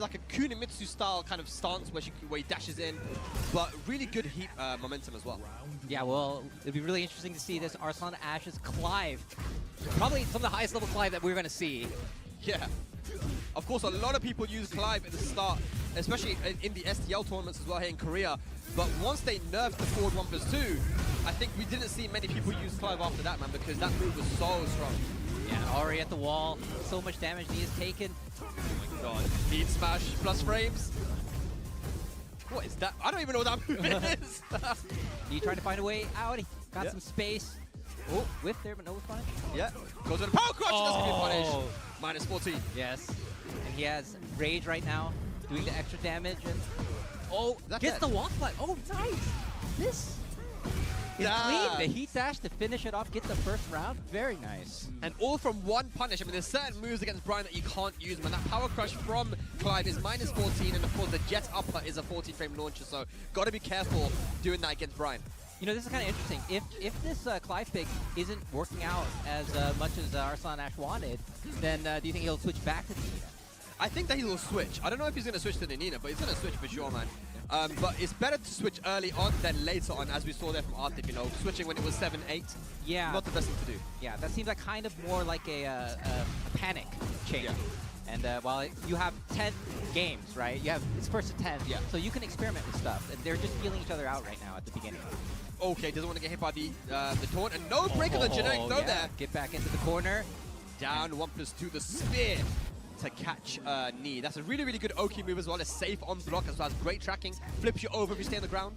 like a Kunimitsu style kind of stance where he dashes in, but really good heat momentum as well. Yeah, well, it'd be really interesting to see this Arslan Ash's Clive. Probably some of the highest level Clive that we're going to see. Yeah. Of course, a lot of people use Clive at the start, especially in the STL tournaments as well here in Korea. But once they nerfed the forward 1+2, I think we didn't see many people use Clive after that, man, because that move was so strong. Yeah, already at the wall. So much damage he has taken. Oh my god. Heat smash plus frames. What is that? I don't even know what that move is. He trying to find a way out. He got Yeah. some space. Oh, whiff there, but no punish. Yeah. Goes with a power crush. Doesn't get punished. Minus 14. Yes. And he has rage right now, doing the extra damage. And That's gets it. the wall slide. Oh, nice. This is clean. The heat dash to finish it off, get the first round. Very nice. And all from one punish. I mean, there's certain moves against Brian that you can't use, man. That power crush from Clive is minus 14, and of course the jet upper is a 14-frame launcher, so got to be careful doing that against Brian. You know, this is kind of interesting. If this Clive pick isn't working out as much as Arslan Ash wanted, then do you think he'll switch back to the Nina? I think that he will switch. I don't know if he's going to switch to the Nina, but he's going to switch for sure, man. But it's better to switch early on than later on, as we saw there from Arctic, you know, switching when it was 7-8. Yeah. Not the best thing to do. Yeah, that seems like kind of more like a panic change. Yeah. And while you have 10 games, right? You have it's first to 10, Yeah. so you can experiment with stuff. And they're just feeling each other out right now at the beginning. Okay, doesn't want to get hit by the taunt, and no break on the generic throw yeah. there. Get back into the corner. Down 1+2, the spear to catch knee. That's a really, really good Oki move as well. It's safe on block as well as great tracking. Flips you over if you stay on the ground.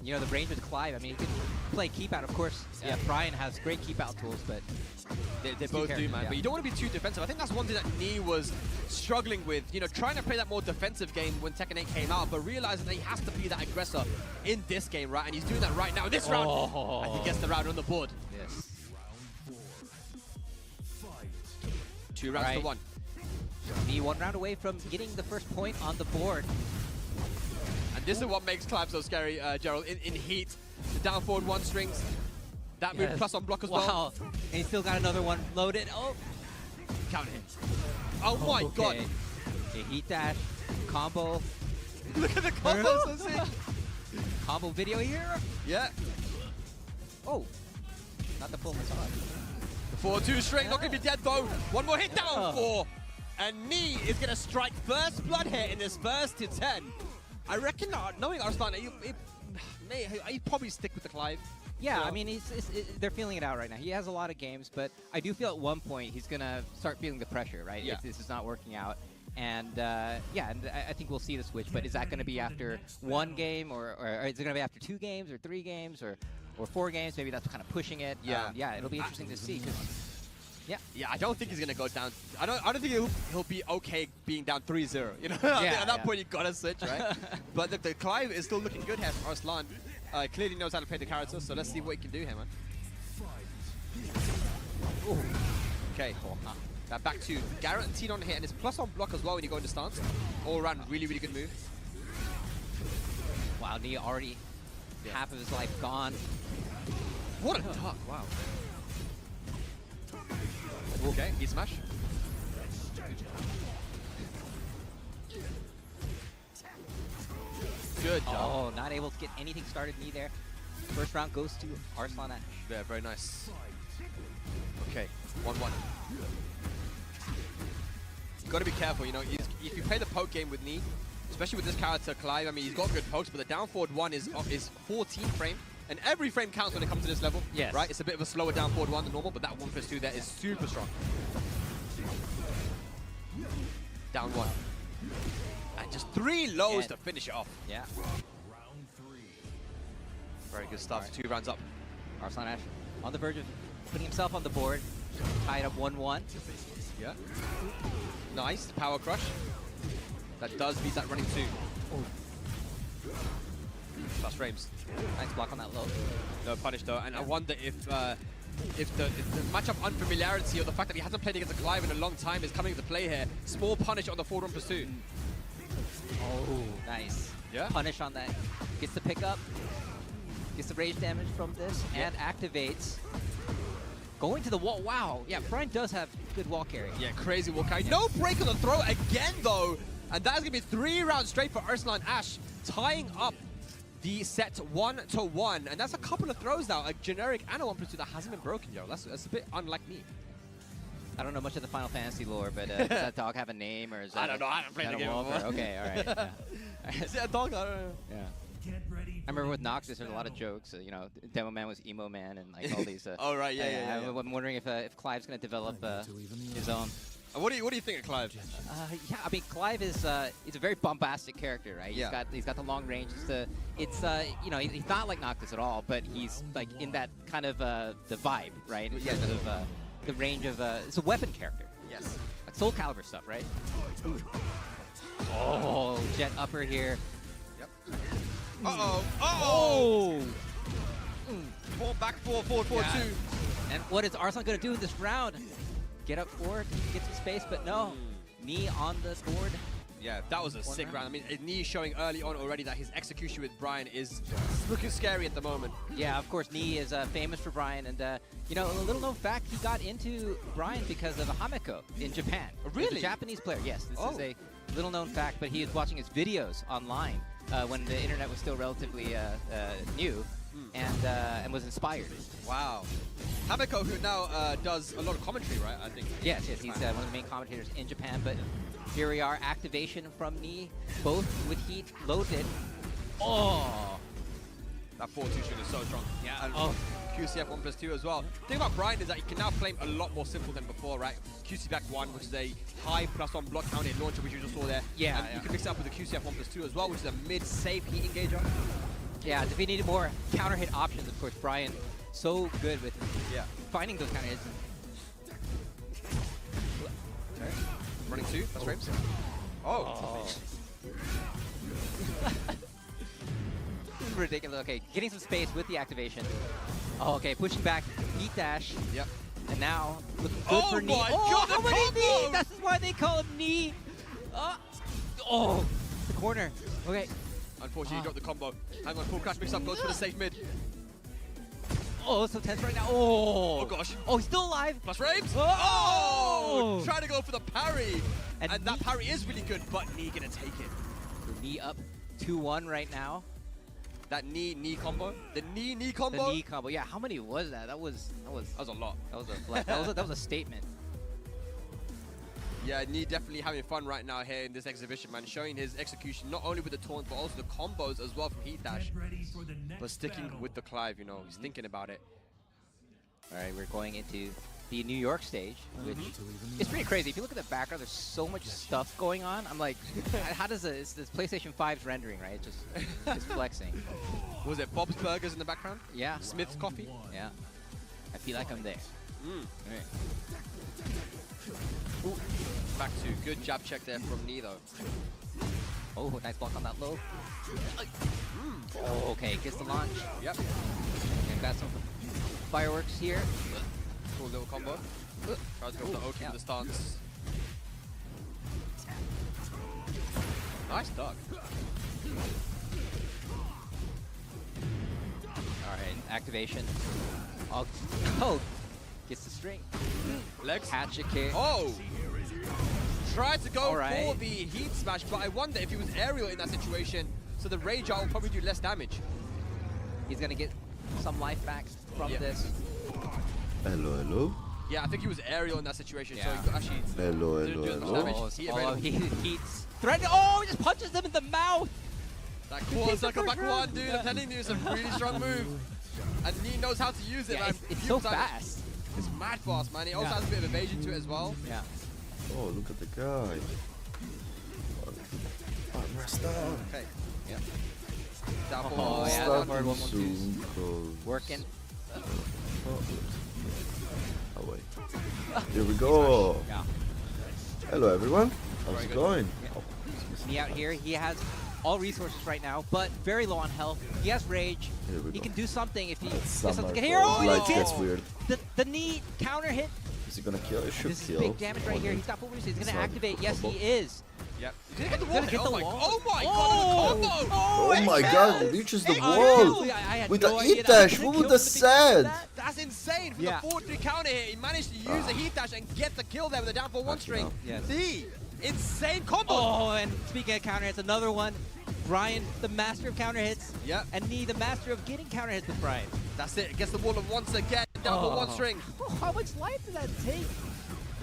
You know, the range with Clive, I mean, he can play keep out, of course. Yeah, Brian has great keep out tools, but They both do, man. Yeah. But you don't want to be too defensive. I think that's one thing that Knee was struggling with. You know, trying to play that more defensive game when Tekken 8 came out, but realizing that he has to be that aggressor in this game, right? And he's doing that right now in this round. And he gets the round on the board. Yes. 2 rounds to 1. Knee 1 round away from getting the first point on the board. And this is what makes Clive so scary, Gerald. In heat, the down forward 1 strings. That move plus on block as well. Wow. And he's still got another one loaded. Oh. Counter hit. Oh my god. A heat dash. Combo. Look at the combos, so sick. Combo video here. Yeah. Oh. Not the full massage. The 4-2 string, not going to be dead though. One more hit down 4. And Knee is going to strike first blood here in this first to 10. I reckon, knowing Arslan, he'd probably stick with the Clive. Yeah, I mean, they're feeling it out right now. He has a lot of games, but I do feel at one point he's going to start feeling the pressure, right? Yeah. If this is not working out. And yeah, and I think we'll see the switch, but is that going to be after 1 game, or is it going to be after 2 games, or 3 games, or 4 games? Maybe that's kind of pushing it. Yeah. Yeah, it'll be interesting to see. Yeah, I don't think he's gonna go down. I don't think he'll be okay being down 3-0. You know, at that point you gotta switch, right? But look, the Clive is still looking good here from Arslan. Clearly knows how to play the character, so let's see what he can do here, man. Ooh. Okay, that back 2 guaranteed on hit, and it's plus on block as well when you go into stance. All around, really, really good move. Wow, Knee already half of his life gone. What a duck! Wow. Okay, he smash. Good job. Oh, not able to get anything started. Knee there. First round goes to Arslan Ash. Yeah, very nice. Okay, 1-1. You've got to be careful, you know, if you play the poke game with Knee, especially with this character Clive, I mean, he's got good pokes, but the down forward 1 is 14 frame. And every frame counts when it comes to this level. Yes. Right? It's a bit of a slower down forward 1 than normal, but that 1+2 there is super strong. Down 1. And just 3 lows to finish it off. Yeah. Very good stuff. 2 rounds up. Arslan Ash on the verge of putting himself on the board. Tied up 1-1. Yeah. Nice. Power crush. That does beat that running 2. Plus frames. Nice block on that low. No punish though, and I wonder if the matchup unfamiliarity or the fact that he hasn't played against a Clive in a long time is coming into play here. Small punish on the forward 1+2. Oh, nice. Yeah. Punish on that. Gets the pickup. Gets the rage damage from this and activates. Going to the wall. Wow. Yeah, Brian does have good wall carry. Yeah, crazy wall carry. No break on the throw again, though. And that is going to be 3 rounds straight for Ursula and Ash, tying up the set 1-1. And that's a couple of throws now. A generic and a 1+2 that hasn't been broken, yo. That's a bit unlike me. I don't know much of the Final Fantasy lore, but does that dog have a name, or is that I don't know. I haven't played the game before. Okay, all right. Yeah. Is it a dog? I don't know. Yeah. I remember with Noxus, there's a lot of jokes. You know, Demo Man was Emo Man, and like all these. Oh right, yeah. I'm wondering if Clive's gonna develop his own. What do you think of Clive? Yeah, I mean Clive is he's a very bombastic character, right? Yeah. He's got the long range. It's you know, he's not like Noctis at all, but he's like in that kind of the vibe, right? In terms of the range of it's a weapon character. Yes. Like Soul Calibur stuff, right? Oh, jet upper here. Yep. Uh-oh. Oh! Forward, forward, Yeah. 2. And what is Arslan going to do in this round? Get up forward, get some space, but no. Knee on the board. Yeah, that was a sick round. I mean, Knee showing early on already that his execution with Brian is looking scary at the moment. Yeah, of course, Knee is famous for Brian. And, you know, a little known fact, he got into Brian because of Hameko in Japan. Really? He's a Japanese player, yes. This is a little known fact, but he was watching his videos online when the internet was still relatively new. And was inspired. Wow. Hameko, who now does a lot of commentary, right? I think. Yes, he's one of the main commentators in Japan. But here we are, activation from Knee, both with heat loaded. Oh! That 4-2 shoot is so strong. Yeah. And QCF 1+2 as well. The thing about Brian is that he can now play a lot more simple than before, right? QC back 1, which is a high +1 block counter launcher, which you just saw there. Yeah. And you can mix it up with the QCF 1+2 as well, which is a mid-safe heat engager. Yeah, if we needed more counter hit options, of course, Brian, so good with finding those counter hits. Okay. Running 2, that's frames. Oh. Ridiculous. Okay, getting some space with the activation. Oh, okay, pushing back, heat dash. Yep. And now, looking good for Knee. My Oh, God, how the many combo! Knee? That's why they call him Knee. Oh, the corner. Okay. Unfortunately, he dropped the combo. Hang on, full crash mix up, goes for the safe mid. Oh, it's so tense right now. Oh. Oh gosh. Oh, he's still alive. Plus frames. Oh! Trying to go for the parry. And that parry is really good, but Knee gonna take it. Knee up 2-1 right now. That knee combo. The knee combo. The knee combo. Yeah, how many was that? That was a lot. That was a that was a statement. Yeah, Knee definitely having fun right now here in this exhibition, man. Showing his execution not only with the taunt, but also the combos as well from Heat Dash. But sticking with the Clive, you know, he's thinking about it. All right, we're going into the New York stage, which is pretty crazy. If you look at the background, there's so much stuff going on. I'm like, how does this PlayStation 5's rendering, right? It's just flexing. Was it Bob's Burgers in the background? Yeah. Smith's Coffee? Yeah. I feel like I'm there. Mm. All right. Ooh. Back to good jab check there from Knee though. Oh, nice block on that low. Oh, okay, gets the launch. Yep. And got some fireworks here. Cool little combo. Tries to go for the Oki with the stance. Nice duck. Alright, activation. Oh, gets the string. Legs. Catch a kick. Oh! Tried to go right. for the heat smash, but I wonder if he was aerial in that situation, so the rage art will probably do less damage. He's gonna get some life back from this. Hello, hello. Yeah, I think he was aerial in that situation, so Yeah. he could actually Hello, didn't do as much hello, damage. hello. Heat Oh, available. he's threatening. Oh, he just punches them in the mouth. That quarter circle back one, dude. I'm telling you, it's a really strong move. And Knee knows how to use it, Yeah, man. it's Few so times. fast. It's mad fast, man. It also Yeah. has a bit of evasion to it as well. Yeah. Oh, look at the guy. I'm rest down. Okay. Yep. Down Oh, forward. yeah, Starting down forward, 1-1-2. soon, cause- Working. Oh wait. Here we go. Yeah. Hello everyone. How's Very it good. going? Yeah. Oh, Me out here. He has all resources right now, but very low on health. He has rage. here we He go. can do something if he gets Summer, something bro. here. Oh, Life he gets gets weird. the knee counter hit. Is he gonna kill? It should This is kill. big damage right here. He's got full resources. He's It's gonna not activate. Yes, he combo. is. Yep. Did he get the wall? Did it hit the wall? Oh my god, the combo! Oh my it god, fell. it reaches the It wall. I had With no the idea heat that was dash, gonna what kill would the have said? That's insane from Yeah. the 4-3 counter hit. He managed to use the heat dash and get the kill there with the down for one string. Yes. The insane combo! Oh, and speaking of counter hits, another one. Brian, the master of counter hits. Yep. And Nee, the master of getting counter hits with Brian. That's it. Gets the wall of once again. Down for one string. Oh, how much life did that take?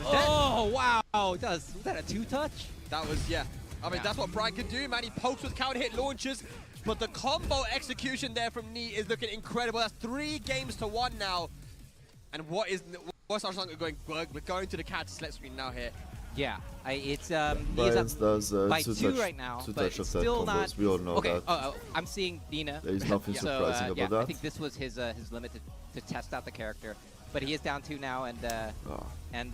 Oh, wow. Was that a two-touch? That was, yeah. I mean, Yeah. that's what Brian can do, man. He pokes with counter hit launches, but the combo execution there from Nee is looking incredible. That's 3 games to 1 now. And what's Arslan going? We're going to the cat select screen now here. Yeah, it's Brian's does by two 2 touch, right now, two but touch it's of that still combos. not. We all know Okay, that. I'm seeing Dina. There is nothing So, surprising yeah, about I that. think this was his limit to test out the character, but he is down 2 now, and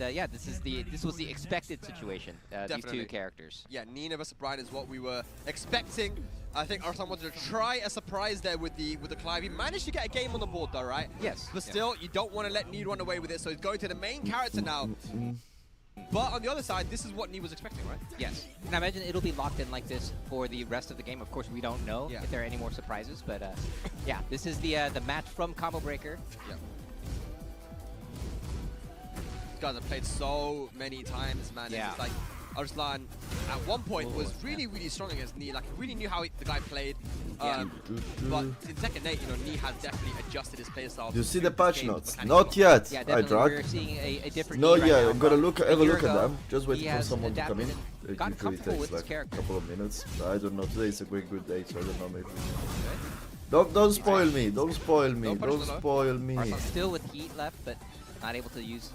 yeah, this was the expected situation. These Definitely. 2 characters. Yeah, Nina versus Brian is what we were expecting. I think Arslan wanted to try a surprise there with the Clive. He managed to get a game on the board though, right? Yes. But still, you don't want to let Nee run away with it, so he's going to the main character now. But on the other side, this is what Nee was expecting, right? Yes. And I imagine it'll be locked in like this for the rest of the game. Of course, we don't know if there are any more surprises, but yeah, this is the match from Combo Breaker. Yeah. These guys have played so many times, man. Yeah. It's like Arslan at one point was really, really strong against Nee. Like, really knew how the guy played. But in Tekken 8, you know, Nee has definitely adjusted his playstyle. You see to the this patch game's notes? mechanics Not a lot. yet. Yeah, I definitely. We're drag. seeing a different No, Nee right yeah, now I'm gonna from have a a year look at ago. them. Just He waiting for has someone to come in. adapted It and gotten usually comfortable takes with his like character. a couple of minutes. I don't know. Today is a great day, so I don't know. Maybe. Don't spoil me. Don't spoil me. Don't push Don't the low. spoil me. Arslan still with heat left, but not able to use.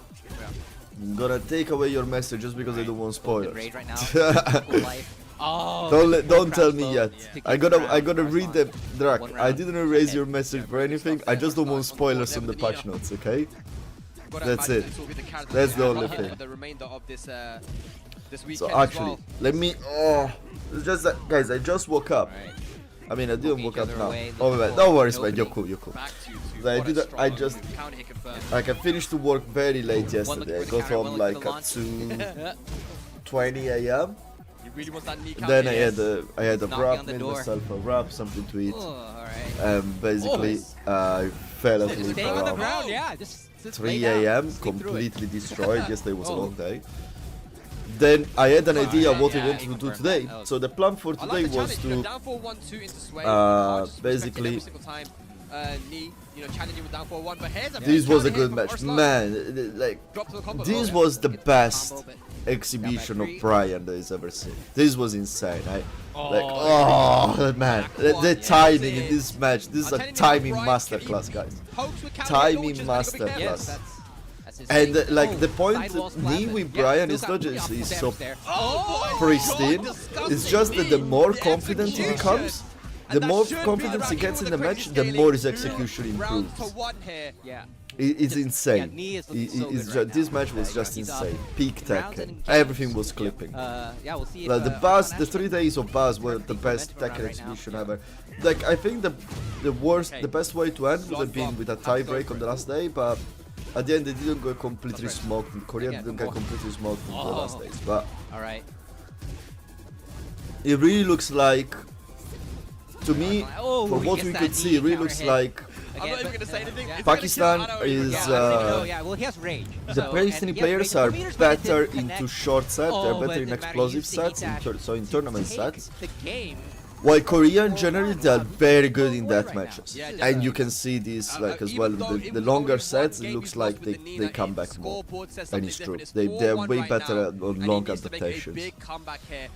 I'm gonna take away your message just because I don't want Full spoilers. rage right now. Full life. Oh, Don't tell me yet. Yeah. I gotta read the Drac. One I round. didn't erase your message for anything. I just don't want spoilers on the patch notes, okay? Gotta That's imagine it. this will be the character That's that the we only have thing. for the remainder of this this weekend So as actually, well. let me. Oh, it's just that, guys. I just woke up. Right. I mean, I didn't Poking woke each up other now. away, Oh looking man, for don't worry, an man. You're opening. cool. You're cool. Back to I what a did. strong I just counter hit confirmed. like I finished to work very late yesterday. I looking for the got counter, home one like looking at for the 2:20 a.m. He really wants that knee counter. Then I hit. had a Knocking wrap, on the made door. myself a wrap, something to eat, Oh, all right. and basically I fell asleep Staying on the around ground, yeah. Just 3 lay down, a.m. sleep through it. completely destroyed. Yesterday was a Oh. long day. Then I had an idea of what I yeah, wanted he to do confirmed today. that. So the plan for I today like the was challenge, you know, to down 4-1-2 into sway. Just basically- respecting every single time knee, you know, challenging with down 4-1. But here's a this big was a counter hit good from match, Arslan. man. Like Drop to the combo. this Oh, was the Gets the best combo, but exhibition of three. Brian that he's ever seen. This was insane. Like Oh, man, Back the one, yeah, timing that's in it. this match. This is I'm a telling you, timing Brian masterclass, can guys. pokes with counter Timing hit launches, but you gotta be masterclass. careful. That's his And thing. like Oh, the point sidewalls me plasmid. with Yeah, Brian still is got not the just optimal he's damage so there. Oh my pristine. God, disgusting. It's just that the more The confident he execution. becomes, And the that more should be confidence he round. gets in Even the with match, the crazy more his scaling, execution round to improves. 1 here. Yeah. It's Yeah, insane. Nee is looking so It's good just, right this now. match was just He's up insane. Peak rounds Tekken. and Everything games. was clipping. Yeah, we'll see. Like the if, buzz, Arslan the actually- 3 days of buzz were the Think best momentum Tekken around right now. exhibition Yeah. ever. Like I think the best way to end would have been with a tie break on the last day, but at the end they didn't go completely smoked. And Korea Yeah, didn't get more. completely smoked in the last Oh. days. But All right. it really looks like, to me, Oh, from he what gets we that could knee see, it really counter looks hit. like I'm not even but- going to say anything. yeah. It's gonna Pakistan kill. I don't even is, care. Yeah, I don't even uh, know. Yeah, well, he has rage. the So, Pakistani and he has players rage. are The meters, but it better didn't into connect. short sets, Oh, they're but better it in didn't matter. explosive He used the heat sets, dash so in to tournament take sets. The game. While Korea in general, they are very good in Right death now. matches. Yeah, And you can see this like as well, the longer sets, it looks like they come back more. And it's true. They're way better on long adaptations. Big comeback here.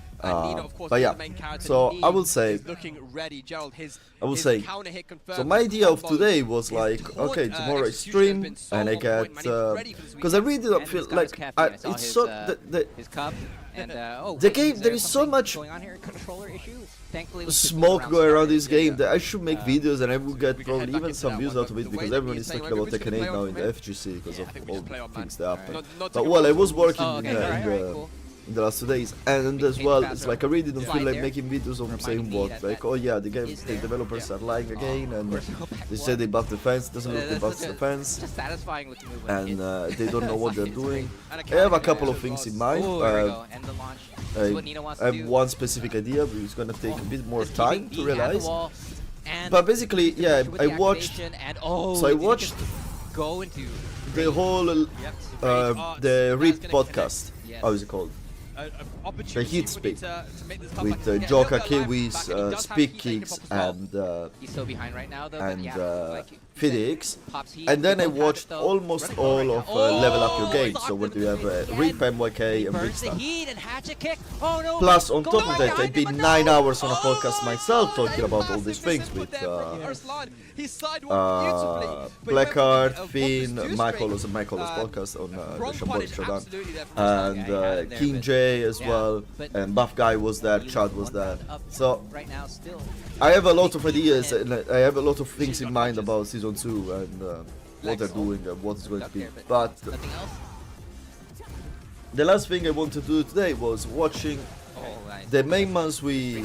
But yeah, so I will say, looking ready. Gerald, I will say, so my idea of today was like, okay, tomorrow I stream and I get, because I really don't feel like, it's so, his cup. And, oh, the wait, game, is there is so something much going on here? Controller issue? Thankfully, we smoke took going around this Yeah, game yeah. that I should make videos and I will get we can probably head back even into some that views one, out of but it the because way that everyone he's is playing, talking about maybe we Tekken should 8 play now on in the from FGC because Yeah, of I think we all should play on, things man. that happened. Not But to well, go I was for working Oh, in, okay, alright, the, in the last 2 days, and as Maybe well, faster it's like I really didn't slide feel like there. making videos on Reminding saying me what, that like, that oh yeah, the game, is the there. developers Yeah. are lying again, and Where's the back they one? said they buffed the fence, doesn't look they buffed the It's fence, just satisfying looking movement. and they don't know what they're doing. And I have a couple of things in mind. Oh, there we go. End the launch. I have one specific idea, but it's gonna take a bit more time to realize. But basically, yeah, I watched. So I watched the whole the RIP podcast. How is it called? The Heat Speak with Joka Kiwis, Speak Kicks, and he's so behind right now, though, FidX, and then I watched almost all of Level Up Your Game. So where do you have RIP, MYK, and big stuff. Plus, on top of that, I've been 9 hours on a podcast myself talking about all these things with Blackheart, Finn, Michael's podcast on the Shambolic Showdown, and King J as well, and Buff Guy was there, Chad was there. So I have a lot of ideas, and I have a lot of things in mind about Season 2 and what they're doing and what it's going to be. But the last thing I wanted to do today was watching the main Mansui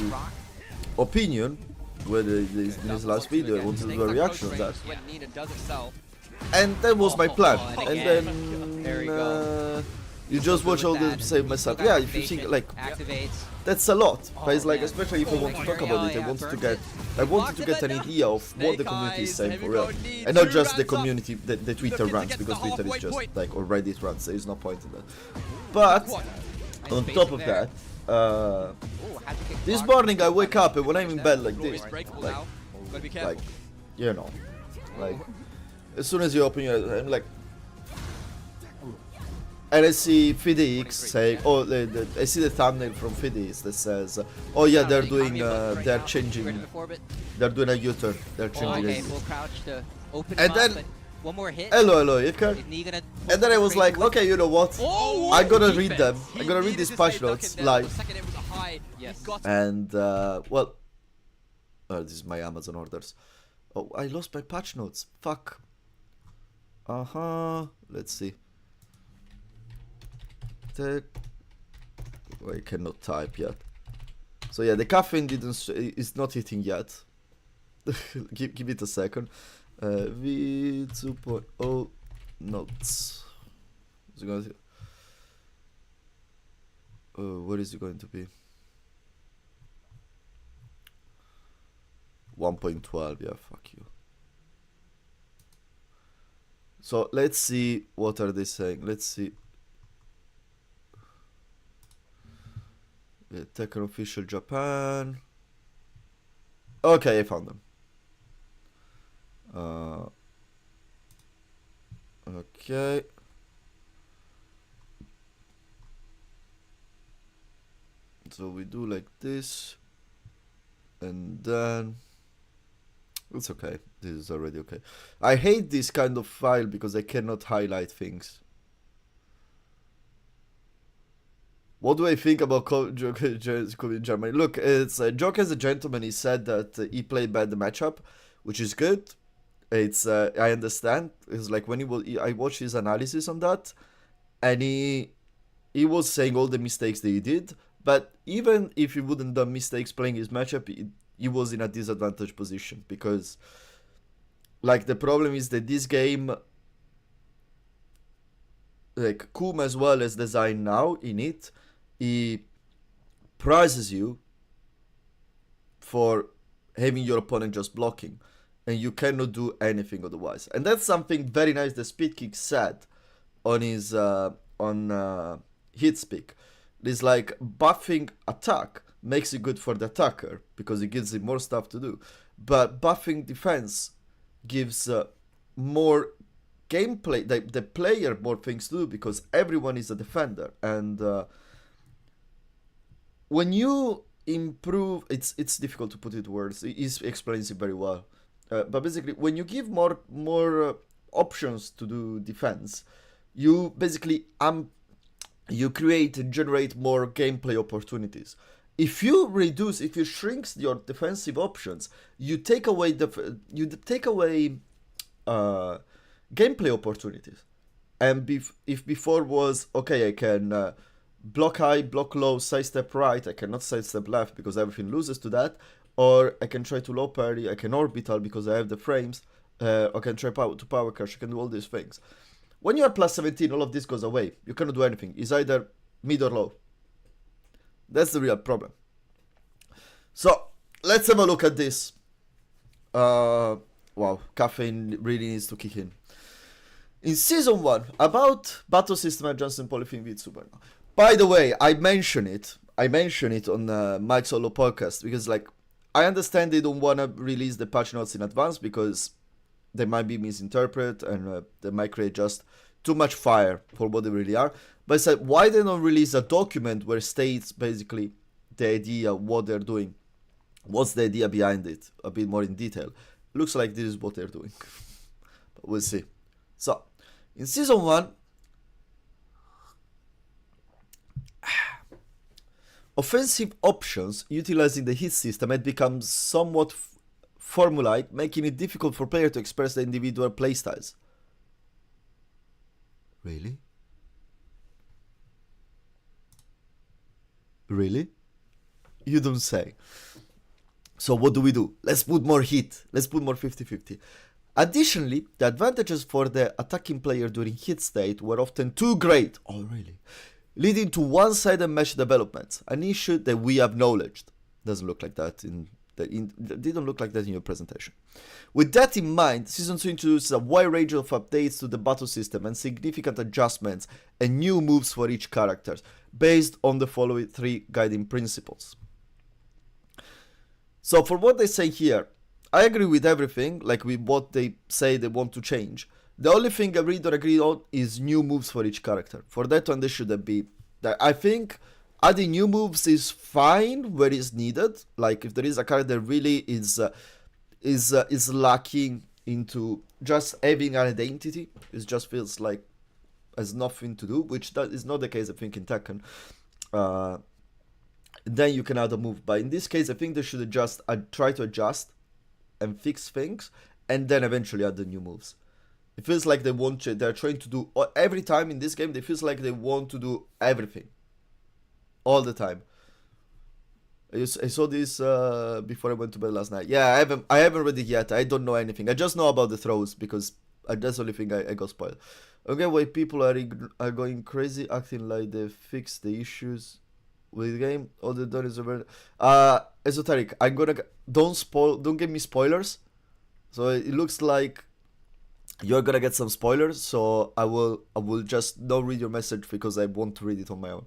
opinion, where in his last video I wanted to do a reaction on that. And that was my plan. And then you just watch all the same mess up. Yeah, if you think like that's a lot. But it's like, especially if I want to talk about it, I wanted to get an idea of what the community is saying for real, and not just the community, the Twitter rants, because Twitter is just like, or Reddit rants. There is no point in that. But on top of that, this morning I wake up and when I'm in bed like this, like you know, like as soon as you open your eyes, I'm like. And I see FidX saying, oh, I see the thumbnail from FidX that says, oh yeah, they're doing, they're changing, they're doing a U-turn, they're changing it. And then, hello, Iker. And then I was like, okay, you know what, I'm gonna read them, I'm gonna read these patch notes live. And, well, this is my Amazon orders. Oh, I lost my patch notes, fuck. Let's see. I cannot type yet. So yeah, the caffeine is not hitting yet. give it a second. V 2.0 notes. Is it going to, what is it going to be? 1.12. Yeah, fuck you. So let's see what are they saying. Let's see. Yeah, Tekken official Japan. Okay, I found them. Okay. So we do like this, and then it's okay. This is already okay. I hate this kind of file because I cannot highlight things. What do I think about Joker in Germany? Look, it's Joker as a gentleman. He said that he played bad the matchup, which is good. It's I understand. It's like when I watched his analysis on that, and he was saying all the mistakes that he did. But even if he wouldn't done mistakes playing his matchup, he was in a disadvantaged position because, like, the problem is that this game, like Kum as well as design now in it, he prizes you for having your opponent just blocking, and you cannot do anything otherwise. And that's something very nice that Speedkick said on his Hitspeak. It's like buffing attack makes it good for the attacker because it gives him more stuff to do, but buffing defense gives more gameplay, the player more things to do because everyone is a defender. And when you improve, it's difficult to put it in words. He explains it very well. But basically, when you give more options to do defense, you basically you create and generate more gameplay opportunities. If you shrink your defensive options, you take away gameplay opportunities. And if before was okay, I can block high, block low, sidestep right, I cannot sidestep left because everything loses to that, or I can try to low parry, I can orbital because I have the frames, I can try to power crash, I can do all these things. When you are plus 17, all of this goes away. You cannot do anything. It's either mid or low. That's the real problem. So let's have a look at this. Wow, caffeine really needs to kick in. In Season 1, about battle system adjustment and polythene with Super. By the way, I mention it on Mike Solo podcast because, like, I understand they don't want to release the patch notes in advance because they might be misinterpreted and they might create just too much fire for what they really are. But I said, why they don't release a document where states basically the idea, what they're doing, what's the idea behind it, a bit more in detail. Looks like this is what they're doing. But we'll see. So, in Season 1, offensive options utilizing the hit system had become somewhat formulaic, making it difficult for players to express their individual playstyles. Really? Really? You don't say. So what do? Let's put more hit. Let's put more 50-50. Additionally, the advantages for the attacking player during hit state were often too great. Oh, really? Leading to one-sided match developments, an issue that we acknowledged. Doesn't look like that didn't look like that in your presentation. With that in mind, Season 2 introduces a wide range of updates to the battle system and significant adjustments and new moves for each character, based on the following 3 guiding principles. So for what they say here, I agree with everything, like with what they say they want to change. The only thing I really don't agree on is new moves for each character. For that one, there shouldn't be. I think adding new moves is fine where it's needed. Like if there is a character that really is lacking into just having an identity, it just feels like has nothing to do, which that is not the case I think in Tekken. Then you can add a move. But in this case, I think they should try to adjust and fix things, and then eventually add the new moves. It feels like they're trying to do every time in this game. It feels like they want to do everything all the time. I saw this before I went to bed last night. Yeah, I haven't read it yet. I don't know anything. I just know about the throws because that's the only thing I got spoiled. Okay, why people are going crazy, acting like they fixed the issues with the game. All they've done is esoteric. Don't give me spoilers. So it looks like you're gonna get some spoilers. So I will just not read your message because I want to read it on my own.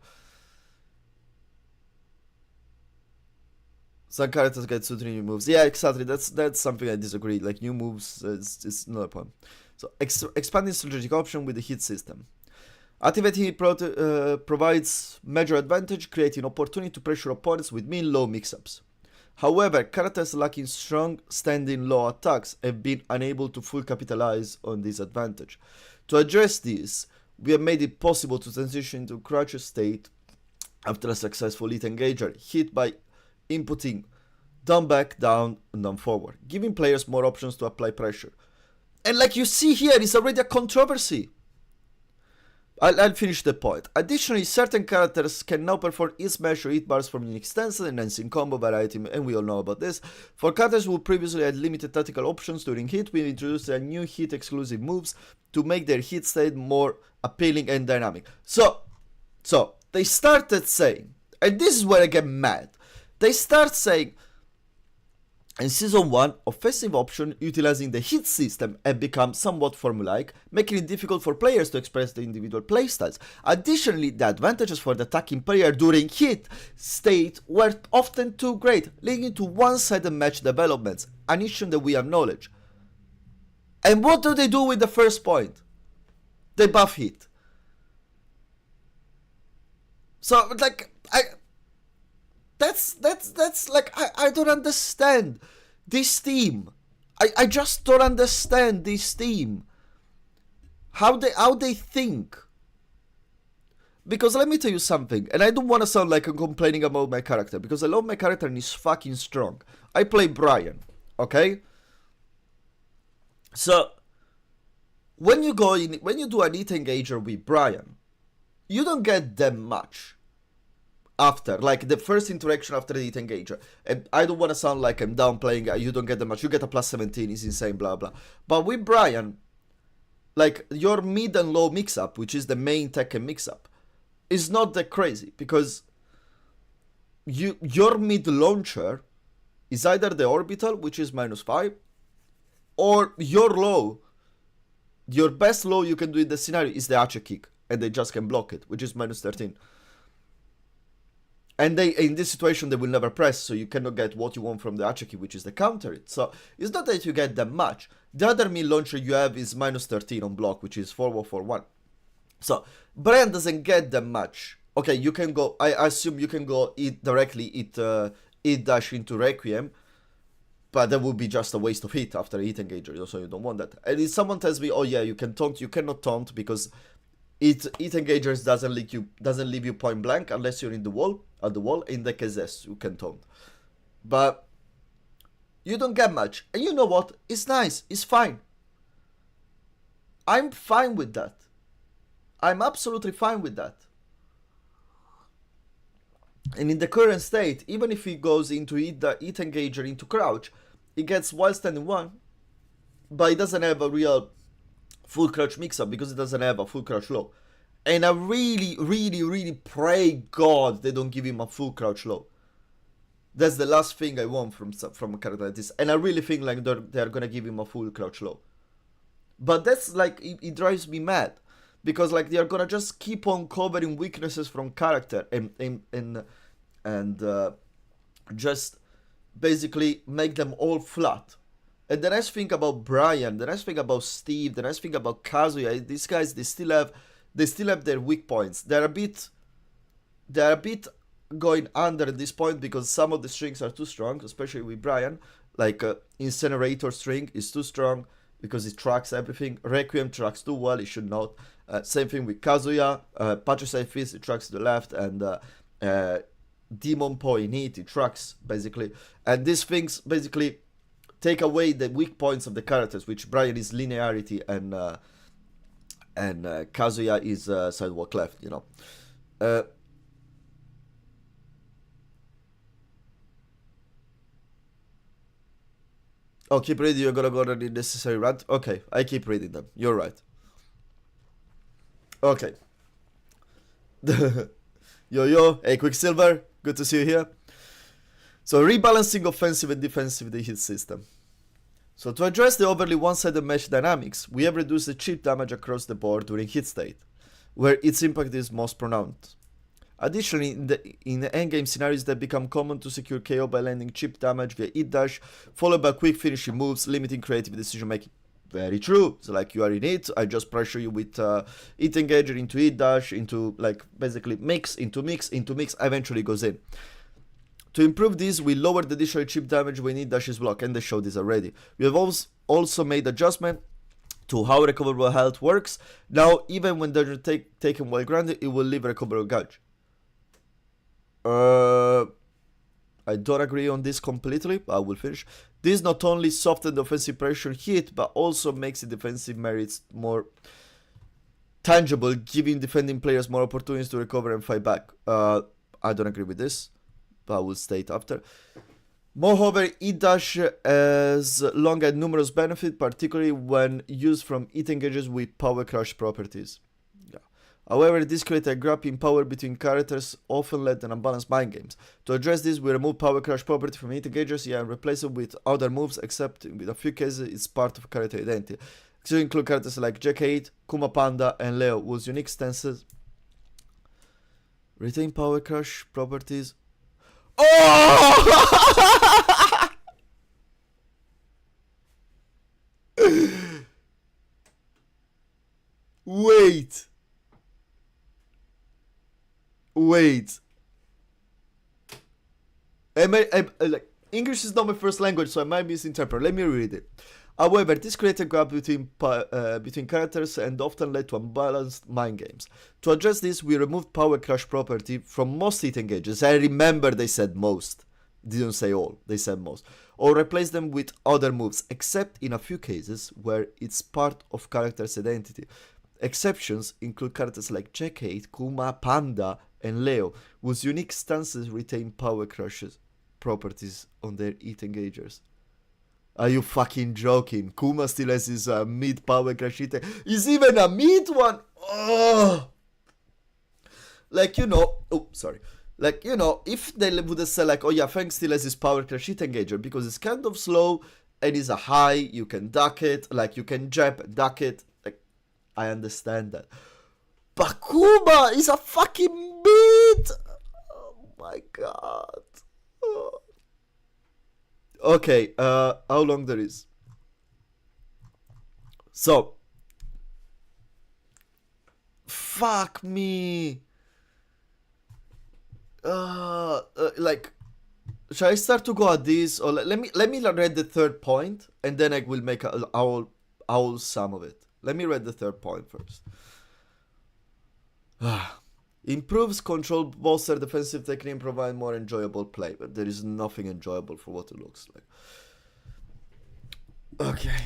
Some characters get 2-3 new moves. Yeah, exactly. That's something I disagree. Like new moves, it's not a problem. So expanding strategic option with the hit system. Activating it provides major advantage, creating opportunity to pressure opponents with mean-low mix-ups. However, characters lacking strong standing low attacks have been unable to fully capitalize on this advantage. To address this, we have made it possible to transition into crouch state after a successful hit engager, hit by inputting down back, down, and down forward, giving players more options to apply pressure. And like you see here, it's already a controversy. I'll finish the point. Additionally, certain characters can now perform hit smash or hit bars from unique stances, enhancing combo variety, and we all know about this. For characters who previously had limited tactical options during hit, we introduced a new hit exclusive moves to make their hit state more appealing and dynamic. So they started saying, and this is where I get mad. They start saying, in Season 1, offensive option utilizing the hit system had become somewhat formulaic, making it difficult for players to express their individual playstyles. Additionally, the advantages for the attacking player during hit state were often too great, leading to one-sided match developments, an issue that we acknowledge. And what do they do with the first point? They buff hit. So, like, That's like, I don't understand this team. I just don't understand this team. How they think. Because let me tell you something, and I don't want to sound like I'm complaining about my character, because I love my character and he's fucking strong. I play Brian, okay? So when you do an hit engager with Brian, you don't get that much. After, like the first interaction after the hit engager. And I don't want to sound like I'm downplaying, you don't get that much, you get a plus 17, it's insane, blah blah. But with Brian, like your mid and low mix-up, which is the main Tekken mix-up, is not that crazy, because your mid launcher is either the orbital, which is -5, or your low. Your best low you can do in the scenario is the Ache kick, and they just can block it, which is -13. And they, in this situation, they will never press, so you cannot get what you want from the Ache kick, which is the counter it. So it's not that you get that much. The other mid launcher you have is -13 on block, which is 4-1-4-1. So Brian doesn't get that much. Okay, you can go. I assume you can go directly hit dash into Requiem, but that would be just a waste of hit after a hit engager, so you don't want that. And if someone tells me, oh yeah, you can taunt, you cannot taunt because hit engagers doesn't leave you point blank unless you're in the wall. At the wall, in the case, yes, you can taunt, but you don't get much. And you know what? It's nice. It's fine. I'm fine with that. I'm absolutely fine with that. And in the current state, even if he goes into hit engager into crouch, he gets while standing 1, but he doesn't have a real full crouch mix-up because he doesn't have a full crouch low. And I really, really, really pray God they don't give him a full crouch low. That's the last thing I want from a character like this. And I really think like they're gonna give him a full crouch low. But that's like, it drives me mad. Because like they're gonna just keep on covering weaknesses from character and just basically make them all flat. And the nice thing about Brian, the nice thing about Steve, the nice thing about Kazuya, these guys they still have their weak points. They're a bit going under at this point because some of the strings are too strong, especially with Brian. Like Incinerator string is too strong because it tracks everything. Requiem tracks too well, it should not. Same thing with Kazuya. Patricide Fist, it tracks to the left, and Demon Point Hit, it tracks basically. And these things basically take away the weak points of the characters, which Brian is linearity and Kazuya is sidewalk left, you know. Oh, keep reading, you're gonna go on the necessary rant? Okay, I keep reading them. You're right. Okay. Yo, hey Quicksilver, good to see you here. So, rebalancing offensive and defensive the hit system. So, to address the overly one-sided mesh dynamics, we have reduced the chip damage across the board during hit state, where its impact is most pronounced. Additionally, in the endgame scenarios that become common to secure KO by landing chip damage via hit dash, followed by quick finishing moves, limiting creative decision making. Very true. So like you are in it, I just pressure you with hit engager into hit dash, into like basically mix, eventually goes in. To improve this, we lowered the additional chip damage when hit dash is blocked, and they showed this already. We have also made adjustment to how recoverable health works. Now, even when they're taken while grounded, it will leave a recoverable gauge. I don't agree on this completely, but I will finish. This not only softens the offensive pressure hit, but also makes the defensive merits more tangible, giving defending players more opportunities to recover and fight back. I don't agree with this, but I will state after. Moreover, hit dash has long had numerous benefits, particularly when used from hit engages with power crush properties. However, this creates a gap in power between characters, often led to unbalanced mind games. To address this, we remove power crush property from hit engagers and replace it with other moves, except in a few cases it's part of character identity. So include characters like Jack 8, Kuma Panda, and Leo, whose unique stances retain power crush properties. Oh! Wait. Like, English is not my first language, so I might misinterpret. Let me read it. However, this creates a gap between characters and often led to unbalanced mind games. To address this, we removed power crush property from most hit engages. I remember they said most. Didn't say all. They said most. Or replace them with other moves, except in a few cases where it's part of character's identity. Exceptions include characters like Jack 8, Kuma, Panda, and Leo, whose unique stances retain power crushes properties on their hit engagers. Are you fucking joking? Kuma still has his mid power crush hit. He's even a mid one. Oh, like you know. Oh, sorry. Like, you know, if they would have said like, oh yeah, Fang still has his power crash hit engager because it's kind of slow and it's a high, you can duck it, like you can jab, duck it. Like, I understand that. But Kuma is a fucking beat. Oh my god. Oh. Okay, how long there is? So, fuck me. Like, shall I start to go at this, or let me read the third point, and then I will make our sum of it. Let me read the third point first. Improves control, bolster defensive technique, provide more enjoyable play. But there is nothing enjoyable for what it looks like. Okay.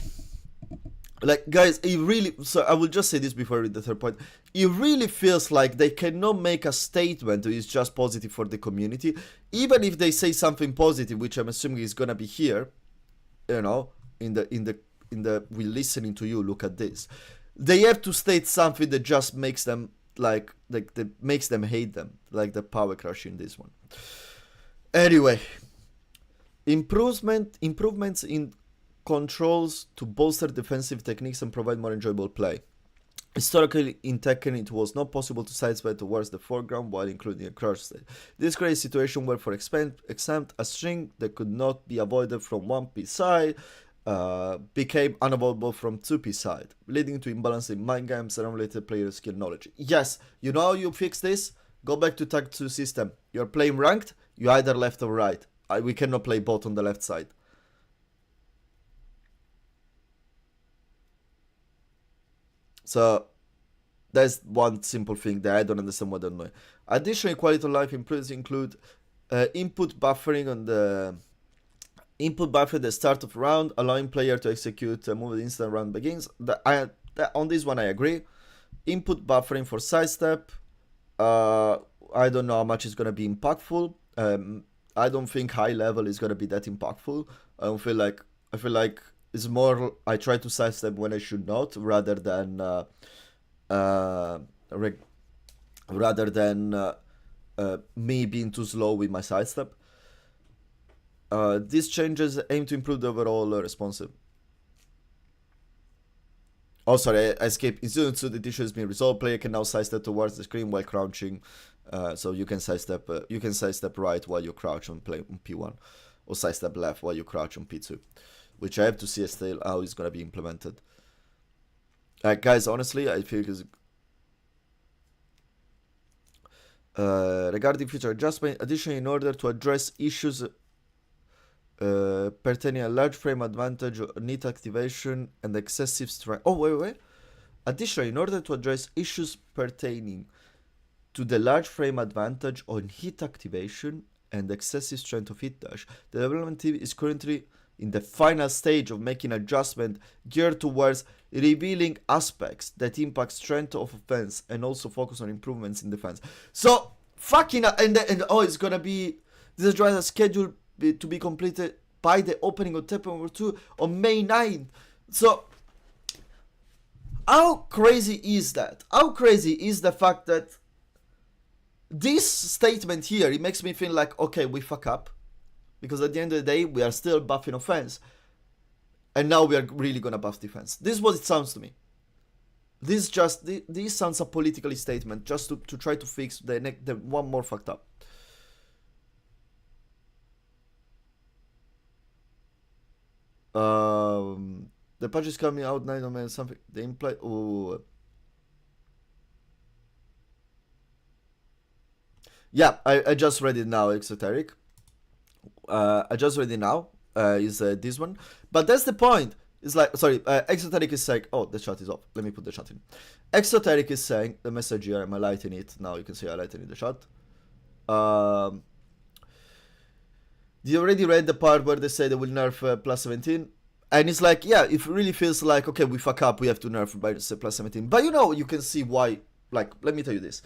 Like, guys, it really... So, I will just say this before I read the third point. It really feels like they cannot make a statement that is just positive for the community. Even if they say something positive, which I'm assuming is gonna be here, you know, in the we're listening to you, look at this. They have to state something that just makes them, that makes them hate them. Like the power crush in this one. Anyway. Improvements in controls to bolster defensive techniques and provide more enjoyable play. Historically, in Tekken, it was not possible to sidestep towards the foreground while including a crouch state. This creates a situation where, for example, a string that could not be avoided from 1P side became unavoidable from 2P side, leading to imbalance in mind games and unrelated player skill knowledge. Yes, you know how you fix this? Go back to Tag 2 system. You're playing ranked, you either left or right. We cannot play both on the left side. So, that's one simple thing that I don't understand what they're doing. Additionally, quality of life improvements include input buffering on the at the start of round, allowing player to execute a move instant round begins. On this one, I agree. Input buffering for sidestep. I don't know how much is gonna be impactful. I don't think high level is gonna be that impactful. I feel like it's more I try to sidestep when I should not, rather than me being too slow with my sidestep. These changes aim to improve the overall responsive. Oh, sorry, I skipped. Instead of the issue has been resolved, player can now sidestep towards the screen while crouching. So you can sidestep right while you crouch on P1, or sidestep left while you crouch on P2. Which I have to see still how it's gonna be implemented. Guys, honestly, I feel it's regarding future adjustment. Additionally, in order to address issues pertaining a large frame advantage, need activation, and excessive strength. Oh, wait. Additionally, in order to address issues pertaining to the large frame advantage on hit activation and excessive strength of hit dash, the development team is currently in the final stage of making adjustment geared towards revealing aspects that impact strength of offense and also focus on improvements in defense. So fucking it's gonna be this is a scheduled to be completed by the opening of Tekken World 2 on May 9th. So how crazy is that? How crazy is the fact that this statement here, it makes me feel like, okay, we fuck up. Because at the end of the day, we are still buffing offense. And now we are really gonna buff defense. This is what it sounds to me. This sounds a political statement just to try to fix the one more fucked up. The patch is coming out 9 on something. They imply. Oh. Yeah, I just read it now, Exoteric. I just read it now. Is this one. But that's the point. It's like, sorry, Exoteric is saying, oh, the chat is off. Let me put the chat in. Exoteric is saying, the message here, I'm highlighting it. Now you can see highlighting in the chat. You already read the part where they say they will nerf plus 17. And it's like, yeah, it really feels like, okay, we fuck up, we have to nerf by plus 17. But you know, you can see why, like, let me tell you this.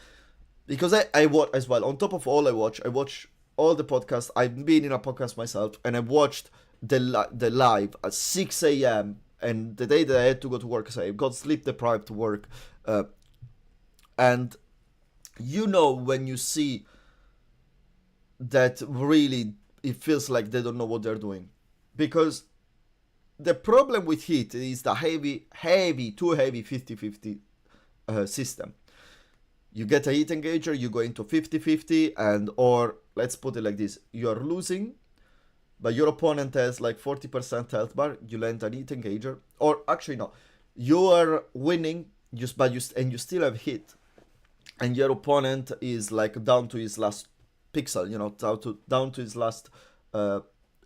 Because I watch as well, on top of all I watch all the podcasts. I've been in a podcast myself, and I watched the live at 6 a.m. And the day that I had to go to work, so I got sleep deprived to work. And you know when you see that really it feels like they don't know what they're doing, because the problem with Heat is the too heavy 50-50 system. You get a Heat engager, you go into 50-50, and or let's put it like this: you're losing, but your opponent has like 40% health bar. You land an Heat engager, or actually no, you are winning, you still have hit, and your opponent is like down to his last pixel, down to his last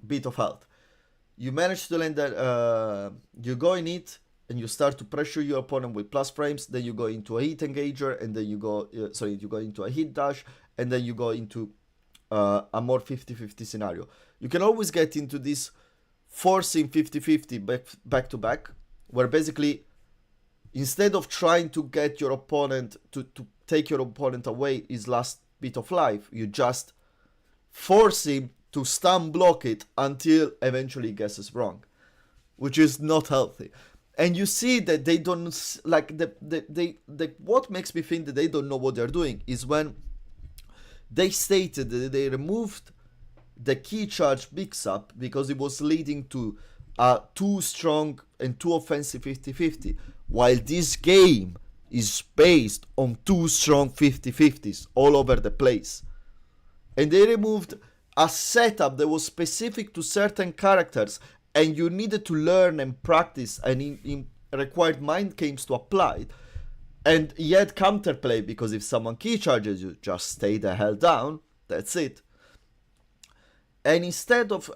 bit of health. You manage to land that, you go in it, and you start to pressure your opponent with plus frames. Then you go into a Heat engager, and then you go into a Heat dash, and then you go into a more 50-50 scenario. You can always get into this forcing 50-50 back to back, where basically instead of trying to get your opponent to take your opponent away his last bit of life, you just force him to stun block it until eventually he guesses wrong, which is not healthy. And you see that they don't like what makes me think that they don't know what they're doing is when they stated that they removed the key charge mix-up because it was leading to too strong and too offensive 50-50, while this game is based on two strong 50-50s all over the place. And they removed a setup that was specific to certain characters, and you needed to learn and practice and required mind games to apply. And yet counterplay, because if someone key charges you, just stay the hell down. That's it. And instead of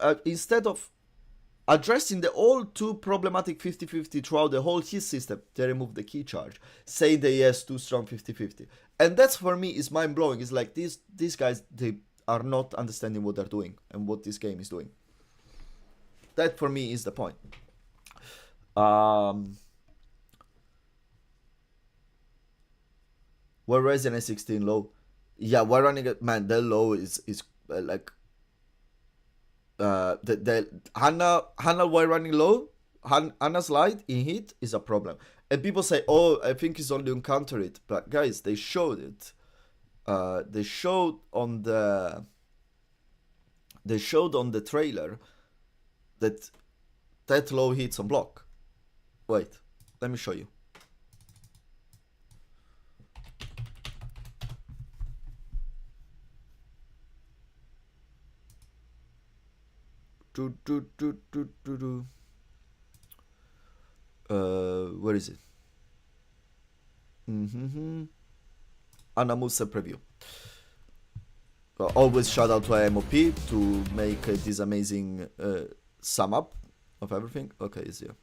addressing the all too problematic 50-50 throughout the whole hit system, they removed the key charge, saying that he has too strong 50-50. And that's, for me, is mind blowing. It's like these guys, they are not understanding what they're doing and what this game is doing. That for me is the point. We're Resident 16 low. Yeah, we're running it, man. The low is like the Hannah we're running low. Hannah's light in hit is a problem. And people say, oh, I think it's only on counter it. But guys, they showed it. They showed on the trailer that low hits on block. Wait, let me show you. Where is it? Anamusa preview. Always shout out to IMOP to make this amazing sum up of everything. Okay, it's here.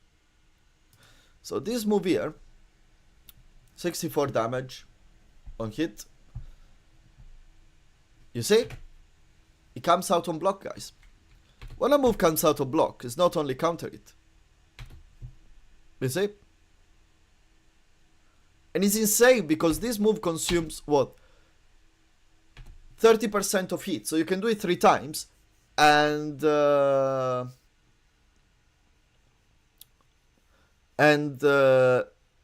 So this move here, 64 damage on hit. You see? It comes out on block, guys. When a move comes out on block, it's not only counter it. You see? And it's insane because this move consumes what? 30% of hit. So you can do it 3 times. And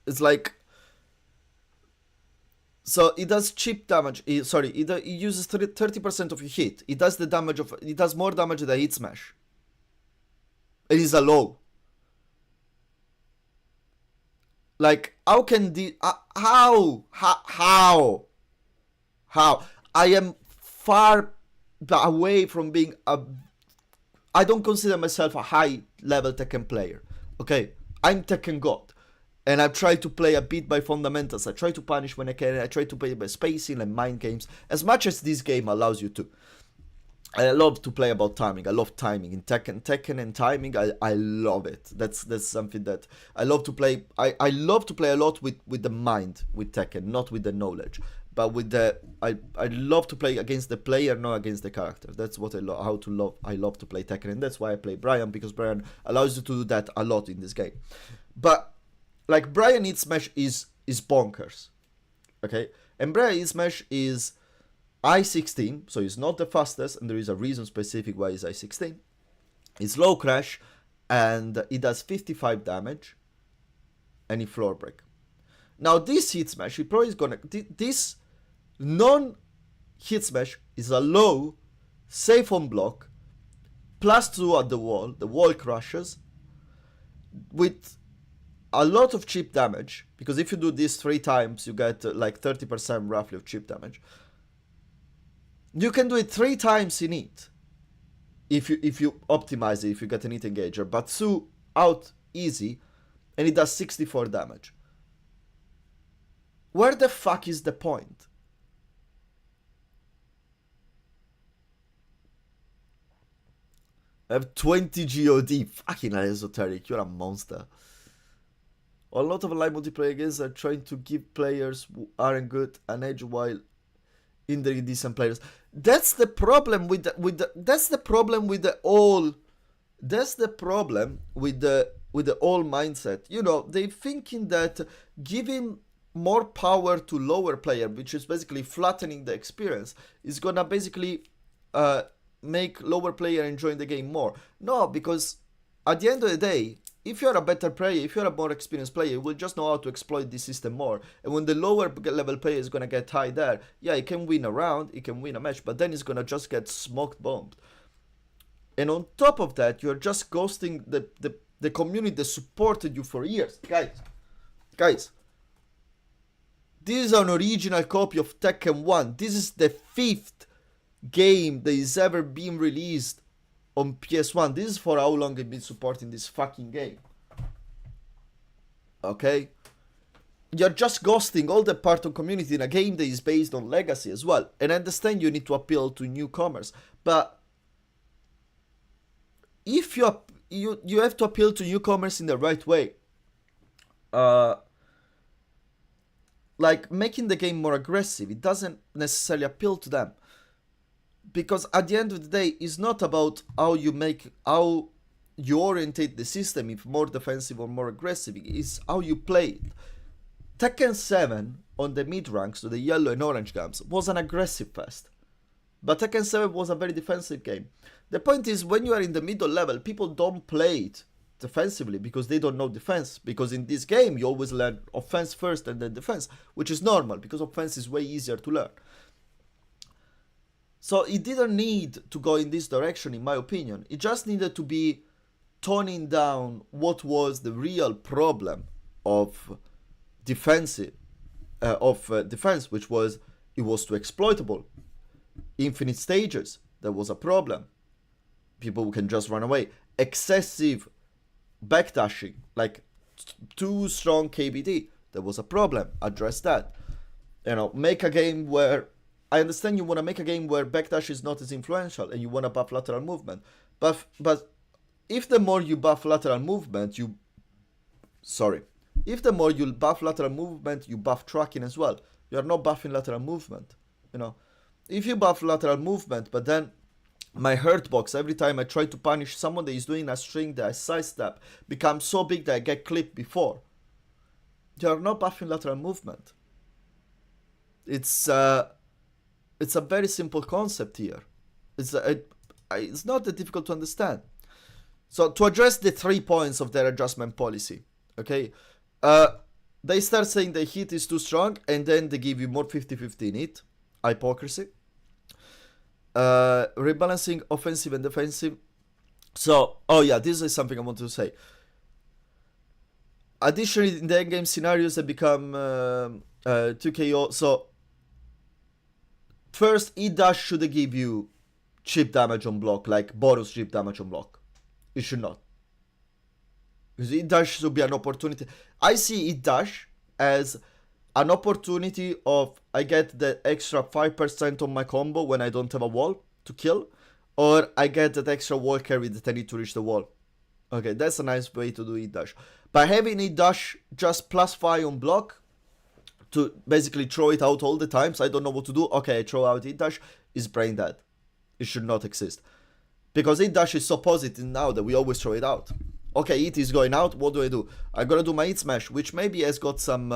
it's like, so it does cheap damage. It uses 30% of your hit. It does more damage than hit smash. It is a low. Like, how can the how I am far away from being I don't consider myself a high level Tekken player. Okay, I'm Tekken God, and I try to play a bit by fundamentals. I try to punish when I can. I try to play by spacing and mind games as much as this game allows you to. I love to play about timing. I love timing in Tekken and timing. I love it. That's something that I love to play. I love to play a lot with the mind with Tekken, not with the knowledge, but with the I love to play against the player, not against the character. That's what I love to play Tekken, and that's why I play Brian, because Brian allows you to do that a lot in this game. But like Brian hit smash is bonkers, okay, and Brian hit smash is I-16, so it's not the fastest, and there is a reason specific why it's I-16. It's low crash, and it does 55 damage, and it floor break. Now this hit smash, this non-hit smash is a low safe on block, +2 at the wall crushes, with a lot of chip damage, because if you do this 3 times, you get like 30% roughly of chip damage. You can do it 3 times in it, if you optimize it, if you get an hit engager, but 2 out easy, and it does 64 damage. Where the fuck is the point? I have 20 GOD. Fucking esoteric, you're a monster. A lot of live multiplayer games are trying to give players who aren't good an edge while hindering decent players. That's the problem with the old mindset. You know, they're thinking that giving more power to lower player, which is basically flattening the experience, is gonna basically make lower player enjoying the game more. No, because at the end of the day, if you're a better player, if you're a more experienced player, you will just know how to exploit this system more. And when the lower level player is gonna get high there, yeah, he can win a round, he can win a match, but then he's gonna just get smoked bombed. And on top of that, you're just ghosting the community that supported you for years. Guys, this is an original copy of Tekken 1. This is the 5th game that is ever been released on PS1. This is for how long I've been supporting this fucking game. Okay? You're just ghosting all the part of community in a game that is based on legacy as well. And I understand you need to appeal to newcomers, but if you have to appeal to newcomers in the right way. Like making the game more aggressive, it doesn't necessarily appeal to them. Because at the end of the day, it's not about how you orientate the system, if more defensive or more aggressive, it's how you play it. Tekken 7 on the mid ranks, so the yellow and orange games, was an aggressive fest. But Tekken 7 was a very defensive game. The point is, when you are in the middle level, people don't play it defensively because they don't know defense. Because in this game, you always learn offense first and then defense, which is normal because offense is way easier to learn. So it didn't need to go in this direction, in my opinion. It just needed to be toning down what was the real problem of defense, which was it was too exploitable. Infinite stages, there was a problem. People who can just run away. Excessive backdashing, like too strong KBD, there was a problem. Address that. You know, make a game where, I understand you want to make a game where backdash is not as influential and you want to buff lateral movement. But if the more you buff lateral movement, you buff lateral movement, you buff tracking as well. You are not buffing lateral movement. You know, if you buff lateral movement, but then my hurt box, every time I try to punish someone that is doing a string that I sidestep, becomes so big that I get clipped before. You are not buffing lateral movement. It's a very simple concept here. It's not that difficult to understand. So to address the 3 points of their adjustment policy, okay, they start saying the hit is too strong, and then they give you more 50-50 in hit. Hypocrisy. Rebalancing offensive and defensive. So, oh yeah, this is something I want to say. Additionally, in the endgame scenarios, they become 2KO. So, first, E-Dash should give you chip damage on block, like bonus chip damage on block. It should not. Because E-Dash should be an opportunity. I see E-Dash as an opportunity of, I get the extra 5% on my combo when I don't have a wall to kill, or I get that extra wall carry that I need to reach the wall. Okay, that's a nice way to do E-Dash. By having E-Dash just +5 on block, to basically throw it out all the time, so I don't know what to do, okay, I throw out E-Dash, is brain dead. It should not exist. Because E-Dash is so positive now that we always throw it out. Okay, it is going out, what do? I'm gonna do my hit smash, which maybe has got some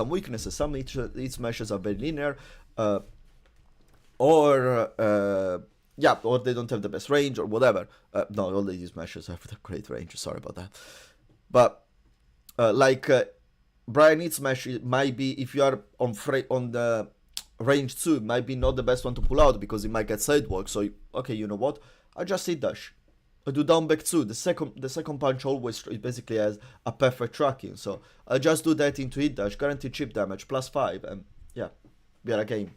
weaknesses. Some hit smashes are very linear, or they don't have the best range or whatever. No, all the hit smashes have the great range, sorry about that. But, Brian hit smash might be, if you are on the range 2, might be not the best one to pull out because it might get sidewalk, so okay, you know what? I just hit dash. I do down back 2. The second punch always basically has a perfect tracking. So I just do that into hit dash, guaranteed chip damage, +5, and yeah, we are a game.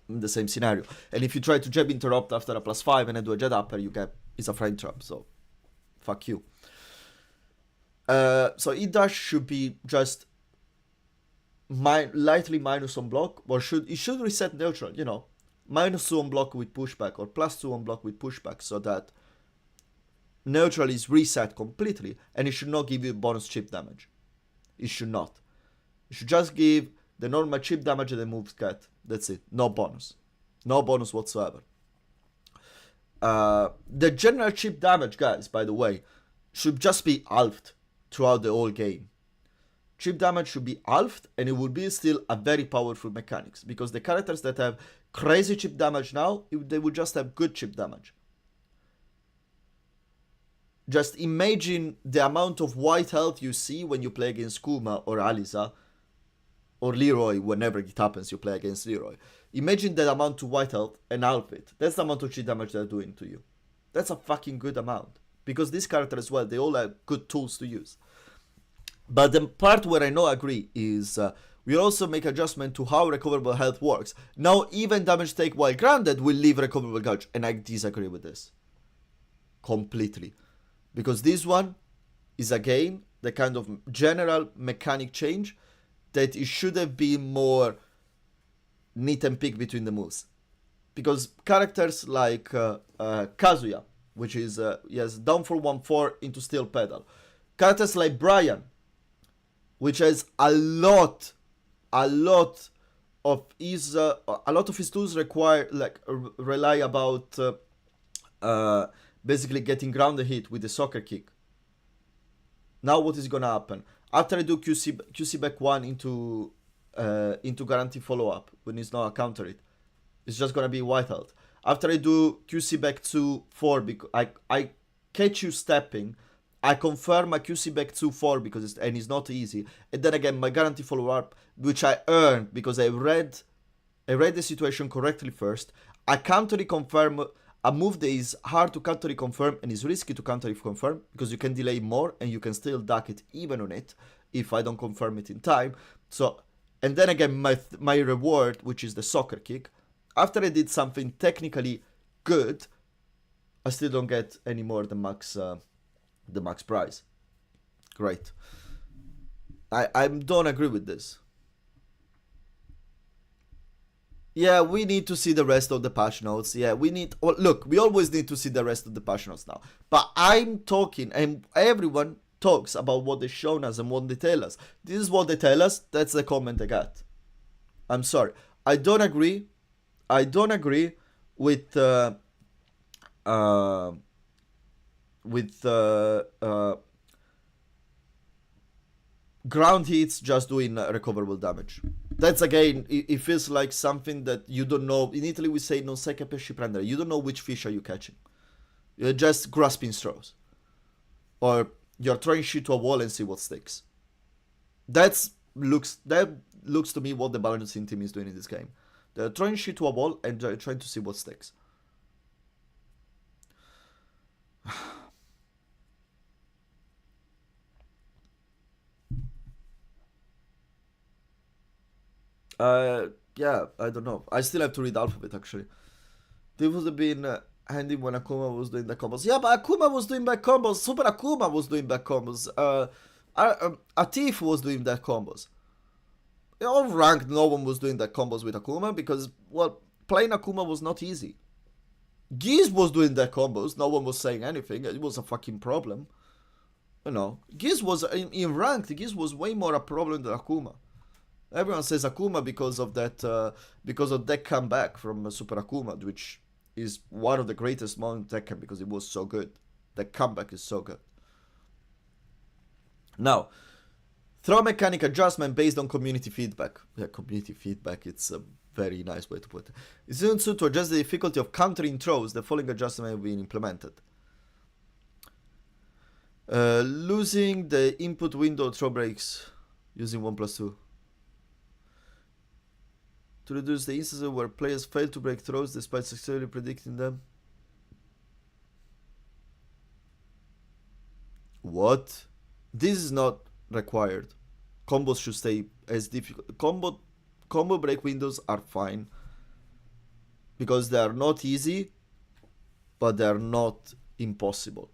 In the same scenario. And if you try to jab interrupt after a +5 and then do a jet upper, you get it's a frame trap. So fuck you. So hit dash should be just lightly minus on block, or it should reset neutral, you know, -2 on block with pushback or +2 on block with pushback, so that neutral is reset completely, and it should not give you bonus chip damage. It should not. It should just give the normal chip damage that the moves get. That's it. No bonus. No bonus whatsoever. The general chip damage, guys, by the way, should just be halved throughout the whole game. Chip damage should be halved, and it will be still a very powerful mechanics, because the characters that have crazy chip damage now, they will just have good chip damage. Just imagine the amount of white health you see when you play against Kuma or Alisa or Leroy. Whenever it happens you play against Leroy, imagine that amount of white health and half it. That's the amount of chip damage they're doing to you. That's a fucking good amount, because this character as well, they all have good tools to use. But the part where I not agree is we also make adjustment to how recoverable health works. Now even damage take while grounded will leave recoverable gauge, and I disagree with this completely, because this one is again the kind of general mechanic change that it should have been more neat and pick between the moves. Because characters like Kazuya, which is yes, down for 1-4 into steel pedal. Characters like Brian, which has a lot of his tools rely about basically getting grounded hit with the soccer kick. Now what is gonna happen? After I do QC back 1 into guarantee follow up when it's not a counter it's just gonna be white health. After I do QC back 2 4 because I catch you stepping, I confirm my QC back 2 4 because it's not easy, and then again my guarantee follow up, which I earned because I read the situation correctly first. I counter confirm a move that is hard to counter confirm and is risky to counter confirm, because you can delay more and you can still duck it even on it if I don't confirm it in time. So, and then again my reward, which is the soccer kick. After I did something technically good, I still don't get any more than the max prize. Great. I don't agree with this. Yeah, we need to see the rest of the patch notes. Yeah, look, we always need to see the rest of the patch notes now. But I'm talking, and everyone talks about what they've shown us and what they tell us. This is what they tell us. That's the comment I got. I'm sorry. I don't agree with ground hits just doing recoverable damage. That's again, it feels like something that you don't know. In Italy we say non sai che pesci prendere. You don't know which fish are you catching. You're just grasping straws. Or you're throwing shit to a wall and see what sticks. That looks to me what the balancing team is doing in this game. They're throwing shit to a wall and they're trying to see what sticks. Yeah, I don't know. I still have to read Alphabet actually. They would have been handy when Akuma was doing back combos. Yeah, but Akuma was doing back combos. Super Akuma was doing back combos. Atif was doing that combos. On ranked, no one was doing that combos with Akuma because, well, playing Akuma was not easy. Giz was doing that combos. No one was saying anything. It was a fucking problem. You know, Giz was in ranked. Giz was way more a problem than Akuma. Everyone says Akuma because of that comeback from Super Akuma, which is one of the greatest moments in Tekken because it was so good. That comeback is so good. Now, throw mechanic adjustment based on community feedback. Yeah, community feedback, it's a very nice way to put it. It's also to adjust the difficulty of countering throws. The following adjustment have been implemented. Losing the input window throw breaks using 1+2. to reduce the instances where players fail to break throws despite successfully predicting them. What? This is not required. Combos should stay as difficult. Combo break windows are fine because they are not easy, but they are not impossible.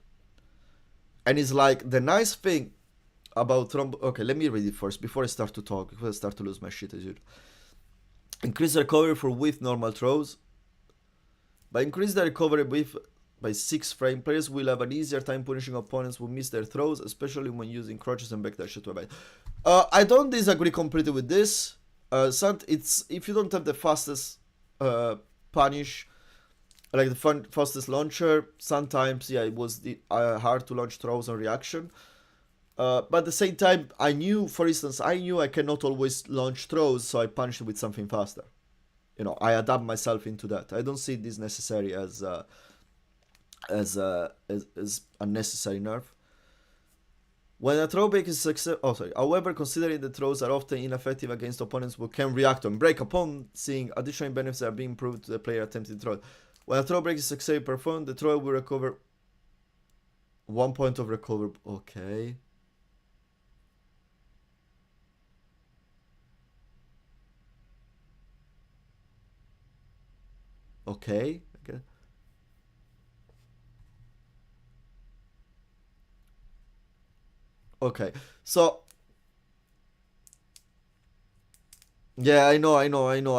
And it's like the nice thing about Trombo. Okay, let me read it first before I start to talk, before I start to lose my shit as usual. Increase recovery for with normal throws. By increasing the recovery width by 6 frames, players will have an easier time punishing opponents who miss their throws, especially when using crouches and backdash to avoid. I don't disagree completely with this. It's if you don't have the fastest punish, like the fastest launcher, sometimes it was hard to launch throws on reaction. But at the same time, for instance, I knew I cannot always launch throws, so I punished with something faster. You know, I adapt myself into that. I don't see this necessary as a necessary nerf. When a throw break is successful, however, considering the throws are often ineffective against opponents who can react and break upon seeing additional benefits that are being proved to the player attempting to throw. When a throw break is successfully performed, the thrower will recover 1 point of recovery. Okay. Okay. Okay, so yeah, I know.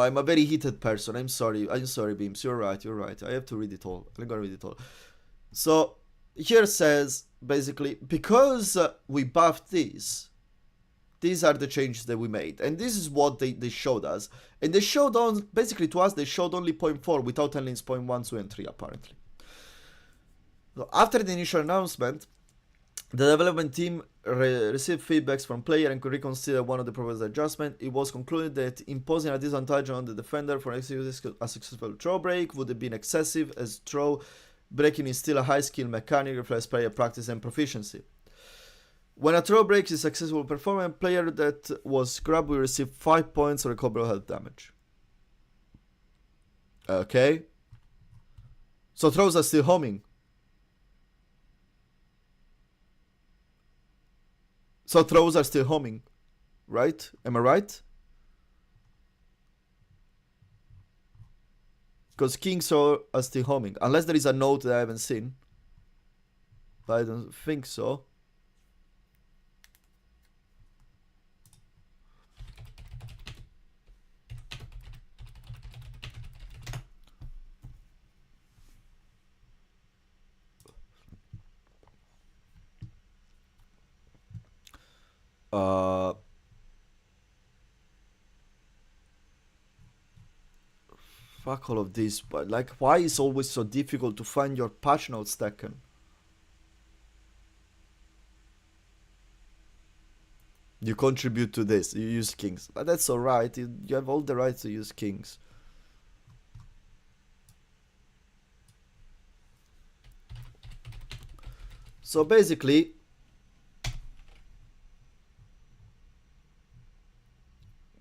I'm a very heated person. I'm sorry, Beams. You're right. I have to read it all. I'm gonna read it all. So here says basically because we buffed these are the changes that we made, and this is what they showed us. And they showed on basically to us. They showed only 0.4 without telling us 0.1, 2, and 3 apparently. So after the initial announcement, the development team received feedbacks from players and could reconsider one of the proposed adjustments. It was concluded that imposing a disadvantage on the defender for executing a successful throw break would have been excessive, as throw breaking is still a high skill mechanic reflects player practice and proficiency. When a throw break is successful performance, a player that was grabbed will receive 5 points of recoverable health damage. Okay. So throws are still homing. So throws are still homing, right? Am I right? Because kings are still homing, unless there is a note that I haven't seen. But I don't think so. Fuck all of this, but like, why is it always so difficult to find your patch notes, Tekken? You contribute to this, you use kings. But that's alright, you have all the rights to use kings. So basically,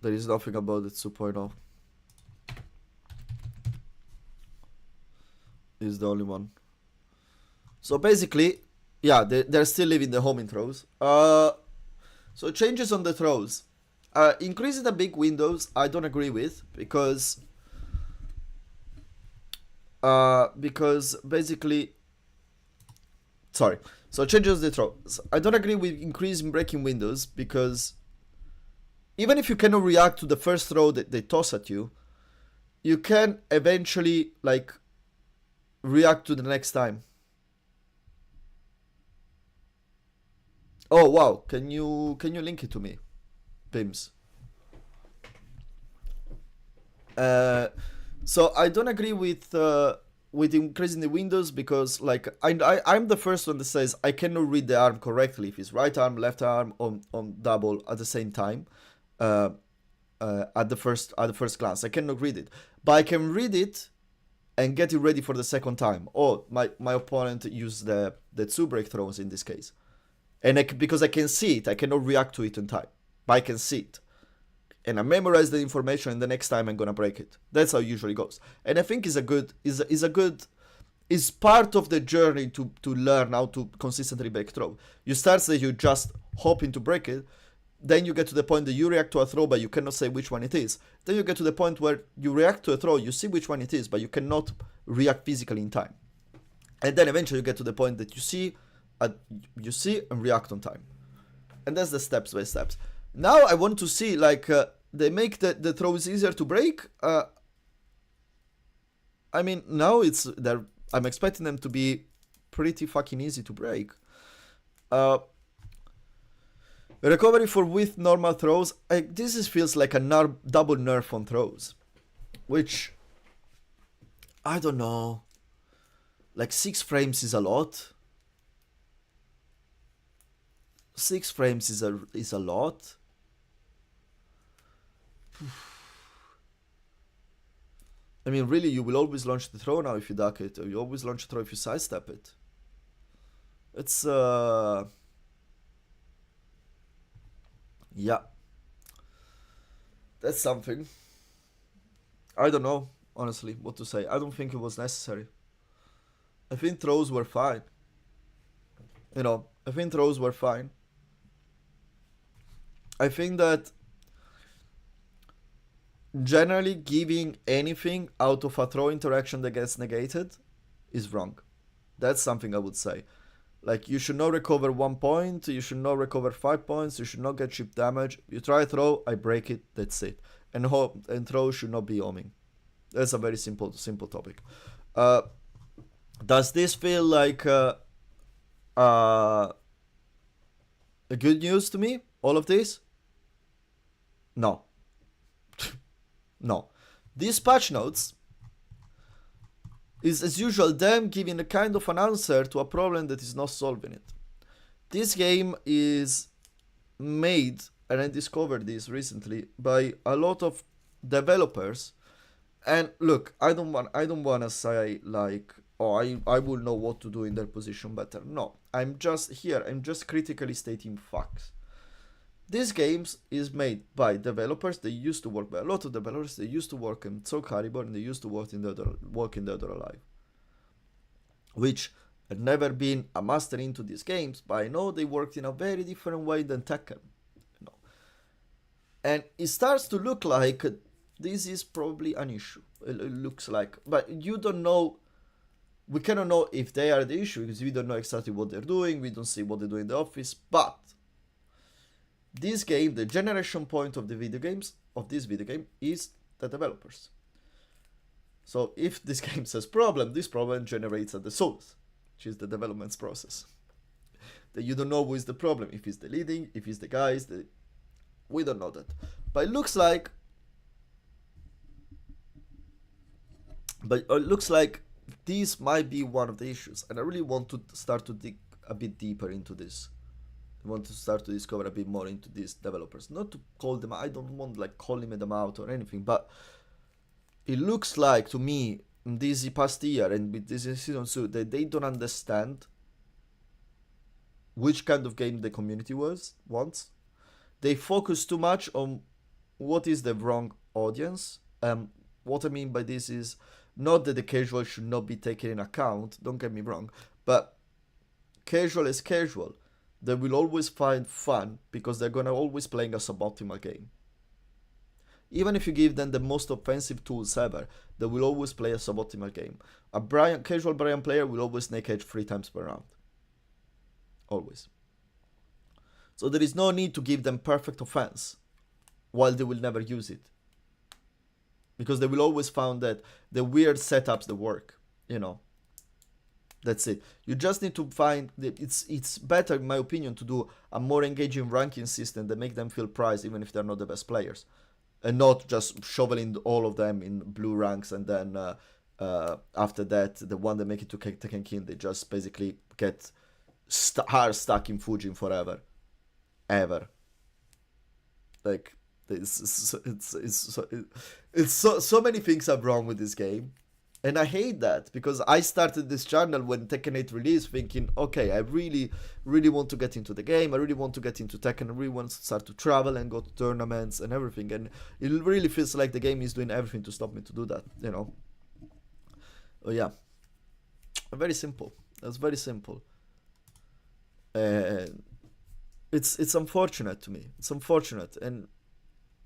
there is nothing about the 2.0. Is the only one. So basically, yeah, they're still leaving the homing throws. So changes on the throws. Increasing the big windows, I don't agree with because basically, sorry. So changes the throws. I don't agree with increasing breaking windows because even if you cannot react to the first throw that they toss at you, you can eventually like react to the next time. Oh wow, can you link it to me, Pims? So I don't agree with increasing the windows because like I'm the first one that says I cannot read the arm correctly if it's right arm, left arm on double at the same time. At the first glance, I cannot read it, but I can read it and get it ready for the second time. Or my opponent used the 2 break throws in this case. And because I can see it, I cannot react to it in time. But I can see it. and I memorize the information, and the next time I'm gonna break it. That's how it usually goes. And I think is part of the journey to learn how to consistently break throw. You start that you just hoping to break it, then you get to the point that you react to a throw but you cannot say which one it is. Then you get to the point where you react to a throw, you see which one it is, but you cannot react physically in time. And then eventually you get to the point that you see and react on time. And that's the steps by steps. Now I want to see, like, they make the throws easier to break. I mean, now I'm expecting them to be pretty fucking easy to break. Recovery for with normal throws. Feels like a double nerf on throws, which I don't know. Like 6 frames is a lot. 6 frames is a lot. I mean, really, you will always launch the throw now if you duck it, or you always launch the throw if you sidestep it. It's yeah. That's something. I don't know, honestly, what to say. I don't think it was necessary. I think throws were fine. I think throws were fine. I think that generally giving anything out of a throw interaction that gets negated is wrong. That's something I would say. Like, you should not recover 1 point, you should not recover 5 points, you should not get chip damage. You try a throw, I break it, that's it. And throw should not be homing. That's a very simple topic. Does this feel like a good news to me, all of this? No. No. These patch notes is, as usual, them giving a kind of an answer to a problem that is not solving it. This game is made, and I discovered this recently, by a lot of developers. And look, I don't want to say like, oh, I will know what to do in their position better. No, I'm just critically stating facts. This games is made by developers. They used to work by a lot of developers. They used to work in Soul Calibur, and they used to work in Dead or Alive, which had never been a master into these games, but I know they worked in a very different way than Tekken. And it starts to look like this is probably an issue. It looks like, but you don't know. We cannot know if they are the issue because we don't know exactly what they're doing. We don't see what they do in the office, but this game, the generation point of the video games, of this video game, is the developers. So if this game says problem, this problem generates at the source, which is the development process. That you don't know who is the problem, if it's the leading, if it's the guys, we don't know that. But it looks like this might be one of the issues, and I really want to start to dig a bit deeper into this. I want to start to discover a bit more into these developers. Not to call them, I don't want like calling them out or anything, but it looks like to me in this past year and with this season 2 that they don't understand which kind of game the community wants. They focus too much on what is the wrong audience. What I mean by this is not that the casual should not be taken in account, don't get me wrong, but casual is casual. They will always find fun because they're gonna always playing a suboptimal game. Even if you give them the most offensive tools ever, they will always play a suboptimal game. A casual Brian player will always snake edge 3 times per round. Always. So there is no need to give them perfect offense, while they will never use it. Because they will always find that the weird setups that work, That's it. You just need to find that it's better, in my opinion, to do a more engaging ranking system that make them feel prized even if they're not the best players. And not just shoveling all of them in blue ranks and then after that, the one that make it to Tekken King, they just basically get hard stuck in Fujin forever. Ever. Like, it's so many things are wrong with this game. And I hate that, because I started this channel when Tekken 8 released thinking, okay, I really, really want to get into the game, I really want to get into Tekken, I really want to start to travel and go to tournaments and everything, and it really feels like the game is doing everything to stop me to do that, you know? Oh yeah. Very simple. That's very simple. And it's unfortunate to me. It's unfortunate, and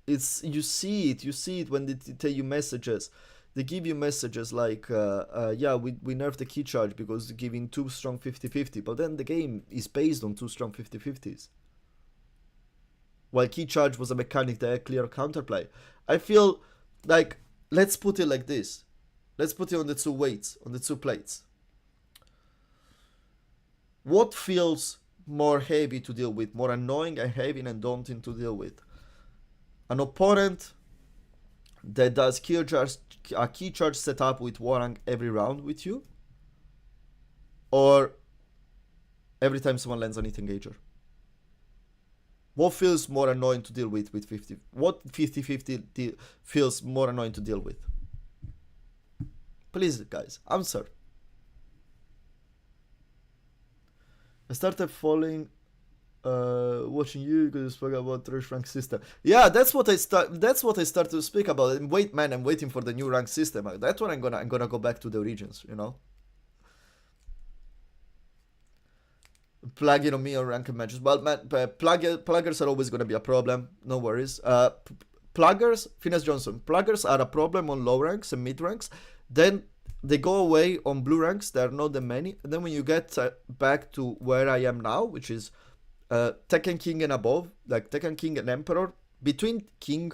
you see it when they tell you messages. They give you messages like, yeah, we nerfed the key charge because giving too strong 50-50, but then the game is based on too strong 50-50s. While key charge was a mechanic that had clear counterplay. I feel like, let's put it like this. Let's put it on the two weights, on the two plates. What feels more heavy to deal with, more annoying and heavy and daunting to deal with? An opponent that does a key charge setup with Warang every round with you, or every time someone lands an hit engager? What feels more annoying to deal with 50? What 50-50 feels more annoying to deal with? Please, guys, answer. I started following, watching you because you spoke about the rank system. Yeah, that's what I started to speak about. And wait, man, I'm waiting for the new rank system. That's when I'm gonna go back to the origins. You know, plugging on me or ranked matches. Well, man, pluggers are always gonna be a problem. No worries. Pluggers, Finesse Johnson. Pluggers are a problem on low ranks and mid ranks. Then they go away on blue ranks. There are not that many. And then when you get back to where I am now, which is Tekken King and above, like Tekken King and Emperor, between King,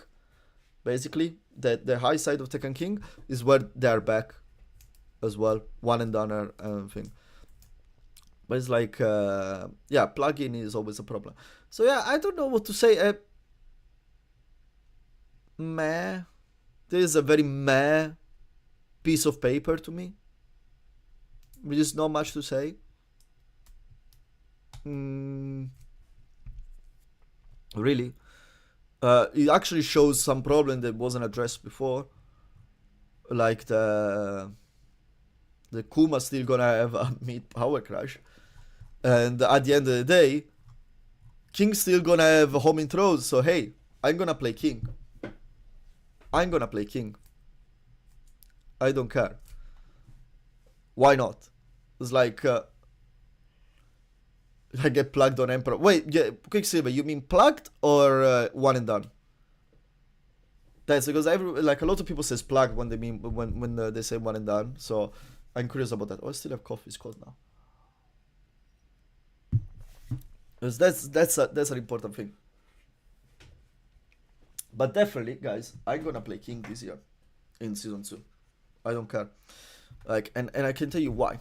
basically, the high side of Tekken King is where they are back as well. One and done thing. But it's like, yeah, plugin is always a problem. So yeah, I don't know what to say. Meh. This is a very meh piece of paper to me. There's not much to say. Really. It actually shows some problem that wasn't addressed before. Like the Kuma still gonna have a mid power crash. And at the end of the day, King's still gonna have homing throws. So hey, I'm gonna play King. I'm gonna play King. I don't care. Why not? It's like I get plugged on Emperor. Wait, yeah, Quicksilver, you mean plugged or one and done? That's because a lot of people says plugged when they mean when they say one and done. So I'm curious about that. Oh, I still have coffee. It's cold now. Because that's an important thing. But definitely, guys, I'm gonna play King this year in season 2. I don't care. Like, and I can tell you why.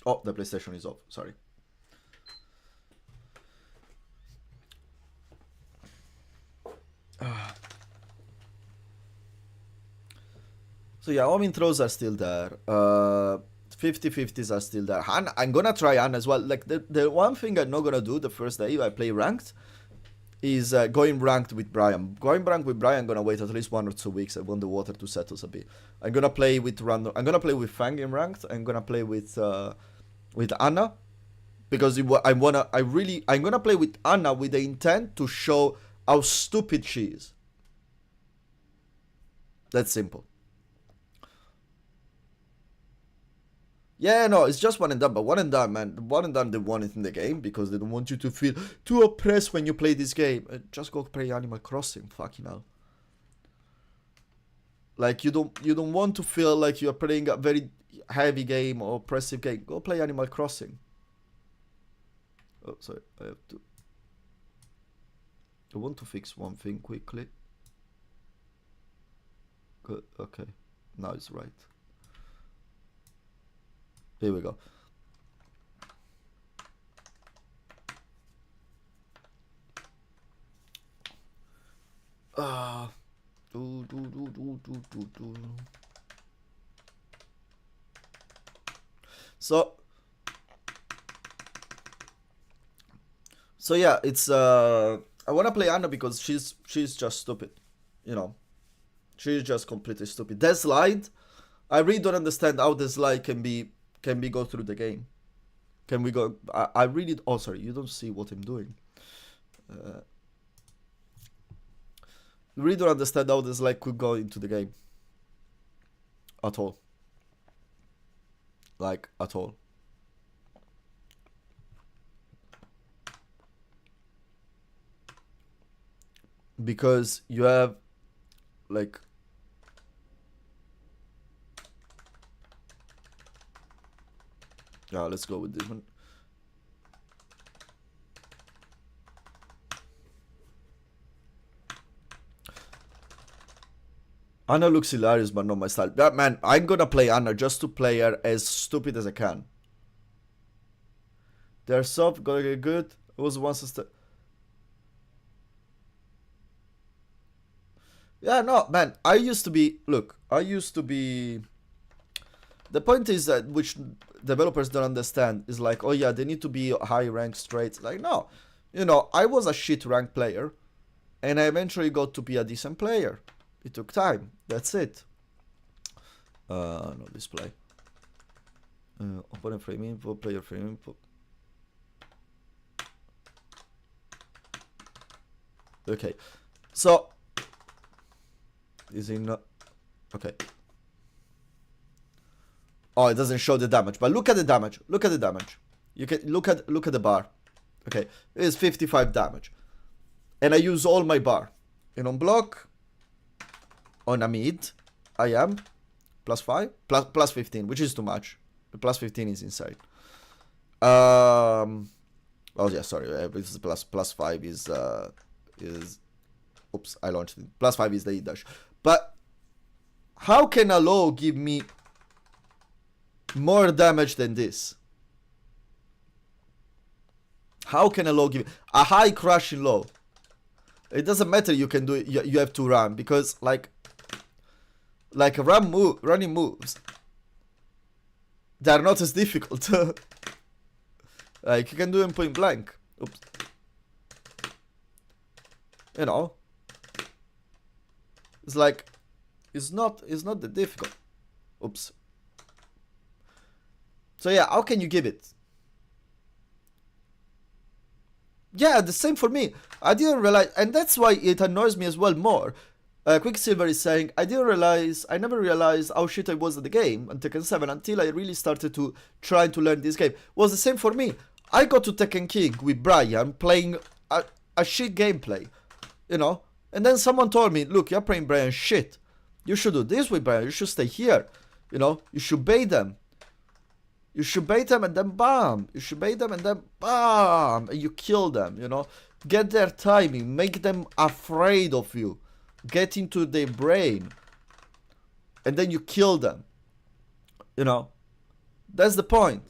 Oh, the PlayStation is off. Sorry. So yeah, homing throws are still there. 50-50s are still there. I'm gonna try Han as well. Like the one thing I'm not gonna do the first day I play ranked is going ranked with Brian. Going ranked with Brian, I'm gonna wait at least 1 or 2 weeks. I want the water to settle a bit. I'm gonna play with random. I'm gonna play with Fang in ranked. I'm gonna play with Anna because I'm gonna play with Anna with the intent to show how stupid she is. That's simple. Yeah, no, it's just one and done, but one and done, man. One and done, they want it in the game because they don't want you to feel too oppressed when you play this game. Just go play Animal Crossing, fucking hell. Like, you don't want to feel like you're playing a very heavy game or oppressive game. Go play Animal Crossing. Oh, sorry, I want to fix one thing quickly. Good, okay, now it's right. Here we go. So yeah, it's I want to play Anna because she's just stupid, you know. She's just completely stupid. That slide, I really don't understand how the slide can be go through the game. Can we go? I really. Oh, sorry, you don't see what I'm doing. Really don't understand how this slide could go into the game. At all. Like at all. Because you have like yeah, let's go with this one. Anna looks hilarious, but not my style. Yeah, man, I'm gonna play Anna just to play her as stupid as I can. They're soft, gonna get good. It was once a yeah, no, man, I used to be, look, the point is that, which developers don't understand, is like, oh yeah, they need to be high rank straight. Like, no, you know, I was a shit rank player, and I eventually got to be a decent player. It took time, that's it. No display. Opponent frame info, player frame info. Okay, so is it not okay? Oh, it doesn't show the damage, but look at the damage. Look at the damage. You can look at the bar. Okay, it is 55 damage, and I use all my bar. And on block, on a mid, I am +5, plus 15, which is too much. The plus 15 is insane. Oh yeah, sorry. This is plus 5 is. Oops, I launched it. +5 is the E-dash. But how can a low give me more damage than this? How can a low give a high crushing low? It doesn't matter. You can do it. You have to run because like running moves, they're not as difficult. Like you can do them point blank. Oops. You know. It's like, it's not that difficult. Oops. So yeah, how can you give it? Yeah, the same for me. I didn't realize, and that's why it annoys me as well more. Quicksilver is saying, I never realized how shit I was at the game on Tekken 7 until I really started to try to learn this game. It was the same for me. I got to Tekken King with Brian playing a shit gameplay, you know? And then someone told me, look, you're playing Brian shit. You should do this with Brian. You should stay here. You know, you should bait them. You should bait them and then bam. You should bait them and then bam. And you kill them, you know. Get their timing. Make them afraid of you. Get into their brain. And then you kill them. You know. That's the point.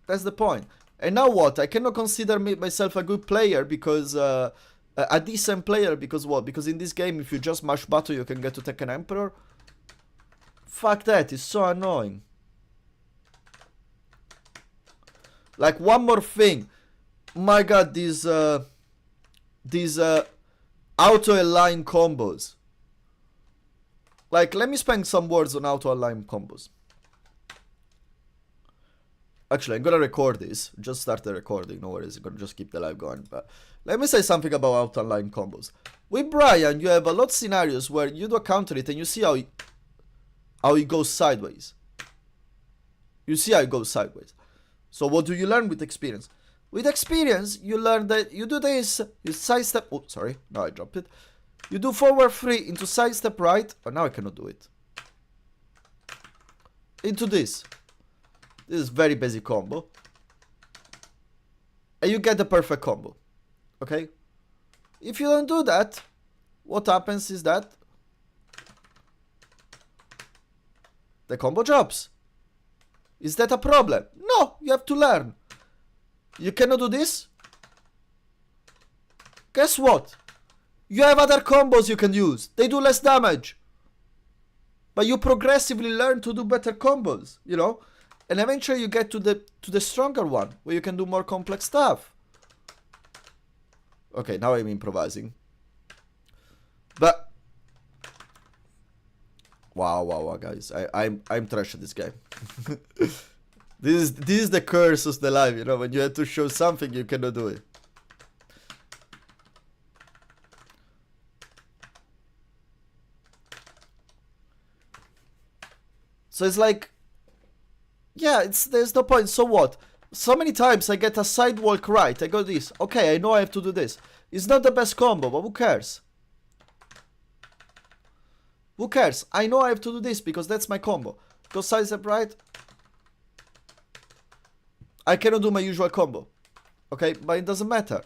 That's the point. And now what? I cannot consider myself a good player because... a decent player because what? Because in this game, if you just mash button, you can get to Tekken Emperor. Fuck that, it's so annoying. Like one more thing, my god, these auto align combos. Like, let me spend some words on auto align combos. Actually, I'm gonna record this. Just start the recording, no worries. I'm gonna just keep the live going. But let me say something about out-online combos. With Brian, you have a lot of scenarios where you do a counter it and you see how it goes sideways. You see how it goes sideways. So what do you learn with experience? With experience, you learn that you do this, you sidestep. Oh, sorry, now I dropped it. You do forward 3 into sidestep right. Oh, now I cannot do it. Into this. This is very basic combo. And you get the perfect combo. Okay? If you don't do that, what happens is that the combo drops. Is that a problem? No, you have to learn. You cannot do this? Guess what? You have other combos you can use. They do less damage. But you progressively learn to do better combos, you know? And eventually you get to the stronger one, where you can do more complex stuff. Okay, now I'm improvising. But wow, guys, I'm trash at this game. This is the curse of the live, you know, when you have to show something, you cannot do it. So it's like, yeah, there's no point. So what? So many times I get a sidewalk right. I go this. Okay, I know I have to do this. It's not the best combo, but who cares? Who cares? I know I have to do this because that's my combo. Go sidestep right. I cannot do my usual combo. Okay, but it doesn't matter.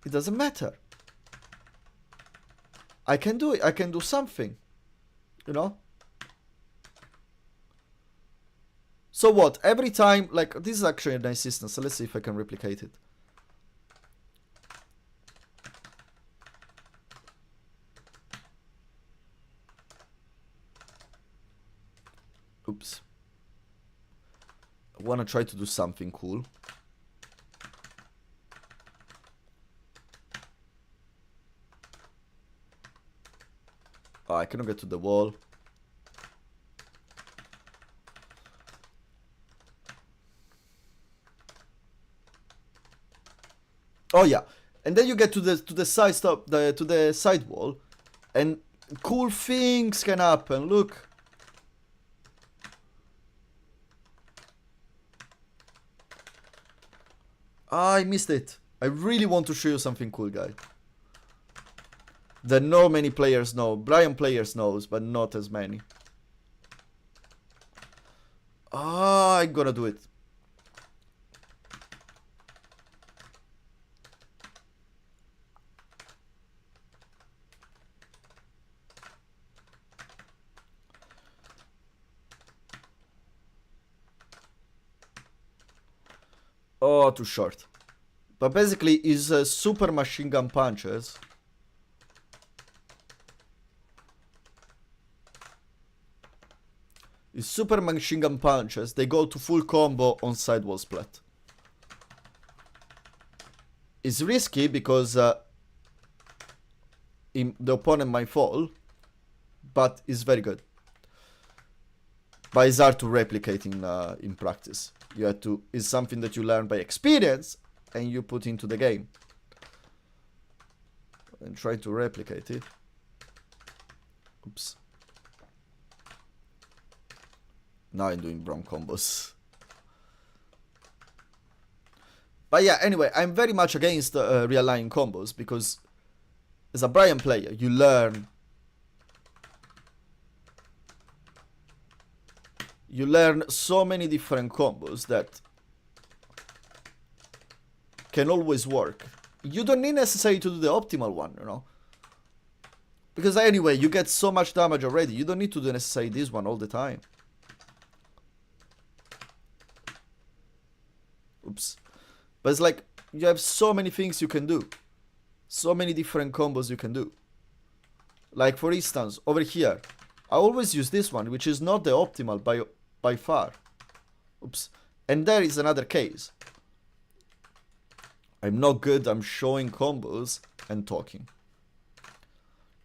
It doesn't matter. I can do it. I can do something. You know? So what? Every time, like, this is actually a nice system, so let's see if I can replicate it. Oops. I want to try to do something cool. Oh, I cannot get to the wall. Oh yeah, and then you get to the side stop, to the side wall, and cool things can happen. Look. Ah, I missed it. I really want to show you something cool, guys. That not many players know. Brian players knows, but not as many. Ah, I'm gonna do it. Oh, too short. But basically, is super machine gun punches. Is super machine gun punches. They go to full combo on sidewall split. It's risky because the opponent might fall, but it's very good. But it's hard to replicate in practice. You have to. It's something that you learn by experience and you put into the game. And try to replicate it. Oops. Now I'm doing wrong combos. But yeah, anyway, I'm very much against realigning combos because as a Brian player, you learn so many different combos that can always work. You don't need necessarily to do the optimal one, you know. Because anyway, you get so much damage already. You don't need to do necessarily this one all the time. Oops. But it's like, you have so many things you can do. So many different combos you can do. Like for instance, over here, I always use this one, which is not the optimal by far. Oops. And there is another case. I'm not good, I'm showing combos and talking.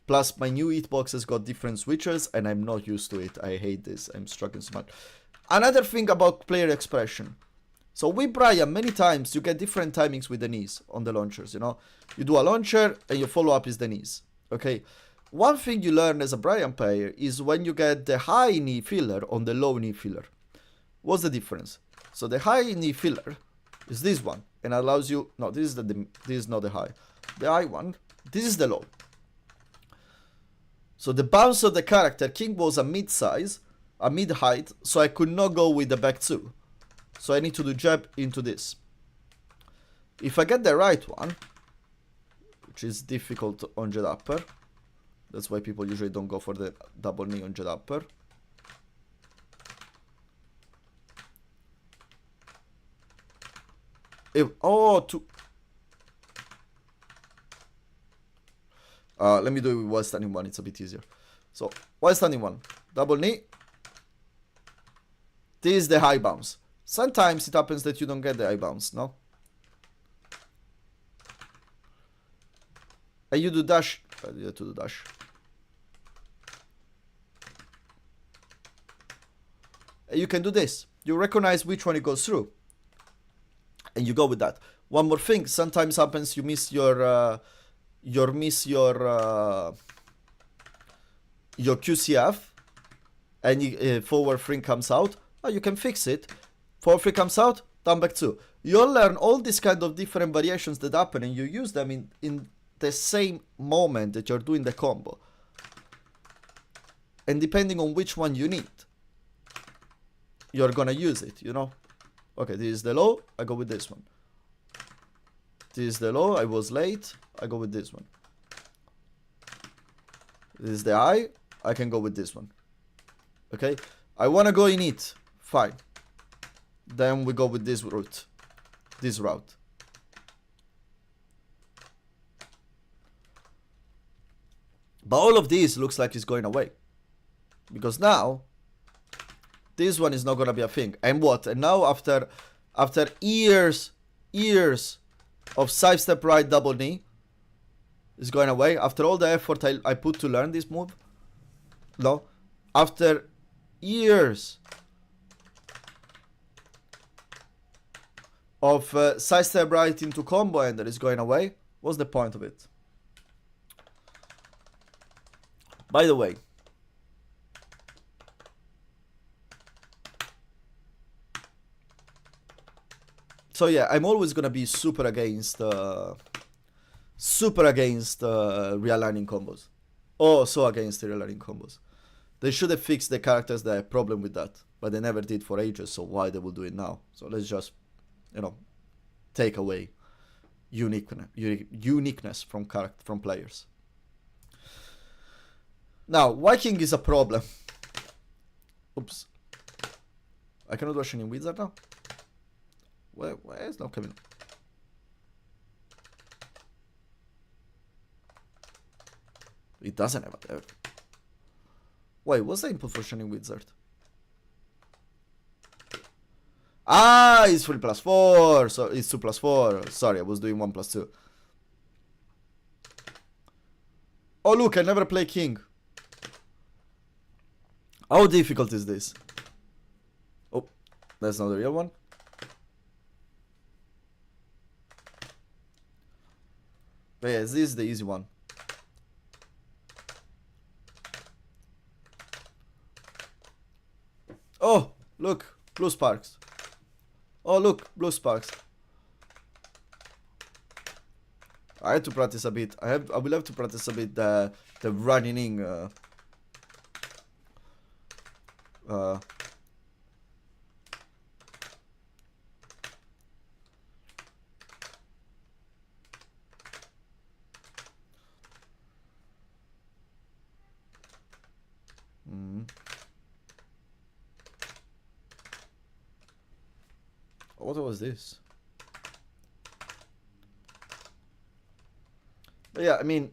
Plus, my new hitbox has got different switches and I'm not used to it. I hate this, I'm struggling so much. Another thing about player expression. So with Brian, many times you get different timings with the knees on the launchers, you know. You do a launcher and your follow-up is the knees, okay? One thing you learn as a Brian player is when you get the high knee filler on the low knee filler. What's the difference? So the high knee filler is this one and allows you, no, this is not the high. The high one, this is the low. So the bounce of the character, King was a mid-size, a mid-height, so I could not go with the back two. So I need to do jab into this. If I get the right one, which is difficult on jet upper, that's why people usually don't go for the double knee on jet upper. Let me do it with while standing one, it's a bit easier. So, while standing one, double knee. This is the high bounce. Sometimes it happens that you don't get the high bounce, no? And you do dash. You have to do dash. And you can do this. You recognize which one it goes through. And you go with that. One more thing. Sometimes happens you miss your QCF. And forward 3 comes out. Oh, you can fix it. Forward 3 comes out. Down back 2. You'll learn all these kind of different variations that happen. And you use them in the same moment that you're doing the combo. And depending on which one you need, you're gonna use it, you know? Okay, this is the low, I go with this one. This is the low, I was late, I go with this one. This is the high, I can go with this one. Okay? I wanna go in it, fine. Then we go with this route. This route. But all of this looks like it's going away. Because now, this one is not gonna be a thing. And what? And now after years of side step right double knee, is going away. After all the effort I put to learn this move, no. After years of side step right into combo ender is going away. What's the point of it? By the way, so yeah, I'm always gonna be super against realigning combos. Oh, so against realigning combos. They should have fixed the characters that have problem with that, but they never did for ages. So why they will do it now? So let's just, you know, take away uniqueness from players. Now, Viking is a problem. Oops. I cannot rush any wizard now. Where is now Kevin? It doesn't have a... Wait, what's the input for Shining Wizard? Ah, it's 3+4. So it's 2+4. Sorry, I was doing 1+2. Oh, look, I never play King. How difficult is this? Oh, that's not the real one. But yeah, this is the easy one. Oh, look, blue sparks. Oh, look, blue sparks. I had to practice a bit. I will have to practice a bit the running in. What was this? But yeah, I mean,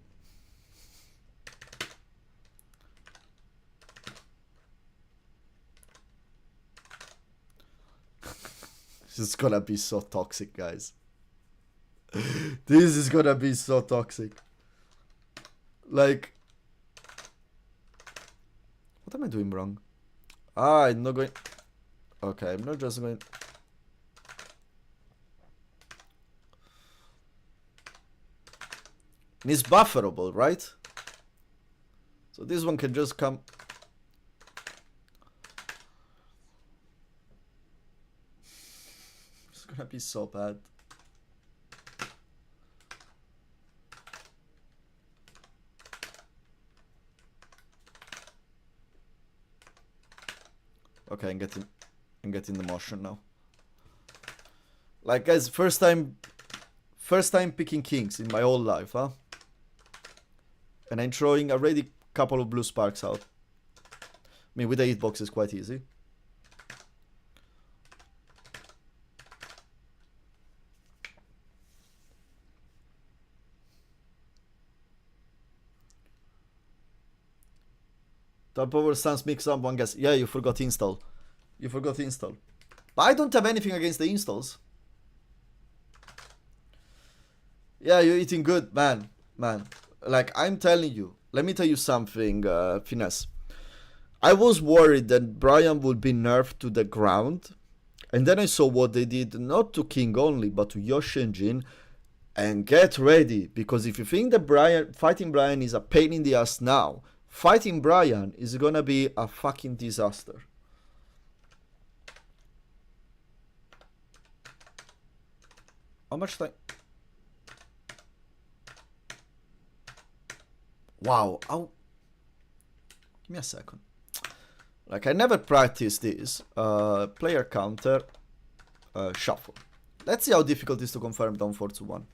this is gonna be so toxic, guys. This is gonna be so toxic. Like, what am I doing wrong? Ah, I'm not going. Okay, I'm not just going. And it's bufferable, right? So this one can just come. It's gonna be so bad. Okay, I'm getting the motion now. Like, guys, first time picking kings in my whole life, huh? And I'm throwing already a couple of blue sparks out. I mean, with the hitbox it's quite easy. Top power stance mix up one guess. Yeah, you forgot install. You forgot install. But I don't have anything against the installs. Yeah, you're eating good, man. Man. like I'm telling you, let me tell you something, Finesse. I was worried that Brian would be nerfed to the ground, and then I saw what they did, not to King only, but to Yoshi and Jin. And get ready, because if you think that fighting Brian is a pain in the ass now, fighting Brian is gonna be a fucking disaster. How much time? Wow. Give me a second. Like, I never practiced this. Player counter. Shuffle. Let's see how difficult it is to confirm down 4-1.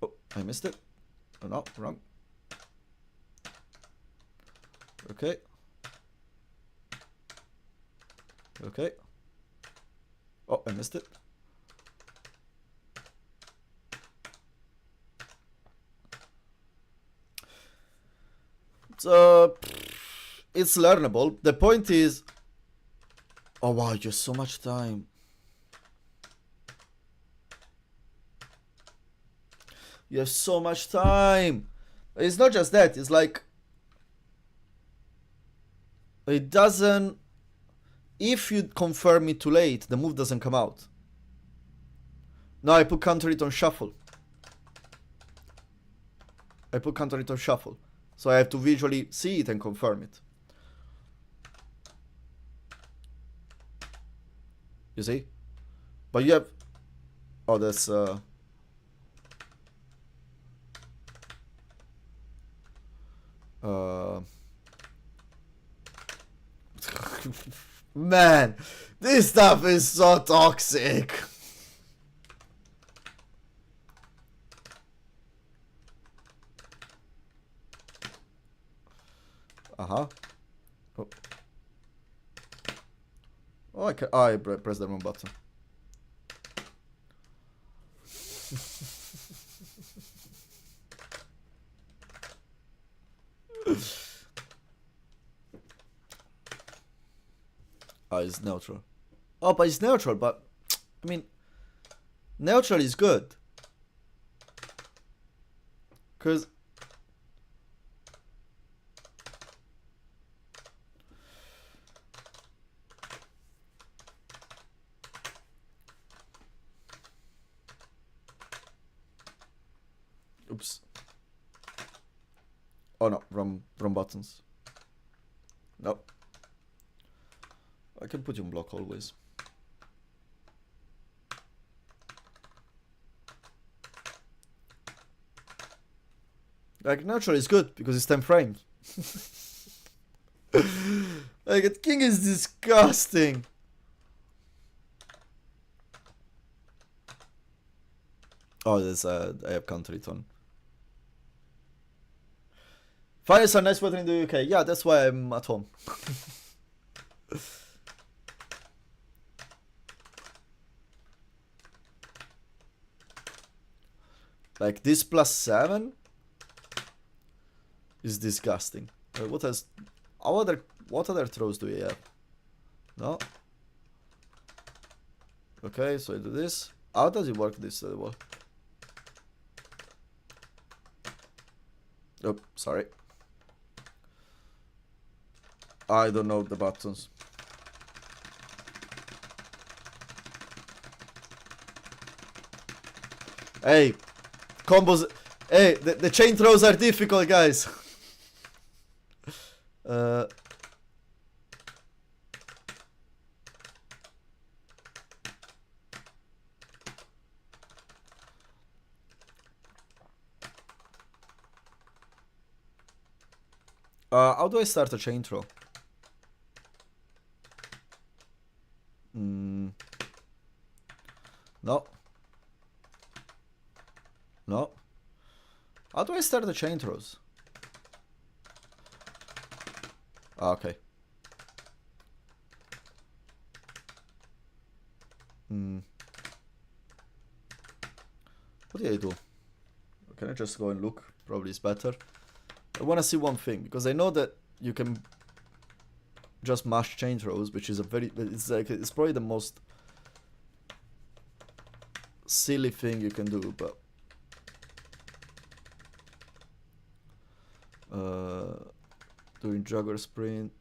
Oh, I missed it. Oh, no, wrong. Okay. Okay. Oh, I missed it. So, it's learnable. The point is... Oh wow, you have so much time. You have so much time. It's not just that, it's like... It doesn't... If you confirm it too late, the move doesn't come out. No, I put counter it on shuffle. I put counter it on shuffle. So I have to visually see it and confirm it. You see? But you have... Oh, that's... Man, this stuff is so toxic. Uh-huh. Oh. Oh, I pressed the wrong button. Oh, it's neutral. Oh, but it's neutral, but... I mean... Neutral is good. Because... Oops. Oh no, wrong buttons. No. I can put you on block always. Like, neutral is good because it's 10 frames. Like, King is disgusting. Oh, there's I have counter it on. Finals are nice weather in the UK. Yeah, that's why I'm at home. Like, this +7 is disgusting. What else? What other throws do we have? No. Okay, so I do this. How does it work this well? Oh, sorry. I don't know the buttons. Hey, combos. Hey, the chain throws are difficult, guys. How do I start a chain throw? No. No. How do I start the chain throws? Okay. What did I do? Can I just go and look? Probably is better. I want to see one thing, because I know that you can just mash chain throws, which is a very... It's probably the most silly thing you can do, but doing Jaguar sprint.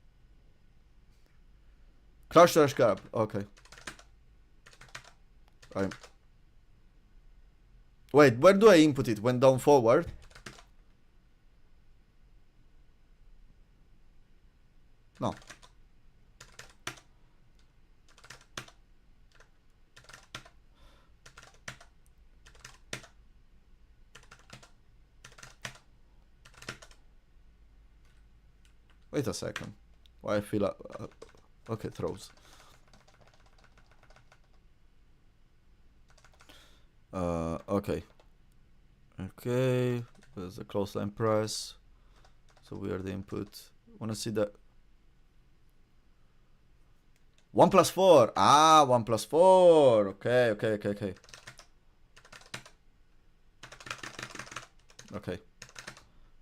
Crouch dash grab. Okay. Wait, where do I input it? When down forward? No. Wait a second. Why I feel okay, throws. Okay. Okay. There's a close line press. So we are the input. Wanna see that? 1+4. Ah, 1+4. Okay, okay, okay, okay. Okay.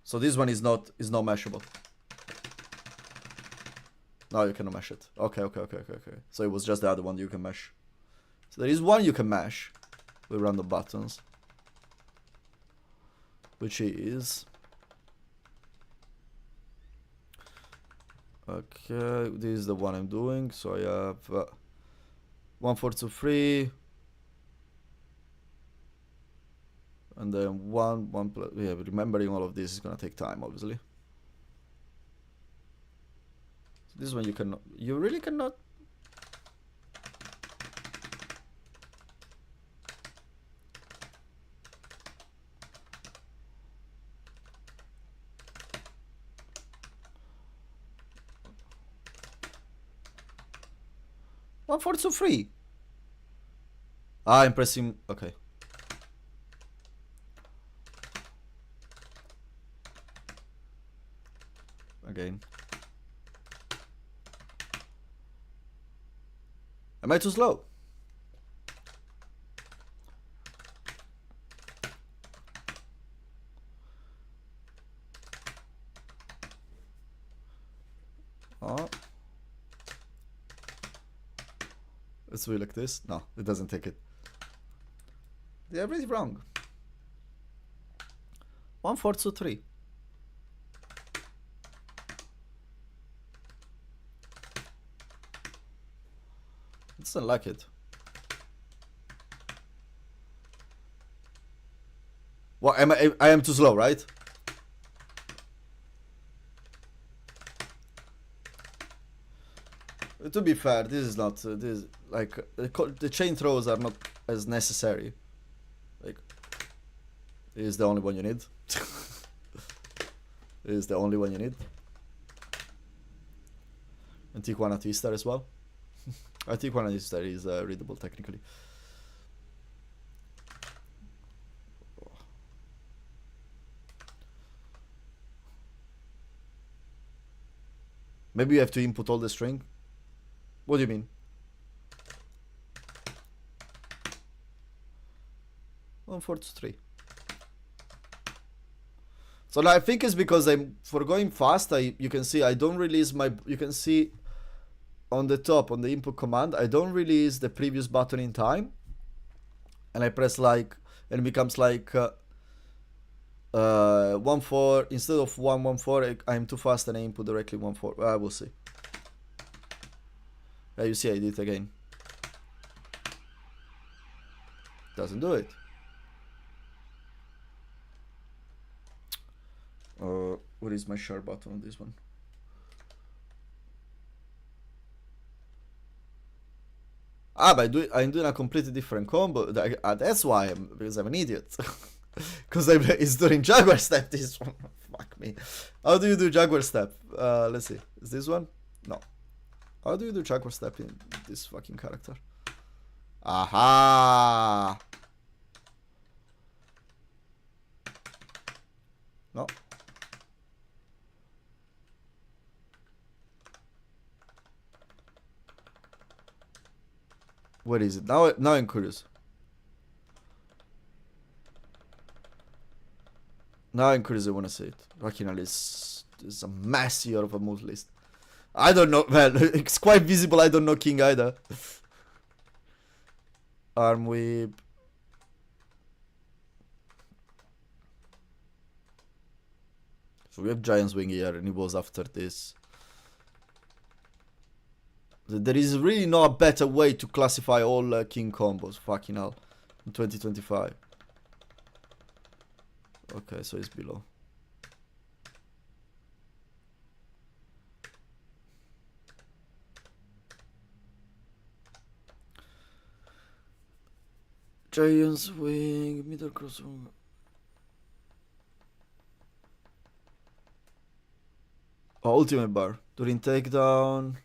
So this one is not mashable. No, you cannot mash it. Okay, okay, okay, okay, okay. So it was just the other one you can mash. So there is one you can mash with random buttons, which is okay. This is the one I'm doing. So I have 1, 4, 2, 3, and then 1, 1 plus. Yeah, remembering all of this is gonna take time, obviously. This one you cannot. You really cannot. One, 4, 2, 3. Ah, I'm pressing. Okay. Again. Am I too slow? Oh. Let's do it like this. No, it doesn't take it. They are really wrong. 1, 4, 2, 3. It doesn't like it. What am I am too slow, right? To be fair, this is not this like the chain throws are not as necessary. Like, it is the only one you need. It is the only one you need. And Tijuana Twister as well. I think Tijuana Twister is readable technically. Maybe you have to input all the string. What do you mean? 1, 4, 2, 3. So now I think it's because for going fast, you can see I don't release my. You can see on the top on the input command, I don't release the previous button in time, and I press like, and it becomes like 1, 4 instead of 1, 1, 4. I'm too fast and I input directly 1, 4. We'll see. You see, I did it again. Doesn't do it. What is my share button on this one? Ah, but I'm doing a completely different combo. That's why because I'm an idiot. Because it's doing Jaguar step. This one, fuck me. How do you do Jaguar step? Let's see. Is this one? No. How do you do Jaguar step in this fucking character? Aha! No. Where is it? Now I'm curious. Now I'm curious, I wanna see it. Rakinal is a mess here of a move list. I don't know, man. It's quite visible. I don't know King either. Arm whip. So we have Giant Swing here, and it was after this. There is really no a better way to classify all king combos. Fucking hell. In 2025. Okay, so it's below. Giant Swing, middle crossover. Oh, ultimate bar. During takedown.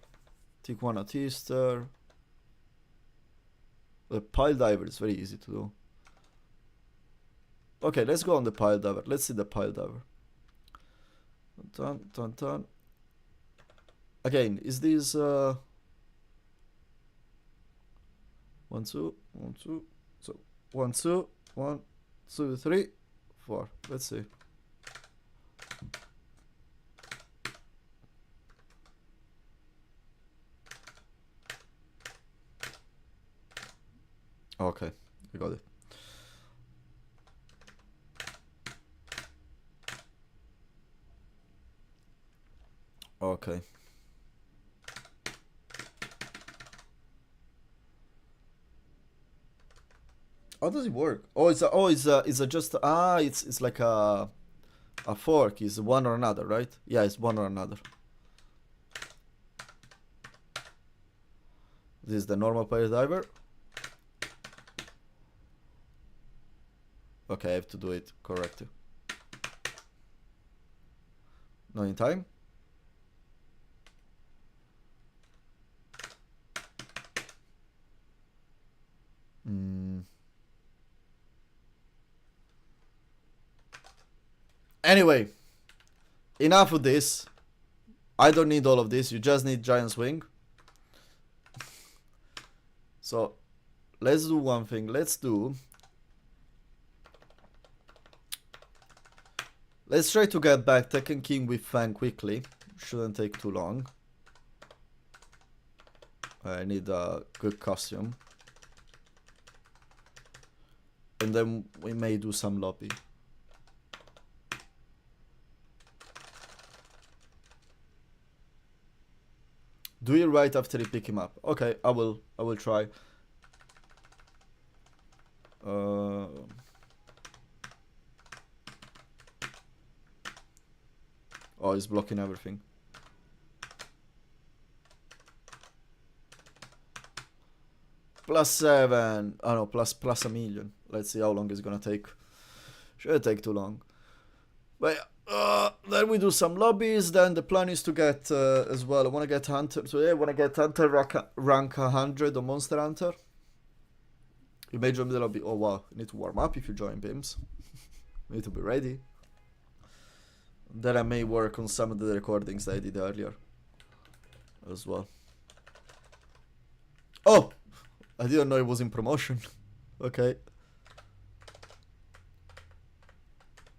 Tijuana Twister. The pile diver is very easy to do. Okay, let's go on the pile diver. Let's see the pile diver. Dun, dun, dun. Again, is this 1, 2, 1, 2. So 1, 2, 1, 2, 3, 4. Let's see. Okay, I got it. Okay. How does it work? Oh, it's a just it's like a fork. Is one or another, right? Yeah, it's one or another. This is the normal pile diver. Okay, I have to do it correctly. Not in time. Anyway, enough of this. I don't need all of this. You just need Giant Swing. So, let's do one thing. Let's try to get back Tekken King with Fang quickly. Shouldn't take too long. I need a good costume. And then we may do some lobby. Do it right after you pick him up. Okay, I will try. Oh, he's blocking everything. +7. Oh no, plus a million. Let's see how long it's gonna take. Shouldn't take too long. But then we do some lobbies. Then the plan is to get as well. I want to get Hunter today. I want to get Hunter rank 100 on Monster Hunter. You may join the lobby. Oh wow, you need to warm up if you join BIMS. You need to be ready. Then I may work on some of the recordings that I did earlier as well. Oh, I didn't know it was in promotion. Okay.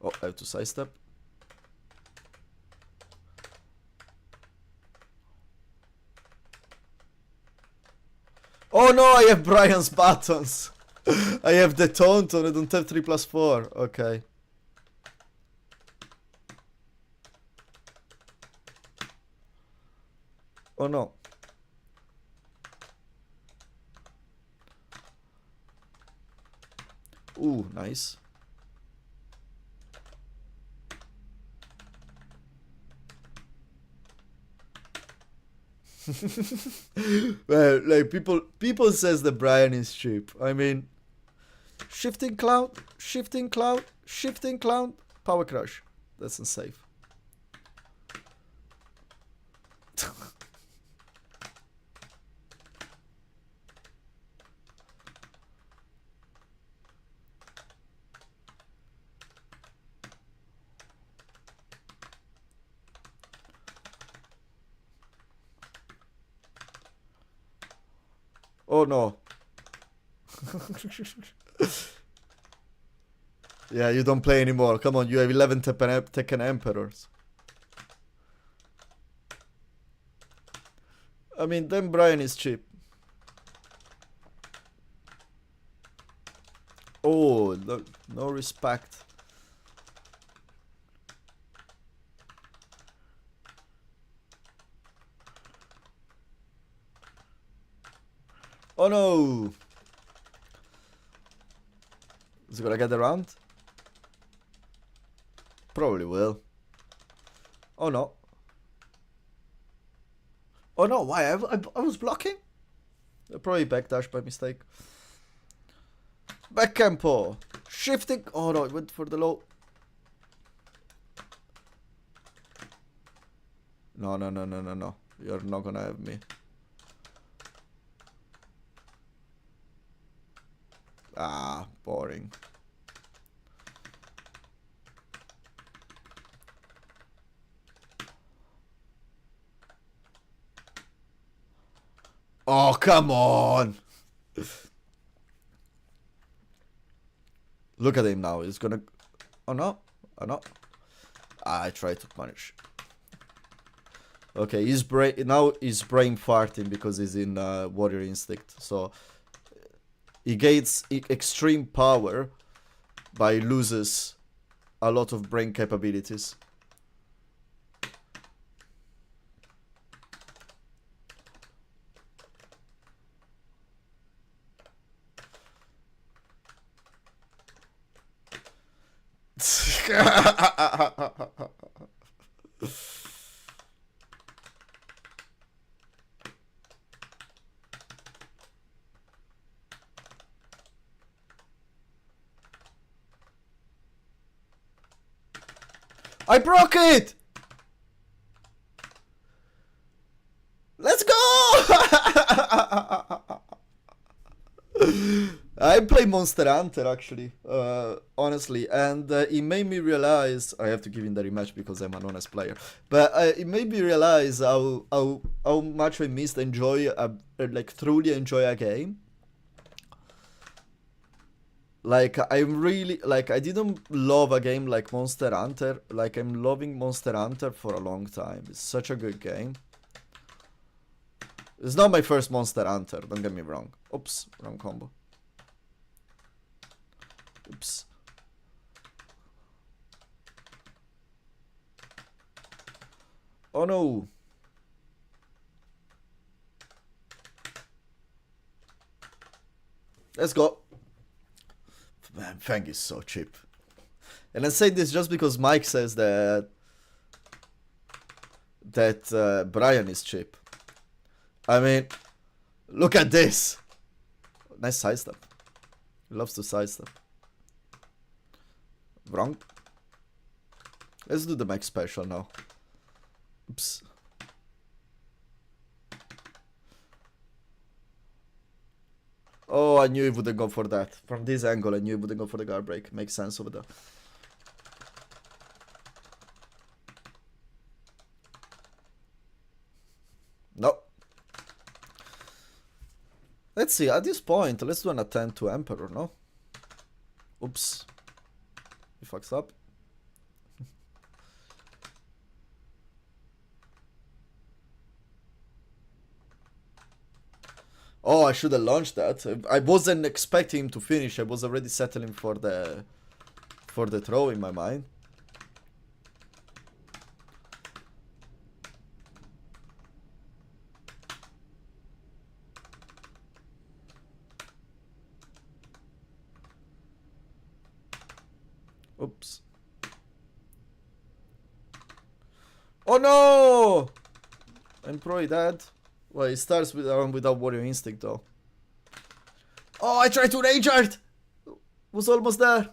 Oh, I have to sidestep. Oh no, I have Brian's buttons. I have the Tauntaun, I don't have 3+4. Okay. Oh no. Ooh, nice. Well, like people says that Brian is cheap. I mean, shifting cloud, power crush. That's unsafe. Oh no. Yeah, you don't play anymore. Come on, you have 11 Tekken Emperors. I mean, then Brian is cheap. Oh, no respect. Oh no! Is it gonna get around? Probably will. Oh no. Oh no, why? I was blocking? I probably backdash by mistake. Back campo! Shifting! Oh no, it went for the low. No, no, no, no, no, no. You're not gonna have me. Ah, boring. Oh, come on! Look at him now. He's gonna... Oh no. Oh no. I tried to punish. Okay, his brain... Now he's brain farting because he's in Warrior Instinct. So... He gains extreme power, but he loses a lot of brain capabilities. I broke it! Let's go! I play Monster Hunter actually, honestly, and it made me realize I have to give him the rematch because I'm an honest player. But it made me realize how much I missed like truly enjoy a game. Like I'm really like I didn't love a game like Monster Hunter. Like I'm loving Monster Hunter for a long time. It's such a good game. It's not my first Monster Hunter, don't get me wrong. Oops, wrong combo. Oops. Oh no. Let's go. Man, Fang is so cheap. And I say this just because Mike says that Brian is cheap. I mean, look at this. Nice side step. He loves to side step. Wrong. Let's do the max special now. Oops. Oh, I knew he wouldn't go for that. From this angle, I knew he wouldn't go for the guard break. Makes sense over there. No. Let's see, at this point, let's do an attempt to Emperor, no? Oops. He fucks up. Oh, I should have launched that. I wasn't expecting him to finish. I was already settling for the throw in my mind. Oops. Oh no! I'm probably dead. Well, it starts without Warrior Instinct though. Oh, I tried to rage art! Was almost there.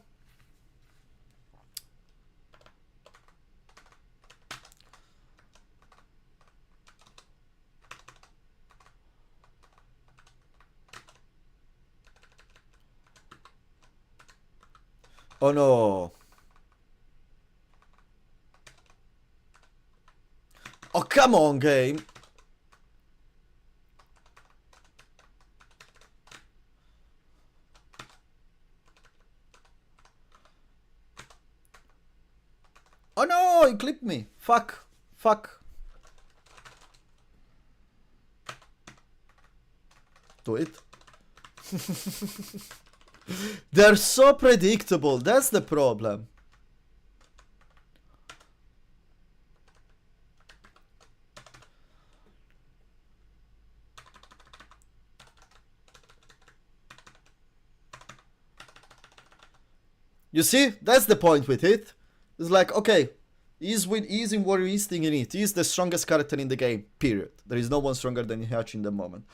Oh no. Oh, come on, game. Oh no, he clipped me. Fuck. Fuck. Do it. They're so predictable. That's the problem. You see, that's the point with it. It's like, okay, he's in what he's thinking it. He's the strongest character in the game, period. There is no one stronger than Hachi in the moment.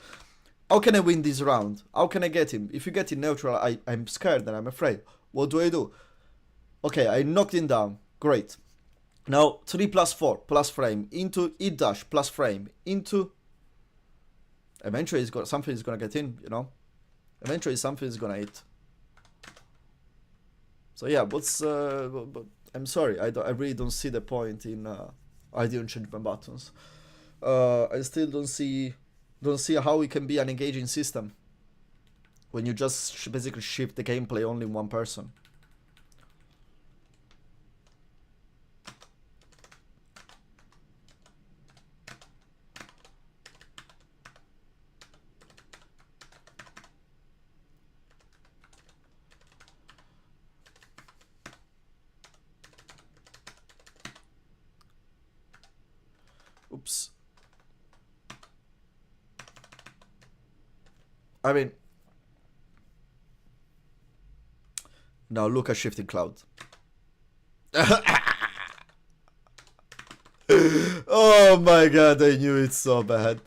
How can I win this round? How can I get him? If you get him neutral, I'm scared and I'm afraid. What do I do? Okay, I knocked him down. Great. Now, 3 plus 4 plus frame into hit dash plus frame into... Eventually, something is gonna get in, you know? Eventually, something is gonna hit. So yeah, but I'm sorry, I really don't see the point in... I didn't change my buttons. I still don't see how it can be an engaging system when you just basically shift the gameplay only in one person. Oops. I mean, now look at Shifting Cloud. Oh my god, I knew it so bad.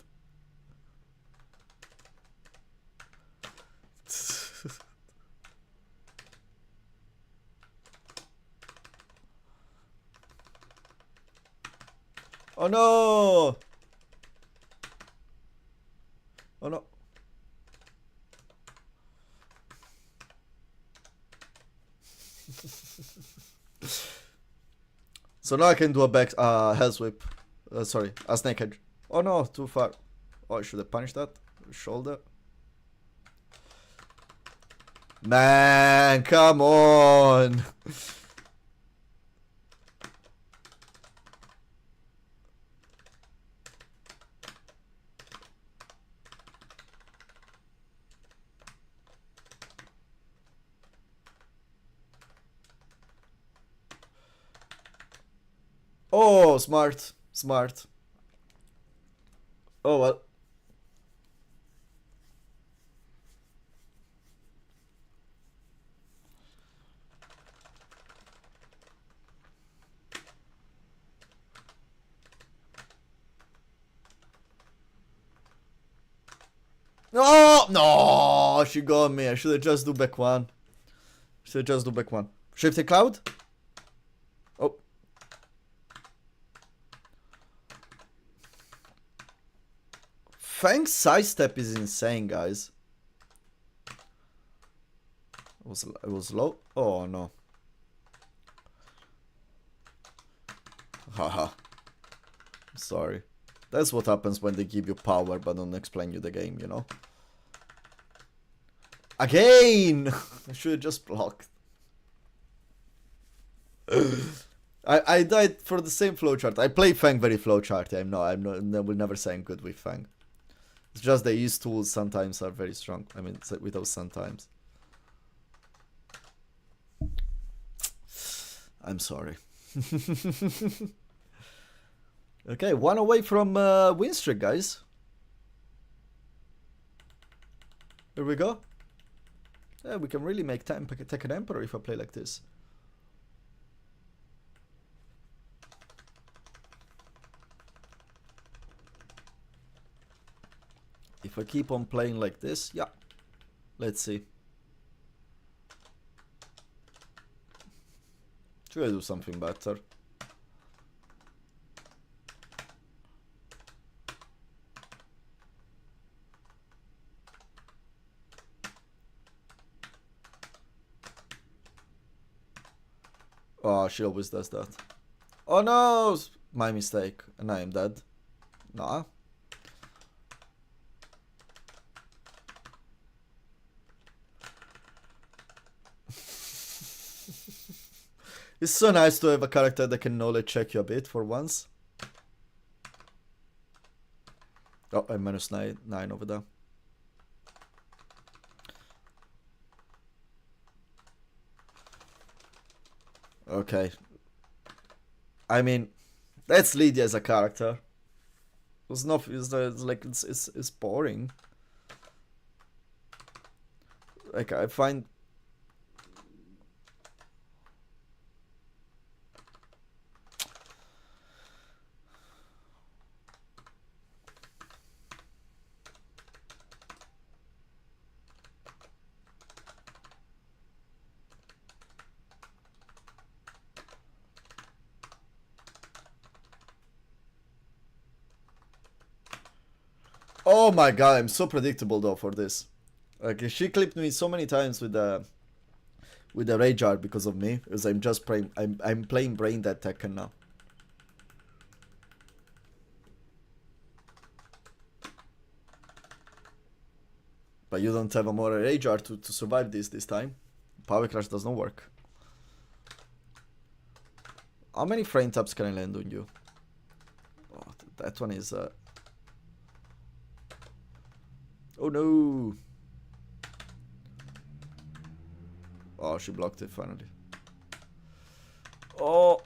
Oh no! Oh no. So now I can do a back hell sweep. Sorry, a snake edge. Oh no, too far. Oh, I should have punished that. Shoulder. Man, come on. Oh, smart, smart. Oh well. No, no, she got me. I should have just do back one. Should have just do back one. Shifting Cloud. Oh. Fang's sidestep is insane, guys. It was low. Oh no. Haha. Sorry. That's what happens when they give you power but don't explain you the game, you know? Again! I should have just blocked. I died for the same flowchart. I play Fang very flowcharty. I will never say I'm good with Fang. It's just that his tools sometimes are very strong. I mean, with those sometimes. I'm sorry. Okay, one away from win streak, guys. Here we go. Yeah, we can really make Tekken Emperor if I play like this. If I keep on playing like this, yeah. Let's see. Should I do something better? Oh, she always does that. Oh no! My mistake. And I am dead. Nah. It's so nice to have a character that can knowledge check you a bit for once. Oh, I'm minus 9 over there. Okay. I mean, that's Lydia as a character. It's not. It's like it's boring. Like I find. Oh my god, I'm so predictable though for this. Like she clipped me so many times with the rage art because of me, because I'm just playing. I'm playing brain dead Tekken now. But you don't have a more rage art to survive this time. Power crash does not work. How many frame taps can I land on you? Oh, that one is. Oh no! Oh, she blocked it finally. Oh!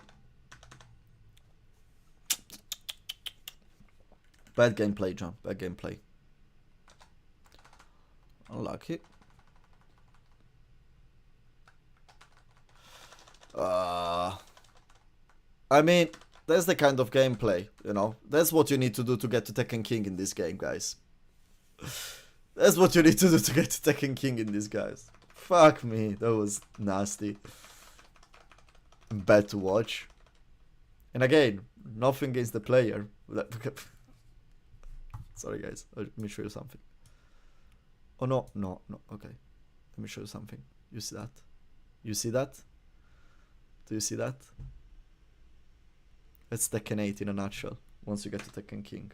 Bad gameplay, John. Bad gameplay. Unlucky. I mean, that's the kind of gameplay, you know. That's what you need to do to get to Tekken King in this game, guys. That's what you need to do to get to Tekken King in this, guys. Fuck me, that was nasty. Bad to watch. And again, nothing against the player. Sorry, guys. Let me show you something. Oh, no. Okay. Let me show you something. You see that? You see that? Do you see that? That's Tekken 8 in a nutshell, once you get to Tekken King.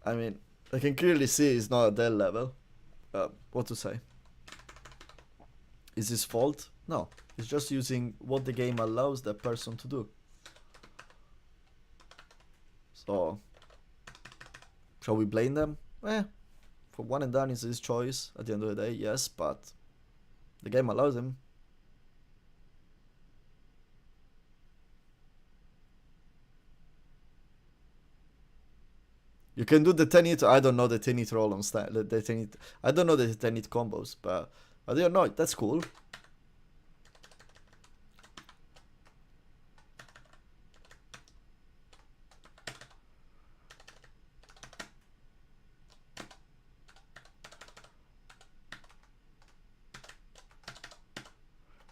I mean, I can clearly see he's not at that level. What to say? Is his fault? No. He's just using what the game allows that person to do. So, shall we blame them? For one and done is his choice at the end of the day, yes, but the game allows him. You can do the 10-hit, I don't know the 10-hit roll on style, I don't know the 10-hit combos, but I don't know, that's cool.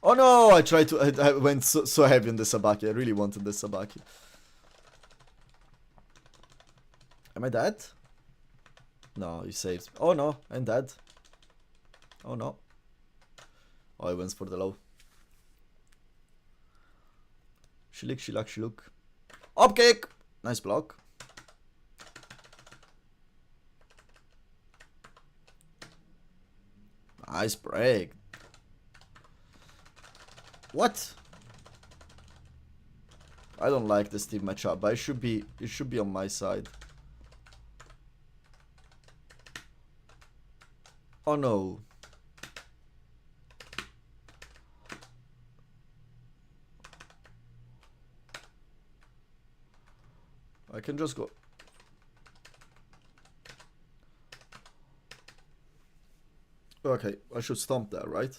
Oh no, I went so heavy on the Sabaki, I really wanted the Sabaki. Am I dead? No, he saved. Oh no, I'm dead. Oh no. Oh, he went for the low. Shiluk. Up kick! Nice block. Nice break. What? I don't like this team matchup, but it should be on my side. Oh no. I can just go. Okay, I should stomp that, right?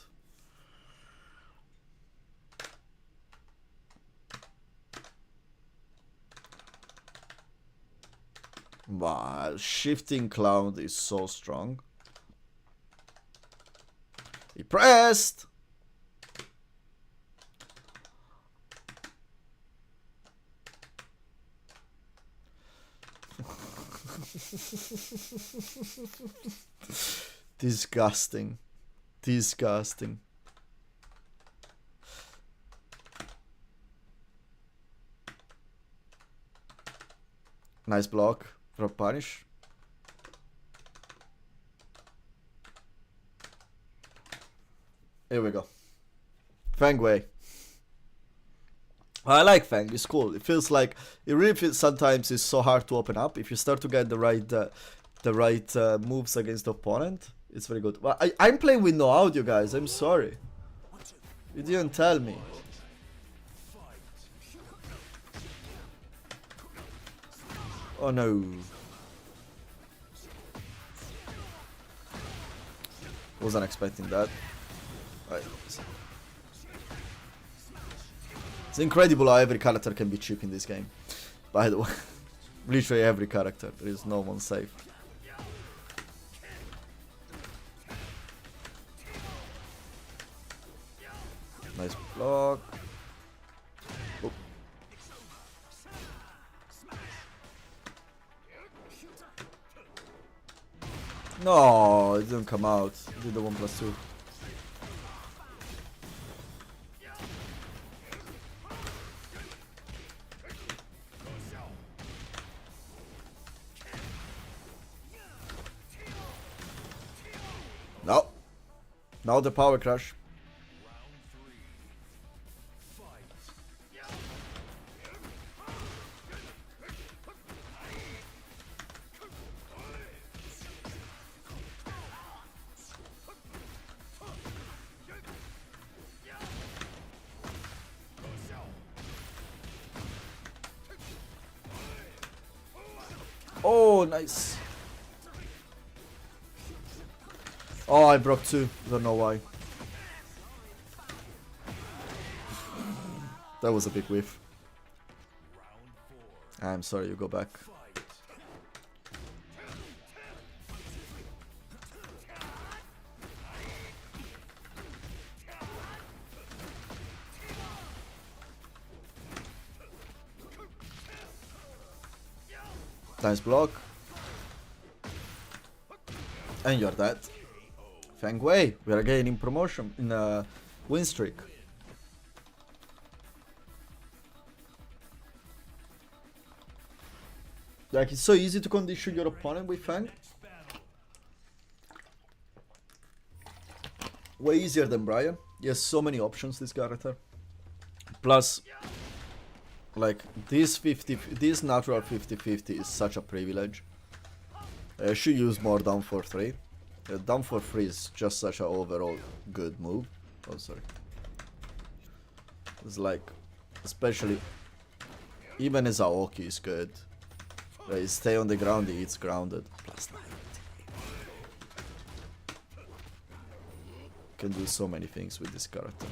Wow, shifting cloud is so strong. He pressed! Disgusting. Disgusting. Nice block. Drop punish. Here we go. Fang Wei. I like Fang, it's cool. It feels like, it really feels sometimes it's so hard to open up. If you start to get the right moves against the opponent, it's very good. Well, I'm playing with no audio, guys, I'm sorry. You didn't tell me. Oh no. Wasn't expecting that. Right. It's incredible how every character can be cheap in this game. By the way, literally every character. There is no one safe. Nice block. Oh. No, it didn't come out. It did the 1+2. No. Now the power crash. Oh, nice. Oh, I broke 2. Don't know why. That was a big whiff. I'm sorry, you go back. Nice block. And you're dead. Feng Wei, we are again in promotion, in a win streak. Like, it's so easy to condition your opponent with Feng. Way easier than Brian. He has so many options, this character. Plus, like, this natural 50-50 is such a privilege. I should use more down for 3. Down for 3 is just such an overall good move. Oh, sorry. It's like, especially, even as Aoki is good. He stay on the ground, he hits grounded. Plus 9. Can do so many things with this character.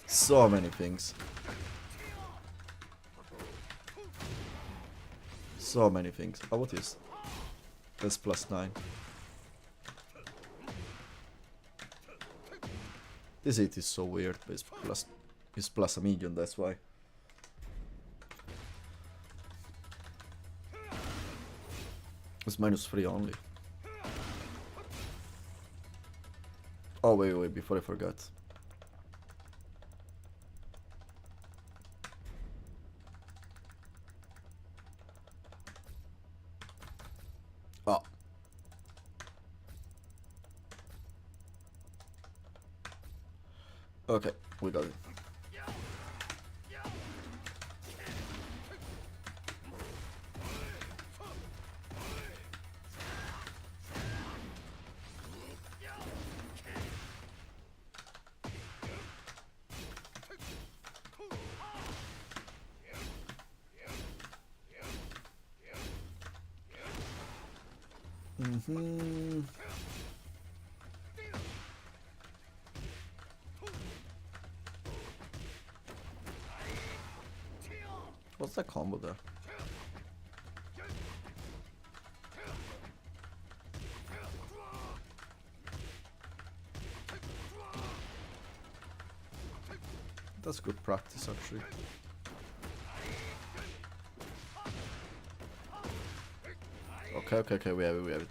So many things. So many things. Oh, what is? That's plus 9. This hit is so weird, but it's plus a million, that's why. It's -3 only. Oh, wait, before I forgot. Oh. Okay, we got it. What's that combo there? That's good practice, actually. Okay, we have it.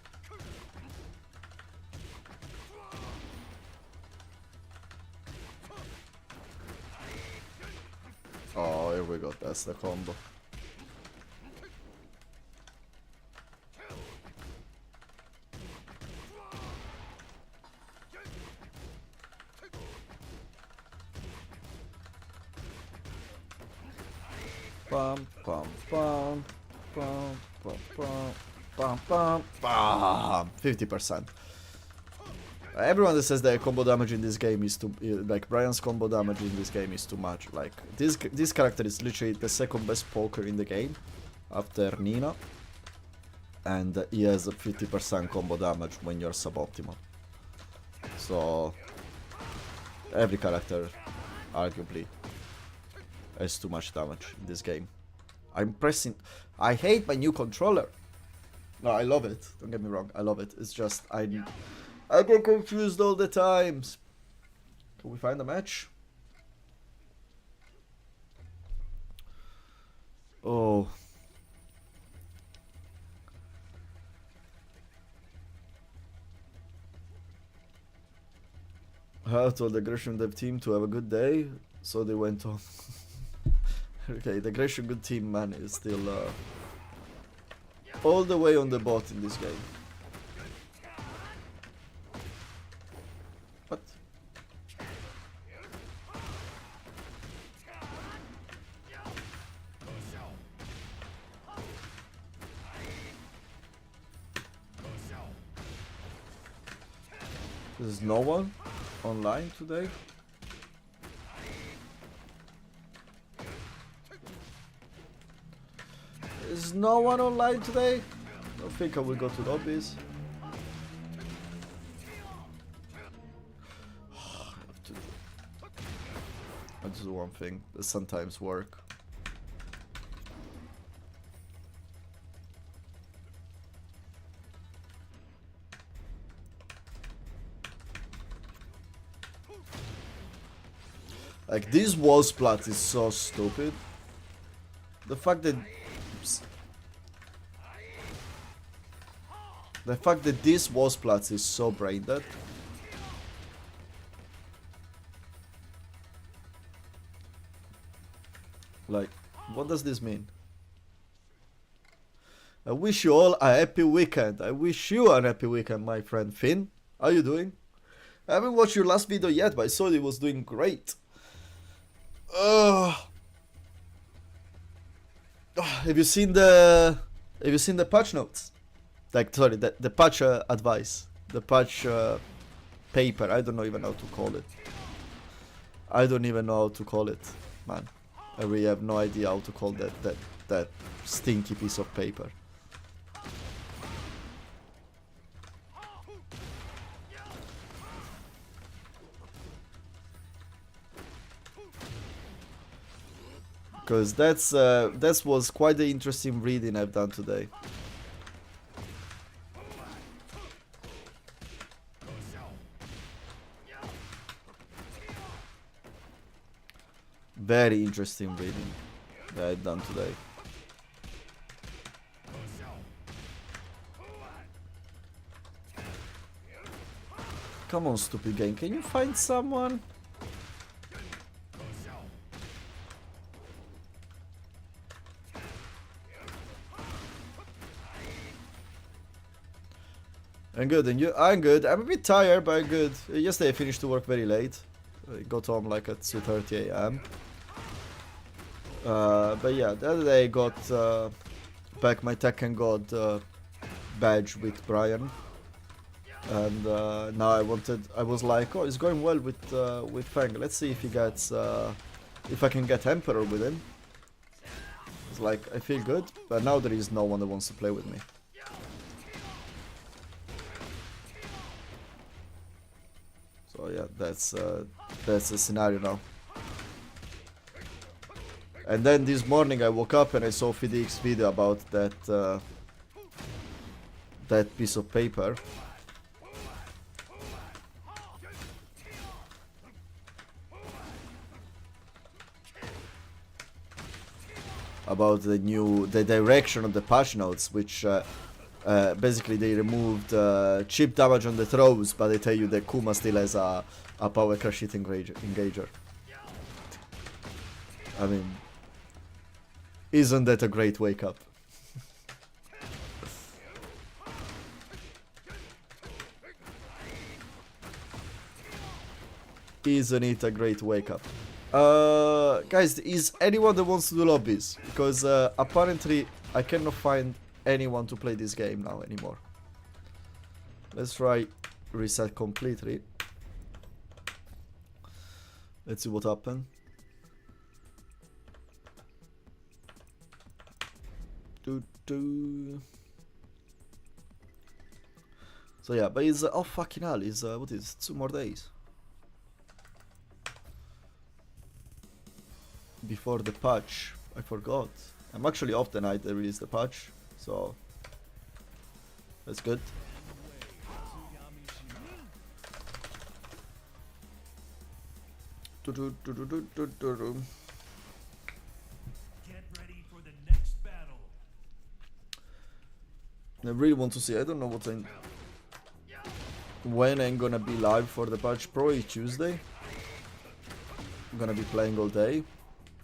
Oh, here we go, that's the combo. Bum, bum, bum, bum, bum, bum, bum, bum, bum. 50%. Everyone that says that combo damage in this game is too, like Brian's combo damage in this game is too much. Like this character is literally the second best poker in the game after Nina, and he has a 50% combo damage when you're suboptimal. So every character, arguably, has too much damage in this game. I'm pressing. I hate my new controller. No, I love it. Don't get me wrong. I love it. It's just I get confused all the times. Can we find a match? Oh. I told the Gresham dev team to have a good day, so they went on. Okay, the Gresham good team man is still all the way on the bot in this game. What? There's no one online today? There's no one online today? I don't think I will go to lobbies. I just do one thing that sometimes work. Like, this wall splat is so stupid. The fact that... The fact that this wall splat is so brain dead. Like, what does this mean? I wish you all a happy weekend. I wish you a happy weekend, my friend Finn. How you doing? I haven't watched your last video yet, but I saw it was doing great. Have you seen the patch notes? Like, sorry, the patch advice, the patch paper. I don't know even how to call it. I don't even know how to call it, man. I really have no idea how to call that stinky piece of paper. Because that was quite the interesting reading I've done today. Very interesting reading that I've done today. Come on, stupid game, can you find someone? I'm good, and you? I'm good. I'm a bit tired, but I'm good. Yesterday I finished to work very late. I got home like at 2:30 AM. But yeah, the other day I got back my Tekken God badge with Brian, and now I was like, oh, it's going well with Fang. Let's see if he gets, if I can get Emperor with him. It's like, I feel good, but now there is no one that wants to play with me. So yeah, that's the scenario now. And then this morning I woke up and I saw FDX video about that piece of paper. About the direction of the patch notes, which basically they removed chip damage on the throws, but they tell you that Kuma still has a power crush hit engager. I mean, isn't that a great wake up? Isn't it a great wake up? Guys, is anyone that wants to do lobbies? Because apparently I cannot find anyone to play this game now anymore. Let's try reset completely. Let's see what happened. So yeah, but it's oh fucking hell, it's what is it? 2 more days before the patch. I forgot. I'm actually off the night they release the patch, so that's good. Get ready for the next I really want to see. I don't know when I'm gonna be live for the patch. Probably Tuesday. I'm gonna be playing all day.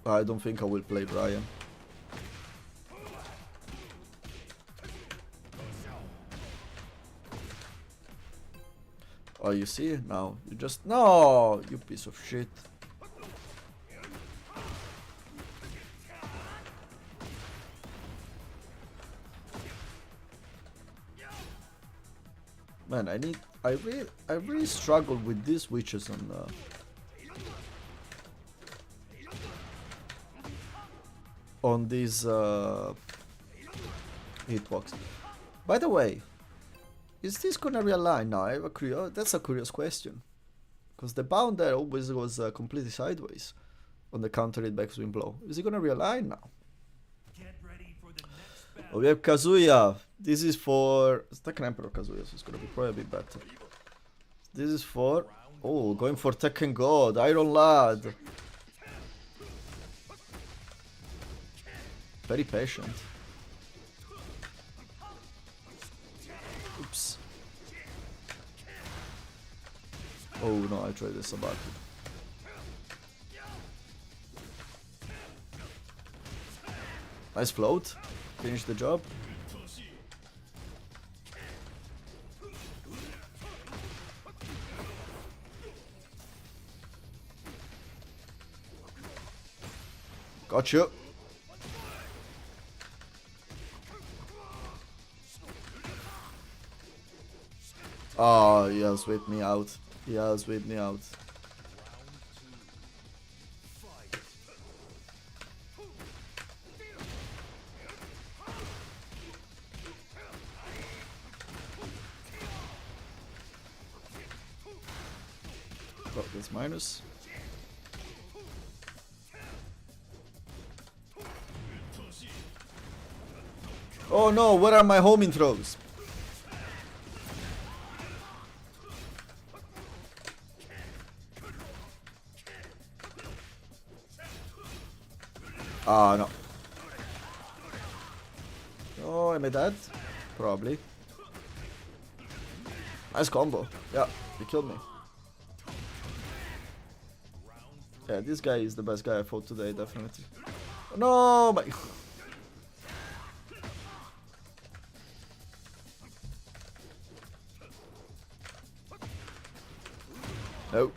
I don't think I will play Brian. Oh, you see? No, you just... No! You piece of shit. Man, I really struggle with these witches on these hitbox. By the way, is this gonna realign now? I have that's a curious question, because the bound there always was completely sideways on the counter hit backswing blow. Is it gonna realign now? Oh, we have Kazuya. This is for Tekken Emperor Kazuya, so it's gonna be probably a bit better. This is for going for Tekken God, Iron Lad. Very patient. Oops. Oh no, I tried this about it. Nice float. Finish the job. Gotcha. Oh, he has whipped me out. He has whipped me out. Got this minus. Oh no, where are my homing throws? Ah, no. Oh, am I dead? Probably. Nice combo. Yeah, he killed me. Yeah, this guy is the best guy I fought today, definitely. No, my... No.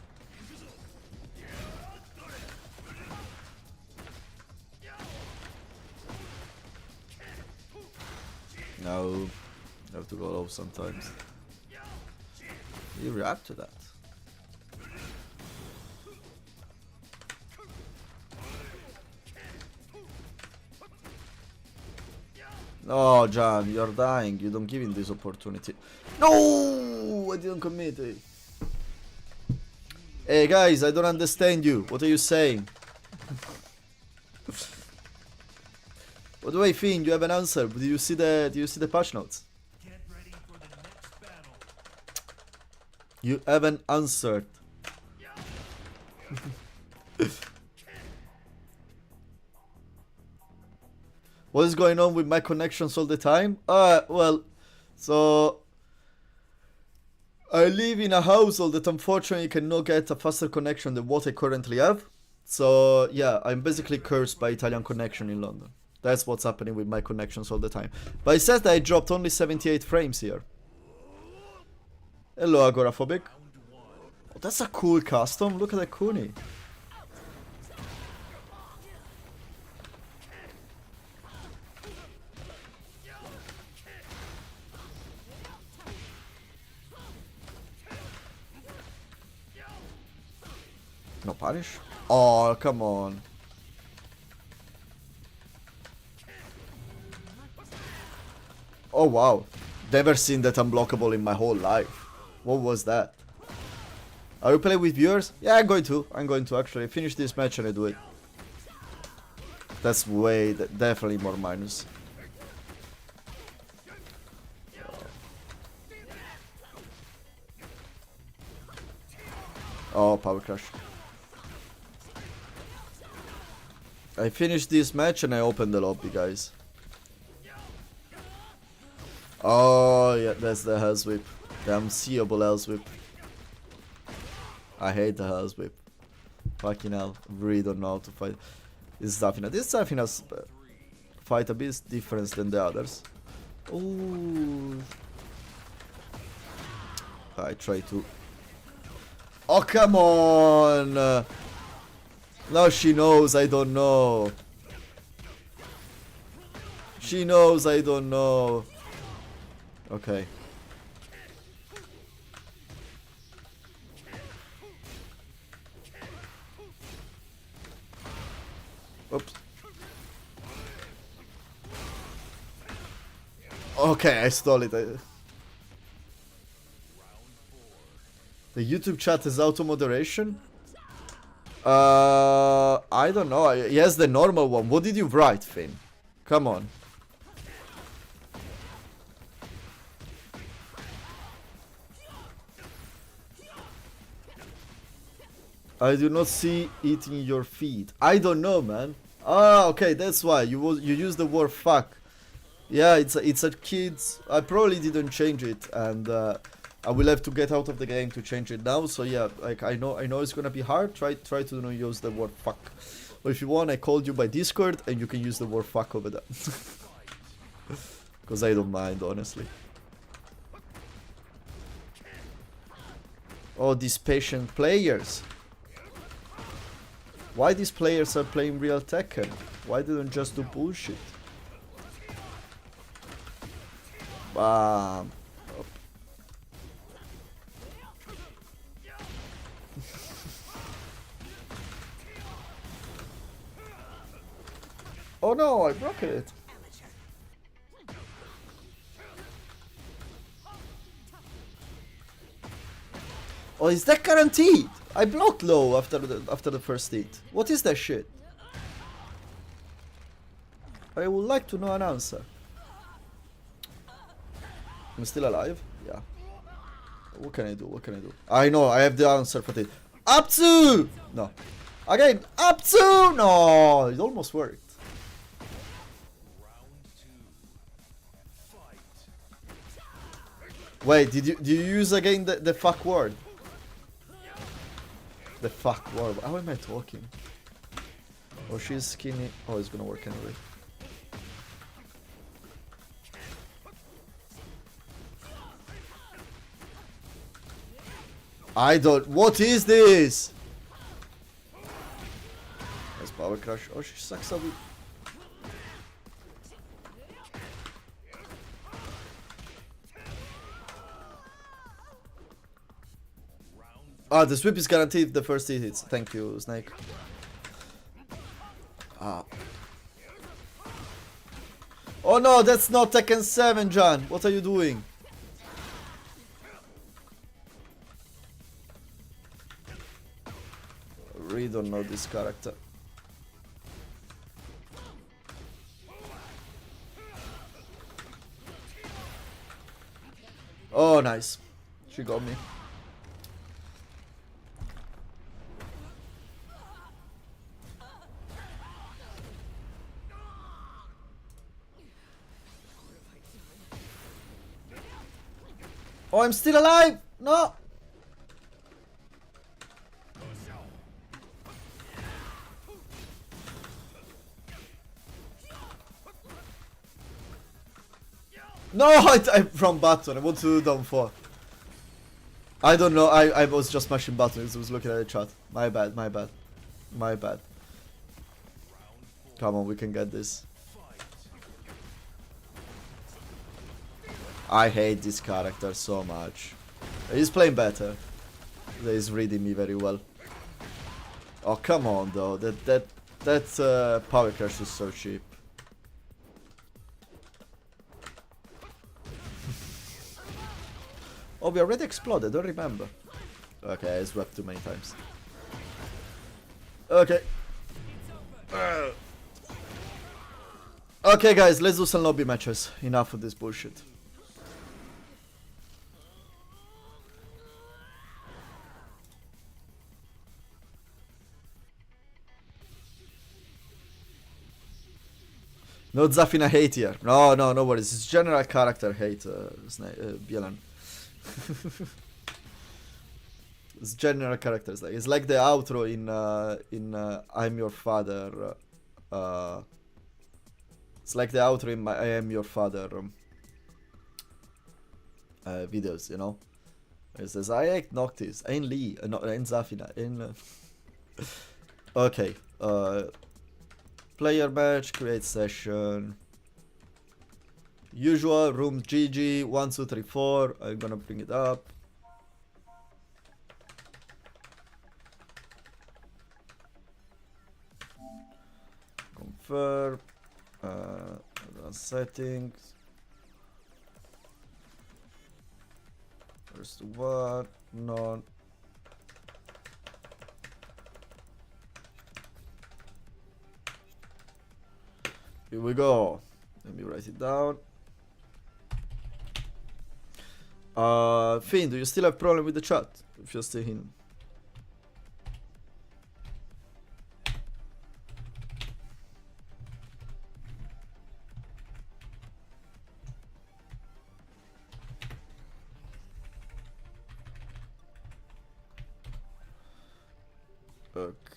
No. You have to go low sometimes. You react to that. No, John, you're dying. You don't give him this opportunity. No! I didn't commit it. Hey guys, I don't understand you. What are you saying? What do I think? You have an answer. Do you see the patch notes? Get ready for the next battle. You haven't answered. What is going on with my connections all the time? Well, so I live in a household that unfortunately cannot get a faster connection than what I currently have. So yeah, I'm basically cursed by Italian connection in London. That's what's happening with my connections all the time. But it says that I dropped only 78 frames here. Hello, Agoraphobic. Oh, that's a cool custom. Look at that Kuni. No punish? Oh, come on. Oh, wow. Never seen that unblockable in my whole life. What was that? Are you playing with viewers? Yeah, I'm going to. I'm going to actually finish this match and I do it. That's definitely more minus. Oh, power crush. I finished this match and I opened the lobby, guys. Oh, yeah, that's the Hell's Whip. The unseeable Hell's Whip. I hate the Hell's Whip. Fucking hell. Really don't know how to fight. This Zafina. This Zafina's fight a bit different than the others. Ooh. I try to... Oh, come on! Now she knows I don't know. She knows I don't know. Okay. Oops. Okay, I stole it. The YouTube chat is auto moderation. I don't know. Yes, the normal one. What did you write, Finn? Come on. I do not see it in your feed. I don't know, man. Ah, okay, that's why you use the word fuck. Yeah, it's a kids. I probably didn't change it, and I will have to get out of the game to change it now. So yeah, like I know it's gonna be hard. Try to not use the word fuck. Or if you want, I called you by Discord, and you can use the word fuck over there. Because I don't mind, honestly. Oh, these patient players. Why these players are playing real Tekken? Why didn't just do bullshit? Bam. Oh no, I broke it. Oh, is that guaranteed? I blocked low after the first hit. What is that shit? I would like to know an answer. I'm still alive? Yeah. What can I do? What can I do? I know, I have the answer for this. Up to! No. Again, up to! No! It almost worked. Wait, did you use again the fuck word? The fuck word. How am I talking? Oh, she's skinny. Oh, it's gonna work anyway. I don't. What is this? Nice power crush. Oh, she sucks a bit. Ah, the sweep is guaranteed the first hit hits. Thank you, Snake. Ah. Oh no, that's not Tekken 7, John. What are you doing? I really don't know this character. Oh, nice. She got me. Oh, I'm still alive! No! No, I'm from button. I want to do down 4. I don't know. I was just mashing buttons. I was looking at the chat. My bad, my bad. My bad. Come on, we can get this. I hate this character so much. He's playing better. He's reading me very well. Oh, come on, though. That power crush is so cheap. Oh, we already exploded. Don't remember. Okay, I swept too many times. Okay. Okay, guys, let's do some lobby matches. Enough of this bullshit. No Zafina hate here. No, no, no worries. It's general character hate, Bielan. It's general characters. Like it's like the outro in I'm Your Father. It's like the outro in my I Am Your Father videos, you know. It says I act Noctis, Ein Lee, no, Ein Zafina, Ein. Okay. Player match, create session. Usual room GG 1 2 3 4. I'm gonna bring it up. Confirm. Settings. First one. None. Here we go. Let me write it down. Finn, do you still have problem with the chat? If you're still in.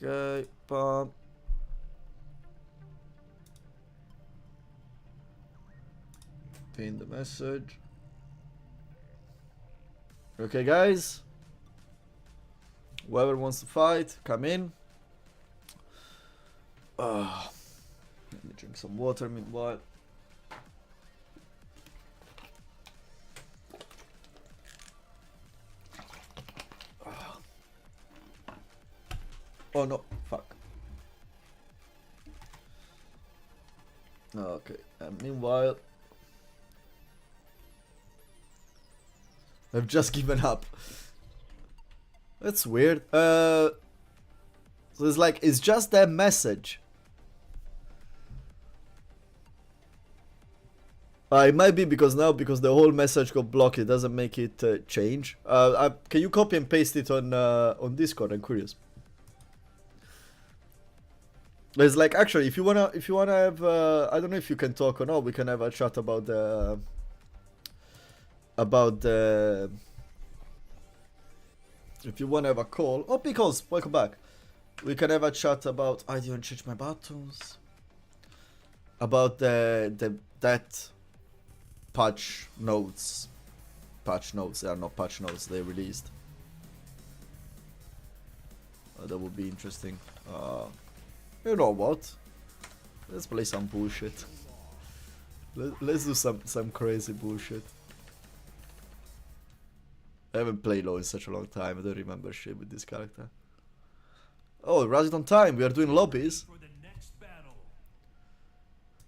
Okay, pump. Pin the message. Okay, guys. Whoever wants to fight, come in. Let me drink some water meanwhile. Oh no, fuck. Okay, and meanwhile, I've just given up. That's weird. So it's like, it's just that message. It might be because now, because the whole message got blocked, it doesn't make it change. Can you copy and paste it on Discord? I'm curious. It's like, actually, if you wanna have, I don't know if you can talk or not. We can have a chat about the if you wanna have a call. Oh, Pickles, welcome back. We can have a chat about. I didn't change my buttons. About that patch notes. Patch notes. They are not patch notes. They released. That would be interesting. You know what? Let's play some bullshit. Let's do some crazy bullshit. I haven't played LoL in such a long time. I don't remember shit with this character. Oh, Razit on time. We are doing lobbies.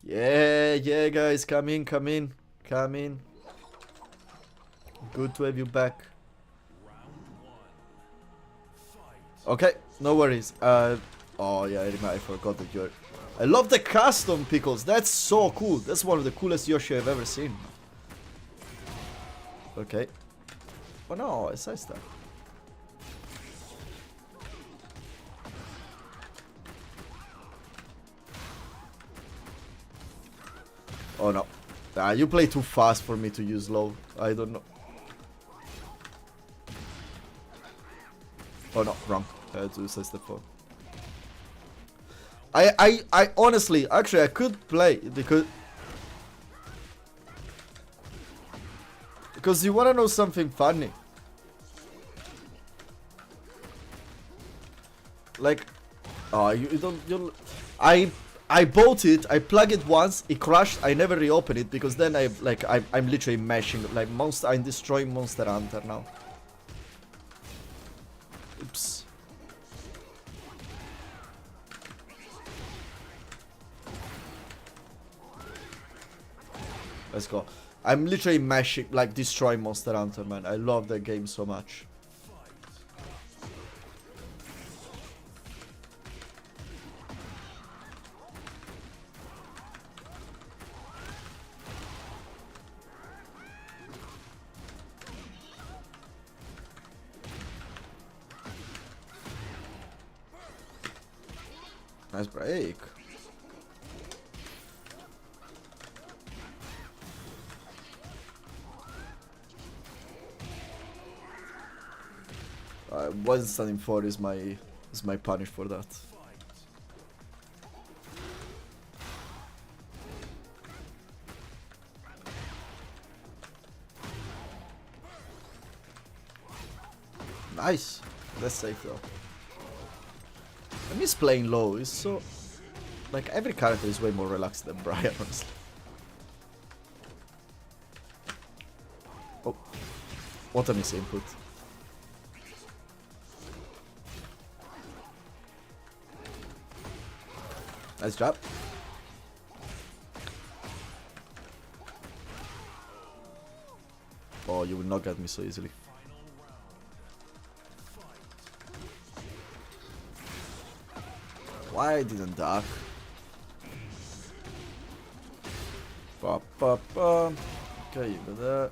Yeah, yeah, guys, come in. Good to have you back. Okay, no worries. Oh yeah, I forgot that you're. I love the custom Pickles. That's so cool. That's one of the coolest Yoshi I've ever seen. Okay. Oh no, I said stuff. Oh no. You play too fast for me to use low. I don't know. Oh no, wrong. I had to say step 4. I honestly, actually, I could play because you wanna know something funny. Like, oh, you don't. I bought it. I plug it once. It crashed. I never reopen it because then I'm literally mashing like monster. I'm destroying Monster Hunter now. Oops. Let's go. I'm literally mashing, like destroying Monster Hunter, man. I love that game so much. Nice break. One standing 4 is my punish for that. Nice. That's safe though. I miss playing low. It's so like every character is way more relaxed than Brian, honestly. Oh, what a misinput. Nice job. Oh, you will not get me so easily. Why I didn't duck? Ba, ba, ba. Okay, you got that.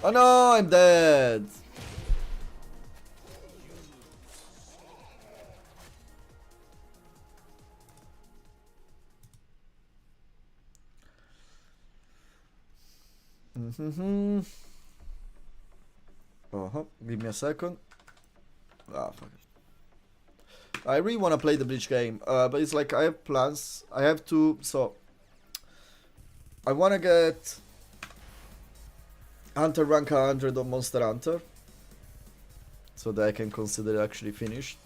Oh no, I'm dead. Give me a second. Ah, fuck it. I really want to play the Bleach game, but it's like I have plans. I have to, so I want to get Hunter rank 100 on Monster Hunter, so that I can consider it actually finished.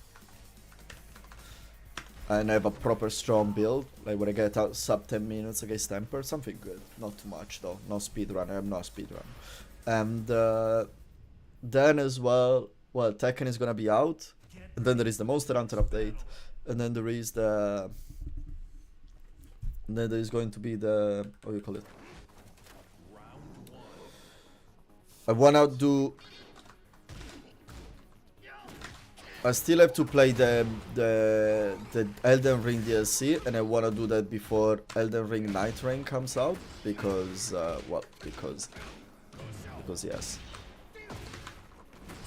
And I have a proper strong build, like when I get out sub 10 minutes against Temper, something good. Not too much though, no speedrunner, I'm not a speedrunner. And then as well, Tekken is gonna be out, and then there is the Monster Hunter update, and then there is the, and then there is going to be the, what do you call it? I wanna do, I still have to play the Elden Ring DLC, and I wanna do that before Elden Ring Night Rain comes out, because because yes.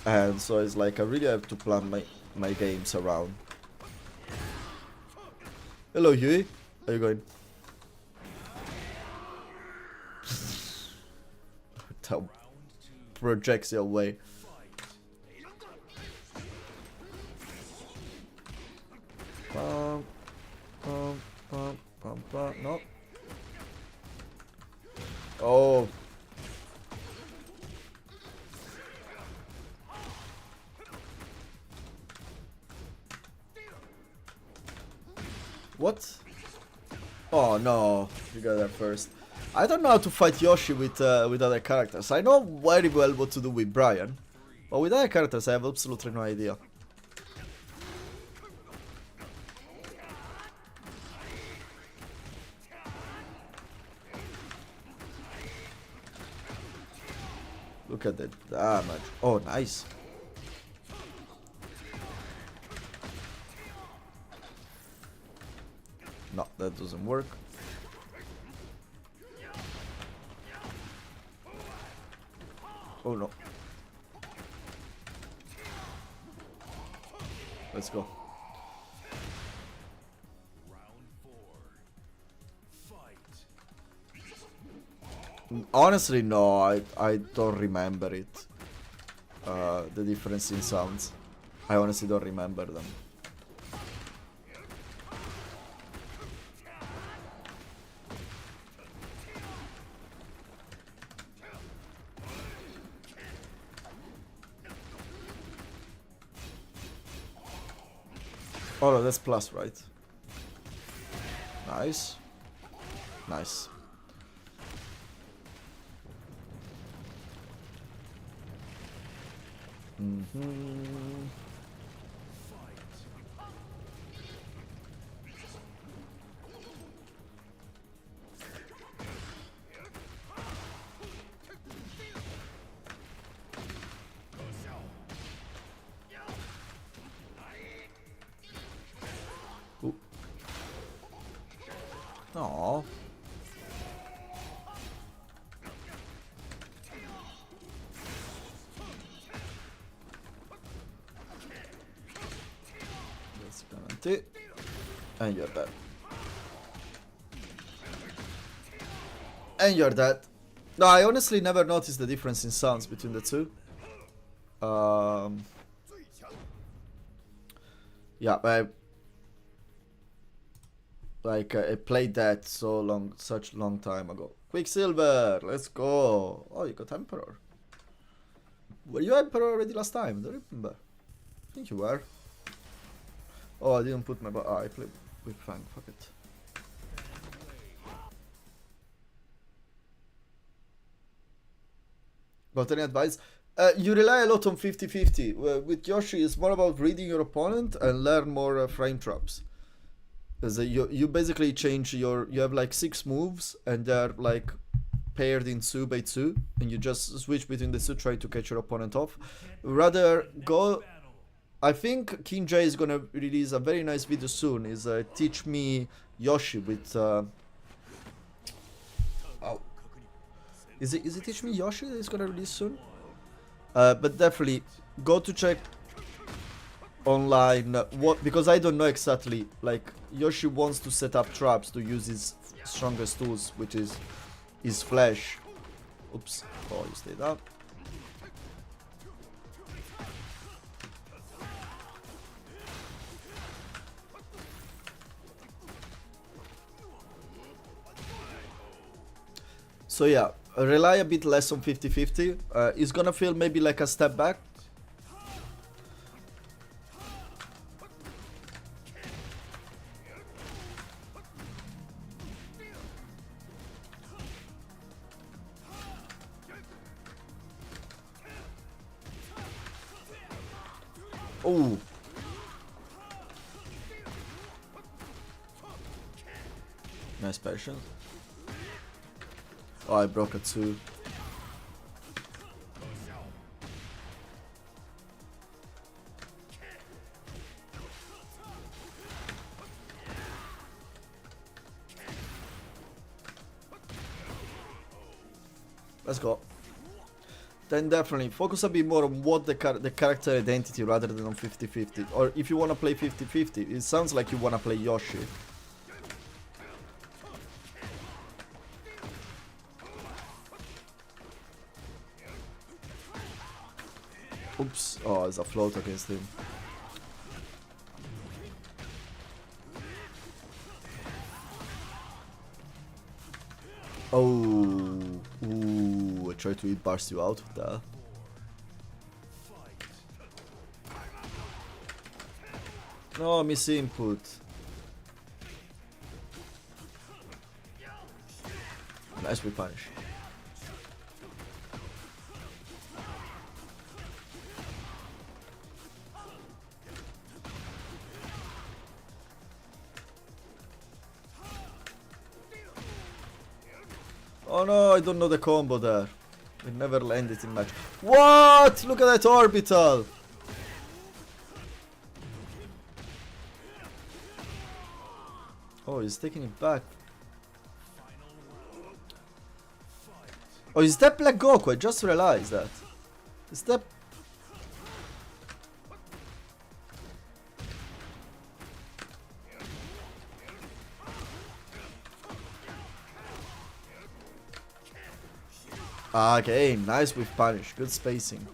And so it's like I really have to plan my games around. Hello Huey, how you going? That projects your way. No. Oh. What? Oh no, you got that first. I don't know how to fight Yoshi with other characters. I know very well what to do with Brian, but with other characters I have absolutely no idea. Look at that damage. Oh, nice. No, that doesn't work. Oh no. Let's go. Honestly, no, I don't remember it. The difference in sounds. I honestly don't remember them. Oh no, that's plus, right? Nice. Nice. Aww. That's guaranteed. And you're dead. And you're dead. No, I honestly never noticed the difference in sounds between the two. Yeah, I played that such long time ago. Quicksilver, let's go. Oh, you got Emperor. Were you Emperor already last time? Don't remember. I think you were. Oh, I didn't put my. I played with Fang. Fuck it. Got any advice? You rely a lot on 50-50. With Yoshi, it's more about reading your opponent and learn more frame traps. Because you basically change you have like 6 moves and they're like paired in 2 by 2 and you just switch between the two trying to catch your opponent off. Rather go. I think King J is gonna release a very nice video soon. Is teach me Yoshi with. Is it teach me Yoshi that is gonna release soon? But definitely go to check online what, because I don't know exactly. Like Yoshi wants to set up traps to use his strongest tools, which is his flash. Oops. Oh, you stayed up. So yeah, rely a bit less on 50-50. It's gonna feel maybe like a step back. Oh. Nice patience. Oh, I broke it too. Let's go. Then definitely focus a bit more on what the character identity rather than on 50-50. Or if you want to play 50-50, it sounds like you want to play Yoshi. Oops. Oh, there's a float against him. Oh. Ooh, I tried to burst you out with that. No, miss input. Nice, we punish. Oh no, I don't know the combo there. It never landed in match. What? Look at that orbital! Oh, he's taking it back. Oh, is that Black Goku? I just realized that. Is that... Okay, nice with punish. Good spacing.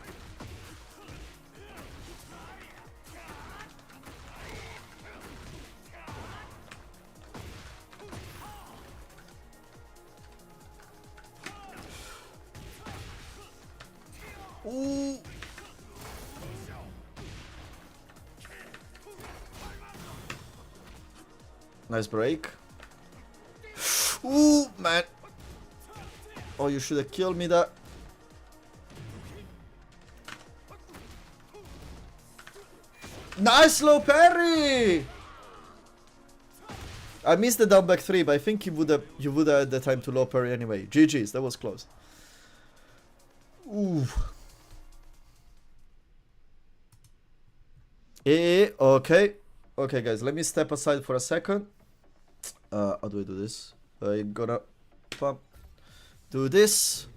Ooh. Nice break. Ooh, man. Oh, you should have killed me that. Nice low parry! I missed the down back 3, but I think you would have had the time to low parry anyway. GG's, that was close. Ooh. Okay. Okay, guys, let me step aside for a second. How do I do this? I'm gonna do this.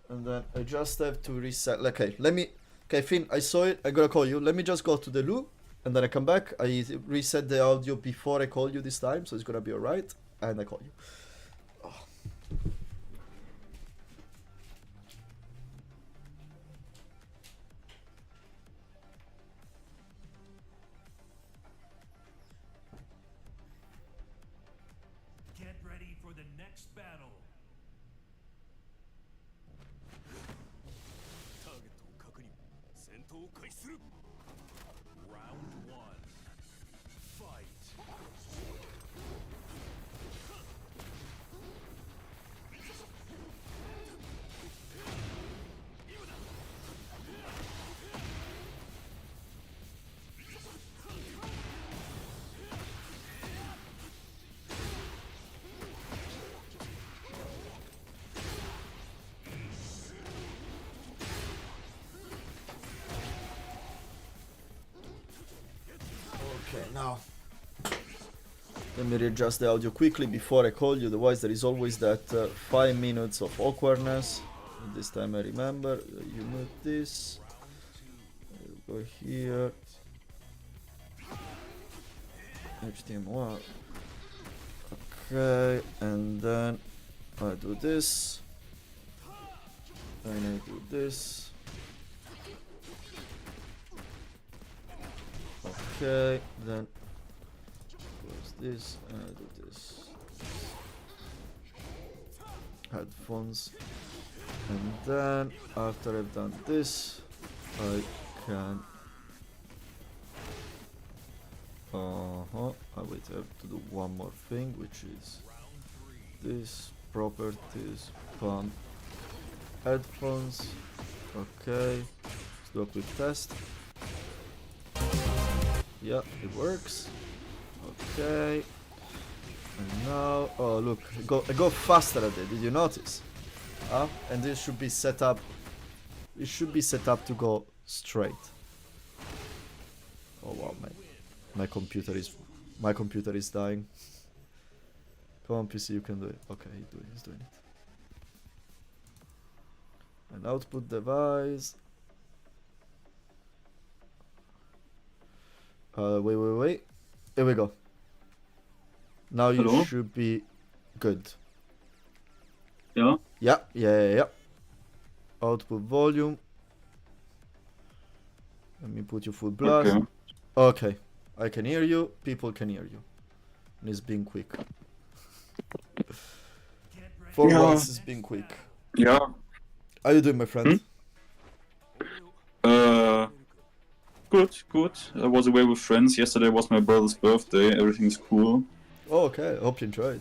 And then I just have to reset. Okay, let me... Okay, Finn, I saw it. I'm gonna call you. Let me just go to the loo. and then I come back. I reset the audio before I call you this time, so it's gonna be alright. And I call you. Get ready for the next battle. Round 1. Fight. Okay, now let me readjust the audio quickly before I call you. Otherwise, there is always that 5 minutes of awkwardness. This time I remember. You move this. I'll go here. HTML. Okay, and then I do this. And I do this. Okay, then close this and I do this. Headphones. And then after I've done this, I can I wait, I have to do one more thing, which is this properties pump headphones. Okay, let's do a quick test. Yeah, it works. Okay. And now, oh look, I go faster at it. Did you notice? And this should be set up. It should be set up to go straight. Oh wow, my computer is dying. Come on, PC, you can do it. Okay, he's doing it. An output device. Wait. Here we go. Now you Hello? should be good. Yeah. Yeah. Output volume. Let me put you full blast. Okay. Okay. I can hear you. People can hear you. And it's being quick. For Yeah. once, it's being quick. Yeah. How you doing, my friend? Good. I was away with friends. Yesterday was my brother's birthday. Everything's cool. Oh, okay. I hope you enjoyed.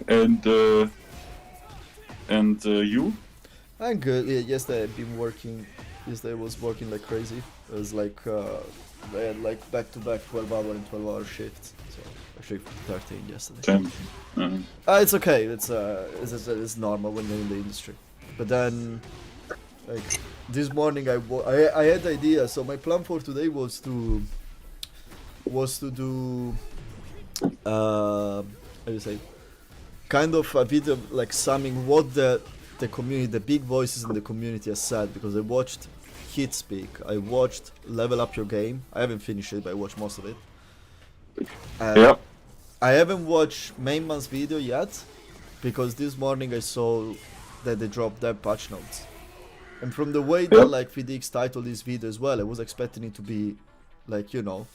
And you? I'm good. Yeah, yesterday I've been working. Yesterday I was working like crazy. It was like I had like back-to-back 12-hour and 12-hour shifts. So actually 13 yesterday. Same. It's okay. It's normal when you're in the industry. But then, like this morning, I had the idea. So my plan for today was to do how do you say, kind of a video like summing what the community, the big voices in the community has said, because I watched Hit Speak, I watched Level Up Your Game. I haven't finished it, but I watched most of it. Yeah. I haven't watched Main Man's video yet, because this morning I saw that they dropped their patch notes. And from the way that like FidX titled this video as well, I was expecting it to be like, you know,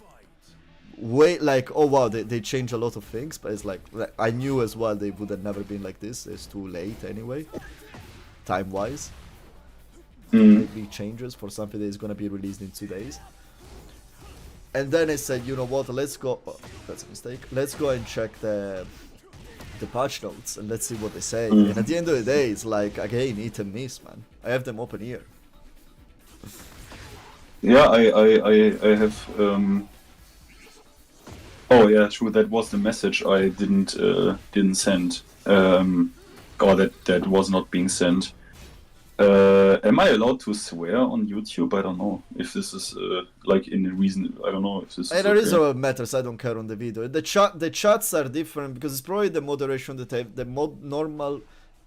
way like, oh wow, they changed a lot of things, but it's like I knew as well they would have never been like this. It's too late anyway, time wise. Make big changes for something that is gonna be released in 2 days. And then I said, you know what, let's go, oh, that's a mistake, let's go and check the patch notes and let's see what they say. And at the end of the day, it's like, again, hit and miss, man. I have them open here. Yeah, I have. Oh yeah, true. That was the message I didn't send. Or that was not being sent. Am I allowed to swear on YouTube? I don't know if this is like in the reason. I don't know if this. There is a matters. I don't care on the video. The chats are different because it's probably the moderation that I have. The normal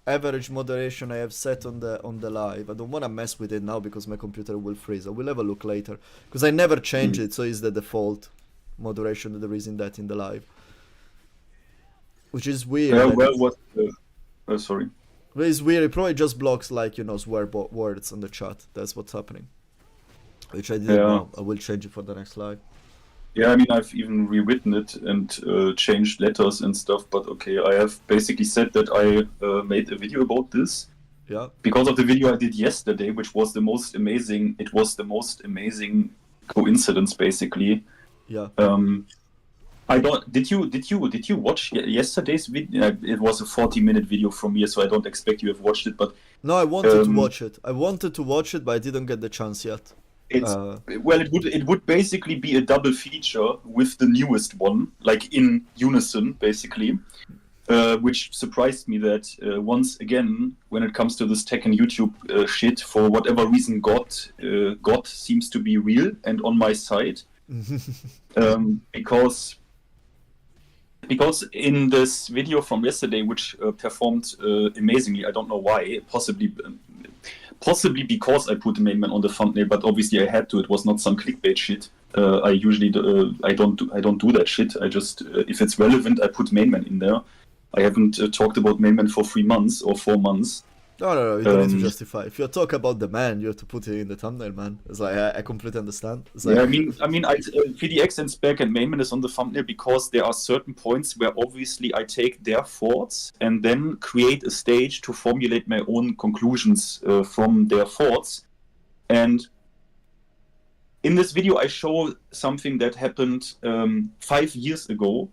average moderation I have set on the live. I don't want to mess with it now because my computer will freeze. I will have a look later because I never change it, so it's the default moderation that there is in the live, which is weird. Sorry. But it's weird. It probably just blocks like swear words on the chat. That's what's happening. Which I didn't know. I will change it for the next live. Yeah, I mean, I've even rewritten it and changed letters and stuff, but okay, I have basically said that I made a video about this. Yeah. Because of the video I did yesterday, which was the most amazing, coincidence, basically. Yeah. Did you watch yesterday's video? It was a 40-minute video from me, so I don't expect you have watched it, but... No, I wanted to watch it. I wanted to watch it, but I didn't get the chance yet. It would basically be a double feature with the newest one, like in unison, basically, which surprised me that once again, when it comes to this Tekken YouTube shit, for whatever reason, God seems to be real and on my side, because in this video from yesterday, which performed amazingly, I don't know why, possibly because I put the main man on the thumbnail, but obviously I had to. It was not some clickbait shit. I usually I don't do that shit. I just if it's relevant, I put main man in there. I haven't talked about main man for 3 months or 4 months. No, you don't need to justify. If you talk about the man, you have to put it in the thumbnail, man. It's like I completely understand. It's like, yeah, I mean, VDX and Spec and Mainman is on the thumbnail because there are certain points where obviously I take their thoughts and then create a stage to formulate my own conclusions from their thoughts. And in this video, I show something that happened 5 years ago.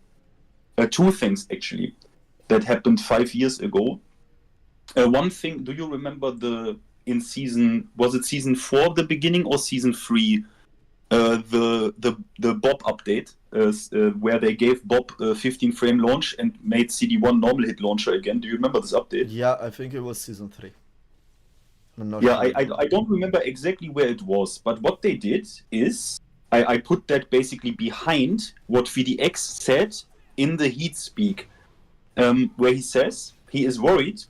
2 things actually that happened 5 years ago. One thing, do you remember was it season 4 the beginning or season 3 the Bob update where they gave Bob a 15 frame launch and made CD1 normal hit launcher again? Do you remember this update? Yeah, I think it was season 3. I don't remember exactly where it was, but what they did is I put that basically behind what VDX said in the heat speak, where he says he is worried.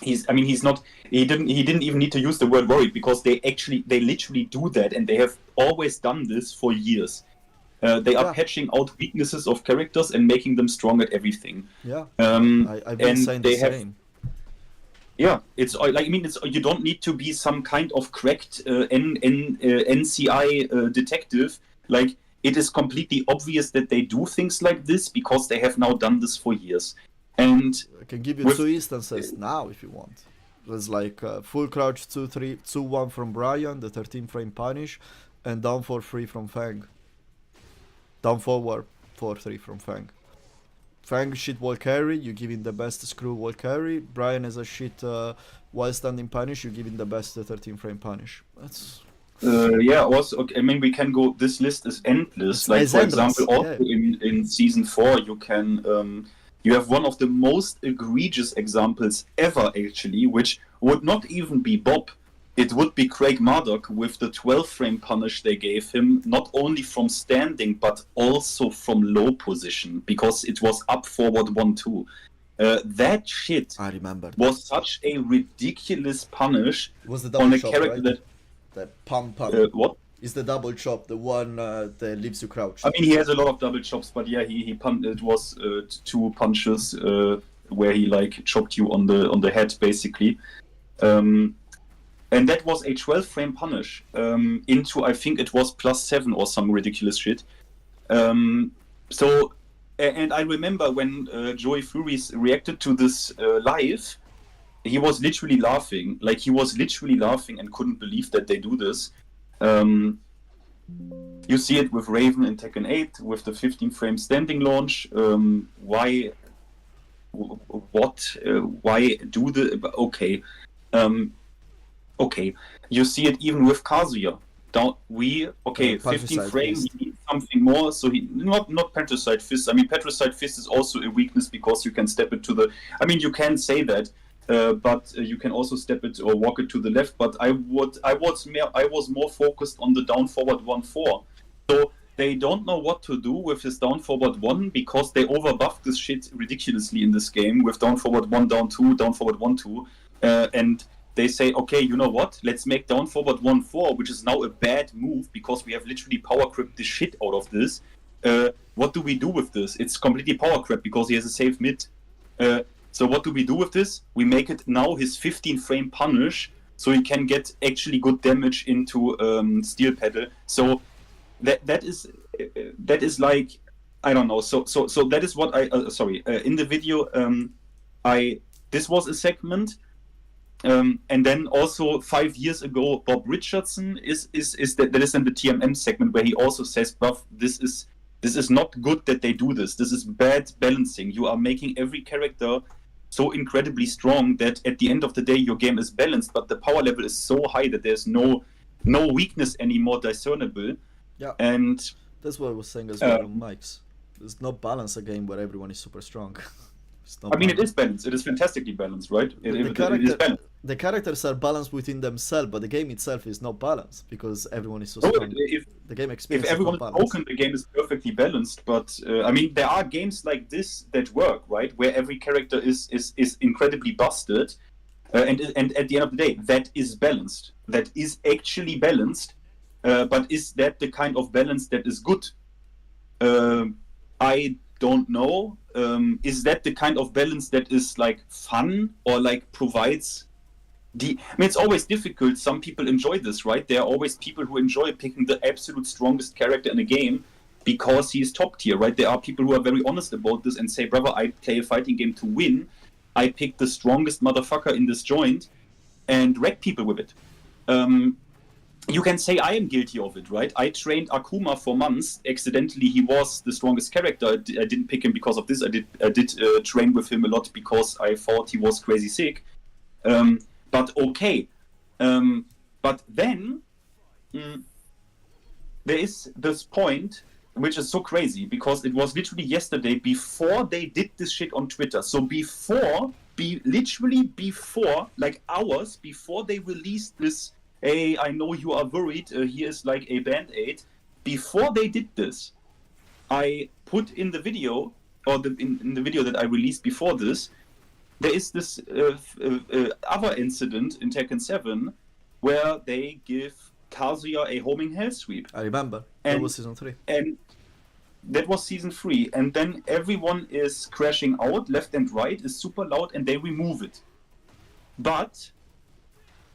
He didn't even need to use the word worried because they literally do that, and they have always done this for years. They are patching out weaknesses of characters and making them strong at everything. Yeah, I've been saying the same. Yeah, it's like you don't need to be some kind of cracked NCI detective. Like, it is completely obvious that they do things like this because they have now done this for years. And I can give you 2 instances now if you want. There's like full crouch 2-1 from Brian, the 13 frame punish, and down 4-3 from Fang. Down forward 4-3 from Fang. Fang shit wall carry, you give him the best screw wall carry. Brian has a shit while standing punish, you give him the best 13 frame punish. That's... also, okay, I mean, we can go, this list is endless. Like, for example, also in season 4, you can... you have one of the most egregious examples ever, actually, which would not even be Bob. It would be Craig Murdoch with the 12-frame punish they gave him, not only from standing, but also from low position, because it was up forward 1-2. That shit I remember was such a ridiculous punish was the double on a chop, character right? The pump. What? Is the double chop, the one that leaves you crouched. I mean, he has a lot of double chops, but yeah, he it was 2 punches where he like chopped you on the head, basically. And that was a 12-frame punish into, I think it was +7 or some ridiculous shit. So, and I remember when Joey Furies reacted to this live, he was literally laughing. Like, he was literally laughing and couldn't believe that they do this. You see it with Raven in Tekken 8 with the 15-frame standing launch. Why do the... Okay. Okay. You see it even with Kazuya. 15 frame, we need something more. So he not Patricide Fist. I mean, Patricide Fist is also a weakness because you can step it to the... I mean, you can say that. But you can also step it or walk it to the left. But I was more focused on the down forward 1-4. So they don't know what to do with his down forward 1 because they overbuffed this shit ridiculously in this game with down forward 1, down 2, down forward 1, 2. And they say, okay, you know what? Let's make down forward 1, 4, which is now a bad move because we have literally power crept the shit out of this. What do we do with this? It's completely power crept because he has a safe mid. So what do we do with this? We make it now his 15 frame punish so he can get actually good damage into steel pedal. So that is like, I don't know. So that is what I in the video this was a segment. And then also 5 years ago, Bob Richardson is that is in the TMM segment where he also says, "Buff, this is not good that they do this. This is bad balancing. You are making every character so incredibly strong that at the end of the day your game is balanced, but the power level is so high that there's no weakness anymore discernible." Yeah, and that's what I was saying as well on Mike's. There's no balance a game where everyone is super strong. I mean, it is balanced. It is fantastically balanced, right? It is balanced. The characters are balanced within themselves, but the game itself is not balanced because everyone is so strong. The game experience if everyone is broken, the game is perfectly balanced. But I mean, there are games like this that work, right? Where every character is incredibly busted, and at the end of the day, that is balanced. That is actually balanced. But is that the kind of balance that is good? I don't know. Is that the kind of balance that is like fun or like provides I mean, it's always difficult. Some people enjoy this, right? There are always people who enjoy picking the absolute strongest character in a game because he is top tier, right? There are people who are very honest about this and say, brother, I play a fighting game to win. I pick the strongest motherfucker in this joint and wreck people with it. You can say I am guilty of it, right? I trained Akuma for months. Accidentally, he was the strongest character. I didn't pick him because of this. I did train with him a lot because I thought he was crazy sick. But okay. But then there is this point which is so crazy because it was literally yesterday before they did this shit on Twitter. So literally before, like hours before they released this, hey, I know you are worried, here's like a band-aid. Before they did this, I put in the video, or in the video that I released before this, there is this other incident in Tekken 7 where they give Kazuya a homing hell sweep. I remember. That was season 3. And that was season 3. And then everyone is crashing out, left and right, is super loud, and they remove it. But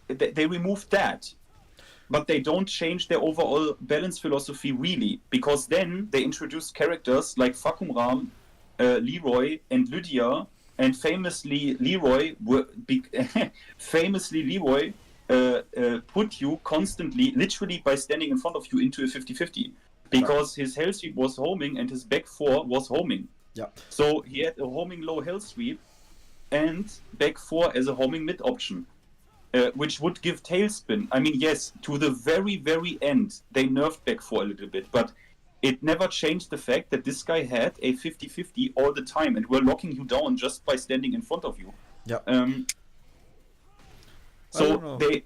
they removed that. But they don't change their overall balance philosophy really, because then they introduced characters like Fakumram, Leroy, and Lydia, and famously Leroy put you constantly, literally by standing in front of you, into a 50-50 because his hell sweep was homing and his back 4 was homing. Yeah. So he had a homing low hell sweep and back 4 as a homing mid option. Which would give tailspin. I mean, yes, to the very, very end, they nerfed back 4 a little bit, but it never changed the fact that this guy had a 50-50 all the time and were locking you down just by standing in front of you. Yeah. They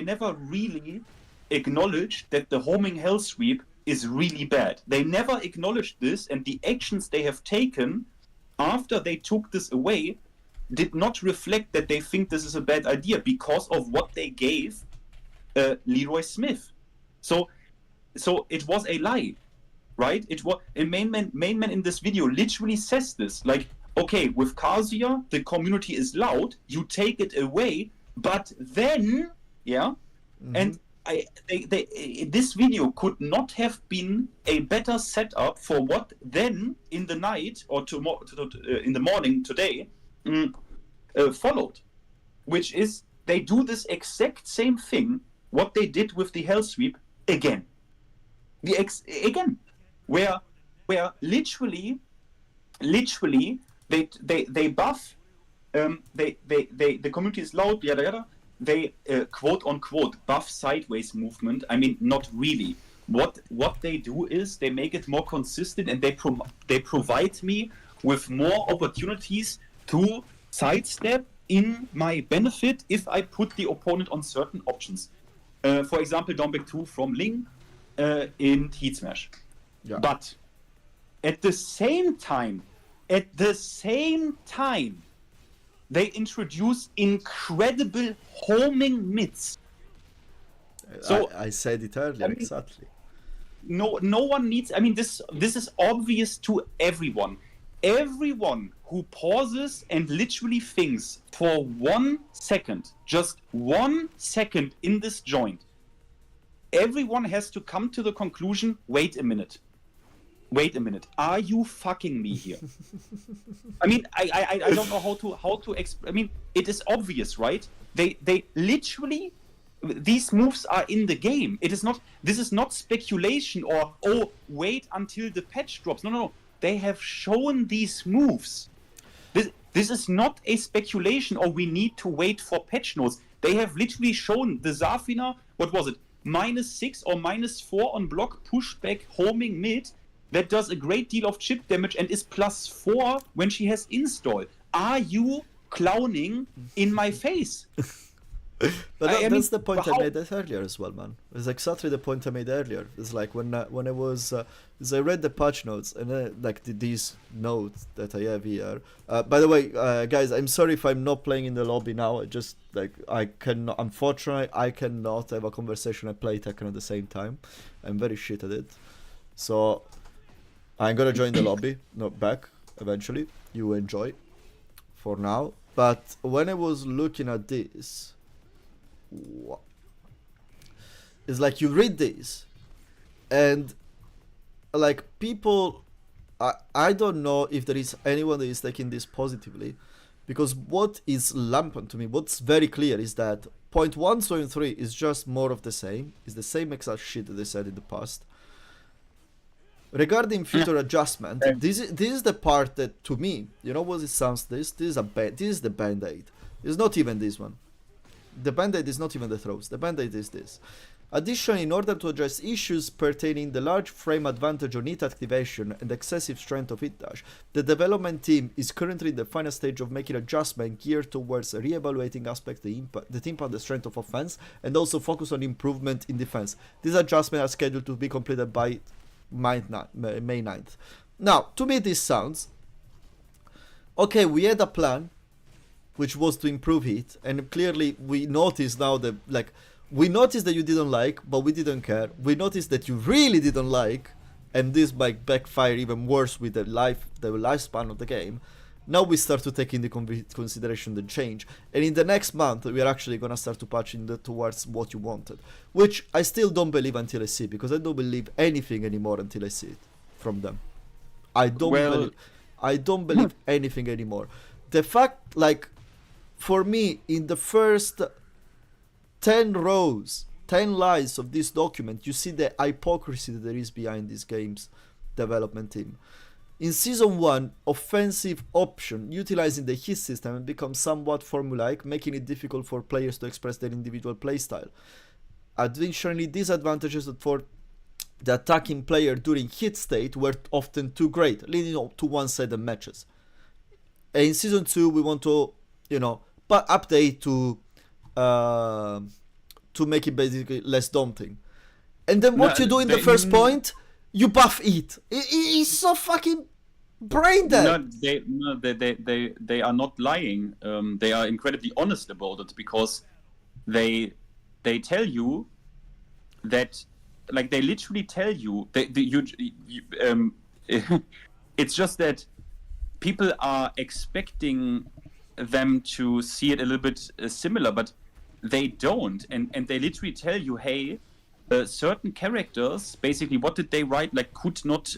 never really acknowledged that the homing hell sweep is really bad. They never acknowledged this, and the actions they have taken after they took this away did not reflect that they think this is a bad idea because of what they gave Leroy Smith. So it was a lie, right? It was a main man in this video literally says this, like, okay, with Kazuya the community is loud, you take it away, but then and this video could not have been a better setup for what then in the night or in the morning today followed, which is they do this exact same thing what they did with the hell sweep again, where literally they buff, the community is loud, yada yada. They quote unquote buff sideways movement. I mean, not really. What they do is they make it more consistent, and they provide me with more opportunities to sidestep in my benefit if I put the opponent on certain options. For example, down back 2 from Ling in Heat Smash. Yeah. But at the same time, they introduce incredible homing mids. So I said it earlier, I mean, exactly. no one needs. I mean, this is obvious to everyone. Everyone who pauses and literally thinks for 1 second, just 1 second in this joint, everyone has to come to the conclusion, wait a minute, are you fucking me here? I mean, I don't know how to I mean, it is obvious, right? They literally, these moves are in the game. This is not speculation or, oh, wait until the patch drops. No. They have shown these moves. This is not a speculation or we need to wait for patch notes. They have literally shown the Zafina, what was it, -6 or -4 on block, pushback, homing mid, that does a great deal of chip damage and is +4 when she has install. Are you clowning in my face? But I that's mean, the point how- I made earlier as well, man. It's exactly the point I made earlier. It's like when I was, as I read the patch notes and these notes that I have here. By the way, guys, I'm sorry if I'm not playing in the lobby now. I cannot. Unfortunately, I cannot have a conversation and play Tekken at the same time. I'm very shit at it. So I'm gonna join the lobby, not back eventually. You enjoy, for now. But when I was looking at this. It's like you read this and like people, I don't know if there is anyone that is taking this positively, because what is lampant to me, what's very clear is that point 1, 2 and 3 is just more of the same. It's the same exact shit that they said in the past. Regarding future adjustment, this is the part that, to me, you know what it sounds this is the band-aid. It's not even this one. The band-aid is not even the throws. The band-aid is this. Additionally, in order to address issues pertaining the large frame advantage on hit activation and excessive strength of hit dash, the development team is currently in the final stage of making adjustments geared towards re-evaluating aspects the impact the strength of offense and also focus on improvement in defense. These adjustments are scheduled to be completed by May 9th. Now, to me this sounds okay. We had a plan which was to improve it, and clearly we noticed now that, like, we noticed that you didn't like, but we didn't care. We noticed that you really didn't like, and this might backfire even worse with the lifespan of the game. Now we start to take into consideration the change, and in the next month we are actually gonna start to patch towards what you wanted, which I still don't believe until I see, because I don't believe anything anymore until I see it from them. I don't believe anything anymore. The fact, like, for me, in the first 10 rows, 10 lines of this document, you see the hypocrisy that there is behind this game's development team. In Season 1, offensive option utilizing the hit system becomes somewhat formulaic, making it difficult for players to express their individual playstyle. Additionally, disadvantages for the attacking player during hit state were often too great, leading to one-sided matches. And in Season 2, we want to, update to make it basically less daunting. And then what you do in the first point, you buff it. It's so fucking brain dead. They are not lying. They are incredibly honest about it, because they tell you that, like, they literally tell you it's just that people are expecting them to see it a little bit similar, but they don't, and they literally tell you, hey, certain characters, basically, what did they write? Like, could not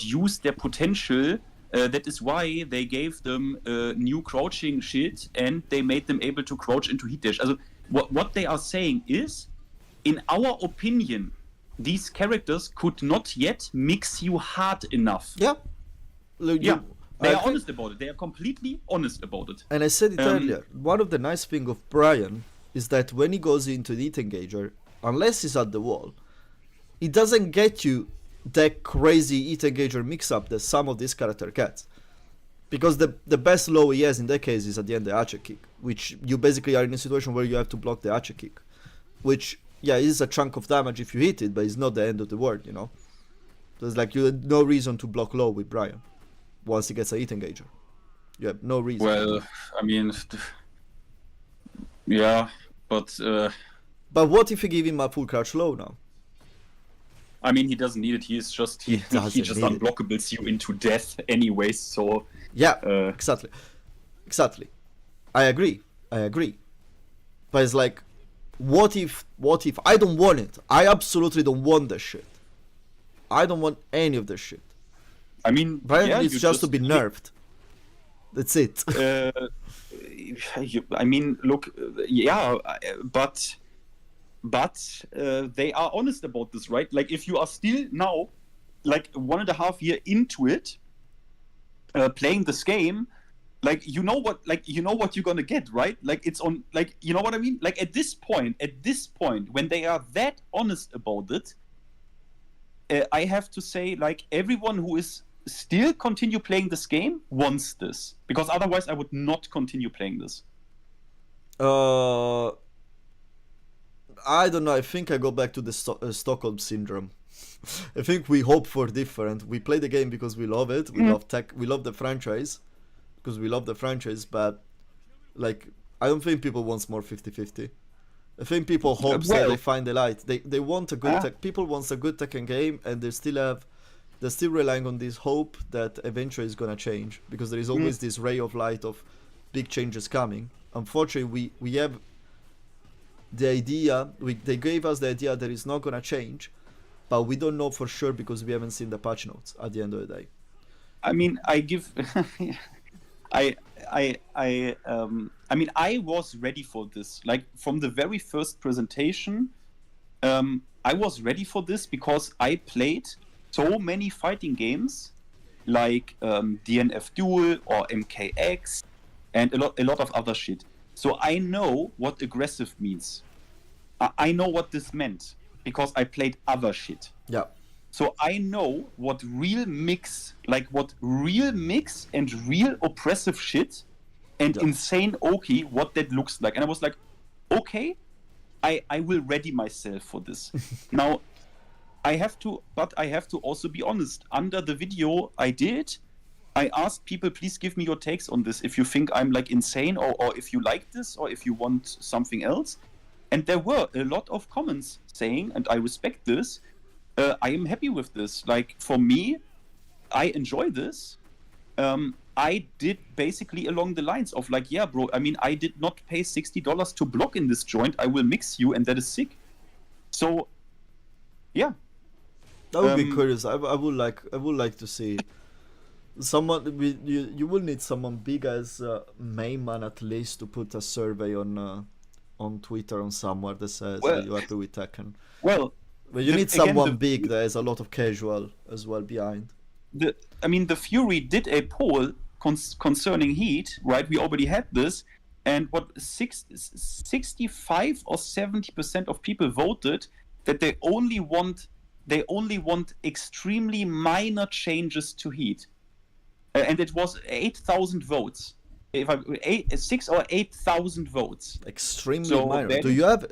use their potential. That is why they gave them new crouching shit, and they made them able to crouch into heat dash. Also, what they are saying is, in our opinion, these characters could not yet mix you hard enough. Yeah. They are honest about it. They are completely honest about it. And I said it earlier. One of the nice things of Brian is that when he goes into the hit engager, unless he's at the wall, it doesn't get you that crazy hit engager mix-up that some of these characters get. Because the best low he has in that case is at the end the archer kick, which you basically are in a situation where you have to block the archer kick. which yeah is a chunk of damage if you hit it, but it's not the end of the world, you know. There's like you had no reason to block low with Brian once he gets a hit engager. You have no reason. Well, I mean, yeah, but But what if you give him a full crouch low now? I mean, he doesn't need it. He just doesn't he just need it. unblockables you into death anyway. So Yeah, Uh, exactly. I agree. But it's like, what if I don't want it? I absolutely don't want this shit. I don't want any of this shit. I mean, Brian yeah, needs you just to be nerfed. That's it. I mean, look, yeah, but they are honest about this, right? Like, if you are still now, like 1.5 year into it, playing this game, like you know what you're gonna get, right? Like it's on, like you know what I mean? Like at this point, when they are that honest about it, I have to say, like everyone who is still continue playing this game wants this, because otherwise I would not continue playing this. I don't know. I think I go back to the Stockholm syndrome. I think we hope for different. We play the game because we love it. We love tech. We love the franchise because we love the franchise. But like, I don't think people want more 50-50. I think people hope that they find the light. They want a good tech. People want a good Tekken game, and they're still relying on this hope that eventually it's gonna change, because there is always this ray of light of big changes coming. Unfortunately, we have the idea. They gave us the idea that it's not gonna change, but we don't know for sure because we haven't seen the patch notes at the end of the day. I mean, I mean, I was ready for this. Like from the very first presentation, I was ready for this because I played so many fighting games, like DNF Duel or MKX, and a lot of other shit. So I know what aggressive means. I know what this meant because I played other shit. Yeah. So I know what real mix and real oppressive shit and insane Oki, what that looks like. And I was like, okay, I will ready myself for this. Now, I have to also be honest. Under the video I did, I asked people, please give me your takes on this. If you think I'm like insane, or if you like this, or if you want something else. And there were a lot of comments saying, and I respect this, I am happy with this. Like, for me, I enjoy this. I did basically along the lines of like, yeah, bro, I mean, I did not pay $60 to block in this joint. I will mix you, and that is sick. So, yeah. That would be curious. I would like to see someone. You will need someone big as main man at least to put a survey on Twitter on somewhere that says, are you happy with Tekken? Well, but you need someone big. There is a lot of casual as well behind. The Fury did a poll concerning Heat, right? We already had this, and 65 or 70% of people voted that they only want extremely minor changes to Heat, and it was 8,000 votes. 6 or 8,000 votes. Extremely minor. Do you have?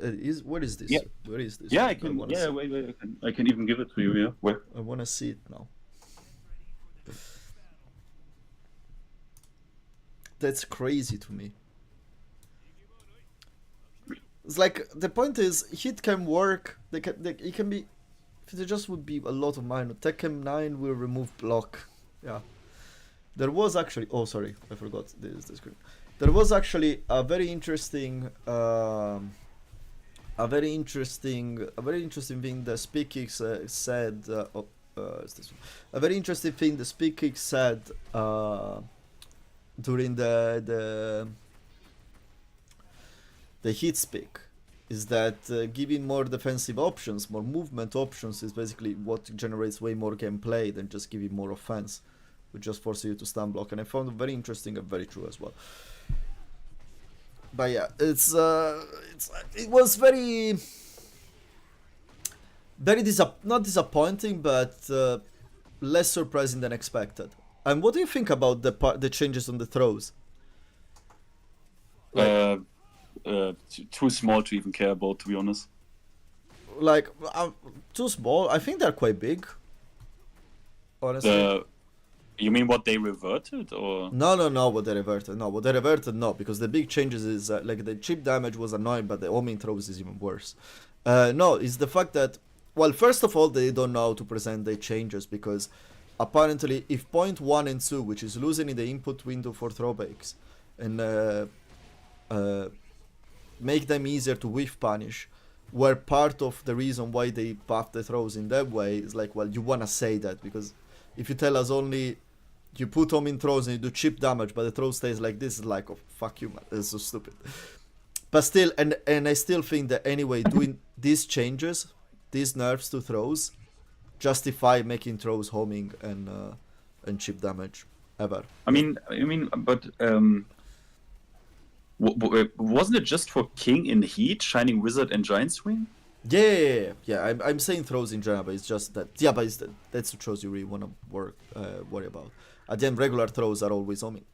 What is this? Yeah. Where is this? Yeah, I can. Yeah, wait. I can even give it to you. Yeah. Where? I want to see it now. That's crazy to me. It's like, the point is, Hit can work. It can be. If there just would be a lot of minor. Tekken 9 will remove block. Yeah. There was actually. Oh, sorry, I forgot. This is the screen. There was actually a very interesting thing the SpeakX said. It's this one. A very interesting thing the SpeakX said during the Heat speak is that giving more defensive options, more movement options, is basically what generates way more gameplay than just giving more offense, which just forces you to stun block. And I found it very interesting and very true as well. But yeah, it was very not disappointing, but less surprising than expected. And what do you think about the changes on the throws? Too small to even care about, to be honest. like too small. I think they're quite big. Honestly. You mean what they reverted, or? No, what they reverted. No, what they reverted, no, because the big changes is like the chip damage was annoying, but the homing throws is even worse. No, it's the fact that, well, first of all, they don't know how to present the changes, because apparently if point 1 and 2, which is losing in the input window for throwbacks, and make them easier to whiff punish, were part of the reason why they buffed the throws in that way, is like, well, you wanna say that, because if you tell us only you put homing throws and you do chip damage, but the throw stays like this, is like, oh, fuck you, man, it's so stupid. But still, and I still think that anyway, doing these changes, these nerfs to throws, justify making throws homing and chip damage ever. I mean, but wasn't it just for King in Heat, Shining Wizard, and Giant Swing? Yeah. I'm saying throws in general, but it's just that. Yeah, but that's the throws you really want to worry about. At the end, regular throws are always homing.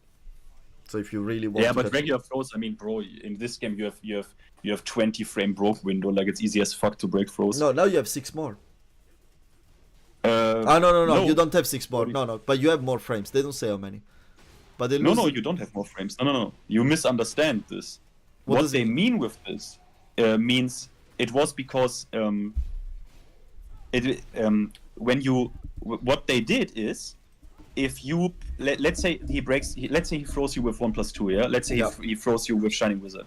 So if you really want, but regular throws. I mean, bro, in this game you have 20 frame broke window. Like, it's easy as fuck to break throws. No, now you have 6 more. No, you don't have 6 more. No, but you have more frames. They don't say how many. But they lose. No, you don't have more frames. No. You misunderstand this. What they mean with this means it was because what they did is, if you let's say he throws you with 1+2, yeah. Let's say he throws you with Shining Wizard,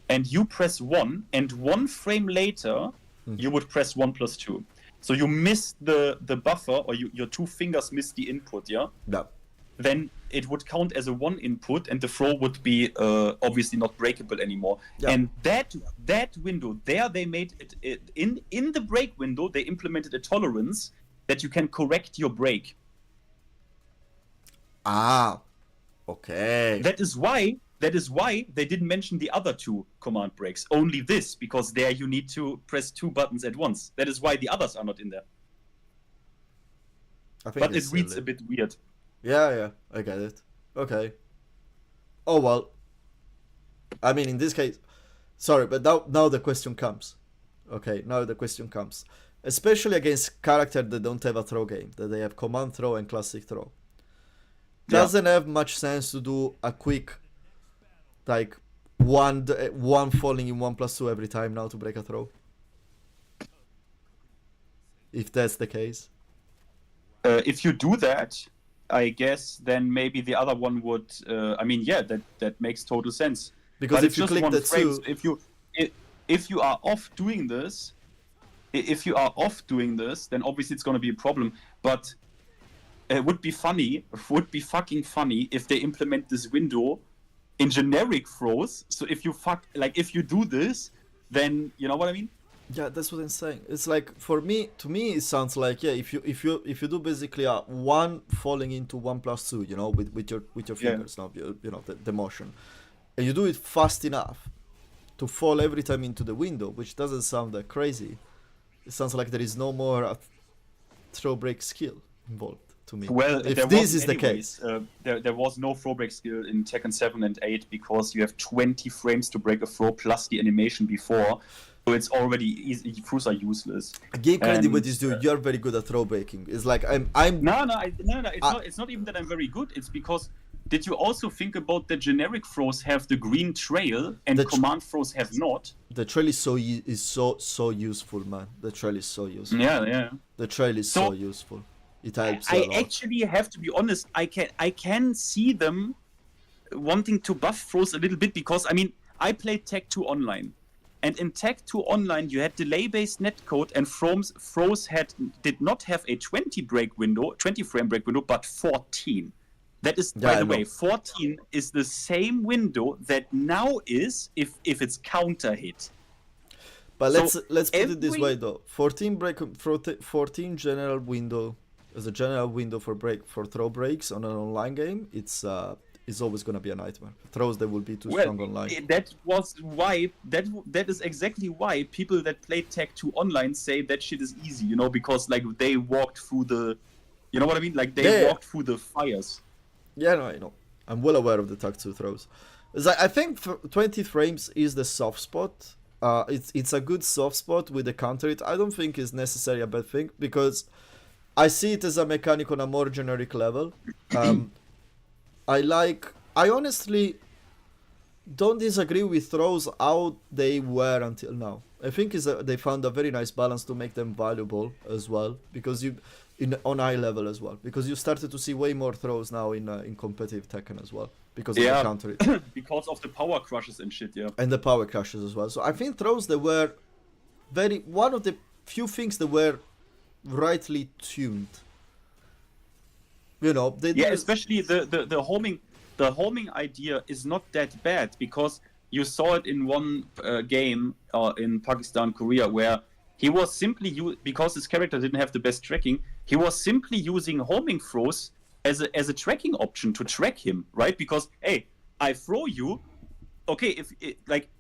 and you press 1, and 1 frame later you would press 1+2. So you miss the buffer, or your 2 fingers miss the input, yeah. No. Then it would count as a 1 input, and the throw would be obviously not breakable anymore. Yeah. And that window there, they made it in the break window. They implemented a tolerance that you can correct your break. Ah, okay. That is why they didn't mention the other 2 command breaks. Only this, because there you need to press 2 buttons at once. That is why the others are not in there. But it reads a bit weird. Yeah, I get it. Okay. Oh well. I mean, in this case, sorry, but now the question comes. Okay, now the question comes. Especially against characters that don't have a throw game, that they have command throw and classic throw. Doesn't have much sense to do a quick, like, one falling in 1+2 every time now to break a throw. If that's the case. If you do that, I guess then maybe the other one would. That makes total sense. Because but if you click the 2, if you are off doing this, then obviously it's going to be a problem. But it would be fucking funny if they implement this window in generic throws. So if you do this, then you know what I mean. Yeah, that's what I'm saying. It's like, to me, it sounds like, yeah, if you do basically a 1 falling into 1+2, you know, with your fingers, now, you know, the motion, and you do it fast enough to fall every time into the window, which doesn't sound that crazy. It sounds like there is no more throw break skill involved to me. Well, if this is the case, there was no throw break skill in Tekken 7 and 8 because you have 20 frames to break a throw plus the animation before. So it's already easy. Throws are useless. Give credit with this dude. You're very good at throw breaking. It's like I'm. No. It's not even that I'm very good. It's because did you also think about the generic throws have the green trail and the command throws have not? The trail is so useful, man. The trail is so useful. Yeah. The trail is so useful. It helps. I actually have to be honest. I can see them wanting to buff throws a little bit because I played Tech 2 online. And in Tech 2 Online, you had delay-based netcode, and throws did not have a 20 frame break window, but 14. That is, by the way, 14 is the same window that now is if it's counter hit. But let's put it this way though: 14 general window as a general window for throw breaks on an online game. It's always going to be a nightmare. Throws that will be too strong online. That was why that is exactly why people that play Tech 2 online say that shit is easy, you know, because like they walked through the, you know what I mean? Like they walked through the fires. Yeah, no, I know. I'm well aware of the Tech 2 throws. I think 20 frames is the soft spot it's a good soft spot with the counter it. I don't think it's necessarily a bad thing because I see it as a mechanic on a more generic level. I honestly don't disagree with throws how they were until now. I think they found a very nice balance to make them valuable as well, because on high level as well, because you started to see way more throws now in competitive Tekken as well because of the counter it. Because of the power crushes and shit, yeah. And the power crushes as well. So I think throws, they were one of the few things that were rightly tuned. You know, especially the homing idea is not that bad, because you saw it in one game in Pakistan, Korea, where he was simply because his character didn't have the best tracking, he was simply using homing throws as a tracking option to track him, right? Because hey, I throw you, okay,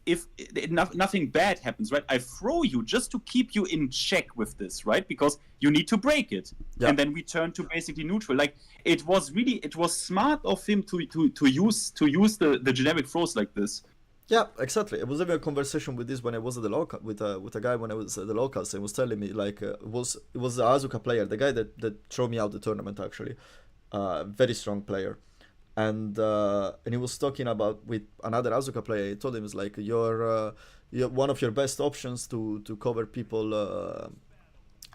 if nothing bad happens, right? I throw you just to keep you in check with this, right? Because you need to break it, and then we turn to basically neutral. Like it was smart of him to use the generic throws like this. Yeah, exactly. I was having a conversation with this when I was at the local with a guy when I was at the locals, and was telling me like it was the Azuka player, the guy that threw me out the tournament actually, very strong player, and he was talking about with another Azuka player. He told him it's like you're one of your best options to cover people.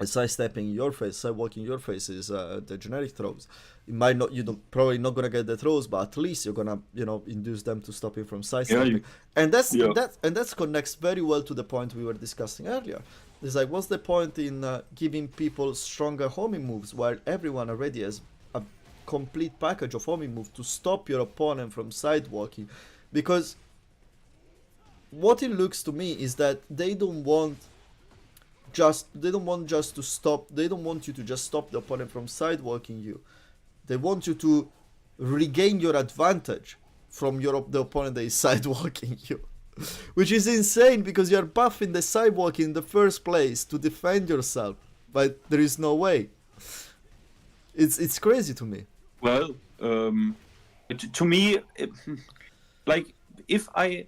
Sidestepping your face, sidewalking your face is the generic throws. It might not, probably not gonna get the throws, but at least you're gonna, induce them to stop him from sidestepping. And that connects very well to the point we were discussing earlier. It's like, what's the point in giving people stronger homing moves while everyone already has a complete package of homing moves to stop your opponent from sidewalking? Because what it looks to me is that they don't want just to stop. They don't want you to just stop the opponent from sidewalking you. They want you to regain your advantage from the opponent that is sidewalking you, which is insane because you're buffing the sidewalking in the first place to defend yourself, but there is no way. It's crazy to me. Well, to me, like if I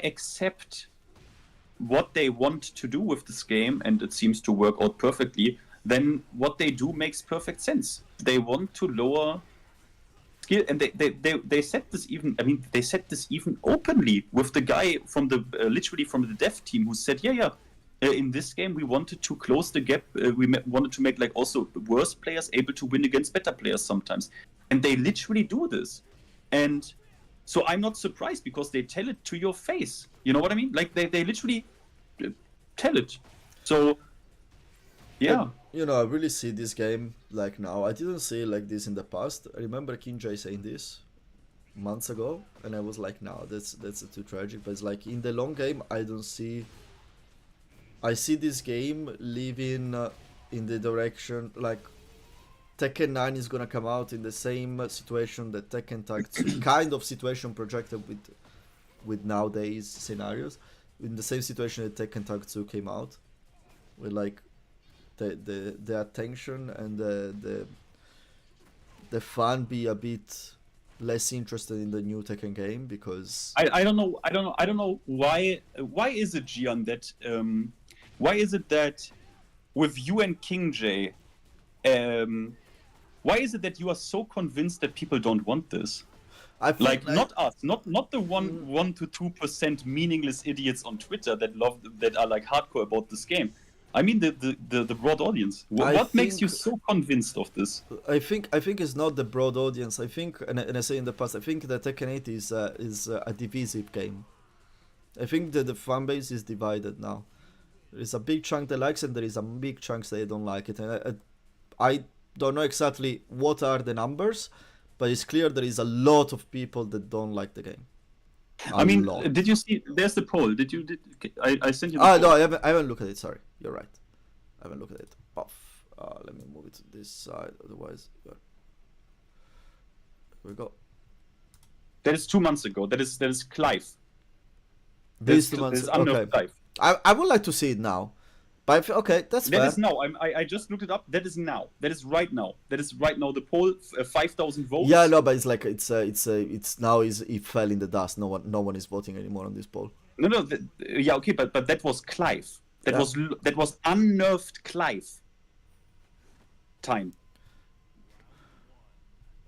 accept what they want to do with this game, and it seems to work out perfectly, then what they do makes perfect sense. They want to lower skill, and they said this even. I mean, they said this even openly with the guy from the literally from the dev team who said, in this game we wanted to close the gap. We wanted to make like also worse players able to win against better players sometimes, and they literally do this, and. So I'm not surprised because they tell it to your face. You know what I mean? Like they literally tell it. So yeah. And, I really see this game like now. I didn't see it like this in the past. I remember Kinjay saying this months ago, and I was like, no, that's too tragic. But it's like in the long game, I see this game living in the direction like Tekken 9 is gonna come out in the same situation that Tekken Tag 2 kind of situation projected with nowadays scenarios, in the same situation that Tekken Tag 2 came out, with like the attention and the fan be a bit less interested in the new Tekken game, because I don't know why is it, Gian, that why is it that with you and King J, why is it that you are so convinced that people don't want this? Not us, not the 1 to 2% meaningless idiots on Twitter that are like hardcore about this game. I mean the broad audience. What makes you so convinced of this? I think it's not the broad audience. I think, and I say in the past, I think that Tekken 8 is a divisive game. I think that the fan base is divided now. There is a big chunk that likes it, and there is a big chunk that don't like it. And I don't know exactly what are the numbers, but it's clear there is a lot of people that don't like the game. Did you see? There's the poll. I sent you the poll. No, I haven't looked at it. Sorry, you're right. I haven't looked at it. Let me move it to this side. Otherwise, here we go. That is 2 months ago. That is Clive. These 2 months. Okay. Clive. I would like to see it now. But okay, that's fair. That is now. I just looked it up. That is now. That is right now. That is right now. The poll, 5,000 votes. Yeah, no, but it's like it's now it fell in the dust. No one is voting anymore on this poll. No. Yeah, okay, but that was Clive. Yeah. That was unnerved Clive. Time.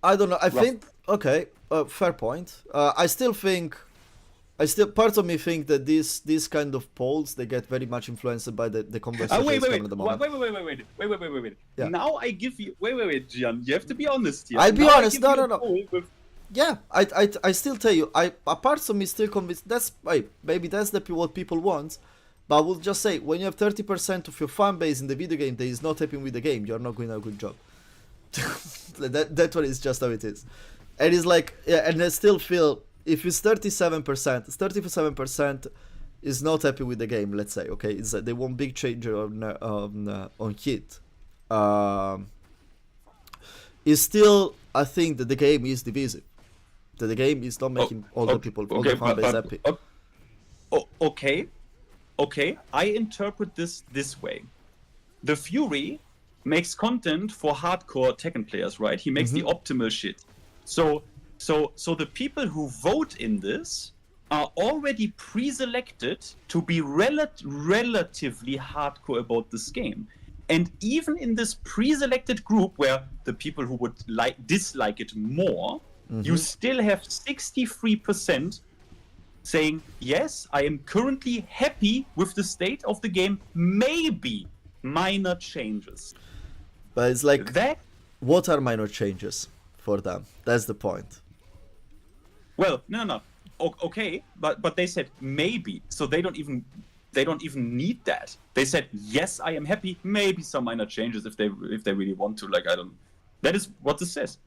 I don't know. I Rough. think okay, fair point. I still part of me think that these kind of polls they get very much influenced by the conversation Wait. at the moment. Wait. Yeah. Now I give you. Wait, Gian. You have to be honest here. I'll be Now I honest. give No, you no, a no. poll with- Yeah, I still tell you, a part of me still convinced. That's maybe that's what people want, but I will just say when you have 30% of your fan base in the video game that is not happy with the game, you're not doing a good job. that one is just how it is, and it's like yeah, and I still feel if it's 37% is not happy with the game. Let's say okay, it's they want big change on hit. Is still I think that the game is divisive. That the game is not making all the people, all the fan base happy. Okay. I interpret this way. The Fury makes content for hardcore Tekken players, right? He makes the optimal shit. So the people who vote in this are already pre-selected to be relatively hardcore about this game. And even in this pre-selected group where the people who would dislike it more, you still have 63% saying, yes, I am currently happy with the state of the game, maybe minor changes. But it's like, That, what are minor changes for them? That's the point. well, no. Okay, but they said maybe, so they don't even need that. They said, yes, I am happy, maybe some minor changes if they really want to, like, I don't. That is what this says.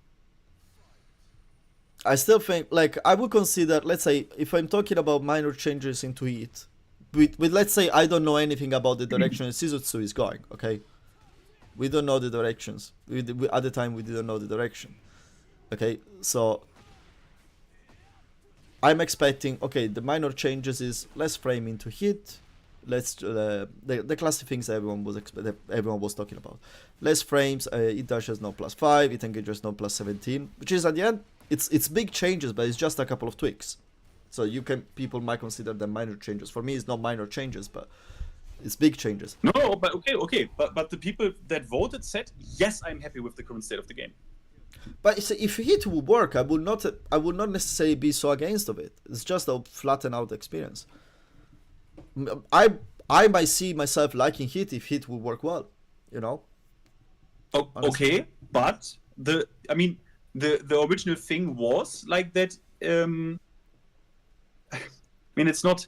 I still think, like, I would consider, let's say, if I'm talking about minor changes into it, with let's say I don't know anything about the direction Sizutsu is going, okay? We don't know the directions. At the time, we didn't know the direction. Okay, so I'm expecting, okay, the minor changes is less frame into hit, let's the classic things everyone was talking about. Less frames, it dashes no +5, it engages no +17, which is at the end, it's big changes, but it's just a couple of tweaks. So people might consider them minor changes. For me, it's not minor changes, but it's big changes. No, but okay, but the people that voted said, yes, I'm happy with the current state of the game. But if hit would work, I would not necessarily be so against of it. It's just a flatten out experience. I might see myself liking hit if hit would work well, you know. Okay, but the original thing was like that. I mean, it's not.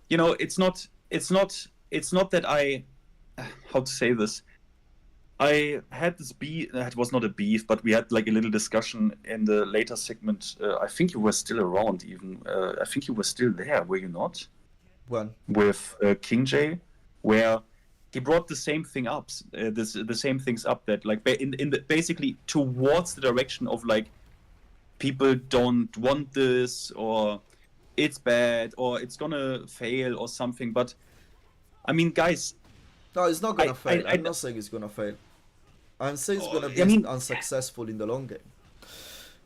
You know, it's not that I. How to say this? I had this beef. It was not a beef, but we had like a little discussion in the later segment. I think you were still around, even. I think you were still there, were you not? When? With King J, where he brought the same thing up, the same things up that like basically towards the direction of like people don't want this or it's bad or it's gonna fail or something. But I mean, guys, no, it's not gonna fail. I'm not saying it's gonna fail. I'm saying it's gonna be unsuccessful in the long game.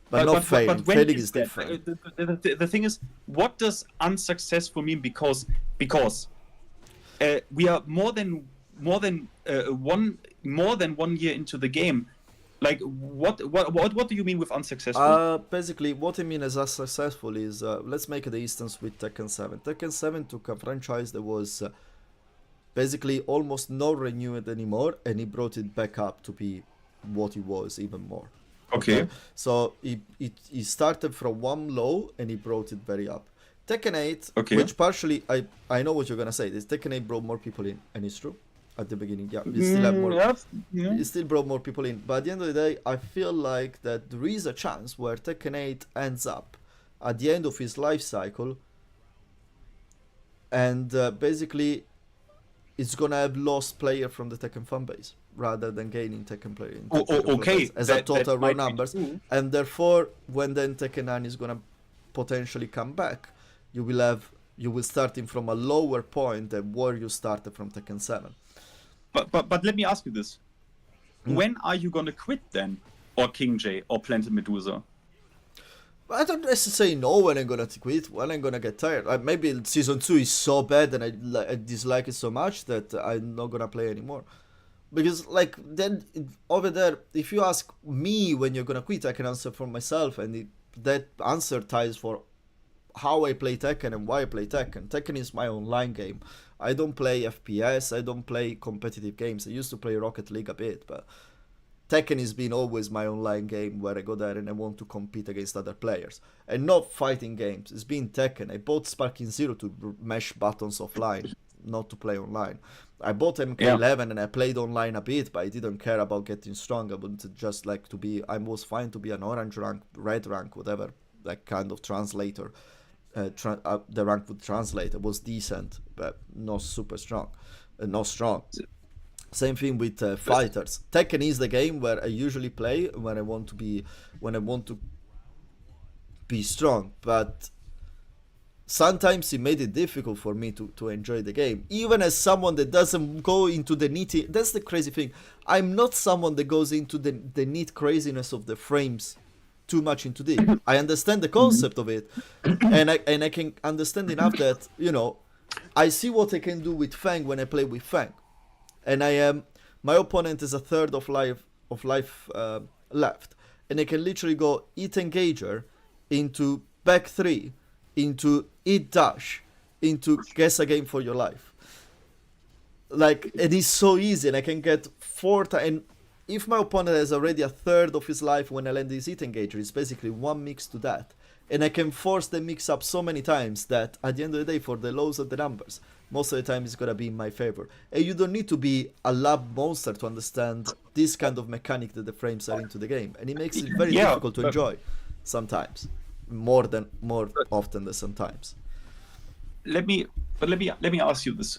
But not failing. Failing is different. The thing is, what does unsuccessful mean? Because we are more than 1 year into the game. Like what do you mean with unsuccessful? Basically, what I mean as unsuccessful is let's make the instance with Tekken 7. Tekken 7 took a franchise that was basically almost not renewed anymore, and he brought it back up to be what it was even more. Okay. So he started from one low and he brought it very up. Tekken 8, okay. Which partially I know what you're gonna say. This Tekken 8 brought more people in, and it's true. At the beginning, yeah, we still have more. Yeah. It still brought more people in, but at the end of the day, I feel like that there is a chance where Tekken 8 ends up at the end of his life cycle, and basically, it's gonna have lost player from the Tekken fan base rather than gaining Tekken player. Okay, as a total raw numbers, and therefore, when then Tekken 9 is gonna potentially come back, you will starting from a lower point than where you started from Tekken 7. But let me ask you this: when are you gonna quit then, or King J, or Planted Medusa? I don't necessarily know when I'm gonna quit, when I'm gonna get tired. Like maybe season 2 is so bad and I dislike it so much that I'm not gonna play anymore. Because like then over there, if you ask me when you're gonna quit, I can answer for myself, and that answer ties for how I play Tekken and why I play Tekken. Tekken is my online game. I don't play FPS. I don't play competitive games. I used to play Rocket League a bit, but Tekken has been always my online game where I go there and I want to compete against other players. And not fighting games. It's been Tekken. I bought Sparking Zero to mash buttons offline, not to play online. I bought MK11 and I played online a bit, but I didn't care about getting strong. I wanted just like to be, I was fine to be an orange rank, red rank, whatever, that kind of translator. The rank would translate. It was decent, but not super strong. Not strong. Same thing with fighters. Tekken is the game where I usually play when I want to be strong, but sometimes it made it difficult for me to enjoy the game. Even as someone that doesn't go into the nitty, that's the crazy thing. I'm not someone that goes into the neat craziness of the frames too much into deep. I understand the concept of it, and I can understand enough that, you know, I see what I can do with Fang when I play with Fang. And my opponent is a third of life left, and I can literally go hit engager into back 3 into hit dash into guess a game for your life. Like, it is so easy, and I can get 4 times. And if my opponent has already a third of his life when I land his hit engager, it's basically one mix to that. And I can force the mix up so many times that at the end of the day, for the lows of the numbers, most of the time it's gonna be in my favor. And you don't need to be a lab monster to understand this kind of mechanic that the frames are into the game. And it makes it very difficult to enjoy sometimes. More often than sometimes. Let me ask you this.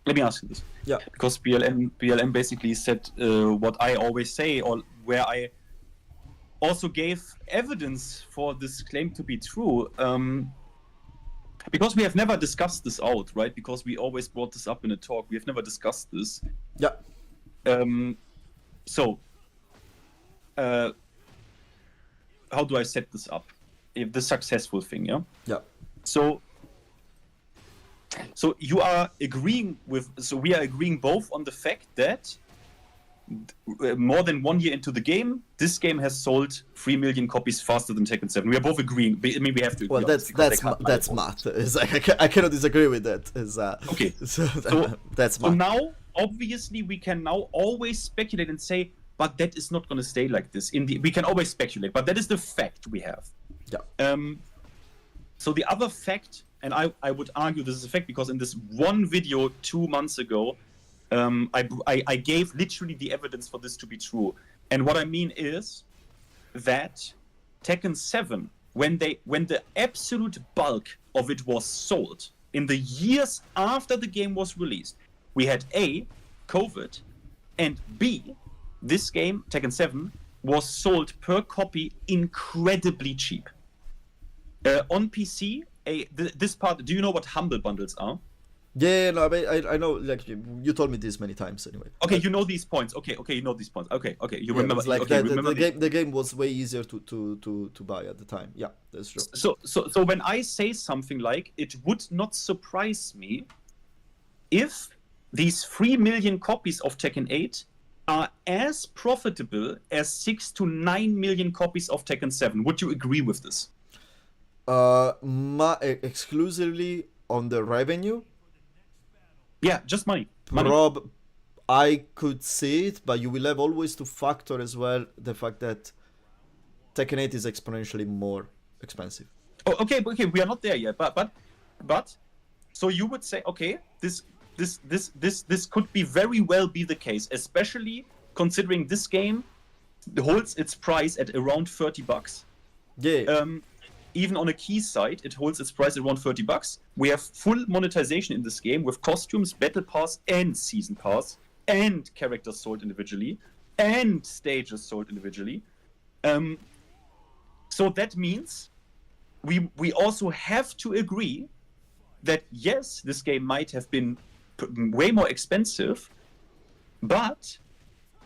Let me ask you this. Yeah. Because BLM basically said what I always say, or where I also gave evidence for this claim to be true. Because we have never discussed this out, right? Because we always brought this up in a talk. We have never discussed this. Yeah. How do I set this up? If the successful thing, yeah? Yeah. So you are agreeing with, so we are agreeing both on the fact that more than 1 year into the game, this game has sold 3 million copies faster than Tekken 7. We are both agreeing. I mean, we have to agree. Well, that's math. It's like, I cannot disagree with that. Okay. So that's math. So now, obviously, we can now always speculate and say, but that is not going to stay like this. We can always speculate, but that is the fact we have. Yeah. So the other fact, and I would argue this is a fact because in this one video 2 months ago, I gave literally the evidence for this to be true. And what I mean is that Tekken 7, when the absolute bulk of it was sold in the years after the game was released, we had A, COVID, and B, this game, Tekken 7, was sold per copy incredibly cheap. On PC, this part, do you know what Humble Bundles are? Yeah, no, I know, like, you told me this many times anyway. Okay, you know these points. Okay, you know these points. Okay, you remember. Like okay, the game was way easier to buy at the time. Yeah, that's true. So when I say something like, it would not surprise me if these 3 million copies of Tekken 8 are as profitable as 6 to 9 million copies of Tekken 7. Would you agree with this? Exclusively on the revenue? Yeah, just money. Rob, I could see it, but you will have always to factor as well the fact that Tekken 8 is exponentially more expensive. Oh, okay, we are not there yet, but so you would say, okay, this could be very well be the case, especially considering this game holds its price at around $30. Yeah. Even on a key site, it holds its price at around $30. We have full monetization in this game with costumes, battle pass, and season pass, and characters sold individually, and stages sold individually. So that means we also have to agree that yes, this game might have been way more expensive, but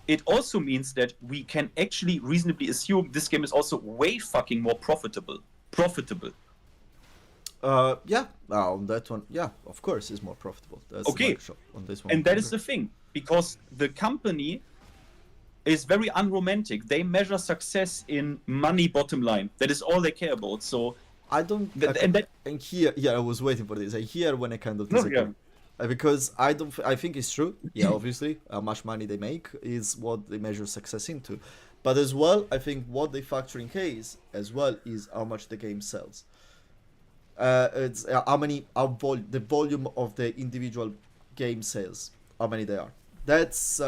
it also means that we can actually reasonably assume this game is also way fucking more profitable. Yeah, on that one, yeah, of course, it's more profitable. That's Okay. Microsoft on this one. And that is the thing, because the company is very unromantic. They measure success in money bottom line. That is all they care about. So I don't. And here, yeah, I was waiting for this. I hear when I kind of disagree. yeah. Because I don't. I think it's true. Yeah, obviously, how much money they make is what they measure success into. But as well, I think what they factor in case as well is how much the game sells. It's the volume of the individual game sales, how many they are. That's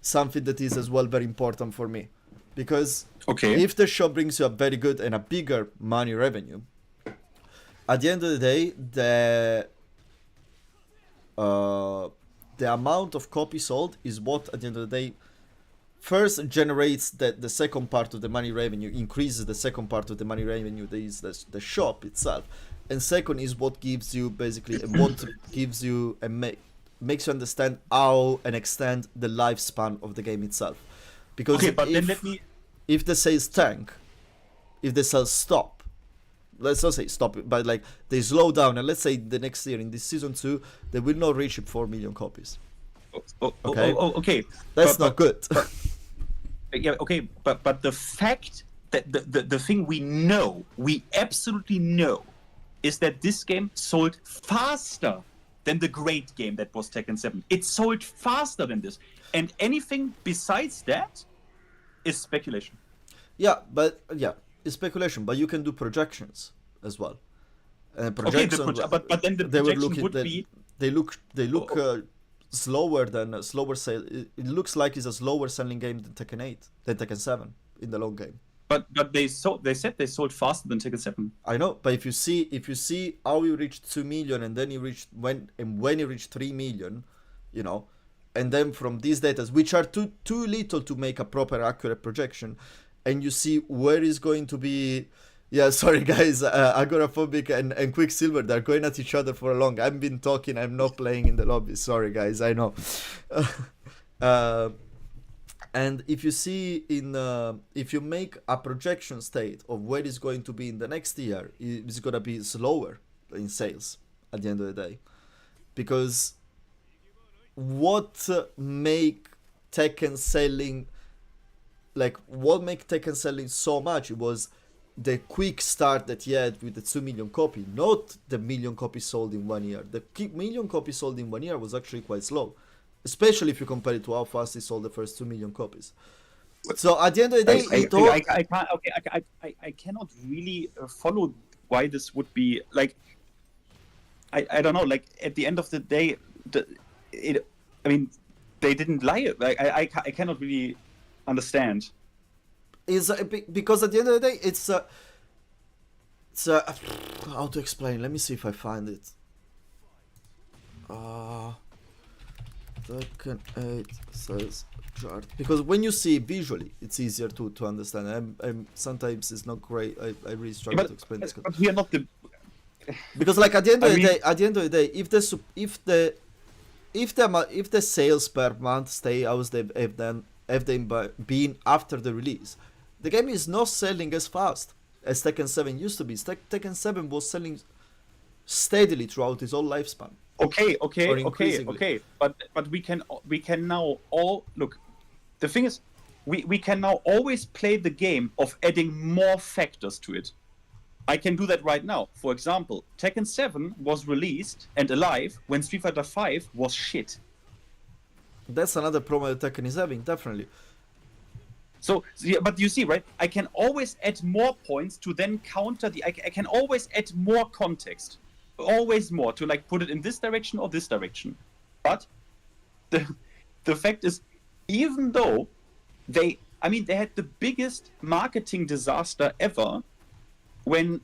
something that is as well very important for me, because if the shop brings you a very good and a bigger money revenue, at the end of the day, the amount of copies sold is what at the end of the day first generates the second part of the money revenue, increases the second part of the money revenue, that is the shop itself, and second is what gives you basically what gives you and makes you understand how and extend the lifespan of the game itself. Because if the sales tank, if the sales stop, let's not say stop it, but like they slow down, and let's say the next year in this season 2 they will not reach 4 million copies. Okay. That's not good. Yeah, okay, but the fact that the thing we absolutely know, is that this game sold faster than the great game that was Tekken 7. It sold faster than this, and anything besides that is speculation. Yeah, it's speculation. But you can do projections as well. Projections, but then the projection would be they look slower sale. It looks like it's a slower selling game than Tekken 8, than Tekken 7 in the long game. But they said they sold faster than Tekken 7. I know, but if you see how you reached 2 million and then you reached when you reached 3 million, you know, and then from these data, which are too little to make a proper accurate projection, and you see where is going to be. Yeah, sorry guys, Agoraphobic and Quicksilver, they're going at each other for a long. I've been talking, I'm not playing in the lobby. Sorry guys, I know. And if you see if you make a projection state of where it's going to be in the next year, it's gonna be slower in sales at the end of the day, because what make Tekken selling so much, it was the quick start that he had with the 2 million copy, not the million copies sold in 1 year. The million copies sold in 1 year was actually quite slow, especially if you compare it to how fast he sold the first 2 million copies. So at the end of the day, I cannot really follow why this would be like. I don't know. Like at the end of the day, I mean, they didn't lie. Like I cannot really understand. Is because at the end of the day, it's how to explain. Let me see if I find it. Tekken 8 sales chart, because when you see it visually, it's easier to understand. I'm sometimes it's not great. I really struggle to explain this. But we are not the. Because like at the end of the day, if the sales per month stay as they've been after the release, the game is not selling as fast as Tekken 7 used to be. Tekken 7 was selling steadily throughout its whole lifespan. Okay. But we can now all look. The thing is, we can now always play the game of adding more factors to it. I can do that right now. For example, Tekken 7 was released and alive when Street Fighter 5 was shit. That's another problem that Tekken is having, definitely. So yeah, but you see, right? I can always add more points to then counter I can always add more context, always more to like put it in this direction or this direction. But the fact is, even though they had the biggest marketing disaster ever when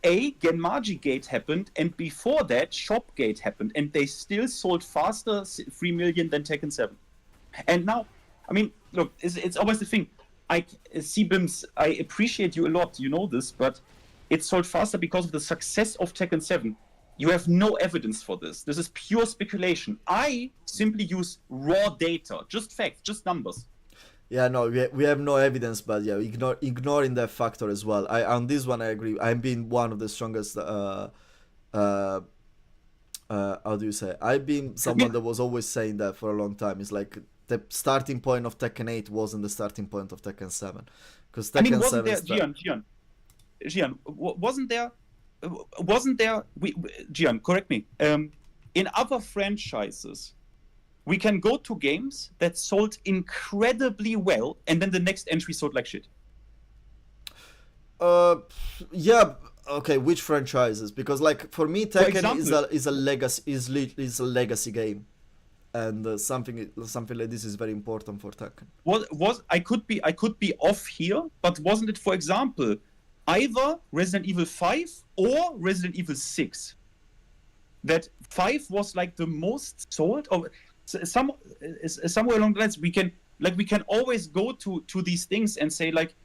Genmaji Gate happened, and before that Shopgate happened, and they still sold faster 3 million than Tekken 7. And now, I mean, look, it's always the thing. Cbims, I appreciate you a lot, you know this, but it sold faster because of the success of Tekken 7. You have no evidence for this. This is pure speculation. I simply use raw data, just facts, just numbers. Yeah, no, we have no evidence, but yeah, ignoring that factor as well. On this one I agree. I've been one of the strongest. How do you say? I've been someone that was always saying that for a long time. It's like the starting point of Tekken 8 wasn't the starting point of Tekken 7, because Tekken 7. Gian, wasn't there? Gian, correct me. In other franchises, we can go to games that sold incredibly well, and then the next entry sold like shit. Yeah. Okay, which franchises? Because like for me, Tekken is a legacy game, and something like this is very important for Tekken. I could be off here, but wasn't it, for example, either Resident Evil 5 or Resident Evil 6? That 5 was like the most sold, or somewhere along the lines. We can always go to these things and say like,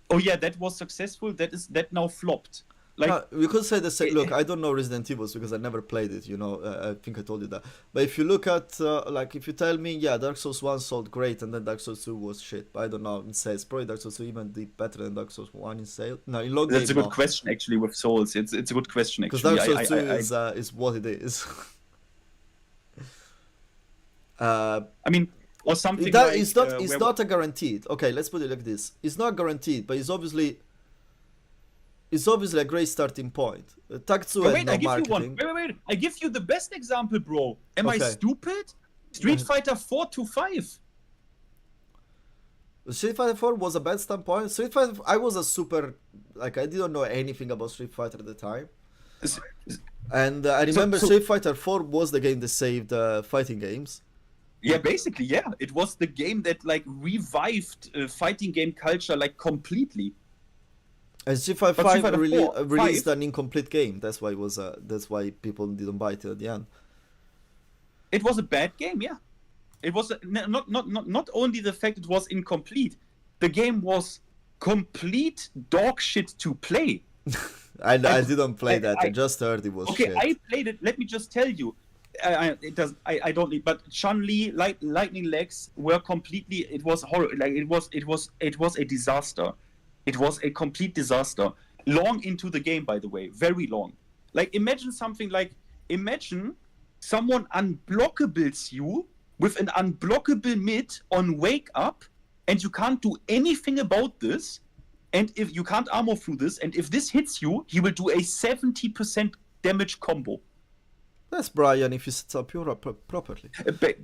oh yeah, that was successful. That now flopped. Like, we could say the same. Look, I don't know Resident Evil because I never played it. You know, I think I told you that. But if you look at like, if you tell me, yeah, Dark Souls 1 sold great, and then Dark Souls 2 was shit. But I don't know in sales. Probably Dark Souls 2 even did better than Dark Souls 1 in sales. No, in long that's game, a good question actually with Souls. It's a good question actually. Because Dark Souls 2 is what it is. I mean, or something that like... It's not a guaranteed. Okay, let's put it like this. It's not guaranteed, but it's obviously a great starting point. Tatsu had no marketing. Wait. I give you the best example, bro. Am I stupid? Street Fighter 4 to 5. Street Fighter 4 was a bad standpoint. Street Fighter, I was a super... Like, I didn't know anything about Street Fighter at the time. And I remember Street Fighter 4 was the game that saved fighting games. Yeah, basically, yeah. It was the game that, like, revived fighting game culture, like, completely. And Street Fighter 5 released an incomplete game. That's why it was. That's why people didn't buy it at the end. It was a bad game, yeah. It was not only the fact it was incomplete. The game was complete dog shit to play. I didn't play that. I just heard it was. Okay, shit. I played it. Let me just tell you. I don't need. But Chun-Li, Lightning Legs were completely. It was horrible. Like it was a disaster. It was a complete disaster. Long into the game, by the way. Very long. Like, imagine something like... Imagine someone unblockables you with an unblockable mid on Wake Up, and you can't do anything about this, and if you can't armor through this, and if this hits you, he will do a 70% damage combo. That's Brian if you set up your properly. That's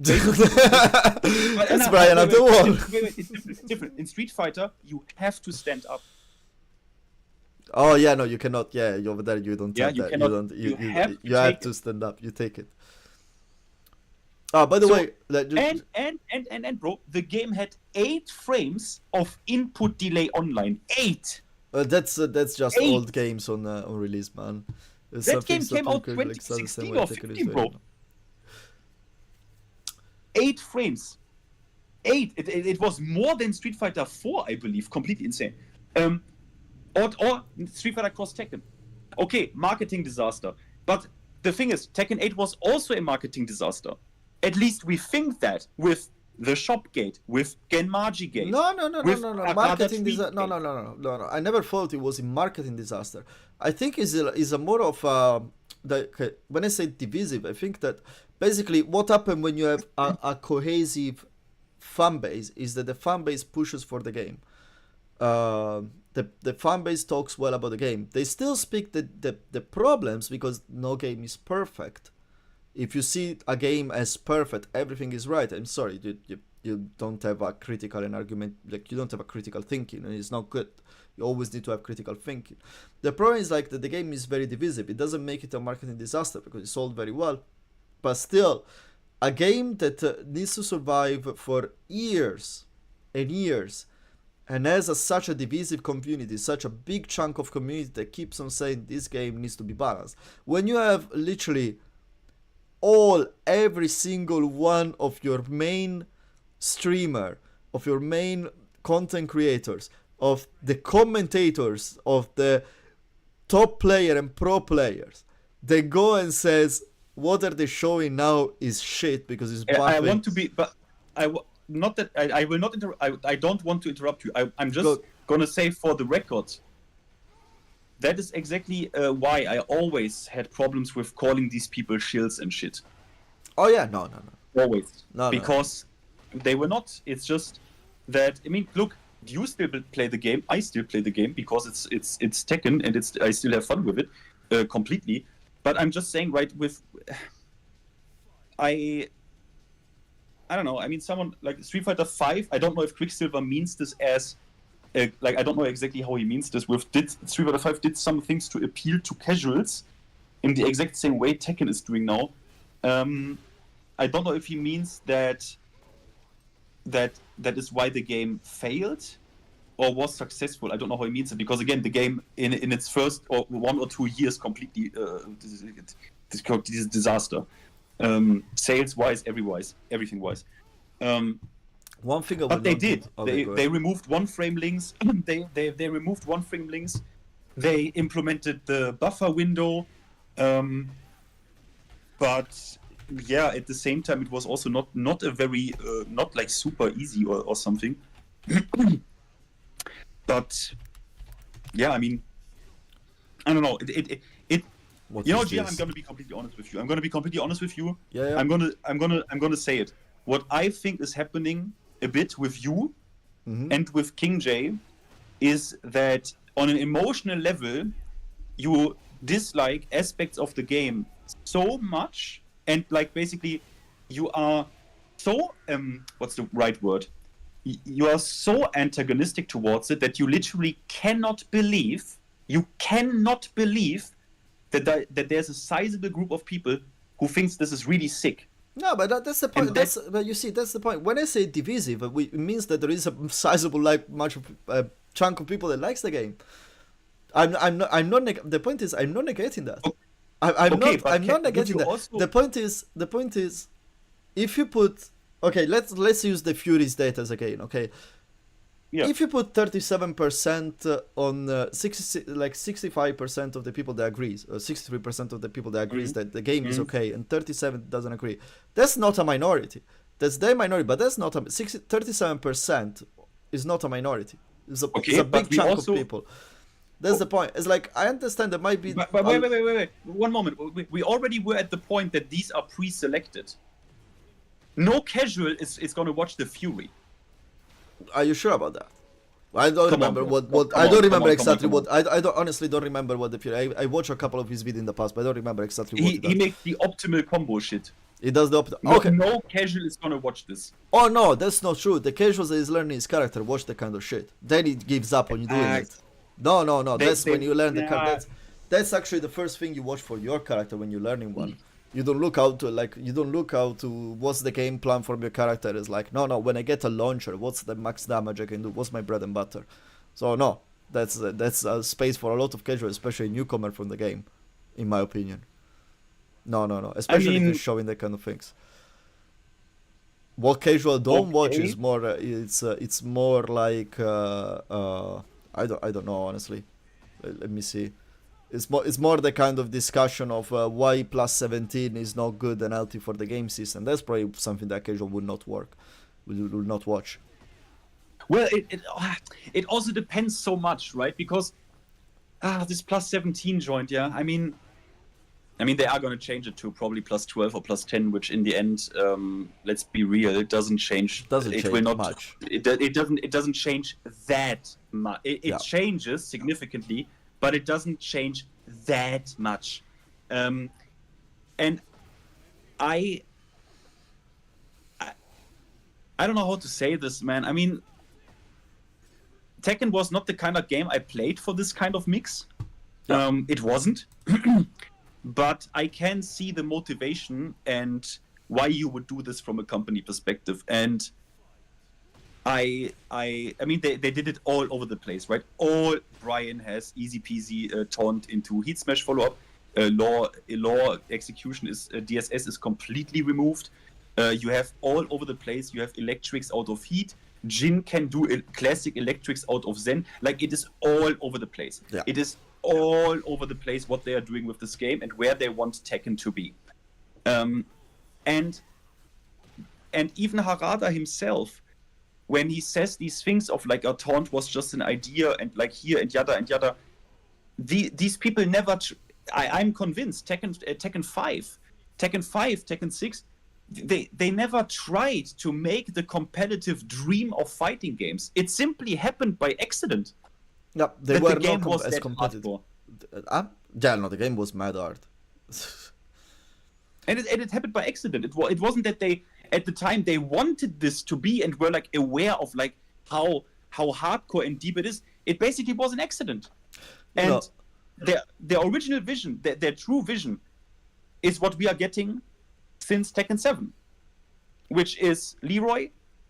Brian at the wall. It's different. In Street Fighter, you have to stand up. Oh yeah, no, you cannot. Yeah, over there you don't. Yeah, take you that. cannot. You have to stand up. You take it. By the way, and bro, the game had 8 frames of input delay online. 8. That's just 8. old games on release, man. That game came out 2016 or 15, bro. 8 frames. 8. It was more than Street Fighter 4, I believe. Completely insane. Or Street Fighter Cross Tekken. Okay, marketing disaster. But the thing is, Tekken 8 was also a marketing disaster. At least we think that with the Shopgate, with Genmaji Gate. No. Marketing disaster. No. I never thought it was a marketing disaster. I think is a more of when I say divisive, I think that basically what happened when you have a cohesive fan base is that the fan base pushes for the game. The fan base talks well about the game. They still speak the problems because no game is perfect. If you see a game as perfect, everything is right. I'm sorry, you don't have a critical and argument, like you don't have a critical thinking, and it's not good. You always need to have critical thinking. The problem is like that the game is very divisive. It doesn't make it a marketing disaster because it sold very well, but still, a game that needs to survive for years and years, and has such a divisive community, such a big chunk of community that keeps on saying this game needs to be balanced. When you have literally every single one of your main streamer, of your main content creators, of the commentators, of the top player and pro players, they go and says what are they showing now is shit because it's buffing. I want to be, but not that I will not I don't want to interrupt you. I'm just gonna say for the record. That is exactly why I always had problems with calling these people shills and shit. Oh yeah, no. Always. No. Because they were not. It's just that, I mean, look, you still play the game. I still play the game because it's Tekken and I still have fun with it completely. But I'm just saying, right, with I don't know. I mean, someone like Street Fighter 5. I don't know if Quicksilver means this as like, I don't know exactly how he means this. Street Fighter 5 did some things to appeal to casuals in the exact same way Tekken is doing now. I don't know if he means that is why the game failed or was successful. I don't know how he means it, because again, the game in its first or 1 or 2 years completely this disaster. Sales wise, everything wise. One thing, but they did. They removed one frame links. they removed one frame links. They implemented the buffer window. But yeah, at the same time, it was also not a very not like super easy or something. But yeah, I mean, I don't know. You know, Gia, I'm gonna be completely honest with you. Yeah. I'm gonna say it. What I think is happening a bit with you and with King J is that on an emotional level, you dislike aspects of the game so much, and like basically you are so what's the right word? You are so antagonistic towards it that you literally cannot believe that there's a sizable group of people who thinks this is really sick. No, but that's the point. But you see, that's the point. When I say divisive, it means that there is a sizable chunk of people that likes the game. I'm not. The point is, I'm not negating that. I'm not negating that. Also... The point is, if you put, okay, let's use the Fury's data again. Okay. Yeah. If you put 37% on 65% of the people that agrees, or 63% of the people that agrees that the game is okay, and 37 doesn't agree, that's not a minority. That's their minority, but that's not 37% is not a minority. It's a big chunk of people. That's the point. It's like, I understand there might be. But wait. 1 moment. We already were at the point that these are pre-selected. No casual is going to watch the Fury. Are you sure about that? I don't remember what I don't remember exactly what I honestly don't remember what the Fury. I watched a couple of his videos in the past, but I don't remember exactly what he makes the optimal combo shit. He does the optimal. Okay. No casual is gonna watch this. Oh no, that's not true. The casual that is learning his character watch the kind of shit. Then he gives up on you doing it. No. That's when you learn the character. That's actually the first thing you watch for your character when you're learning one. You don't look out to what's the game plan for your character. It's like, no, when I get a launcher, what's the max damage I can do? What's my bread and butter? So no, that's a space for a lot of casual, especially newcomer from the game, in my opinion. No, especially if you're showing that kind of things. What casual don't watch is more. It's more like I don't know, honestly. Let me see. It's more the kind of discussion of why plus 17 is not good and healthy for the game system. That's probably something that casual would not work, will not watch. Well, it also depends so much, right? Because this plus 17 joint, yeah. I mean they are going to change it to probably plus 12 or plus 10, which in the end, let's be real, it doesn't change. It will not much. It doesn't change that much. It changes significantly. But it doesn't change that much. And I don't know how to say this, man. I mean, Tekken was not the kind of game I played for this kind of mix. Yeah. It wasn't. But I can see the motivation and why you would do this from a company perspective. And I mean, they did it all over the place, right? All Brian has easy peasy taunt into heat smash follow-up. Law execution is DSS is completely removed. You have all over the place. You have electrics out of heat. Jin can do classic electrics out of Zen. Like, it is all over the place. Yeah. It is all over the place what they are doing with this game and where they want Tekken to be. And even Harada himself, when he says these things of like a taunt was just an idea and like here and yada, these people never. I'm convinced Tekken 5, Tekken 6, they never tried to make the competitive dream of fighting games. It simply happened by accident. Yeah, they that were the game not was as that competitive. hardcore. Yeah, no, the game was mad hard. And it happened by accident. It wasn't that they, at the time, they wanted this to be and were like aware of like how hardcore and deep it is. It basically was an accident. And their original vision, their true vision, is what we are getting since Tekken 7, which is Leroy,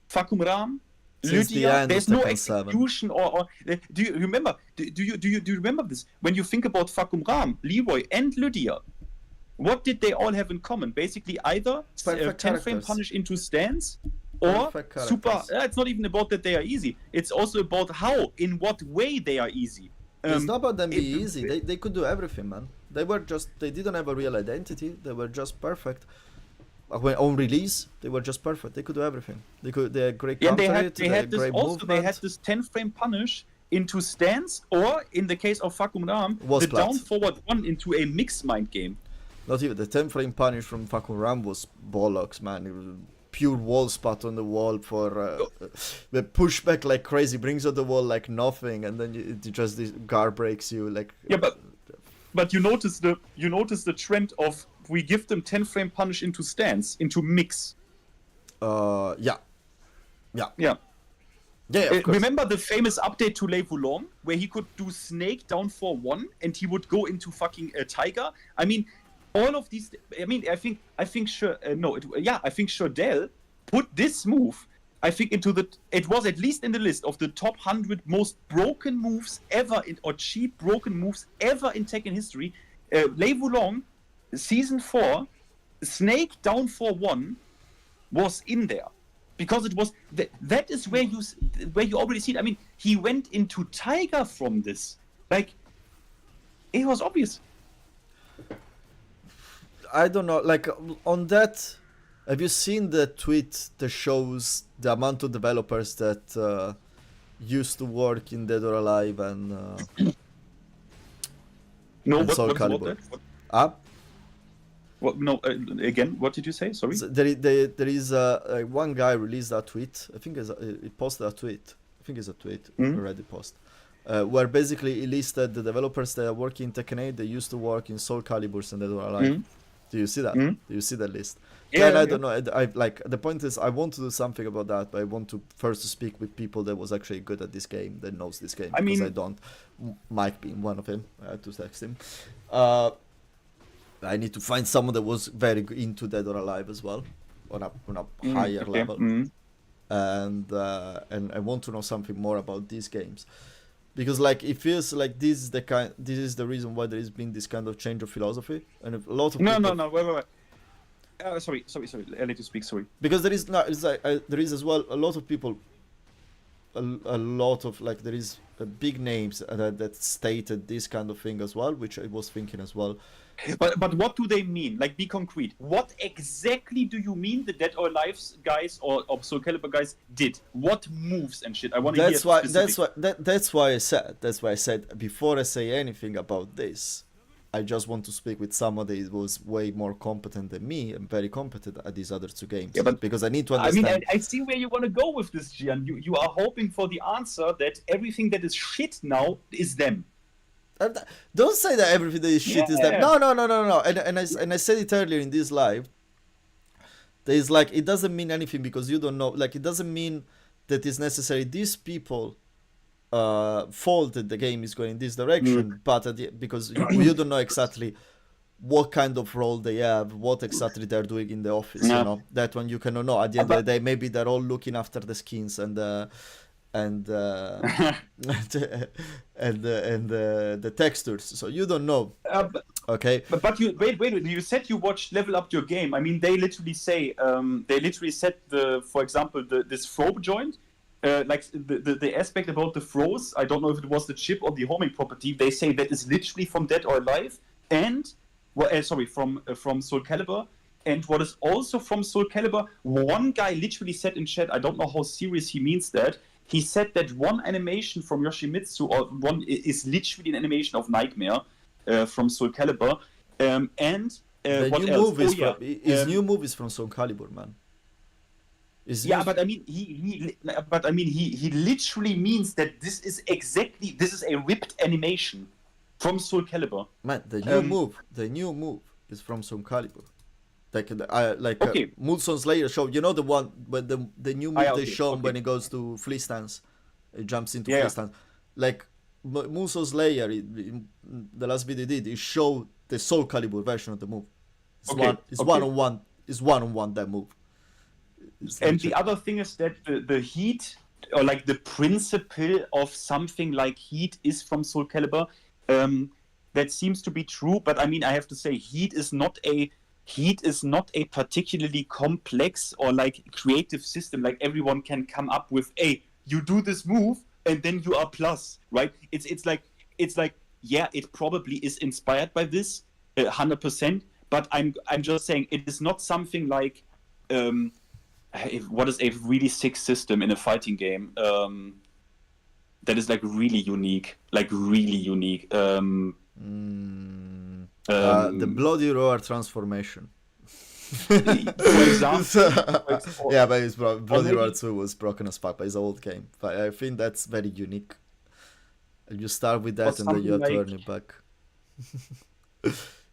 Fakum Ram, Lydia. There's no execution or do you remember? Do you remember this? When you think about Fakum Ram, Leroy, and Lydia, what did they all have in common? Basically, either 10-frame punish into stance or super. It's not even about that they are easy. It's also about how, in what way they are easy. It's not about them being easy. They could do everything, man. They didn't have a real identity. They were just perfect. When on release, they were just perfect. They could do everything. They had great counter hit. They had great movement. They had this 10-frame punish into stance, or in the case of Fakum Ram, the down forward one into a mixed mind game. Not even the 10-frame punish from Fakum Ram was bollocks, man. It was pure wall spot on the wall for the pushback like crazy, brings on the wall like nothing, and then it just this guard breaks you like. Yeah, but you notice the trend of we give them 10-frame punish into stance, into mix. Yeah. Remember the famous update to Le Voulon where he could do Snake down for 1 and he would go into fucking Tiger? I mean, all of these. I mean, I think Shordell put this move. I think into the. It was at least in the list of the top 100 most broken moves ever or cheap broken moves ever in Tekken history. Le Voulon, season 4, Snake down for 1 was in there because it was that is where you already see it. I mean, he went into Tiger from this. Like, it was obvious. I don't know, like on that, have you seen the tweet that shows the amount of developers that used to work in Dead or Alive and Soul Calibur? Again, what did you say? Sorry. So there is one guy released that tweet. I think he posted a tweet. I think it's a tweet, a Reddit post, where basically he listed the developers that are working in Tekken 8. They used to work in Soul Calibur and Dead or Alive. Do you see that? Do you see that list? Yeah, and I don't know. I like the point is I want to do something about that, but I want to first speak with people that was actually good at this game, that knows this game. Because I don't. Mike being one of them. I had to text him. I need to find someone that was very into Dead or Alive as well, on a higher level. And I want to know something more about these games. Because like it feels like this is the reason why there has been this kind of change of philosophy, and a lot of people... wait. Sorry. I let you speak. Sorry. Because there is there is as well a lot of people, a lot of like there is big names that stated this kind of thing as well, which I was thinking as well. But what do they mean? Like, be concrete. What exactly do you mean the Dead or Alive guys or Soul Calibur guys did? What moves and shit? I want to hear specific. That's why I said before I say anything about this, I just want to speak with someone that was way more competent than me and very competent at these other two games. Yeah, but because I need to understand. I mean, I see where you want to go with this, Gian. You are hoping for the answer that everything that is shit now is them. Don't say that everything that is shit is them. No. And I said it earlier in this live. There's like it doesn't mean anything because you don't know. Like it doesn't mean that it's necessary. These people fault that the game is going in this direction, but because you don't know exactly what kind of role they have, what exactly they're doing in the office. You know that one you cannot know. At the end of the day, maybe they're all looking after the skins and the textures, so you don't know. Okay. But you wait. You said you watched Level Up Your Game. I mean, they literally say, they literally said for example, this probe joint like the aspect about the froze, I don't know if it was the chip or the homing property. They say that is literally from Dead or Alive, and from Soul Calibur. And what is also from Soul Calibur, one guy literally said in chat, I don't know how serious he means that. He said that one animation from Yoshimitsu or one is literally an animation of Nightmare from Soul Calibur. And The what new else? move is Oh, yeah. from his new move is from Soul Calibur, man. His Yeah, new- but I mean, he literally means that this is a ripped animation from Soul Calibur. man, the new move is from Soul Calibur. Like Okay. Mulson's layer show. You know the one, but the new move yeah, they okay, show okay. when he goes to free stance, he jumps into Yeah. free stance. Like Mulson's layer, in the last video he did, he showed the Soul Calibur version of the move. It's Okay, okay. one on one. It's one on one that move. It's And literally- the other thing is that the heat, or like the principle of something like heat, is from Soul Calibur. That seems to be true, but I mean, I have to say, heat is not a particularly complex or like creative system. Like everyone can come up with, hey, you do this move and then you are plus, right? It's like yeah, it probably is inspired by this 100%, but I'm just saying it is not something like what is a really sick system in a fighting game that is like really unique. the bloody roar transformation. For example, Yeah, but it's bloody maybe- roar 2 was broken as fuck, but it's an old game. But I think that's very unique. You start with that Or and then you have to something earn it back.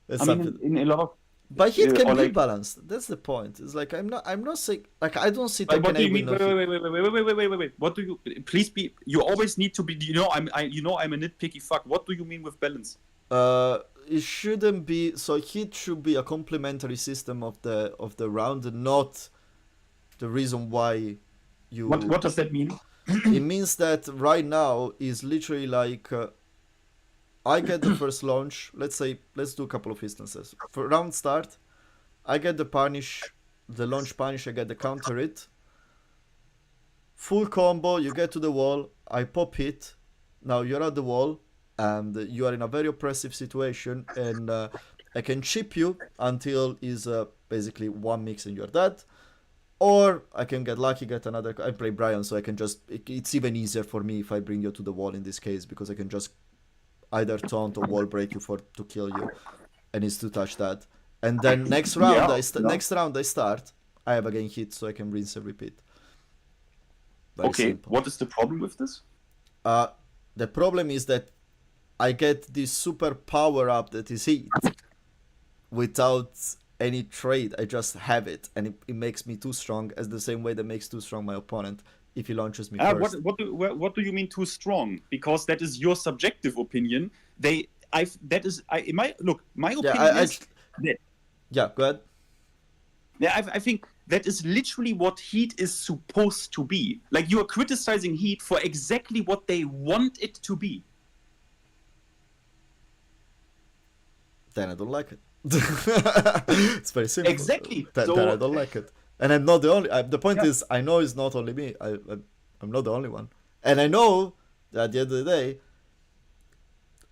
That's I something. mean, in a lot of But hit can or be like- balanced. That's the point. It's like I'm not saying like I don't see Like, Tekken what do you 8 mean? with no hit. Wait. What do you? Please be. You always need to be. I'm a nitpicky fuck. What do you mean with balance? It shouldn't be. So hit should be a complementary system of the round, not the reason why you. What does that mean? It means that right now is literally like I get the first launch. Let's do a couple of instances. For round start, I get the punish, the launch punish. I get the counter hit. Full combo. You get to the wall. I pop hit. Now you're at the wall, and you are in a very oppressive situation, and I can chip you until is basically one mix and you're dead. Or I can get lucky, get another. I play Brian, so I can just. It's even easier for me if I bring you to the wall in this case, because I can just either taunt or wall break you to kill you, and it's to touch that. And then next round, next round I start. I have again hit, so I can rinse and repeat. Very Okay. simple. What is the problem with this? The problem is that I get this super power up that is heat without any trade. I just have it, and it makes me too strong, as the same way that makes too strong my opponent if he launches me first. What do you mean too strong? Because that is your subjective opinion. My opinion is that. Yeah, go ahead. Yeah, I think that is literally what Heat is supposed to be. Like, you are criticizing Heat for exactly what they want it to be. Then I don't like it. It's very simple. Exactly. Then I don't like it. And I'm not the only. The point is, I know it's not only me. I'm not the only one. And I know that at the end of the day,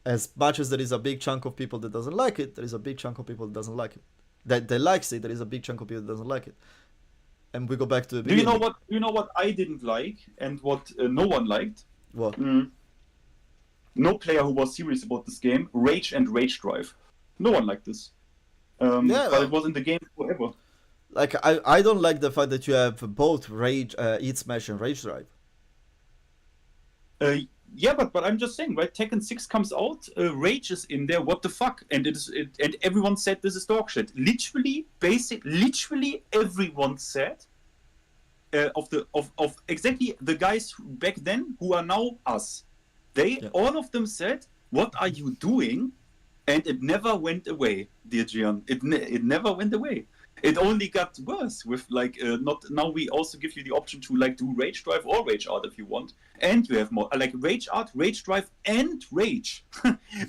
as much as there is a big chunk of people that doesn't like it, there is a big chunk of people that doesn't like it. That likes it, there is a big chunk of people that doesn't like it. And we go back to the beginning. Do you know what I didn't like and what no one liked? What? No player who was serious about this game. Rage and Rage Drive. No one liked this. But it was in the game forever. Like I don't like the fact that you have both Rage, Eat Smash and Rage Drive. Yeah, but I'm just saying, right? Tekken 6 comes out, Rage is in there. What the fuck? And and everyone said this is dog shit. Literally everyone said of exactly the guys back then who are now us. All of them said, "What are you doing?" And it never went away, dear Gian. It never went away. It only got worse with like now we also give you the option to like do Rage Drive or Rage Art if you want, and you have more like Rage Art, Rage Drive, and Rage,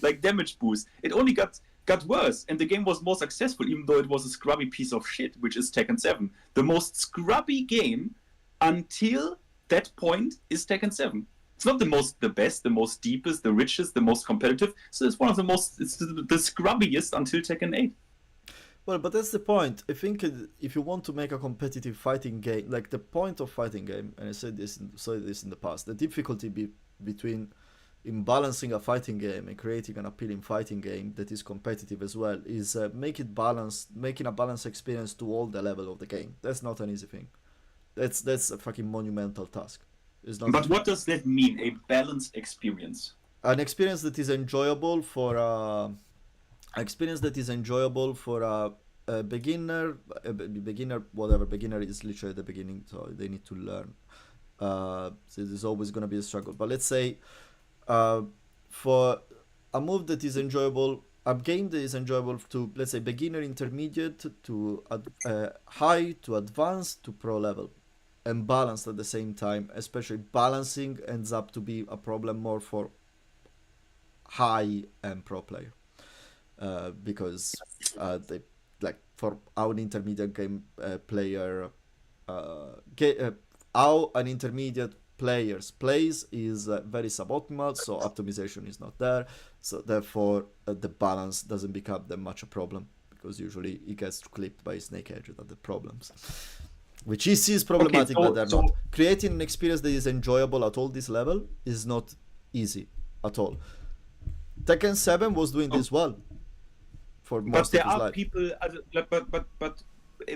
like damage boost. It only got worse, and the game was more successful, even though it was a scrubby piece of shit, which is Tekken 7, the most scrubby game until that point is Tekken 7. It's not the best, the most deepest, the richest, the most competitive. So it's one of the most, it's the scrubbiest until Tekken 8. Well, but that's the point. I think if you want to make a competitive fighting game, like the point of fighting game, and I said this in the past, the difficulty between in balancing a fighting game and creating an appealing fighting game that is competitive as well is making a balanced experience to all the level of the game. That's not an easy thing. That's a fucking monumental task. It's not. But what does that mean? A balanced experience? An experience that is enjoyable for a beginner. Beginner is literally at the beginning, so they need to learn. So there's always going to be a struggle. But let's say for a move that is enjoyable, a game that is enjoyable to, let's say, beginner, intermediate, to high, to advanced, to pro level, and balanced at the same time. Especially balancing ends up to be a problem more for high and pro player, because they, like, for our intermediate game player, how an intermediate players plays is very suboptimal, so optimization is not there, so therefore the balance doesn't become that much a problem, because usually it gets clipped by snake edge at the problems, which he sees problematic. Okay, but they're not. Creating an experience that is enjoyable at all this level is not easy at all. Tekken 7 was doing this well for most but of his there are life. people, but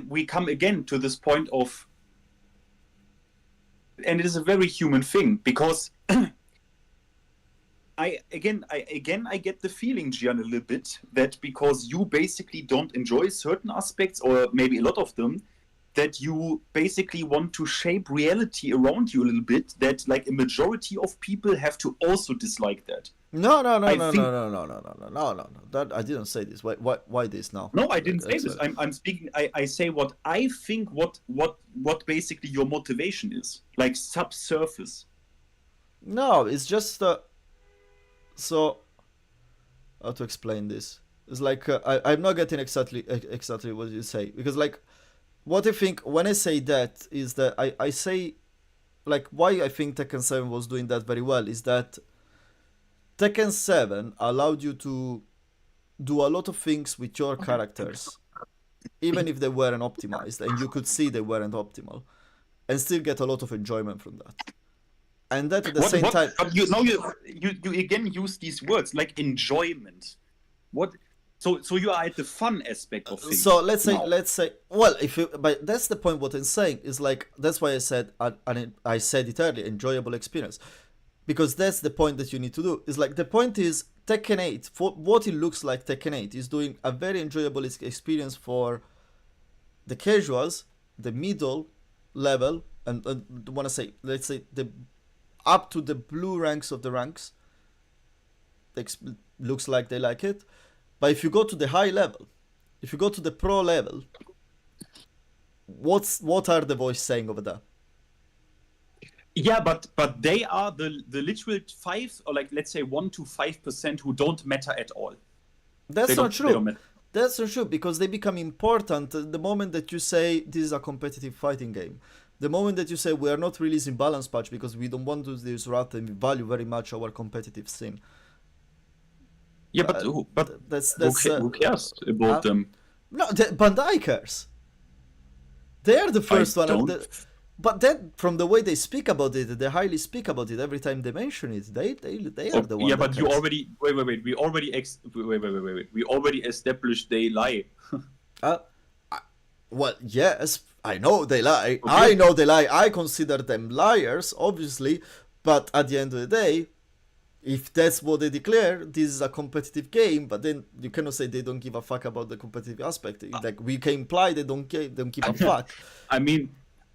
we come again to this point of, and it is a very human thing, because I get the feeling, Gian, a little bit, that because you basically don't enjoy certain aspects, or maybe a lot of them, that you basically want to shape reality around you a little bit, that like a majority of people have to also dislike that. No. That I didn't say this. Why this now? No, I didn't say this. I'm speaking. I say what I think. What basically your motivation is, like subsurface. No, it's just so how to explain this? It's like I'm not getting exactly what you say, because like what I think when I say that is that I say, like, why I think Tekken 7 was doing that very well is that Tekken 7 allowed you to do a lot of things with your characters, even if they weren't optimized, and you could see they weren't optimal, and still get a lot of enjoyment from that. And that at the same time, but you again use these words like enjoyment. What? So you are at the fun aspect of things. So let's say, well, but that's the point. What I'm saying is, like, that's why I said, and I said it earlier, enjoyable experience, because that's the point that you need to do. Is like the point is Tekken 8, for what it looks like. Tekken 8 is doing a very enjoyable experience for the casuals, the middle level, and want to say, let's say the up to the blue ranks of the ranks. Looks like they like it. But if you go to the high level, if you go to the pro level, what are the voice saying over there? Yeah, but they are the literal 5, or like let's say 1 to 5% who don't matter at all. That's not true. That's not true, because they become important the moment that you say this is a competitive fighting game. The moment that you say we are not releasing balance patch because we don't want to disrupt and we value very much our competitive scene. Yeah, but who cares about them? No, Bandai cares. They are the first one. But then, from the way they speak about it, they highly speak about it every time they mention it. They are the one. Yeah, but you already wait. We already established they lie. Well, yes, I know they lie. Okay. I know they lie. I consider them liars, obviously. But at the end of the day, if that's what they declare, this is a competitive game. But then you cannot say they don't give a fuck about the competitive aspect. Like we can imply they don't give a fuck. I mean,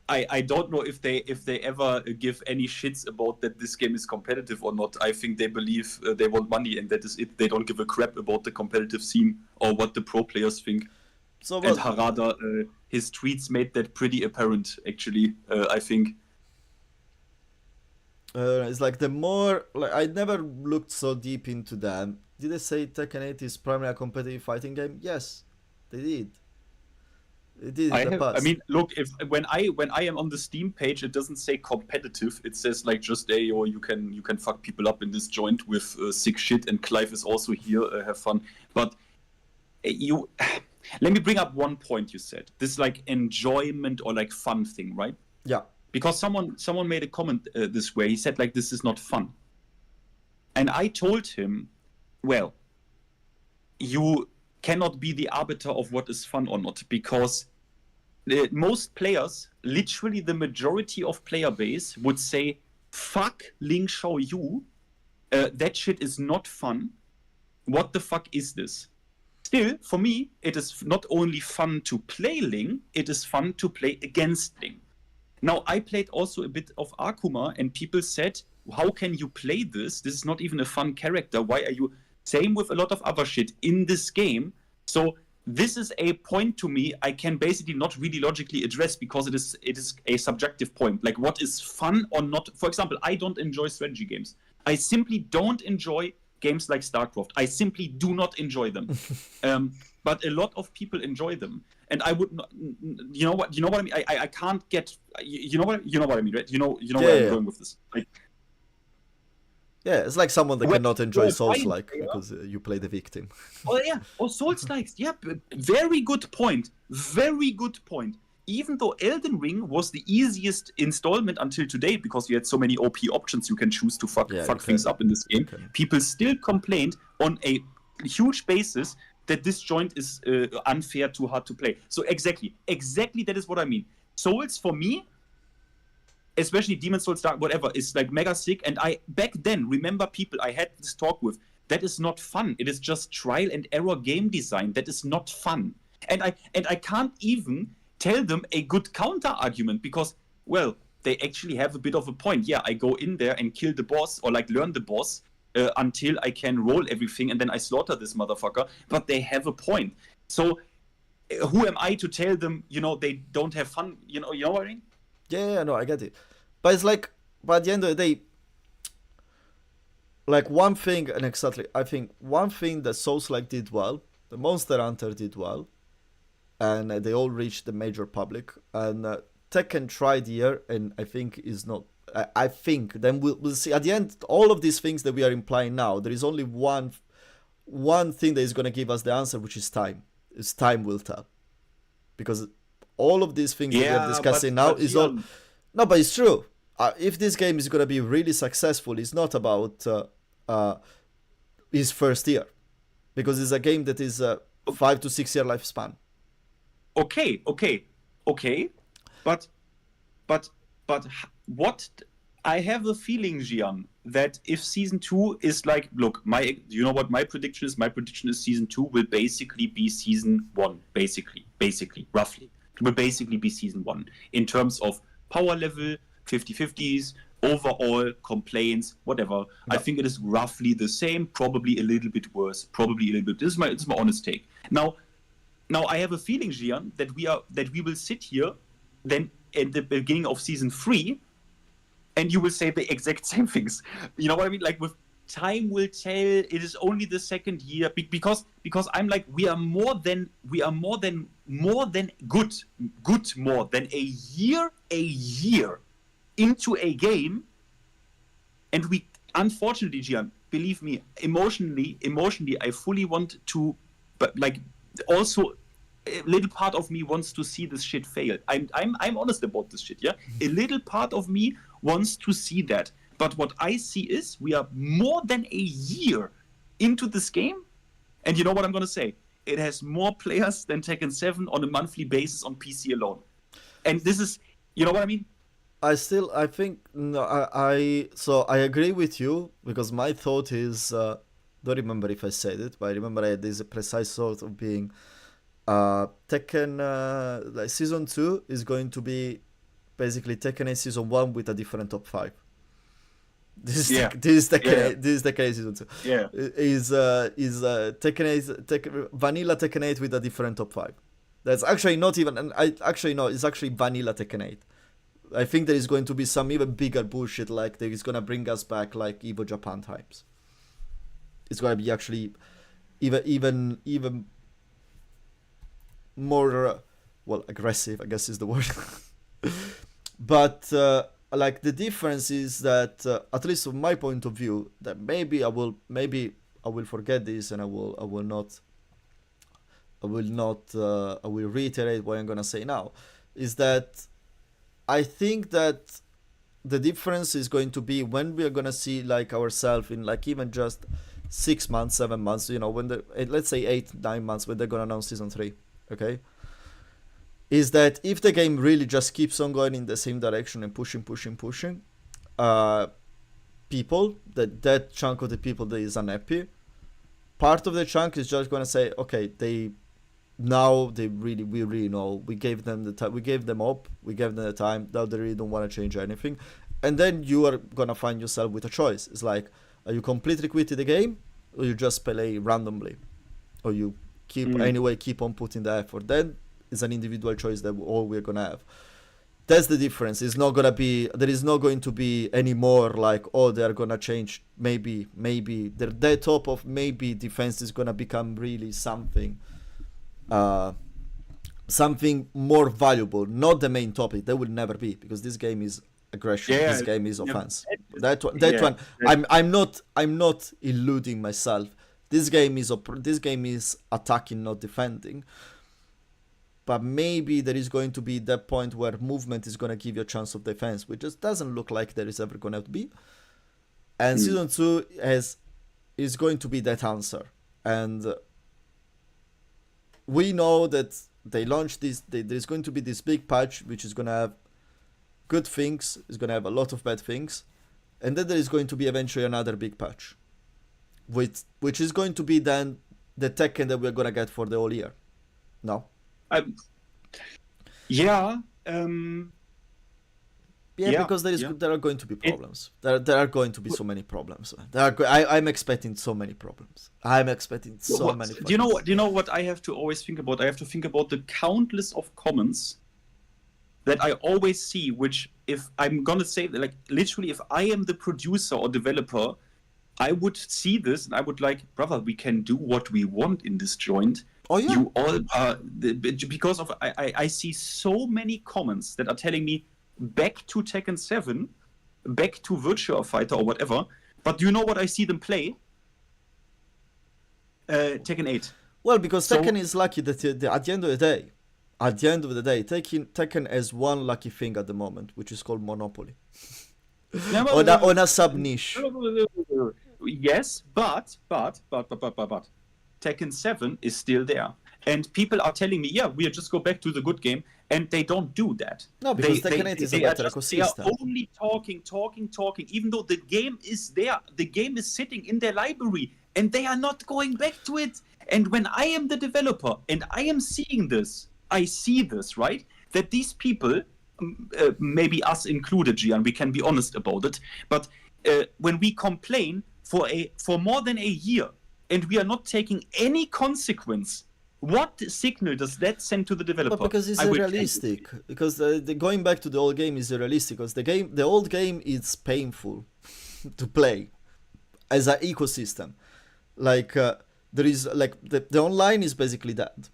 I don't know if they ever give any shits about that this game is competitive or not. I think they believe they want money, and that is it. They don't give a crap about the competitive scene or what the pro players think. So and Harada, his tweets made that pretty apparent. Actually, I think. It's like the more, like, I never looked so deep into them. Did they say Tekken 8 is primarily a competitive fighting game? Yes, they did. It did in the past. I mean, look, if when I am on the Steam page, it doesn't say competitive. It says like just or you can fuck people up in this joint with sick shit, and Clive is also here. Have fun, but you. Let me bring up one point you said. This like enjoyment or like fun thing, right? Yeah. Because someone made a comment this way. He said like this is not fun, and I told him, well, you cannot be the arbiter of what is fun or not, because most players, literally the majority of player base, would say, fuck Ling Shao Yu, that shit is not fun. What the fuck is this? Still, for me, it is not only fun to play Ling, it is fun to play against Ling. Now, I played also a bit of Akuma, and people said, how can you play this? This is not even a fun character. Why are you... Same with a lot of other shit in this game. So this is a point to me I can basically not really logically address, because it is a subjective point. Like, what is fun or not? For example, I don't enjoy strategy games. I simply don't enjoy games like StarCraft. I simply do not enjoy them. But a lot of people enjoy them, and I would not. You know what I mean? I can't get. You know what I mean, right? You know where I'm going with this. Like, yeah, it's like someone that cannot enjoy Souls-like yeah. because you play the victim. Oh yeah, or Souls-like. Yeah, very good point. Very good point. Even though Elden Ring was the easiest installment until today, because you had so many OP options you can choose to fuck things up in this game, people still complained on a huge basis that this joint is unfair, too hard to play. So exactly that is what I mean. Souls for me, especially Demon Souls, Dark, whatever, is like mega sick. And I back then remember people I had this talk with. That is not fun. It is just trial and error game design. That is not fun. And I can't even tell them a good counter argument, because, well, they actually have a bit of a point. Yeah, I go in there and kill the boss, or like learn the boss until I can roll everything, and then I slaughter this motherfucker. But they have a point. So who am I to tell them, they don't have fun? You know what I mean? Yeah, no, I get it. But it's like, by the end of the day, like one thing, and exactly, I think one thing that Souls-like did well, the Monster Hunter did well, and they all reached the major public, and Tekken tried here, and I think is not, I think, then we'll see, at the end, all of these things that we are implying now, there is only one thing that is going to give us the answer, which is time. It's time will tell. Because all of these things that we are discussing now is all... No, but it's true. If this game is going to be really successful, it's not about his first year. Because it's a game that is a 5 to 6 year lifespan. Okay. But what... I have a feeling, Gian, that if Season 2 is like... Look, you know what my prediction is? My prediction is Season 2 will basically be Season 1. Basically, roughly. It will basically be Season 1. In terms of power level, 50-50s, overall, complaints, whatever. No. I think it is roughly the same, probably a little bit worse, This is my honest take. Now I have a feeling, Gian, that we will sit here then at the beginning of Season 3, and you will say the exact same things. You know what I mean? Like, with time will tell, it is only the second year, because I'm like, we are more than good more than a year into a game, and we, unfortunately, Gian, believe me, emotionally, I fully want to, but like, also a little part of me wants to see this shit fail. I'm honest about this shit, yeah? A little part of me wants to see that. But what I see is we are more than a year into this game, and you know what I'm going to say? It has more players than Tekken 7 on a monthly basis on PC alone. And this is, you know what I mean? So I agree with you, because my thought is, don't remember if I said it, but I remember I had this precise thought of being, Tekken, like Season 2 is going to be basically Tekken 8 Season 1 with a different top 5. This is Tekken 8 Season 2. Yeah. Is Tekken 8, vanilla Tekken 8 with a different top 5. That's actually not even, and it's actually vanilla Tekken 8. I think there is going to be some even bigger bullshit, like that is going to bring us back like Evo Japan times. It's going to be actually even more well, aggressive, I guess is the word. But like the difference is that, at least from my point of view, that maybe I will forget this, and I will reiterate what I'm gonna say now, is that I think that the difference is going to be when we are gonna see like ourselves in like even just 6 months, 7 months, you know, when let's say 8-9 months when they're gonna announce season 3, okay? Is that if the game really just keeps on going in the same direction and pushing, people, that chunk of the people that is unhappy, part of the chunk is just gonna say, okay, we really know, we gave them the time, we gave them hope, we gave them the time, now they really don't want to change anything. And then you are gonna find yourself with a choice. It's like, are you completely quitting the game, or you just play randomly, or you keep on putting the effort? Then it's an individual choice that all we're gonna have. That's the difference. There is not going to be any more like, oh, they're gonna change. Maybe their top of maybe defense is gonna become really something more valuable. Not the main topic. That will never be, because this game is aggression. Yeah, this game is offense. yeah, One. I'm not eluding myself. This game is attacking, not defending. But maybe there is going to be that point where movement is going to give you a chance of defense, which just doesn't look like there is ever going to be. And Season 2 is going to be that answer. And we know that they launched this, there's going to be this big patch, which is going to have good things, is going to have a lot of bad things. And then there is going to be eventually another big patch, which is going to be then the Tekken that we're going to get for the whole year. No? Yeah. Because there are going to be problems. There are going to be so many problems. I'm expecting so many problems. I'm expecting so many. Do you know what I have to always think about? I have to think about the countless of comments that I always see. Which, if I'm gonna say, like, literally, if I am the producer or developer, I would see this and I would like, brother, we can do what we want in this joint. Oh yeah. You all are, because of I see so many comments that are telling me back to Tekken 7, back to Virtua Fighter or whatever. But do you know what I see them play? Tekken 8. Well, because Tekken is lucky that at the end of the day, Tekken has one lucky thing at the moment, which is called Monopoly. on a sub niche. Yes, but Tekken 7 is still there. And people are telling me, yeah, we'll just go back to the good game. And they don't do that. No, because Tekken 8 is a better ecosystem. They are only talking, even though the game is there. The game is sitting in their library. And they are not going back to it. And when I am the developer and I am seeing this, I see this, right? That these people, maybe us included, Gian, we can be honest about it. But when we complain for more than a year, and we are not taking any consequence, what signal does that send to the developer? But because it's unrealistic. Because the going back to the old game is unrealistic. Because the old game is painful to play as an ecosystem. Like there is like the online is basically dead.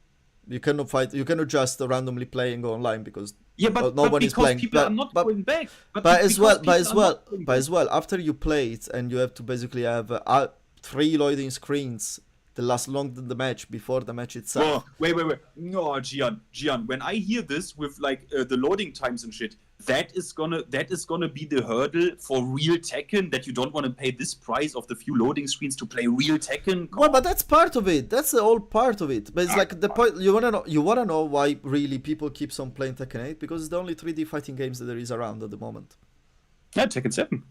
You cannot fight. You cannot just randomly play and go online because nobody is playing. People are not going back. But as well, after you play it and you have to basically have 3 loading screens that last longer than the match before the match itself. Oh, wait. No, Gian. When I hear this with like the loading times and shit, that is gonna be the hurdle for real Tekken. That you don't want to pay this price of the few loading screens to play real Tekken. Well, but that's part of it. That's the whole part of it. But it's like the point. You wanna know why really people keeps on playing Tekken 8? Because it's the only 3D fighting games that there is around at the moment. Yeah, Tekken 7.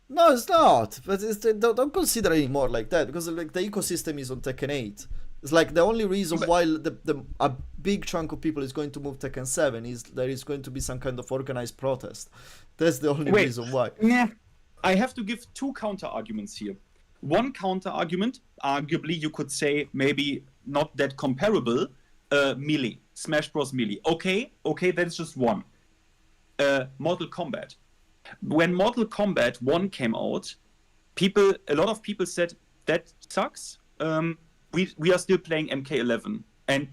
No, it's not. But don't consider it more like that, because like the ecosystem is on Tekken 8. It's like the only reason why a big chunk of people is going to move Tekken 7 is there is going to be some kind of organized protest. That's the only reason why. Yeah, I have to give 2 counter arguments here. One counter argument, arguably you could say maybe not that comparable, Melee, Smash Bros. Melee. Okay, that's just one. Mortal Kombat. When Mortal Kombat 1 came out, a lot of people said that sucks. We are still playing MK11, and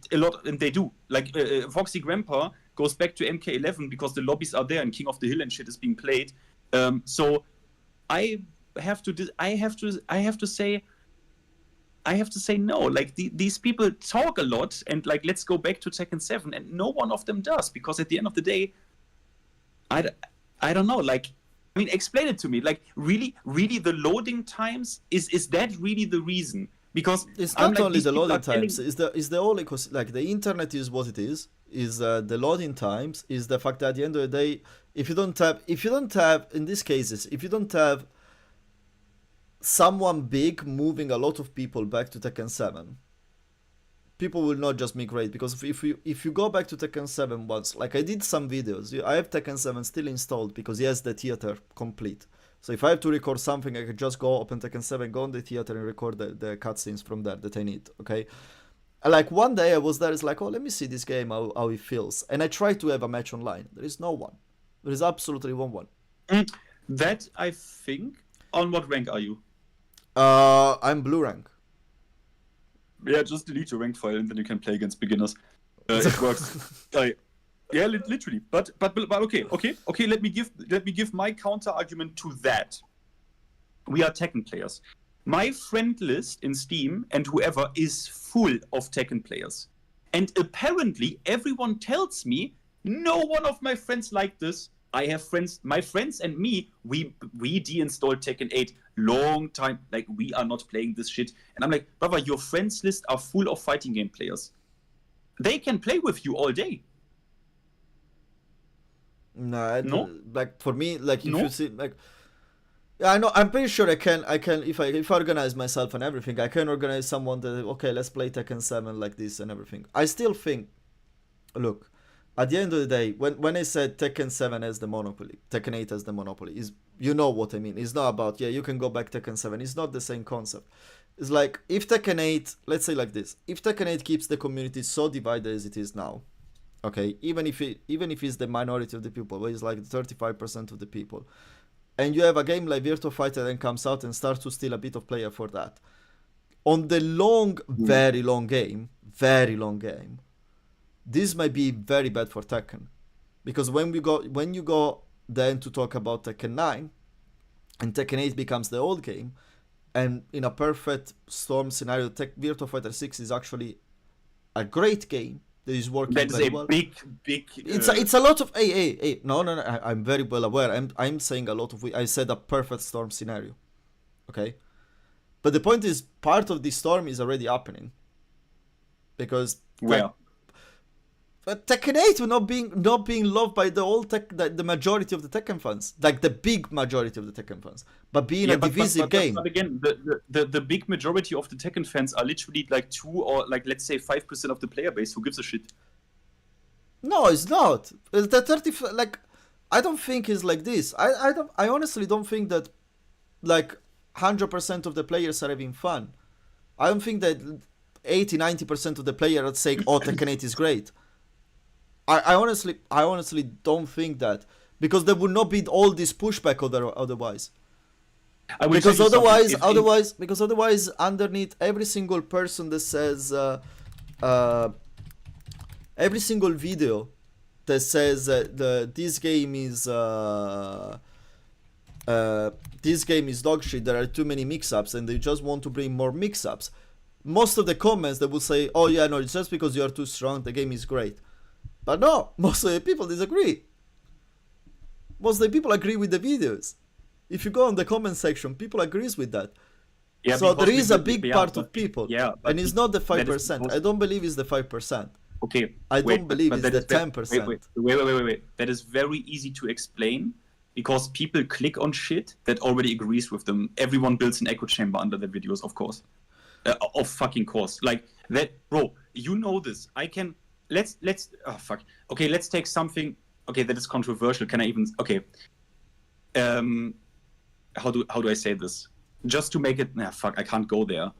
they do. Like Foxy Grandpa goes back to MK11 because the lobbies are there and King of the Hill and shit is being played. So I have to say no. Like these people talk a lot, and like let's go back to Tekken 7, and no one of them does, because at the end of the day, I don't know. Like, I mean, explain it to me. Like, really, the loading times is that really the reason? Because it's not like, only the loading times. telling... Is the whole like the internet is what it is. The loading times is the fact that at the end of the day, if you don't have in these cases, if you don't have someone big moving a lot of people back to Tekken 7, people will not just migrate, because if you go back to Tekken 7 once, like I did some videos, I have Tekken 7 still installed because he has the theater complete. So if I have to record something, I could just go open Tekken 7, go on the theater and record the cutscenes from there that I need, okay? And like one day I was there, it's like, oh, let me see this game, how it feels. And I tried to have a match online. There is no one. There is absolutely no one. That, I think, on what rank are you? I'm blue rank. Yeah, just delete your ranked file and then you can play against beginners. It works. Yeah, literally. But okay. Let me give my counter argument to that. We are Tekken players. My friend list in Steam and whoever is full of Tekken players, and apparently everyone tells me no one of my friends like this. I have friends, my friends and me, we deinstalled Tekken 8 long time. Like, we are not playing this shit. And I'm like, brother, your friends list are full of fighting game players. They can play with you all day. No, like for me, like if you see, like, yeah, I know, I'm pretty sure I can if I organize myself and everything, I can organize someone that, okay, let's play Tekken 7 like this and everything. I still think, look, at the end of the day, when I said Tekken 7 as the monopoly, Tekken 8 as the monopoly, is, you know what I mean. It's not about, yeah, you can go back Tekken 7. It's not the same concept. It's like, if Tekken 8, let's say like this, if Tekken 8 keeps the community so divided as it is now, okay, even if it's the minority of the people, but it's like 35% of the people, and you have a game like Virtua Fighter then comes out and starts to steal a bit of player for that, on the very long game, this might be very bad for Tekken, because when you go then to talk about Tekken 9, and Tekken 8 becomes the old game, and in a perfect storm scenario, Virtua Fighter 6 is actually a great game that is working very well. That is a big. It's a lot of no. I'm very well aware. I'm saying a lot of. I said a perfect storm scenario, okay, but the point is, part of the storm is already happening, because but Tekken 8 not being loved by the majority of the Tekken fans, like the big majority of the Tekken fans, but being a divisive game. But again, the big majority of the Tekken fans are literally like 2 or like, let's say 5% of the player base. Who gives a shit? No, it's not. The 30, like, I don't think it's like this. I honestly don't think that like 100% of the players are having fun. I don't think that 80-90% of the players are saying, "Oh, Tekken 8 is great." I honestly don't think that, because there would not be all this pushback otherwise. Because otherwise, underneath every single person that says, every single video that says this game is dog shit, there are too many mix-ups, and they just want to bring more mix-ups. Most of the comments that will say, "Oh yeah, no, it's just because you are too strong, the game is great." But no, most of the people disagree. Most of the people agree with the videos. If you go on the comment section, people agrees with that. Yeah, so there is a big part of people, and it's not the 5%. I don't believe it's the 5%. Okay, I don't believe it's the 10%. Wait. That is very easy to explain, because people click on shit that already agrees with them. Everyone builds an echo chamber under their videos, of course. Of fucking course. Like that, bro. You know this. I can. Let's oh fuck. Okay, let's take something. Okay, that is controversial. Can I even? Okay. How do I say this? Just to make it. Nah, fuck. I can't go there.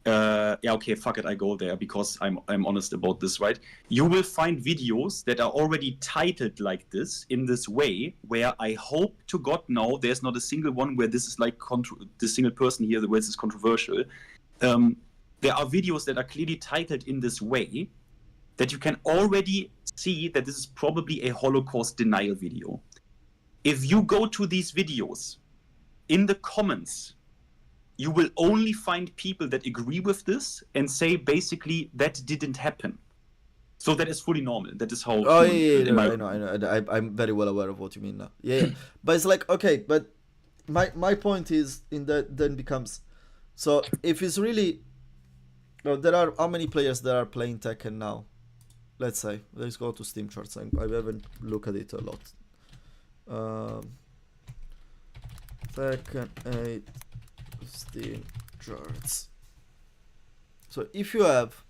Yeah. Okay. Fuck it. I go there because I'm honest about this, right? You will find videos that are already titled like this, in this way, where I hope to God now there's not a single one where this is like the single person here where this is controversial. there are videos that are clearly titled in this way that you can already see that this is probably a Holocaust denial video. If you go to these videos, in the comments, you will only find people that agree with this and say basically that didn't happen. So that is fully normal. That is how. Oh yeah, I know. I'm very well aware of what you mean now. Yeah. But it's like, okay, but my point is in that then becomes, so if it's really, no, there are how many players that are playing Tekken now? Let's say, let's go to Steam charts. I haven't looked at it a lot. Tekken 8 Steam charts. So if you have,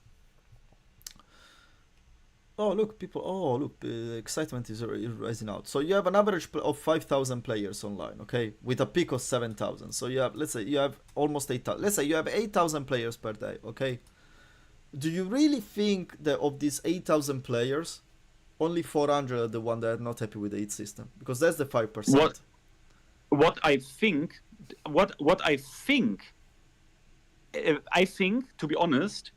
oh look, people, oh look, excitement is rising out. So you have an average of 5,000 players online, okay, with a peak of 7,000. So you have, let's say you have almost 8,000. Let's say you have 8,000 players per day, okay. Do you really think that of these 8,000 players, only 400 are the one that are not happy with the HIT system? Because that's the 5%. What I think, I think, to be honest,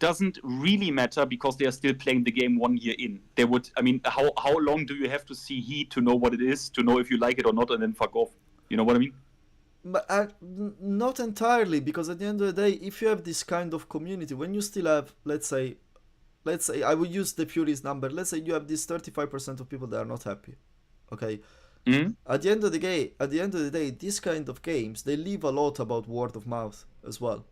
doesn't really matter because they are still playing the game 1 year in. They would, I mean, how long do you have to see Heat to know what it is, to know if you like it or not, and then fuck off? You know what I mean? But not entirely, because at the end of the day, if you have this kind of community, when you still have, let's say I will use the Fury's number. Let's say you have this 35% of people that are not happy. Okay. Mm-hmm. At the end of the day, these kind of games, they live a lot about word of mouth as well.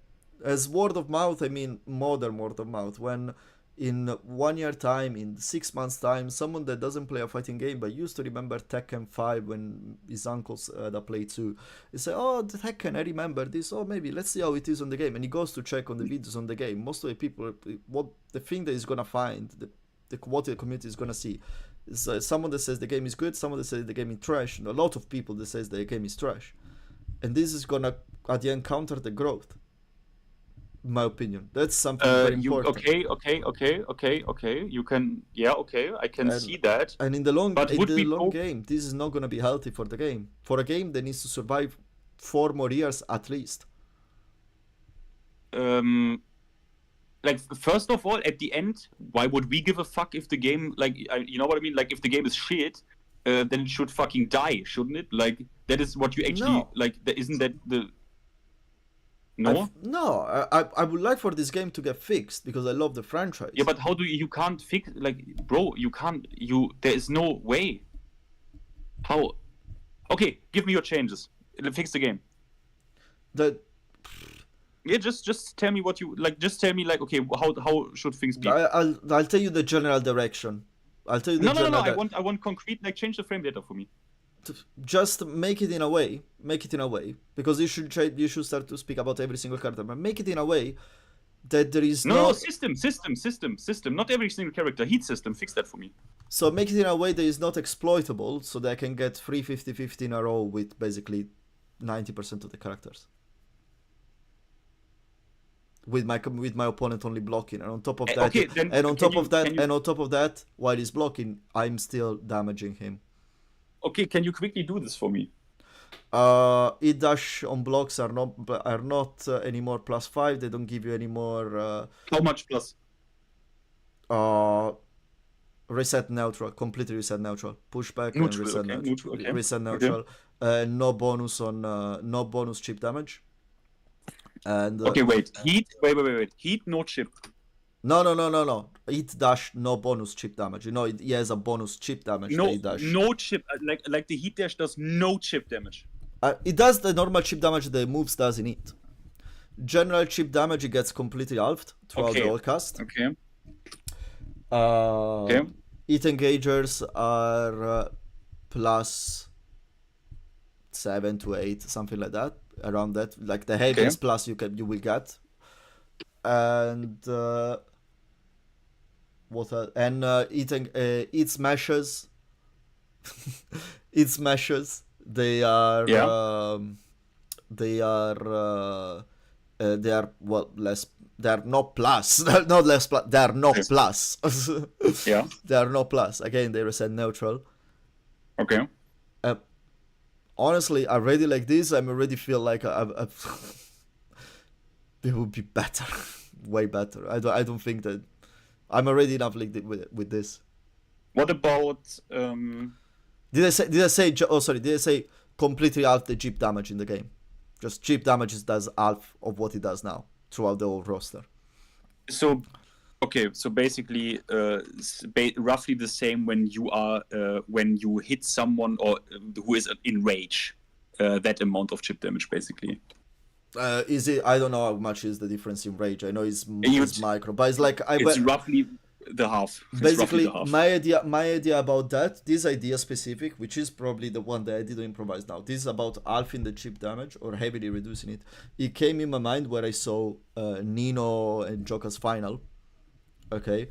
As word of mouth, I mean modern word of mouth. When in 1 year time, in 6 months time, someone that doesn't play a fighting game but used to remember Tekken 5 when his uncles that played too, they say, oh, the Tekken, I remember this, oh, maybe let's see how it is on the game, and he goes to check on the videos on the game. Most of the people, what the thing that he's gonna find, what the community is gonna see, is someone that says the game is good, someone that says the game is trash, and a lot of people that says the game is trash, and this is gonna at the end counter the growth. My opinion, that's something very important. Okay. You can, yeah, okay, I can see that. And in the long game, this is not going to be healthy for the game. For a game that needs to survive 4 more years at least. Like, first of all, at the end, why would we give a fuck if the game, like, you know what I mean? Like, if the game is shit, then it should fucking die, shouldn't it? Like, that is what you actually, No. like, isn't that the... No? I would like for this game to get fixed because I love the franchise. Yeah, but how do you can't fix, like, bro, you can't, there is no way. How? Okay, give me your changes. Fix the game. Yeah, just tell me what you, like, just tell me, like, okay, how should things be? I'll tell you the general direction. I'll tell you the No, I want concrete, like, change the frame data for me. Just make it in a way, because you should start to speak about every single character, but make it in a way that there is no system, not every single character, heat system, fix that for me. So make it in a way that is not exploitable, so that I can get 350-50 in a row with basically 90% of the characters. With my opponent only blocking, and on top of that, while he's blocking, I'm still damaging him. Okay, can you quickly do this for me? E-dash on blocks are not anymore +5. They don't give you any more. How much plus? Reset neutral, completely reset neutral. Pushback neutral, and reset okay, neutral. Okay. Reset neutral. Okay. No bonus chip damage. And okay, wait. Heat. Wait. Heat, no chip. No. Hit dash, no bonus chip damage. You know, he has a bonus chip damage. No chip. Like the heat dash does no chip damage. It does the normal chip damage the moves does in it. General chip damage, it gets completely halved throughout the whole cast. Okay. Hit engagers are +7 to 8, something like that. Around that, like the heaviest plus you will get. And what else? And it smashes. It smashes. They are well less. They are not plus. Not less plus. They are not plus. Yeah. They are not plus. Again, they reset neutral. Okay. Honestly, already like this, I already feel like they would be better. way better. I don't think that I'm already enough like with this. What about Did I say? Oh, sorry. Did I say completely half the chip damage in the game? Just chip damage does half of what it does now throughout the whole roster. so? Okay, so basically, roughly the same when you hit someone or who is in rage, that amount of chip damage, basically. Is it? I don't know how much is the difference in rage. I know it's It's- micro, but it's like It's roughly the half. It's basically roughly the half. my idea about that, this idea specific, which is probably the one that I didn't improvise now. This is about halving the chip damage or heavily reducing it. It came in my mind where I saw Nino and Joker's final. Okay,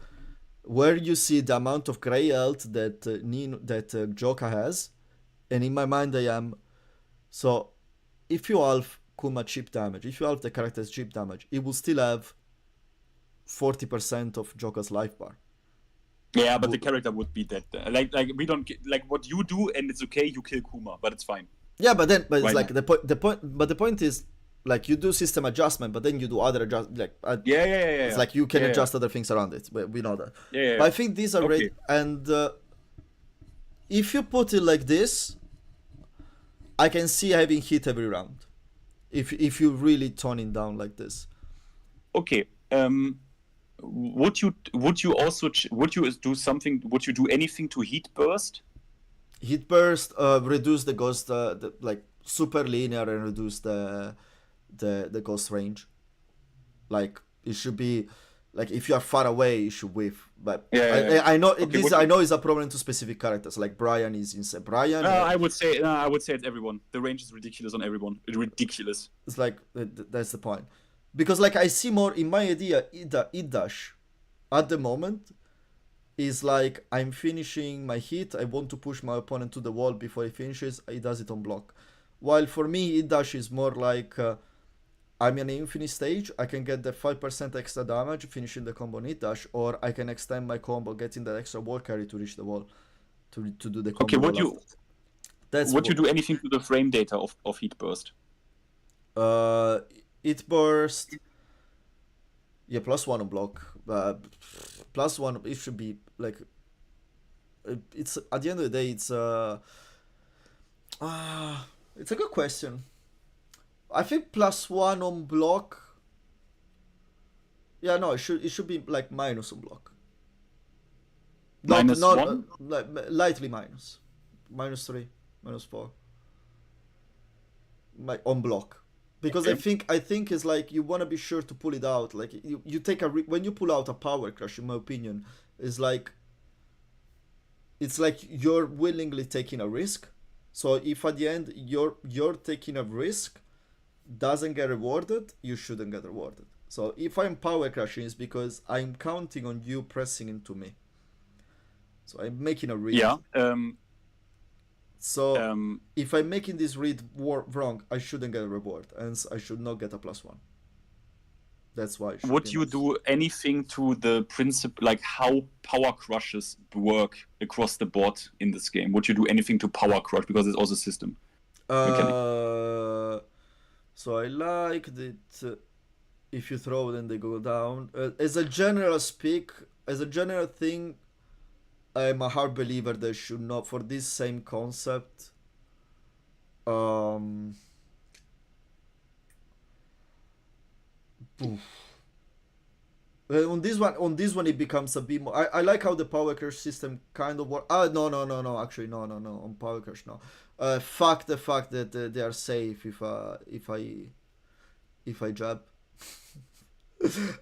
where you see the amount of gray health that Joker has, and in my mind I am so if you halve Kuma chip damage, if you halve the character's chip damage, it will still have 40% of Joker's life bar. Yeah, but the character would be dead. Like we don't like what you do, and it's okay. You kill Kuma, but it's fine. Yeah, but it's Right like now. the point is like you do system adjustment, but then you do other adjust like Yeah. it's like you can Yeah. adjust other things around it. We know that. Yeah. But I think these are Okay. great, and if you put it like this, I can see having hit every round. If you really tone it down like this. Okay. Would you also would you do something? Would you do anything to heat burst? Hit burst, reduce the ghost, like super linear, and reduce the ghost range. Like it should be, like if you are far away, you should whiff. But Yeah. I know Okay, this. what I you- know is a problem to specific characters. Like Brian is insane. Brian, I would say it's everyone. The range is ridiculous on everyone. Ridiculous. it's like that's the point. Because like I see more in my idea, Idash at the moment is like I'm finishing my hit. I want to push my opponent to the wall before he finishes. He does it on block. While for me, Idash is more like I'm in an infinite stage. I can get the 5% extra damage finishing the combo on Idash, or I can extend my combo getting that extra wall carry to reach the wall to do the combo. Okay. Would wall you after. That's would you do anything to the frame data of heat burst? It burst. Yeah, +1 on block. +1. It should be like. It's at the end of the day. It's a good question. I think +1 on block. Yeah, no, it should be like minus on block. Minus not, one? like lightly minus. -3, -4. On block. Because Okay. I think it's like you want to be sure to pull it out. Like you take when you pull out a power crush, in my opinion, it's like you're willingly taking a risk. So if at the end you're taking a risk, doesn't get rewarded, you shouldn't get rewarded. So if I'm power crushing, it's because I'm counting on you pressing into me. So I'm making a read. Yeah. So if I'm making this read wrong, I shouldn't get a reward, and I should not get a +1. That's why. Would you do anything to the principle, like how power crushes work across the board in this game? Would you do anything to power crush, because it's also a system? So I like that if you throw, then they go down. As a general thing, I'm a hard believer they should not, for this same concept. On this one it becomes a bit more. I like how the power crush system kind of work. No. Actually, no. On power crush, no. Fuck the fact that they are safe if I jab.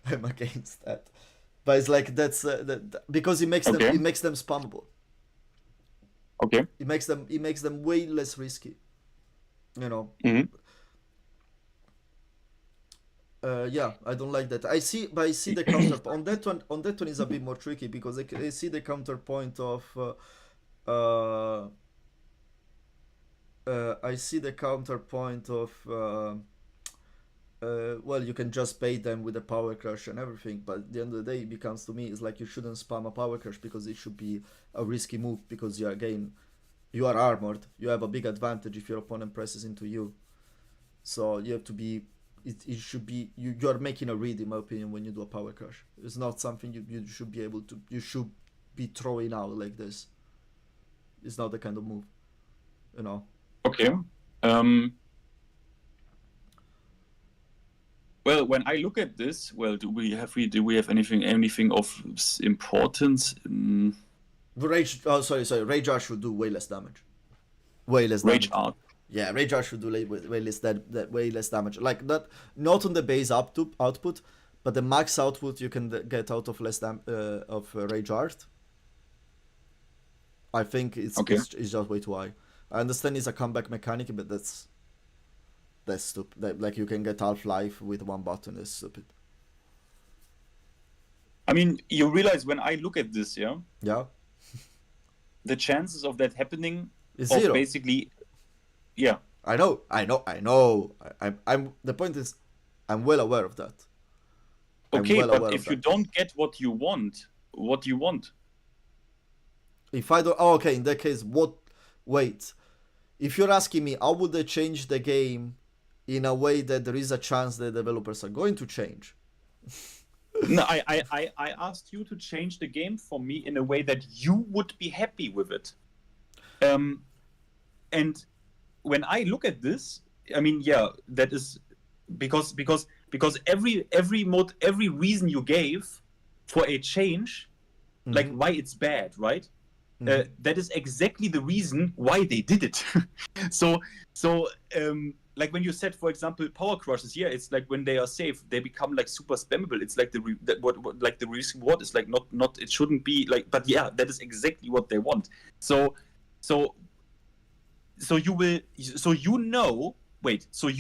I'm against that. But it's like that's because it makes Okay. them spammable. Okay. It makes them way less risky. You know. Mhm. Yeah, I don't like that. I see the counter on that one. On that one is a bit more tricky because I see the counterpoint of. I see the counterpoint of. Well, you can just bait them with a power crush and everything, but at the end of the day, it becomes to me it's like you shouldn't spam a power crush because it should be a risky move because you are armored. You have a big advantage if your opponent presses into you, so you have to be it should be you're making a read, in my opinion, when you do a power crush. It's not something you should be able to. You should be throwing out like this. It's not the kind of move, you know. Okay. Well, when I look at this, well, do we have anything of importance? Rage. Oh, sorry. Rage Art should do way less damage. Way less damage. Rage Art. Yeah, Rage Art should do way less damage. Like that, not on the base output, but the max output you can get out of Rage Art. I think it's just way too high. I understand it's a comeback mechanic, but that's stupid. Like you can get Half-Life with one button. That's stupid. I mean, you realize when I look at this, yeah, the chances of that happening is zero. Basically, yeah. I know. I'm. The point is, I'm well aware of that. Okay, but if you don't get what you want, what do you want? If I don't, okay. In that case, what? Wait. If you're asking me, how would they change the game in a way that there is a chance the developers are going to change? No, I asked you to change the game for me in a way that you would be happy with it. And when I look at this, I mean, yeah, that is because every reason you gave for a change, like why it's bad, right? That is exactly the reason why they did it. so like when you said, for example, power crushes, yeah, it's like when they are safe, they become like super spammable. It's like the reward is like not it shouldn't be like, but yeah, that is exactly what they want. So you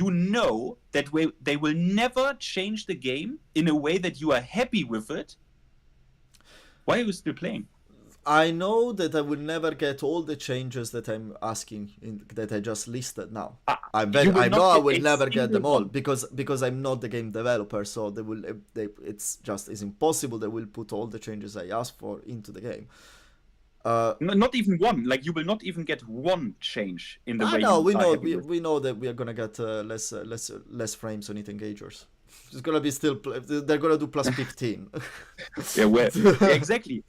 know that they will never change the game in a way that you are happy with it. Why are you still playing? I know that I will never get all the changes that I'm asking that I just listed now. I know I will never get them all because I'm not the game developer. So it's impossible they will put all the changes I asked for into the game. Not even one. Like you will not even get one change in the way. We know that we are gonna get less frames on it engagers. It's gonna be they're gonna do plus 15. Yeah, well, yeah, exactly.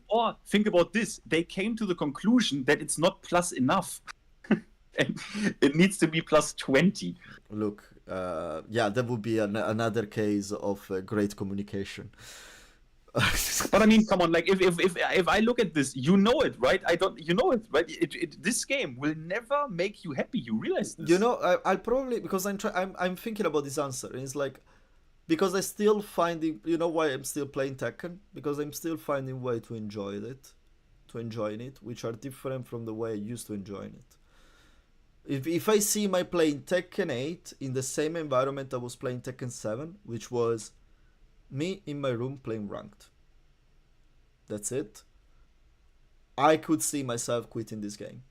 Or think about this: they came to the conclusion that it's not plus enough, and it needs to be plus 20. Look, yeah, that would be another case of great communication. But I mean, come on, like if I look at this, you know it, right? You know it, right? This game will never make you happy. You realize this? You know, I'll probably, because I'm thinking about this answer, and it's like, because I still finding, you know why I'm still playing Tekken? Because I'm still finding way to enjoy it, which are different from the way I used to enjoy it. If I see my playing Tekken 8 in the same environment I was playing Tekken 7, which was me in my room playing ranked. That's it. I could see myself quitting this game.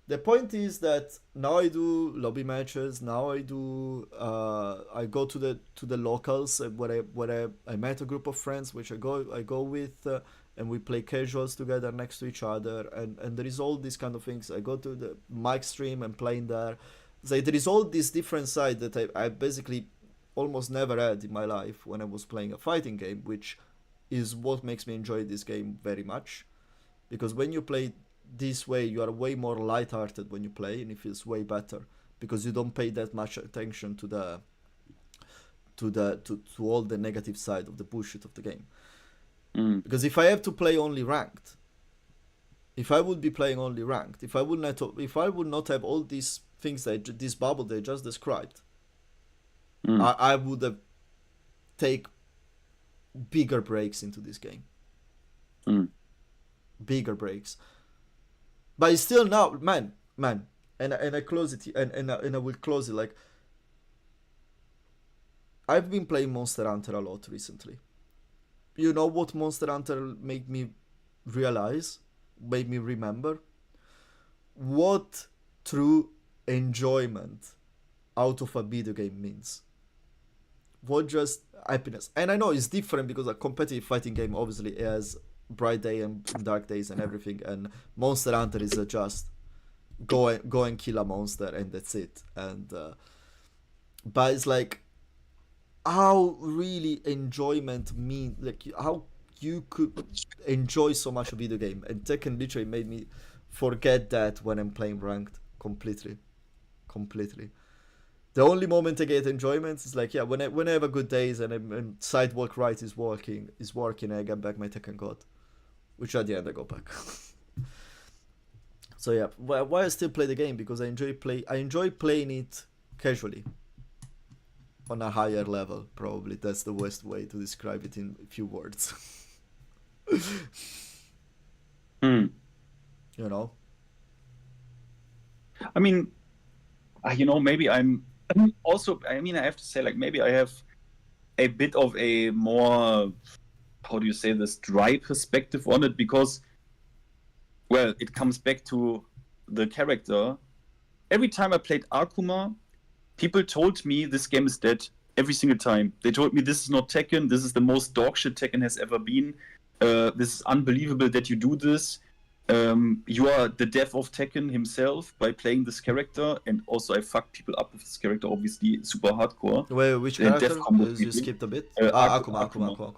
The point is that now I do lobby matches. Now I do. I go to the locals where I met a group of friends, which I go with, and we play casuals together next to each other. And there is all these kind of things. I go to the mic stream and playing there. So there is all this different side that I basically almost never had in my life when I was playing a fighting game, which is what makes me enjoy this game very much. Because when you play this way, you are way more lighthearted when you play, and it feels way better because you don't pay that much attention to all the negative side of the bullshit of the game. Because if I have to play only ranked, if I would be playing only ranked, if I would not have all these things this bubble they just described, I would have take bigger breaks into this game. Bigger breaks. But it's still now, man, and I close it, and I will close it like, I've been playing Monster Hunter a lot recently. You know what Monster Hunter made me realize, made me remember? What true enjoyment out of a video game means. What just happiness. And I know it's different because a competitive fighting game obviously has bright day and dark days and everything, and Monster Hunter is just go and kill a monster and that's it. And but it's like how really enjoyment mean, like how you could enjoy so much a video game, and Tekken literally made me forget that when I'm playing ranked completely. The only moment I get enjoyment is like, yeah, when I have a good days and sidewalk right is working, I get back my Tekken God, which at the end I go back. So yeah, why I still play the game, because I enjoy playing it casually, on a higher level. Probably that's the worst way to describe it in a few words. Hmm. You know. I mean, maybe I'm also. I mean, I have to say, like, maybe I have a bit of a more, how do you say this, dry perspective on it, because, well, it comes back to the character. Every time I played Akuma, people told me this game is dead. Every single time. They told me this is not Tekken, this is the most dogshit Tekken has ever been. This is unbelievable that you do this. You are the death of Tekken himself by playing this character, and also I fucked people up with this character, obviously, super hardcore. Wait, which And character? death combo You people. skipped a bit. Akuma. Akuma.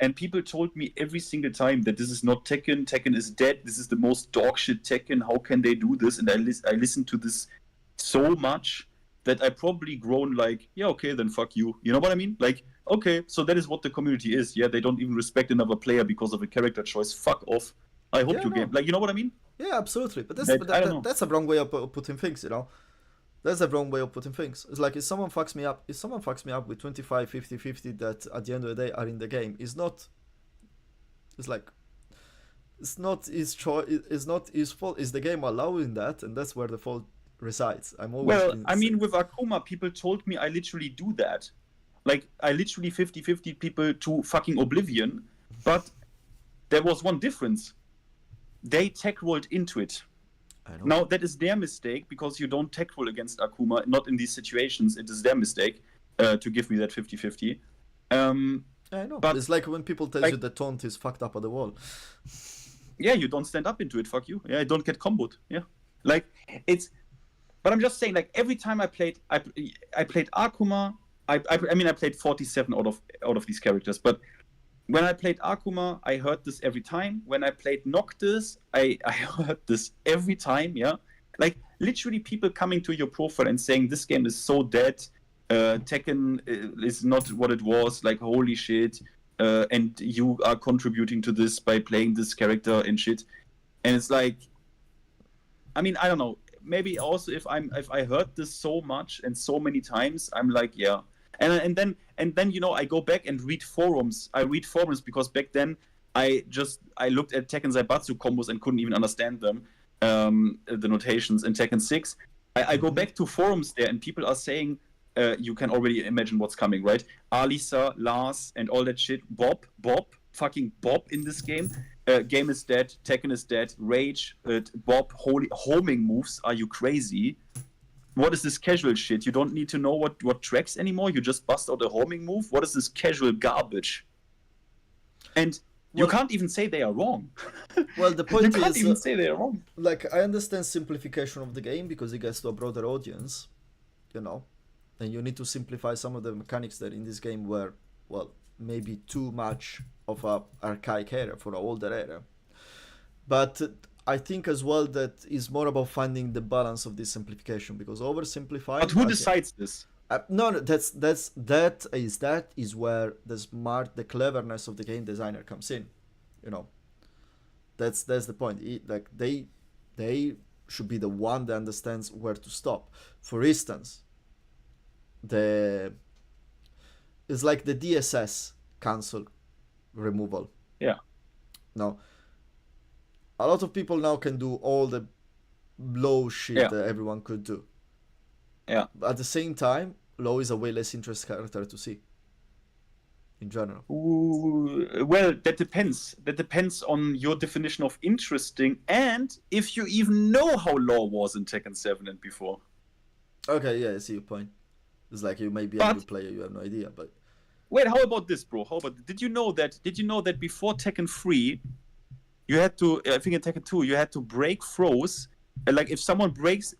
And people told me every single time that this is not Tekken, Tekken is dead, this is the most dogshit Tekken, how can they do this? And I listened to this so much that I probably grown like, yeah, okay, then fuck you. You know what I mean? Like, okay, so that is what the community is. Yeah, they don't even respect another player because of a character choice. Fuck off. I hope Yeah, you no. game. Like, you know what I mean? Yeah, absolutely. But I don't know. that's a wrong way of putting things, you know. That's a wrong way of putting things. It's like if someone fucks me up with 25, 50, 50 that at the end of the day are in the game, it's not his choice, it's not his fault. Is the game allowing that, and that's where the fault resides. I'm always Well, I mean, with Akuma, people told me I literally do that. Like, I literally 50-50 people to fucking oblivion, but there was one difference. They tech rolled into it. I know. Now, that is their mistake, because you don't tech roll against Akuma, not in these situations. It is their mistake to give me that 50-50. I know. But It's like when people tell like- you that taunt is fucked up at the wall. Yeah, you don't stand up into it, fuck you. Yeah, I don't get comboed. Yeah. Like, it's... But I'm just saying, like, every time I played Akuma, I mean, I played 47 out of these characters, but when I played Akuma, I heard this every time. When I played Noctis, I heard this every time, yeah? Like, literally people coming to your profile and saying, this game is so dead, Tekken is not what it was, like, holy shit, and you are contributing to this by playing this character and shit. And it's like, I mean, I don't know. Maybe also if I heard this so much and so many times, I'm like, yeah. And then I go back and read forums. I read forums because back then I looked at Tekken Zaibatsu combos and couldn't even understand them, the notations in Tekken 6. I go back to forums there and people are saying, you can already imagine what's coming, right? Alisa, Lars, and all that shit. Bob, fucking Bob in this game. Game is dead, Tekken is dead, Rage, Bob, holy homing moves, are you crazy? What is this casual shit? You don't need to know what tracks anymore, you just bust out a homing move? What is this casual garbage? And you can't even say they are wrong. Well, the point you can't is, even say they are wrong. like, I understand simplification of the game because it gets to a broader audience, you know, and you need to simplify some of the mechanics that in this game were, well, maybe too much of a archaic era for an older era. But I think as well that is more about finding the balance of this simplification, because oversimplifying. But who decides this? No, that is where the cleverness of the game designer comes in, you know. That's the point. Like they should be the one that understands where to stop. For instance, it's like the DSS cancel removal. Yeah. Now, a lot of people now can do all the low shit that everyone could do. Yeah. But at the same time, low is a way less interesting character to see. In general. Ooh, well, that depends. That depends on your definition of interesting and if you even know how Law was in Tekken 7 and before. Okay, yeah, I see your point. It's like you may be a new player, you have no idea, but... Wait, how about this, bro? Did you know that before Tekken 3, you had to, I think in Tekken 2, you had to break throws Like if someone throws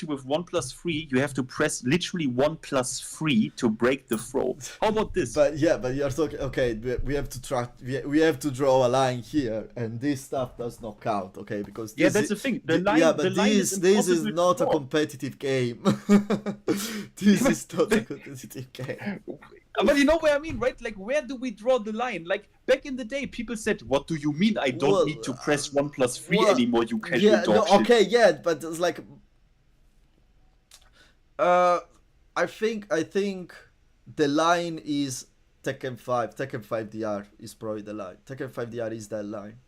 you with 1+3, you have to press literally 1+3 to break the throw. How about this? But you're talking. Okay, we have to try. We have to draw a line here, and this stuff does not count. Okay, because yeah, that's the thing. The line. Yeah, but the line this is not a draw. competitive game. This is not a competitive game. But you know what I mean, right? Like, where do we draw the line? Like, back in the day, people said, "What do you mean? I don't need to press 1+3 anymore, you casual Yeah, dog no, shit." okay, yeah, but it's like, I think the line is Tekken 5. Tekken 5 DR is probably the line. Tekken 5 DR is that line.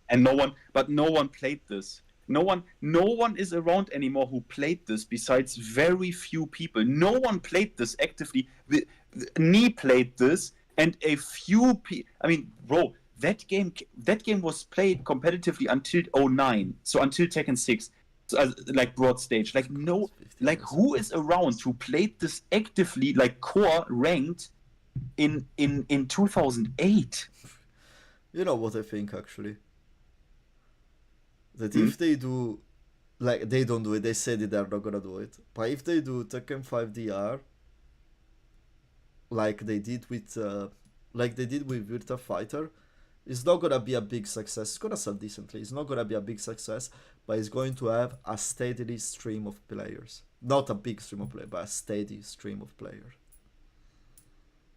And no one played this. No one is around anymore who played this besides very few people. No one played this actively. Nee played this, and a few people. I mean, bro, that game was played competitively until 09, so until Tekken 6, so, like broad stage. Like no, like who is around who played this actively, like core ranked in 2008? You know what I think actually? That if they do, like they don't do it, they said that they're not gonna do it. But if they do Tekken 5 DR, like they did with Virtua Fighter, it's not gonna be a big success. It's gonna sell decently. It's not gonna be a big success, but it's going to have a steady stream of players. Not a big stream of players, but a steady stream of players.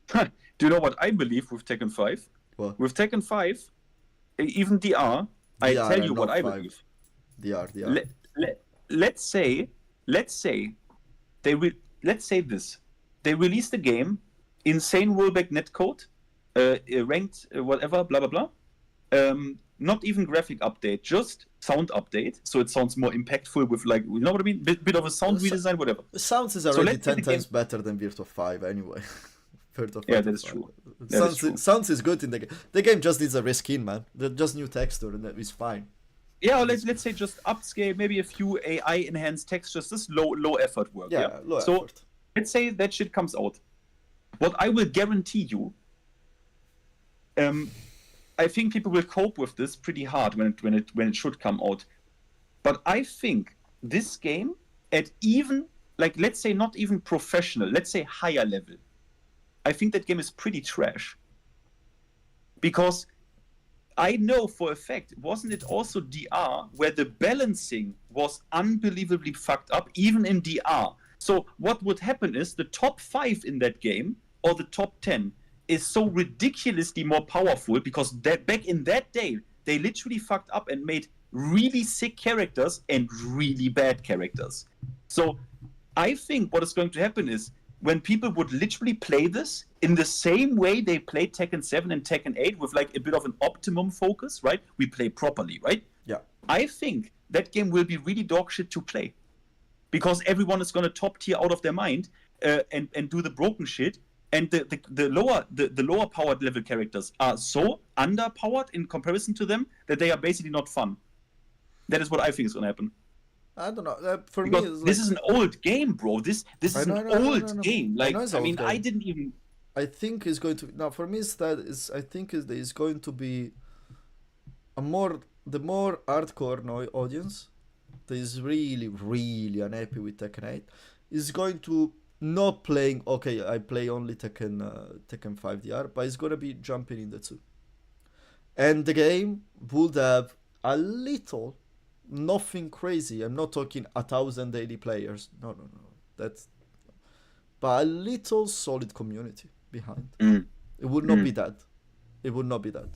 Do you know what I believe with Tekken 5? What? With Tekken 5, even DR, I DR tell you and what not I 5. believe. DR. Let's say let's say this. They released the game, insane rollback netcode, ranked whatever, blah blah blah. Not even graphic update, just sound update, so it sounds more impactful with, like, you know what I mean? Bit of a sound redesign, whatever. Sounds is already 10 times better than Virtua 5 anyway. Yeah, that's true. Sounds is good in the game. The game just needs a reskin, man. Just new texture, and that is fine. Yeah, or let's say just upscale, maybe a few AI enhanced textures, just low effort work. Yeah, low so effort. let's say that shit comes out. What I will guarantee you, I think people will cope with this pretty hard when it should come out. But I think this game at even, like, let's say not even professional, let's say higher level, I think that game is pretty trash. Because I know for a fact, wasn't it also DR where the balancing was unbelievably fucked up, even in DR? So what would happen is the top 5 in that game, or the top 10, is so ridiculously more powerful because back in that day, they literally fucked up and made really sick characters and really bad characters. So I think what is going to happen is, when people would literally play this in the same way they played Tekken 7 and Tekken 8 with like a bit of an optimum focus, right? We play properly, right? Yeah. I think that game will be really dog shit to play. Because everyone is going to top tier out of their mind and do the broken shit. And the lower powered level characters are so underpowered in comparison to them that they are basically not fun. That is what I think is going to happen. I don't know. For because me, it's this like, is an old game, bro. This is an old game. Like, I mean, I didn't even. I think it's going to now for me. I think it's going to be the more hardcore audience that is really unhappy with Tekken 8 is going to not playing. Okay, I play only Tekken 5 DR, but it's gonna be jumping in the 2, and the game would have a little. Nothing crazy. I'm not talking 1,000 daily players. No. That's, but a little solid community behind. It would not be that. It would not be that.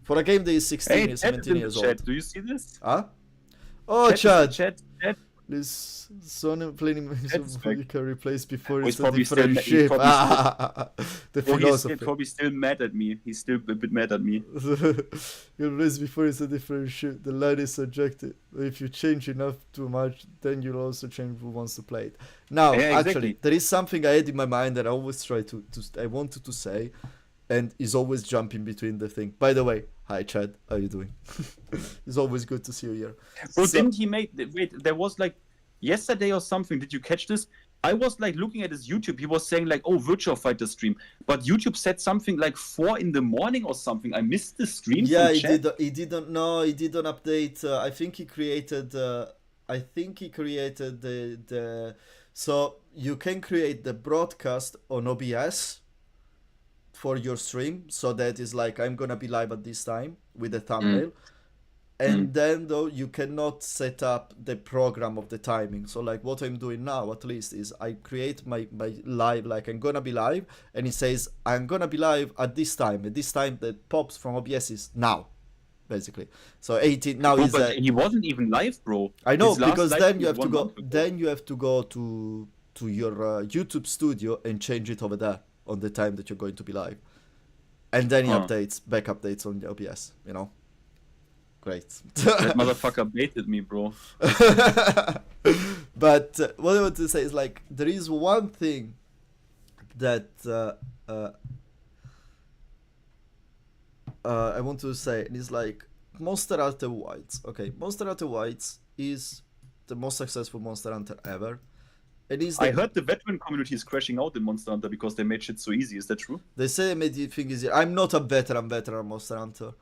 For a game that is 16 or 17 years old. Do you see this? Huh? Oh, Chad. Chat. This son playing you can replace before it's a probably different still, ship. The philosophy. He's probably still mad at me. He's still a bit mad at me. You replace before it's a different ship. The line is subjective. If you change enough too much, then you'll also change who wants to play it. Now, actually, there is something I had in my mind that I always try I wanted to say, and is always jumping between the thing. By the way, hi Chad, how are you doing? It's always good to see you here. Bro, didn't he make... Wait, there was like... Yesterday or something, did you catch this? I was like looking at his YouTube, he was saying like, oh, Virtua Fighter stream. But YouTube said something like 4 in the morning or something. I missed the stream. Yeah, he didn't update. I think he created I think he created the so you can create the broadcast on OBS for your stream, so that is like I'm gonna be live at this time with the thumbnail. And then though you cannot set up the program of the timing. So like what I'm doing now at least is I create my live, like I'm gonna be live, and it says I'm gonna be live at this time. At this time that pops from OBS is now, basically. So 18 now is but he wasn't even live, bro. I know, His last because live then was you have to 1 go month ago. then you have to go to your YouTube studio and change it over there on the time that you're going to be live. And then he back updates on the OBS, you know. Great. That motherfucker baited me, bro. But what I want to say is like there is one thing that I want to say, and it's like Monster Hunter Wilds. Okay, Monster Hunter Wilds is the most successful Monster Hunter ever. And I heard the veteran community is crashing out in Monster Hunter because they made shit so easy. Is that true? They say they made it thing easier. I'm not a veteran Monster Hunter.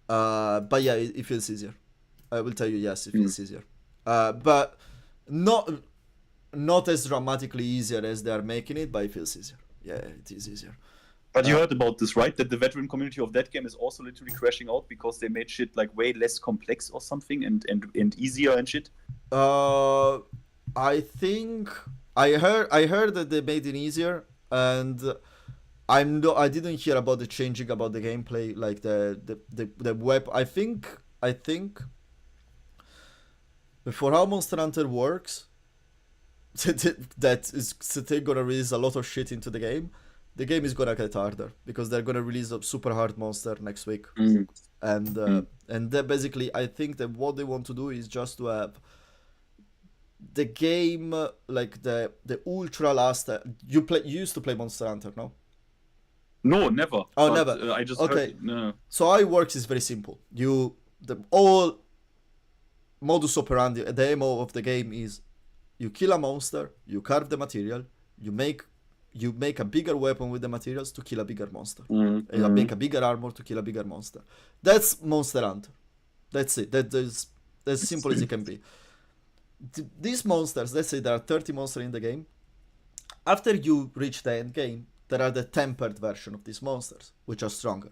But yeah, it feels easier. I will tell you, yes, it feels easier. But not as dramatically easier as they are making it, but it feels easier. Yeah, it is easier. But you heard about this, right? That the veteran community of that game is also literally crashing out because they made shit like way less complex or something and easier and shit. I think I heard that they made it easier, and I didn't hear about the changing about the gameplay, like the web. I think for how Monster Hunter works, that is they're gonna release a lot of shit into the game. The game is gonna get harder because they're gonna release a super hard monster next week, and that basically I think that what they want to do is just to have the game like the ultra last. You used to play Monster Hunter, no? No, never. Oh, But, never. I just Okay. heard it. No. So how it works is very simple. The all modus operandi, the MO of the game is you kill a monster, you carve the material, you make a bigger weapon with the materials to kill a bigger monster. And you make a bigger armor to kill a bigger monster. That's Monster Hunter. That's it. That is as simple as it can be. These monsters, let's say there are 30 monsters in the game. After you reach the end game, there are the tempered version of these monsters, which are stronger.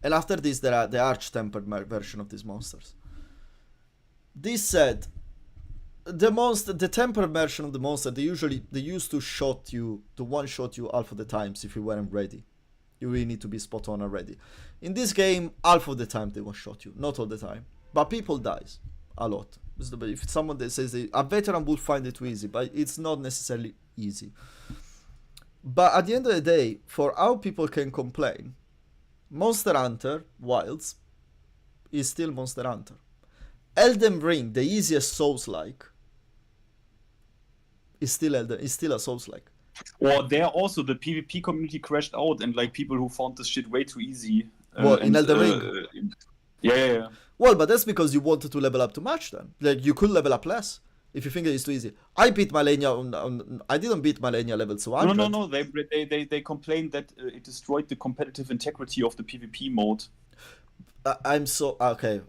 And after this, there are the arch-tempered version of these monsters. This said, the tempered version of the monster, they used to one-shot you half of the times if you weren't ready. You really need to be spot on already. In this game, half of the time they one-shot you, not all the time. But people dies a lot. If someone that says a veteran would find it too easy, but it's not necessarily easy. But at the end of the day, for how people can complain, Monster Hunter Wilds is still Monster Hunter. Elden Ring, the easiest Souls-like, is still a Souls-like. Or there also the PvP community crashed out and like people who found this shit way too easy. Well, in Elden Ring? Yeah. Well, but that's because you wanted to level up too much then. Like, you could level up less if you think it's too easy. I beat Malenia I didn't beat Malenia level 200. No. They complained that it destroyed the competitive integrity of the PvP mode. I'm so okay.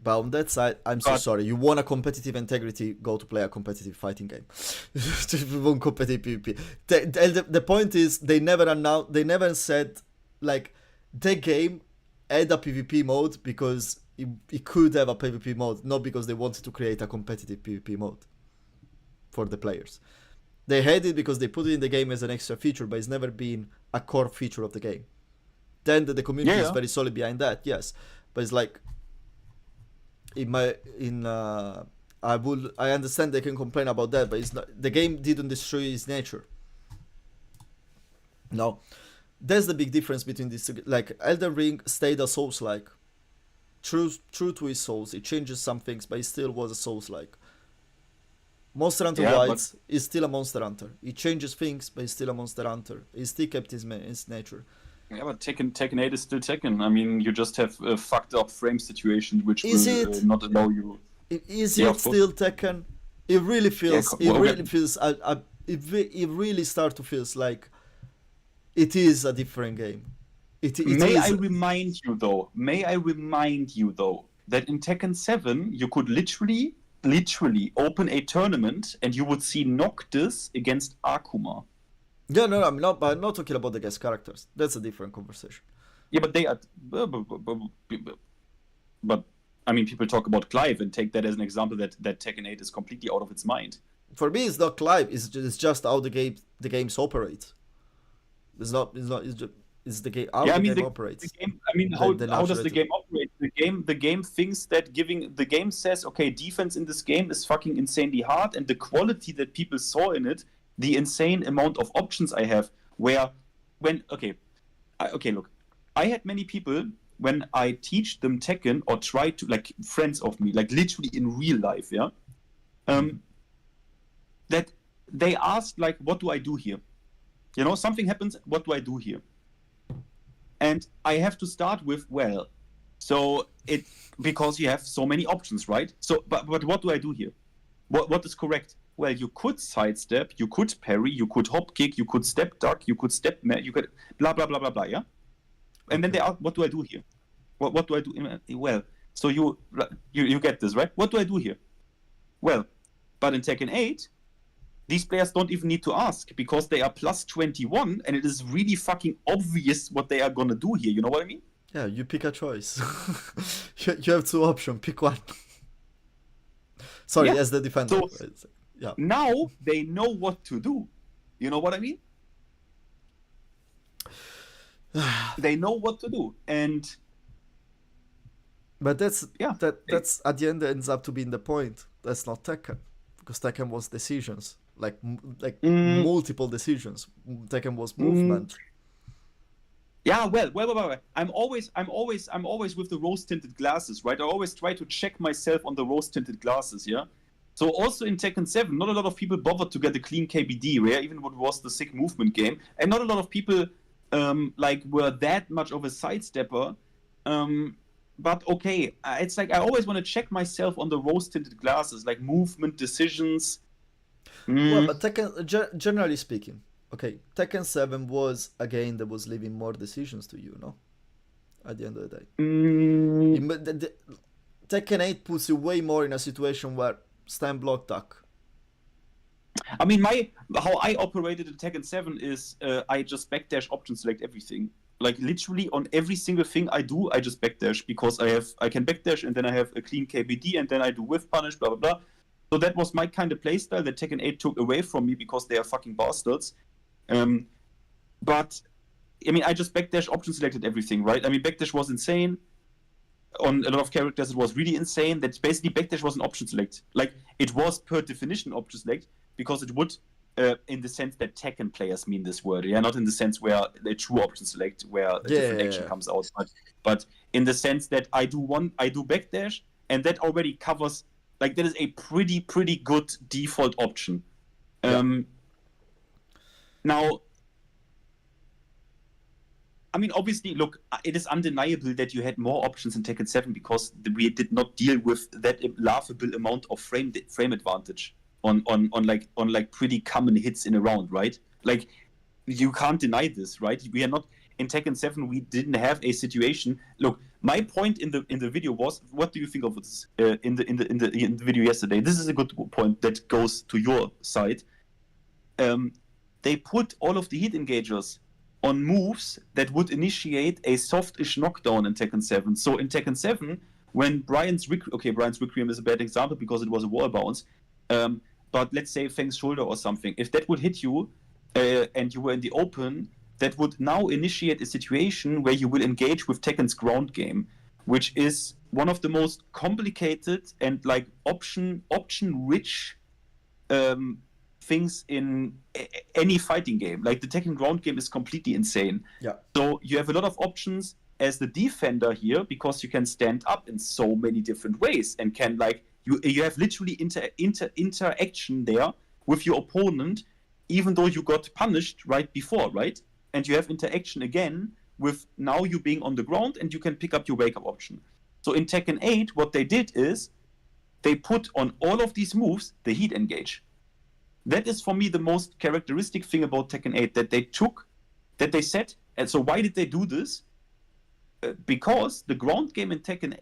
But on that side, I'm so sorry. You want a competitive integrity? Go to play a competitive fighting game. If you want competitive PvP. The point is, they never said like the game had a PvP mode because it could have a PvP mode, not because they wanted to create a competitive PvP mode for the players. They had it because they put it in the game as an extra feature, but it's never been a core feature of the game. Then the community is very solid behind that, yes. But it's like I understand they can complain about that, but it's not, the game didn't destroy its nature. No. That's the big difference between these two. Like, Elden Ring stayed a Souls-like. True to his Souls. It changes some things, but it still was a Souls-like. Monster Hunter Wilds is still a Monster Hunter. It changes things, but it's still a Monster Hunter. It still kept his nature. Yeah, but Tekken 8 is still Tekken. I mean, you just have a fucked up frame situation which will not allow you... Is it still Tekken? It really feels... It really starts to feel like it is a different game. May I remind you though that in Tekken 7 you could literally literally open a tournament and you would see Noctis against Akuma. Yeah, no, I'm not talking about the guest characters. That's a different conversation. Yeah, but they are. But I mean, people talk about Clive and take that as an example that Tekken 8 is completely out of its mind. For me, it's not Clive. It's just how the games operate. It's not. It's just. It's the game. How the game operates. How does the game operate? The game thinks that the game says, okay, defense in this game is fucking insanely hard, and the quality that people saw in it, the insane amount of options I have. Look, I had many people when I teach them Tekken or try to, like, friends of me, like literally in real life, yeah, that they asked, like, what do I do here? You know, something happens, what do I do here? And I have to start with, because you have so many options, right? So, but what do I do here? What is correct? Well, you could sidestep, you could parry, you could hop kick, you could step duck, you could step, you could blah blah blah blah blah, yeah. And then they ask, what do I do here? What do I do? Well, so you get this, right? What do I do here? Well, but in Tekken 8, these players don't even need to ask because they are plus 21 and it is really fucking obvious what they are gonna do here. You know what I mean? Yeah, you pick a choice. you have two options. Pick one. Sorry, yeah. as the defender. So, yeah. Now they know what to do. You know what I mean? They know what to do, and but that's at the end ends up to being the point. That's not Tekken, because Tekken was decisions, multiple decisions. Tekken was movement. Yeah, well. I'm always with the rose-tinted glasses, right? I always try to check myself on the rose-tinted glasses, yeah. So also in Tekken 7, not a lot of people bothered to get a clean KBD, right? Even what was the sick movement game, and not a lot of people were that much of a sidestepper. But okay, it's like I always want to check myself on the rose-tinted glasses, like movement decisions. Well, but Tekken, generally speaking, okay, Tekken 7 was a game that was leaving more decisions to you, no? At the end of the day. Tekken 8 puts you way more in a situation where stand, block, duck. I mean, how I operated in Tekken 7 is I just backdash option select everything. Like literally on every single thing I do, I just backdash because I can backdash and then I have a clean KBD and then I do whiff punish, blah blah blah. So that was my kind of playstyle that Tekken 8 took away from me because they are fucking bastards. But I mean, I just backdash option selected everything, right? I mean, backdash was insane. On a lot of characters, it was really insane. That basically backdash was an option select. Like it was per definition option select because it would. In the sense that Tekken players mean this word, yeah, not in the sense where the true option select, where a different action comes out, but in the sense that I do backdash, and that already covers, like that is a pretty good default option. Now, I mean, obviously, look, it is undeniable that you had more options in Tekken 7 because we did not deal with that laughable amount of frame advantage. On pretty common hits in a round, right? Like you can't deny this, right? We are not in Tekken 7. We didn't have a situation. Look, my point in the video was, what do you think of this in the video yesterday? This is a good point that goes to your side. They put all of the heat engagers on moves that would initiate a softish knockdown in Tekken 7. So in Tekken 7, when Brian's Requiem is a bad example because it was a wall bounce. But let's say Feng's shoulder or something, if that would hit you and you were in the open, that would now initiate a situation where you will engage with Tekken's ground game, which is one of the most complicated and like option-rich things in any fighting game. Like the Tekken ground game is completely insane. Yeah. So you have a lot of options as the defender here because you can stand up in so many different ways and can like. You have literally interaction there with your opponent, even though you got punished right before, right? And you have interaction again with now you being on the ground and you can pick up your wake-up option. So in Tekken 8, what they did is they put on all of these moves the heat engage. That is for me the most characteristic thing about Tekken 8 that they said. And so why did they do this? Because the ground game in Tekken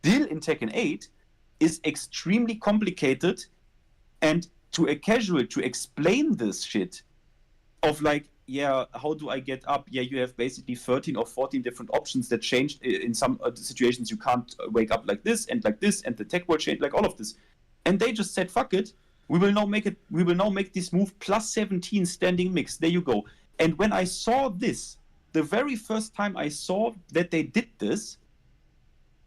still in Tekken 8 is extremely complicated, and to a casual to explain this shit of like, yeah, how do I get up? Yeah, you have basically 13 or 14 different options that change in some situations. You can't wake up like this, and the tech will change, like all of this. And they just said, fuck it. We will now make this move plus 17 standing mix. There you go. And when I saw this, the very first time I saw that they did this,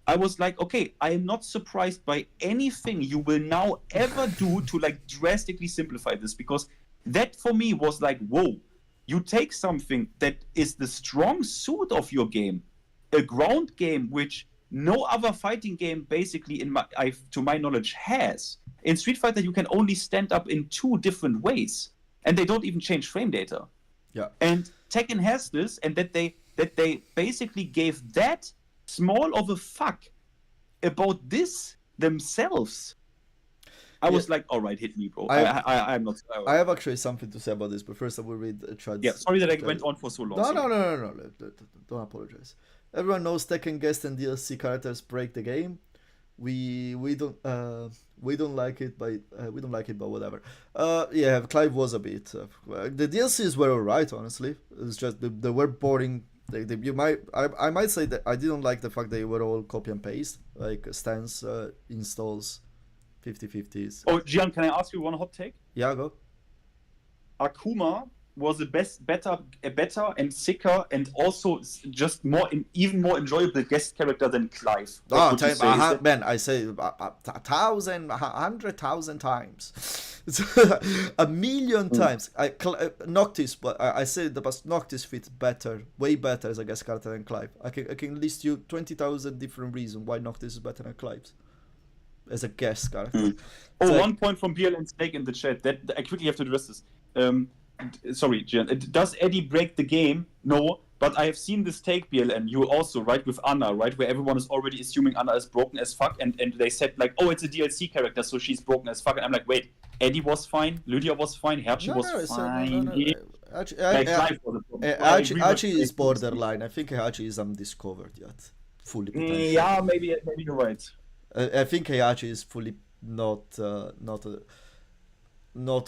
I was like, okay, I am not surprised by anything you will now ever do to like drastically simplify this, because that for me was like, whoa, you take something that is the strong suit of your game, a ground game which no other fighting game basically to my knowledge has. In Street Fighter, you can only stand up in 2 different ways, and they don't even change frame data. Yeah. And Tekken has this, and that they basically gave that small of a fuck about this themselves. I was like, all right, hit me, bro. I'm not. I have actually something to say about this, but first I will read Chad's. Yeah, sorry that I went on for so long. No. Don't apologize. Everyone knows Tekken guest and DLC characters break the game. We don't like it, but whatever. Yeah, Clive was a bit. The DLCs were alright, honestly. It's just they were boring. I might say that I didn't like the fact they were all copy and paste, like stance installs, 50/50s. Oh, Gian, can I ask you one hot take? Yeah, go. Akuma was better and sicker, and also just even more enjoyable guest character than Clive. Man, I say 100,000 times, a million times. Noctis, but I say the Noctis fits way better as a guest character than Clive. I can list you 20,000 different reasons why Noctis is better than Clive as a guest character. Oh, 1 point from BLN Snake in the chat. That I quickly have to address this. Sorry, Gian. Does Eddie break the game? No, but I have seen this take, BLN. You also, right, with Anna, right, where everyone is already assuming Anna is broken as fuck, and they said, like, oh, it's a DLC character, so she's broken as fuck. And I'm like, wait, Eddie was fine, Lydia was fine, Herchi was fine. Hachi is borderline. I think Hachi is undiscovered yet. Fully potential. Yeah, maybe you're right. I think Heihachi is fully not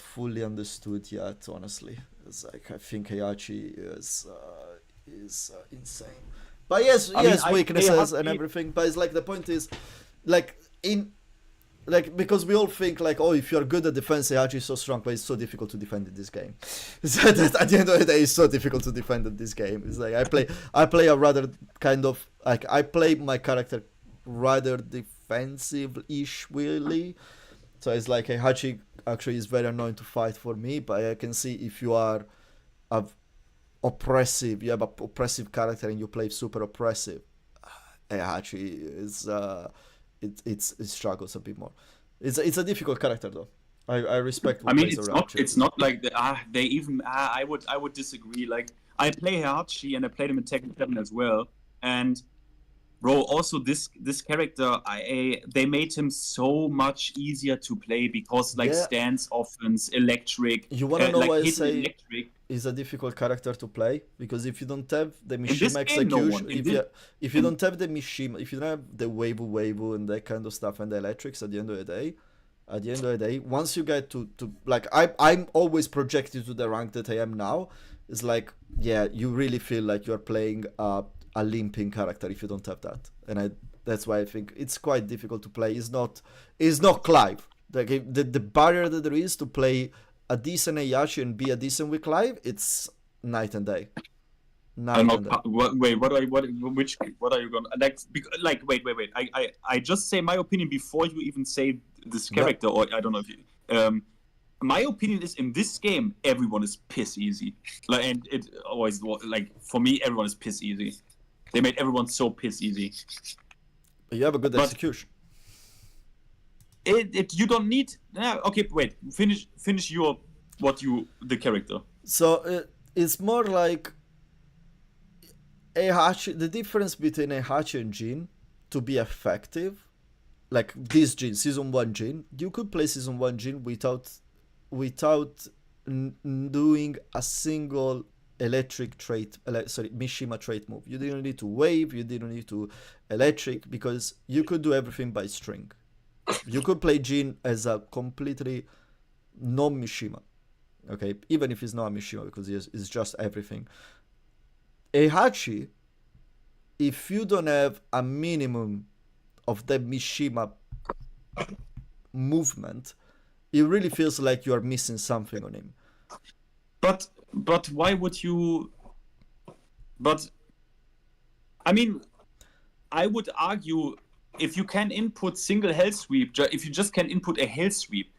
fully understood yet. Honestly, it's like I think Heihachi is insane. But yes, weaknesses and everything. But it's like the point is, because we all think like, oh, if you're good at defense, Heihachi is so strong, but it's so difficult to defend in this game. So that at the end of the day, it's so difficult to defend in this game. It's like I play a rather kind of like I play my character rather defensive-ish, really. So it's like Heihachi actually is very annoying to fight for me, but I can see if you are you have an oppressive character and you play super oppressive, Heihachi is it struggles a bit more. It's a difficult character though. I respect. I mean, it's not like they even. I would disagree. Like I play Heihachi and I played him in Tekken 7 as well, and bro, also this character, they made him so much easier to play because stance offense, electric. You wanna know why I say is a difficult character to play? Because if you don't have the Mishima execution, if you don't have the Mishima, if you don't have the Weibu and that kind of stuff and the electrics at the end of the day, once you get to like I'm always projected to the rank that I am now, it's like you really feel like you're playing a limping character if you don't have that, and that's why I think it's quite difficult to play. It's not Clive. Like the barrier that there is to play a decent Heihachi and be a decent with Clive, it's night and day. Wait, what are you gonna like? Wait. I just say my opinion before you even say this character, or I don't know if you. My opinion is in this game, everyone is piss easy. Like, and it always like for me, everyone is piss easy. They made everyone so piss easy. You have a good execution. You don't need. Okay, wait. Finish the character. So it's more like Heihachi. The difference between Heihachi and Jin to be effective, like this Jin, season 1 Jin, you could play season 1 Jin without doing a single Mishima trait move. You didn't need to wave, you didn't need to electric, because you could do everything by string. You could play Jin as a completely non-Mishima. Okay, even if he's not a Mishima, because it's just everything. Heihachi, if you don't have a minimum of the Mishima movement, it really feels like you are missing something on him. But why would you? But I mean, I would argue if you can input single hell sweep, if you just can input a hell sweep,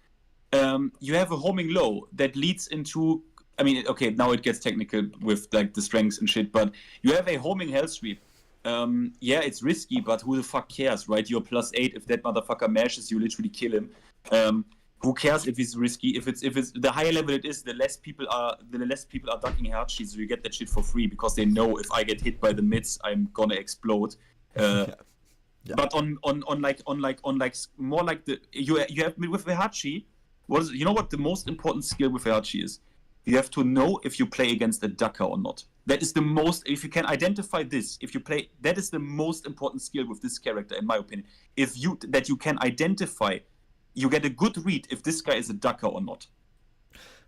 you have a homing low that leads into. I mean, okay, now it gets technical with like the strengths and shit, but you have a homing hell sweep. Yeah, it's risky, but who the fuck cares, right? You're +8. If that motherfucker mashes, you literally kill him. Who cares if it's risky? If it's the higher level it is, the less people are ducking Heihachi, so you get that shit for free because they know if I get hit by the mids, I'm gonna explode. Yeah. But on more like the you have with Heihachi, you know what the most important skill with Heihachi is? You have to know if you play against a ducker or not. That is the most. If you can identify this, if you play, that is the most important skill with this character, in my opinion. If you can identify. You get a good read if this guy is a ducker or not.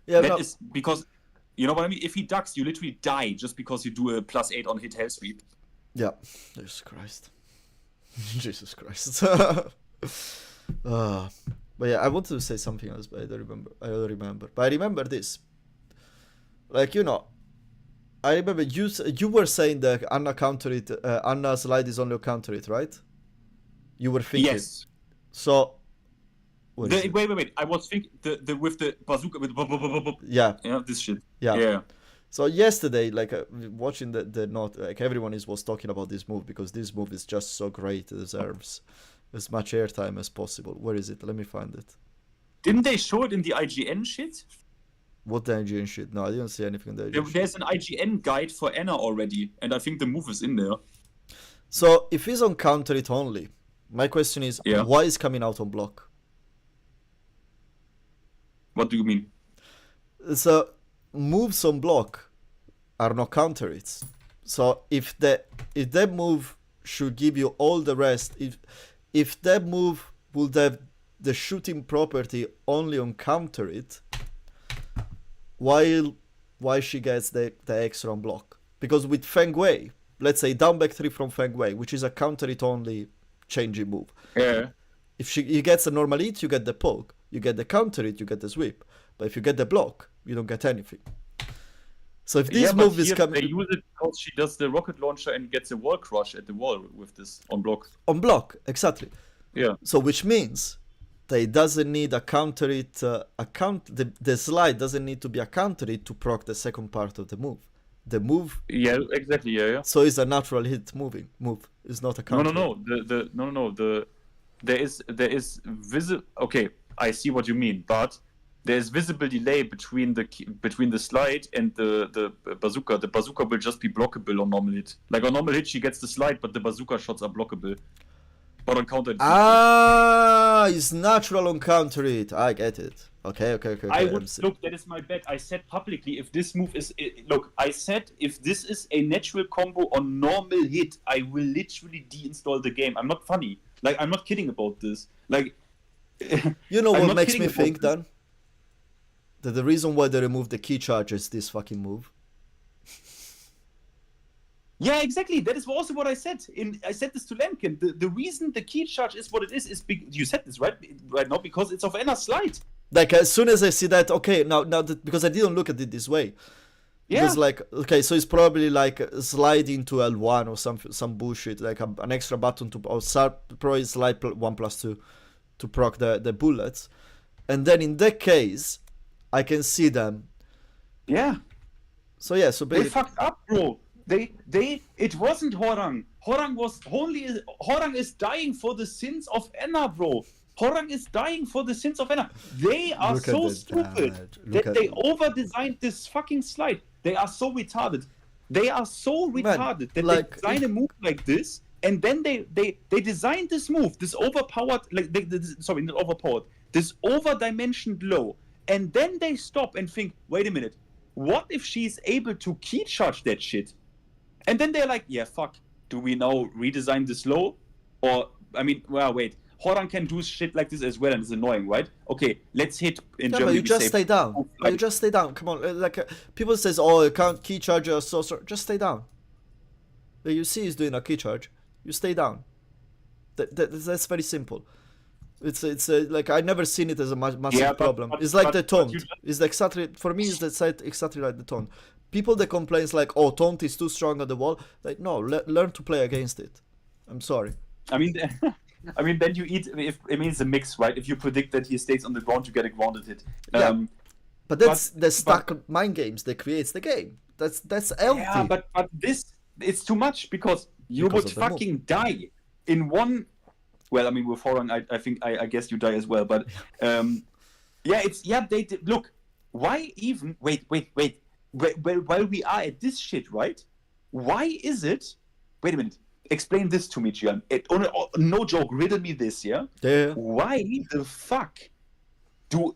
Yeah, that is because, you know what I mean? If he ducks, you literally die just because you do a +8 on hit hell sweep. Yeah, Jesus Christ. Jesus Christ. But yeah, I wanted to say something else, but I don't remember. But I remember this. Like, you know, I remember you were saying that Anna counter it, Anna slide is only a counter it, right? You were thinking. Yes. So... Wait. I was thinking with the bazooka with yeah, this shit. Yeah. So yesterday, like watching the note, like everyone was talking about this move because this move is just so great. It deserves as much airtime as possible. Where is it? Let me find it. Didn't they show it in the IGN shit? What the IGN shit? No, I didn't see anything in the IGN There's an IGN guide for Anna already, and I think the move is in there. So if he's on counter it only, my question is, why is coming out on block? What do you mean? So moves on block are not counter hits. So if that move should give you all the rest, if that move would have the shooting property only on counter it, why she gets the extra on block? Because with Feng Wei, let's say down back 3 from Feng Wei, which is a counter it only changing move. Yeah. If he gets a normal hit, you get the poke. You get the counter hit, you get the sweep. But if you get the block, you don't get anything. So if this move is coming... They use it because she does the rocket launcher and gets a wall crush at the wall with this on block. On block, exactly. Yeah. So which means that it doesn't need a counter hit... the slide doesn't need to be a counter hit to proc the second part of the move. The move... Yeah, exactly, yeah. So it's a natural hit move. It's not a counter. No. There is visible... Okay, I see what you mean, but there's visible delay between the slide and the bazooka. The bazooka will just be blockable on normal hit. Like on normal hit, she gets the slide, but the bazooka shots are blockable. But on counter... it's natural on counter hit. I get it. Okay. Look, that is my bet. I said publicly, if this move is... Look, I said if this is a natural combo on normal hit, I will literally deinstall the game. I'm not funny. Like, I'm not kidding about this. Like... You know what makes me think, Dan? That the reason why they removed the key charge is this fucking move. Yeah, exactly. That is also what I said. I said this to Lemkin. The reason the key charge is what it is you said this right now because it's of Anna's slide. Like as soon as I see that, okay, now that, because I didn't look at it this way. Yeah. It was like, okay, so it's probably like slide into L1 or some bullshit, like an extra button probably slide 1+2 to proc the bullets, and then in that case, I can see them. Yeah. So yeah, so basically... They fucked up, bro. It wasn't Horang. Horang is dying for the sins of Anna, bro. Horang is dying for the sins of Anna. They are so stupid that they over-designed this fucking slide. They are so retarded. They that they design a move like this, and then they designed this move, this overpowered, not overpowered, this over-dimensioned low, and then they stop and think, wait a minute, what if she's able to key charge that shit? And then they're like, yeah, fuck, do we now redesign this low? Or, I mean, well, wait, Horang can do shit like this as well, and it's annoying, right? Okay, let's hit in Yeah, Germany. but you we just say, stay down. But you just stay down. Come on, people says, oh, you can't key charge your sorcerer. Just stay down. But you see, he's doing a key charge. You stay down. That's very simple. It's like I never seen it as a massive problem. It's like the taunt. It's exactly for me. It's exactly like the taunt. People that complains like, oh, taunt is too strong on the wall. Like, no, learn to play against it. I'm sorry. I mean, then you eat. If I mean, it's a mix, right? If you predict that he stays on the ground, you get a grounded hit. Yeah. But that's the stuck mind games that creates the game. That's healthy. Yeah, but this it's too much because you would fucking die in one. Well, I mean, with Horang, I think I guess you die as well. But they look. Why even wait? While we are at this shit, right? Why is it? Wait a minute. Explain this to me, Gian. No joke. Riddle me this, yeah. Yeah. Why the fuck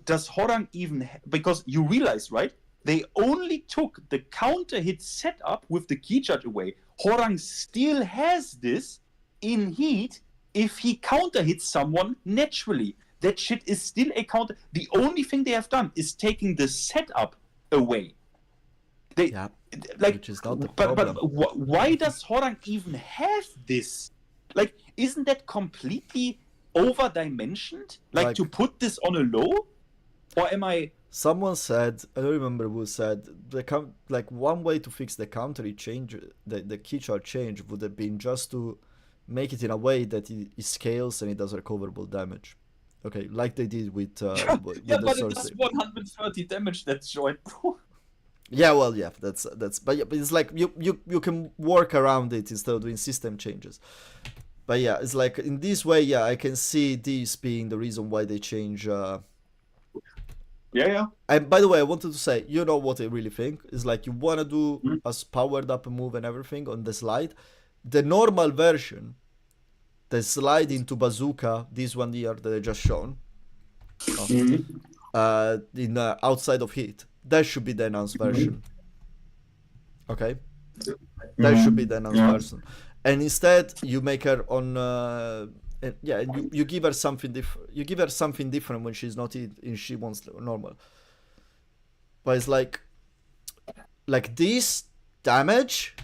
does Horang even? Because you realize, right? They only took the counter hit setup with the key charge away. Horang still has this in Heat if he counter hits someone naturally. That shit is still a counter. The only thing they have done is taking the setup away. Which is not the problem. But why does Horang even have this? Like, isn't that completely over-dimensioned? Like to put this on a low? Or am I... Someone said, I don't remember who said, one way to fix the counter change, the key charge change would have been just to make it in a way that it scales and it does recoverable damage. Okay, like they did with but it does 130 damage, that's joint. Yeah, well, yeah, that's but it's like you can work around it instead of doing system changes. But yeah, it's like in this way, yeah, I can see this being the reason why they change. Yeah. And by the way, I wanted to say, you know what I really think is like you want to do a powered up move and everything on the slide. The normal version, the slide into bazooka, this one here that I just shown, in outside of Heat. That should be the enhanced version. Okay? That should be the enhanced version. And instead, you make her on... and you give her something different. You give her something different when she's not in she wants normal. But it's like this damage...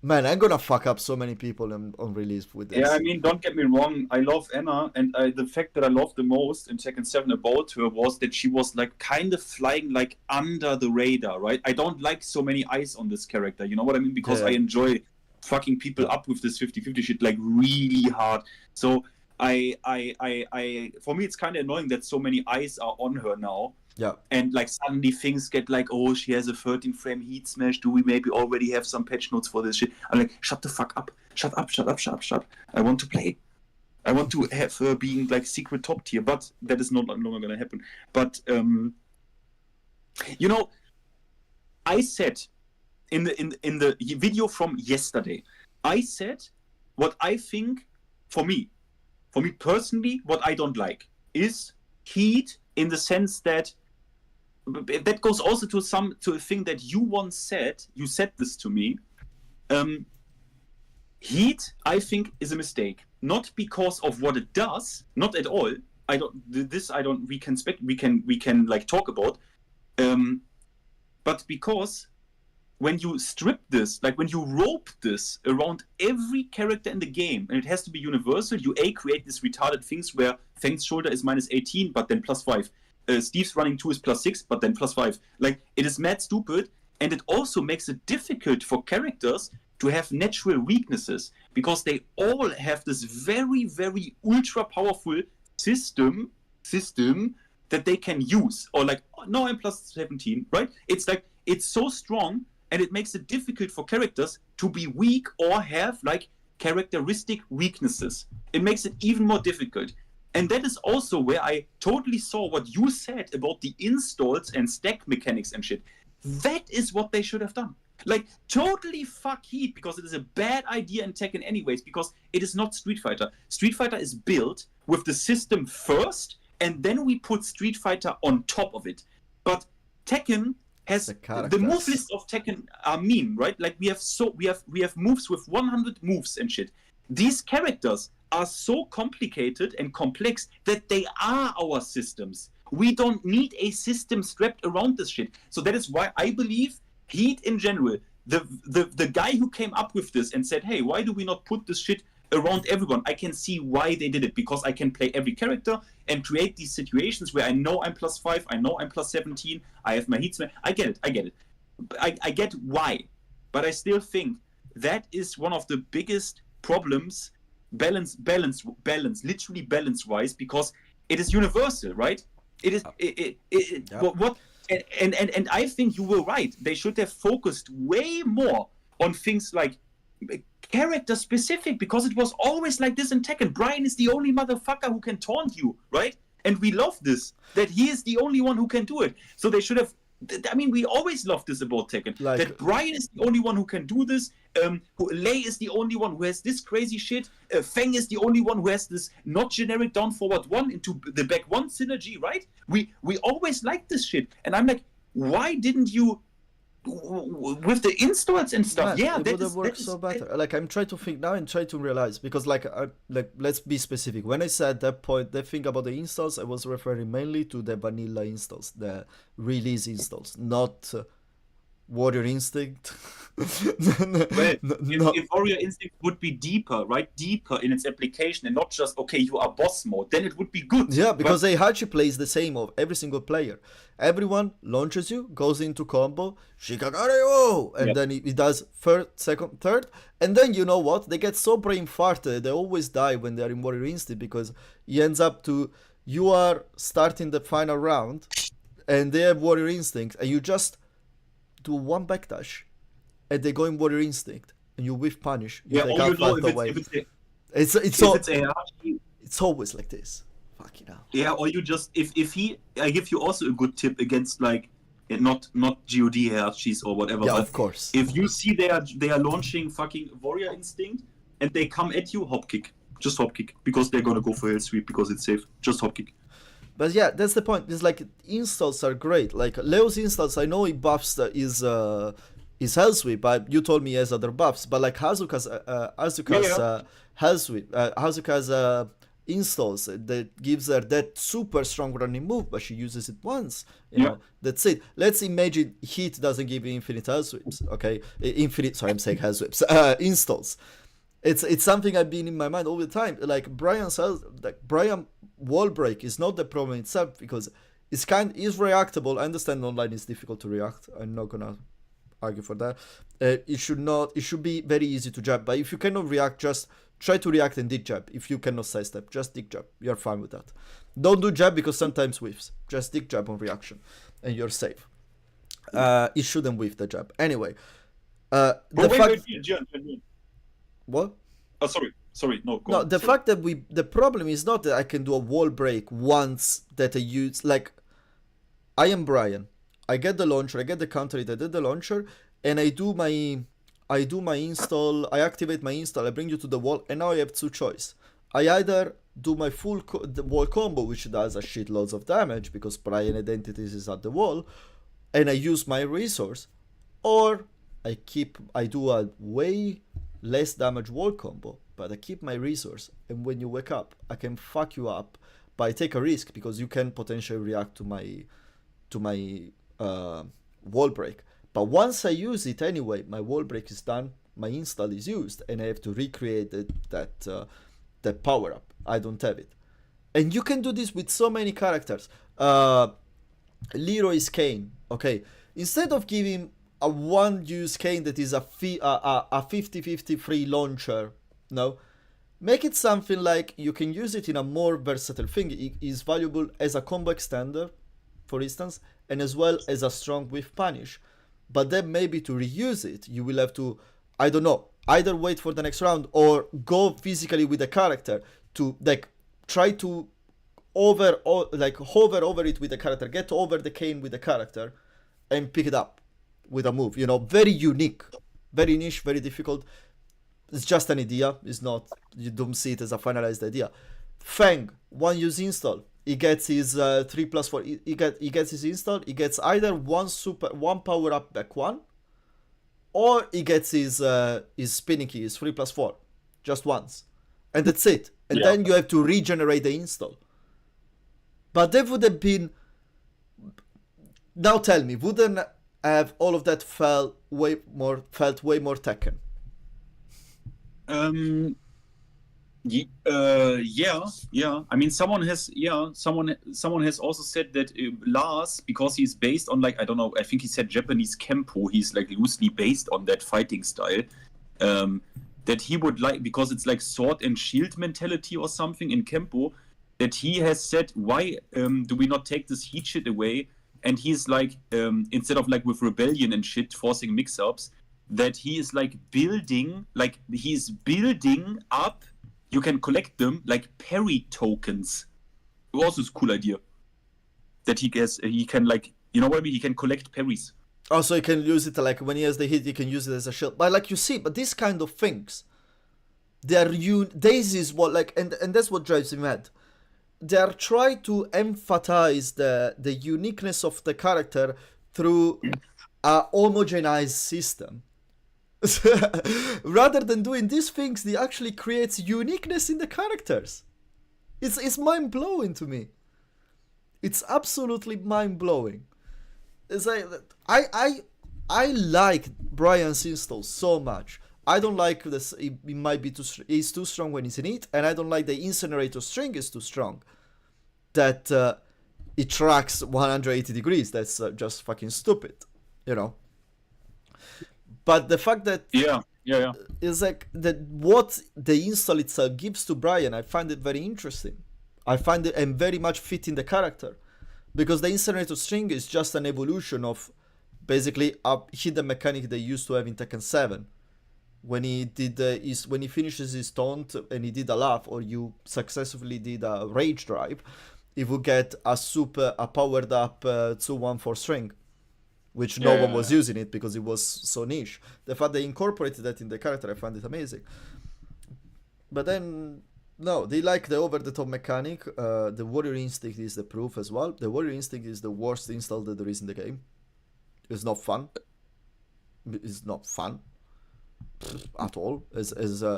Man, I'm gonna fuck up so many people on release with this. Yeah, I mean, don't get me wrong. I love Anna, and the fact that I loved the most in Tekken 7 about her was that she was like kind of flying like under the radar, right? I don't like so many eyes on this character, you know what I mean? Because I enjoy fucking people up with this 50-50 shit like really hard. So I for me, it's kind of annoying that so many eyes are on her now. Yeah. And like suddenly things get like, oh, she has a 13 frame heat smash. Do we maybe already have some patch notes for this shit? I'm like, shut the fuck up. Shut up. I want to play. I want to have her being like secret top tier, but that is no longer going to happen. But, you know, I said in the video from yesterday, I said what I think for me personally, what I don't like is Heat in the sense that goes also to a thing that you once said. You said this to me. Heat, I think, is a mistake. Not because of what it does, not at all. We can like talk about. But because when you strip this, like when you rope this around every character in the game, and it has to be universal, you create these retarded things where Feng's shoulder is minus 18, but then plus 5. Steve's running 2 is plus 6, but then plus 5. Like, it is mad stupid, and it also makes it difficult for characters to have natural weaknesses, because they all have this very, very ultra powerful system that they can use. Or like, no, I'm plus 17, right? It's like, it's so strong, and it makes it difficult for characters to be weak or have like characteristic weaknesses. It makes it even more difficult. And that is also where I totally saw what you said about the installs and stack mechanics and shit. That is what they should have done. Like, totally fuck Heat, because it is a bad idea in Tekken anyways, because it is not Street Fighter. Street Fighter is built with the system first, and then we put Street Fighter on top of it. But Tekken has the move list of Tekken are mean, right? Like we have moves with 100 moves and shit. these characters are so complicated and complex that they are our systems. We don't need a system strapped around this shit. So that is why I believe Heat in general, the guy who came up with this and said, hey, why do we not put this shit around everyone? I can see why they did it, because I can play every character and create these situations where I know I'm +5, I know I'm +17, I have my heat smash. I get it. I get why. But I still think that is one of the biggest problems, balance, literally balance-wise, because it is universal, right? It is what and I think you were right. They should have focused way more on things like character specific, because it was always like this in Tekken. Brian is the only motherfucker who can taunt you, right? And we love this, that he is the only one who can do it. So they should have. I mean, we always love this about Tekken. Like, that Brian is the only one who can do this. Lei is the only one who has this crazy shit. Feng is the only one who has this not generic down forward one into the back one synergy, right? We always like this shit, and I'm like, why didn't you with the installs and stuff? Man, yeah, it would have worked so better. Like, I'm trying to think now and try to realize, because like let's be specific. When I said that point, the thing about the installs, I was referring mainly to the vanilla installs, the release installs, not Warrior Instinct. If Warrior Instinct would be deeper, right? Deeper in its application, and not just, okay, you are boss mode, then it would be good. Yeah, because they actually plays the same of every single player. Everyone launches you, goes into combo, Shikagare, and then he does first, second, third, and then you know what? They get so brain farted, they always die when they're in Warrior Instinct, because he ends up to, you are starting the final round, and they have Warrior Instinct, and you just do one backdash, and they go in Warrior Instinct, and you whiff punish. You take out away. It's always like this. Fucking hell. Yeah, or you just I give you also a good tip against like not God hierarchies or whatever. Yeah, but of course. If you see they are launching fucking Warrior Instinct and they come at you, hop kick. Just hop kick, because they're gonna go for hell sweep because it's safe. Just hop kick. But yeah, that's the point. It's like installs are great. Like Leo's installs, I know he buffs is hell sweep, but you told me he has other buffs. But like Hazuka's hell sweep, Hazuka's installs that gives her that super strong running move, but she uses it once. You know, that's it. Let's imagine Heat doesn't give you infinite hell sweeps. Okay, I'm saying hell sweeps. Installs. It's something I've been in my mind all the time. Like Brian wall break is not the problem itself, because it's is reactable. I understand online is difficult to react. I'm not gonna argue for that. It should be very easy to jab. But if you cannot react, just try to react and dig jab. If you cannot sidestep, just dig jab. You're fine with that. Don't do jab because sometimes whiffs. Just dig jab on reaction, and you're safe. It shouldn't whiff the jab anyway. What? Oh, sorry, no. No, the fact that the problem is not that I can do a wall break once that I use, like, I am Brian. I get the launcher, I get the counter hit, I did the launcher, and I do my install, I activate my install, I bring you to the wall, and now I have two choices. I either do my full the wall combo, which does a shitloads of damage because Brian Identities is at the wall, and I use my resource, or I do a way less damage wall combo, but I keep my resource, and when you wake up, I can fuck you up, but I take a risk because you can potentially react to my wall break. But once I use it anyway, my wall break is done, my install is used, and I have to recreate that power up. I don't have it, and you can do this with so many characters. Leroy's Kane, okay, instead of giving a one-use Kane that is a 50-50 free launcher, no, make it something like you can use it in a more versatile thing. It is valuable as a combo extender, for instance, and as well as a strong whiff punish. But then maybe to reuse it, you will have to, I don't know, either wait for the next round or go physically with the character to like try to hover over it with the character, get over the Kane with the character, and pick it up with a move, very unique, very niche, very difficult. It's just an idea. It's not, you don't see it as a finalized idea. Feng, one use install. He gets his 3+4. He gets his install. He gets either one power up back one, or he gets his spinning key, his 3+4. just once, and that's it. And Yeah. then you have to regenerate the install. But that would have been. Now tell me, wouldn't have all of that felt way more Tekken? Yeah. I mean, someone has also said that Lars, because he's based on, like, I don't know, I think he said Japanese Kempo. He's like loosely based on that fighting style. That he would like, because it's like sword and shield mentality or something in Kempo. That he has said, why do we not take this heat shit away? And he's like, instead of like with rebellion and shit forcing mix-ups, that he is like building up. You can collect them like parry tokens. Also, is a cool idea. That he can like, you know what I mean? He can collect parries. Also, you can use it like when he has the hit, you can use it as a shield. But like you see, but these kind of things, this is what like, and that's what drives me mad. They are trying to emphasize the uniqueness of the character through a homogenized system. Rather than doing these things, they actually creates uniqueness in the characters. It's mind-blowing to me. It's absolutely mind-blowing. It's like I like Brian's install so much. I don't like this. It might be he's too strong when he's in it, and I don't like the incinerator string is too strong. That it tracks 180 degrees. That's just fucking stupid, you know. But the fact that is like that what the install itself gives to Brian, I find it very interesting. I find it and very much fit in the character, because the incinerator string is just an evolution of basically a hidden mechanic they used to have in Tekken 7. When he did when he finishes his taunt and he did a laugh, or you successfully did a rage drive, he would get a powered up 2-1-4 string, which no one was using it because it was so niche. The fact they incorporated that in the character, I find it amazing. But then, no, they like the over-the-top mechanic. The Warrior Instinct is the proof as well. The Warrior Instinct is the worst install that there is in the game. It's not fun. It's not fun at all.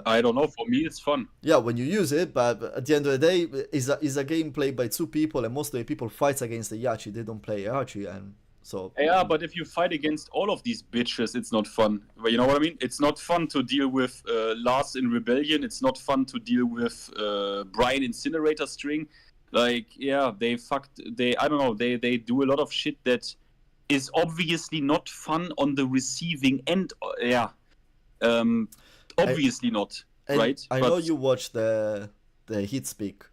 I don't know. For me, it's fun. Yeah, when you use it, but at the end of the day, is a game played by two people, and most of the people fights against the Yachi. They don't play Yachi, and so. Yeah, but if you fight against all of these bitches, it's not fun. But you know what I mean? It's not fun to deal with Lars in Rebellion. It's not fun to deal with Brian Incinerator String. Like, yeah, I don't know. They do a lot of shit that is obviously not fun on the receiving end. Obviously not, right? I know you watched the hit speak,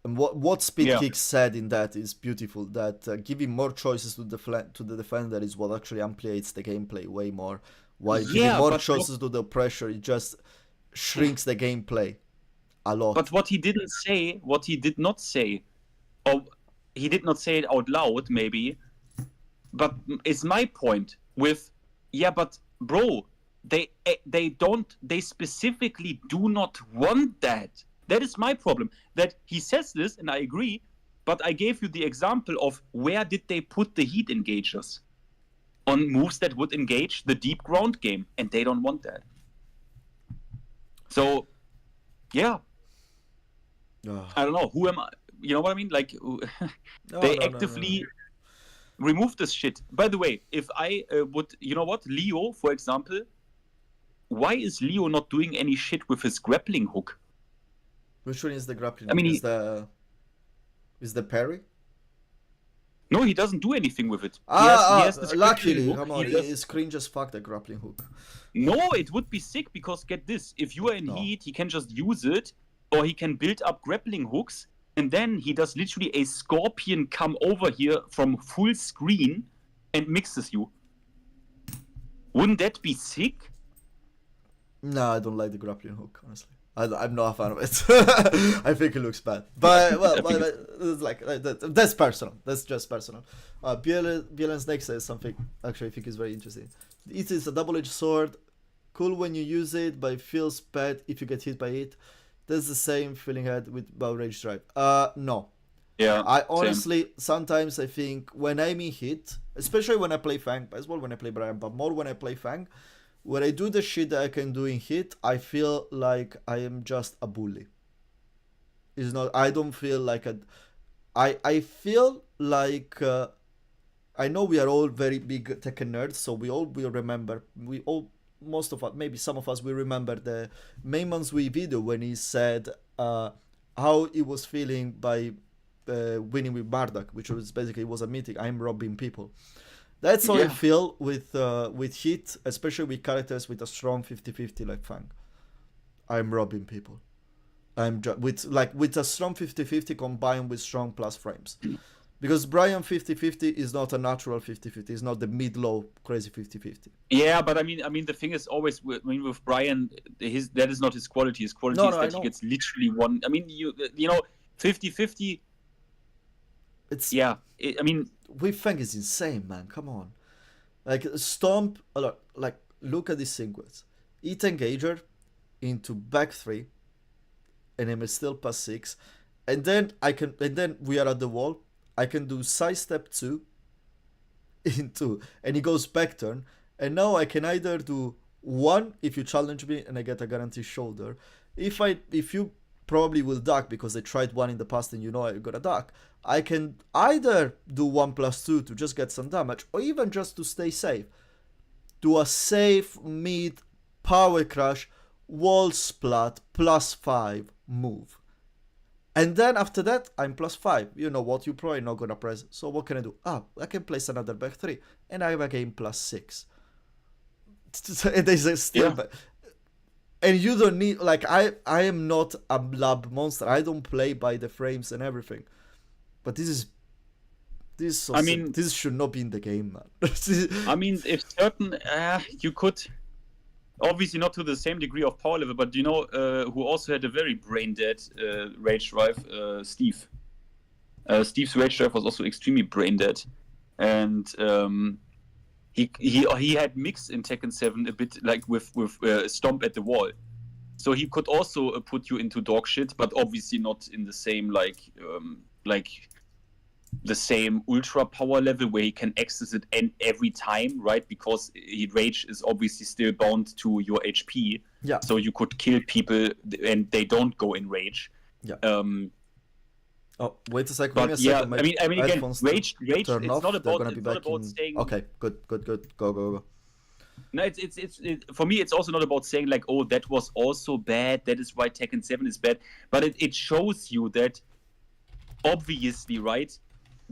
and what Speed Kick said in that is beautiful. That giving more choices to the defender is what actually amplifies the gameplay way more. While giving more choices to the pressure, it just shrinks the gameplay a lot. But what he did not say, or he did not say it out loud, maybe. But it's my point with, but bro. They specifically do not want that. That is my problem. That he says this, and I agree, but I gave you the example of where did they put the heat engagers? On moves that would engage the deep ground game, and they don't want that. So, I don't know. Who am I? You know what I mean? Like, they actively remove this shit. By the way, if I would, you know what? Leo, for example, why is Leo not doing any shit with his grappling hook? Which one is the grappling hook? Is the parry? No, he doesn't do anything with it. He has this luckily, come on, his cringe as fuck, the grappling hook. No, it would be sick, because get this, if you are in heat, he can just use it, or he can build up grappling hooks, and then he does literally a scorpion come over here from full screen and mixes you. Wouldn't that be sick? No, I don't like the grappling hook, honestly. I'm not a fan of it. I think it looks bad. But, it's like, that's personal. That's just personal. BLN Snake says something, actually, I think is very interesting. It is a double-edged sword. Cool when you use it, but it feels bad if you get hit by it. That's the same feeling I had with Bow Rage Drive. No. Yeah. I honestly, sometimes I think when I'm in hit, especially when I play Fang, as well when I play Brian, but more when I play Fang, when I do the shit that I can do in hit, I feel like I am just a bully. It's not. I don't feel like a. I feel like I know we are all very big Tekken nerds, so we all will remember. We all, most of us, maybe some of us, will remember the Maymon's Wii video when he said how he was feeling by winning with Bardock, which was basically was admitting I'm robbing people. That's how I feel with hit, especially with characters with a strong 50-50 like Fang. I'm robbing people. With a strong 50-50 combined with strong plus frames. Because Brian 50-50 is not a natural 50-50. It's not the mid-low crazy 50-50. Yeah, but I mean, the thing is always, with Brian, that is not his quality. His quality is that he gets literally one. I mean, you know, 50-50. It's with Fang is insane, man. Come on, like Stomp. Like look at this sequence. Hit engager into back 3, and I'm still plus 6, and then we are at the wall. I can do side step 2 into, and he goes back turn, and now I can either do 1 if you challenge me and I get a guaranteed shoulder. If you probably will duck because I tried 1 in the past and you know I got a duck, I can either do 1 plus 2 to just get some damage, or even just to stay safe. Do a safe mid power crush wall splat plus 5 move. And then after that, I'm plus 5. You know what? You're probably not gonna press. So what can I do? I can place another back 3. And I have again plus 6. It is still and you don't need, like, I am not a lab monster. I don't play by the frames and everything. But this should not be in the game, man. I mean, if certain, you could, obviously not to the same degree of power level, but you know, who also had a very brain dead rage drive, Steve. Steve's rage drive was also extremely brain dead, and he had mix in Tekken 7 a bit like with Stomp at the wall, so he could also put you into dog shit, but obviously not in the same like the same ultra power level where he can access it every time, right? Because rage is obviously still bound to your HP. Yeah. So you could kill people and they don't go in rage. Yeah. Wait a second. But I mean again, rage. It's not about saying. Okay, good. Go. No, it's for me. It's also not about saying like, oh, that was also bad. That is why Tekken 7 is bad. But it shows you that obviously, right?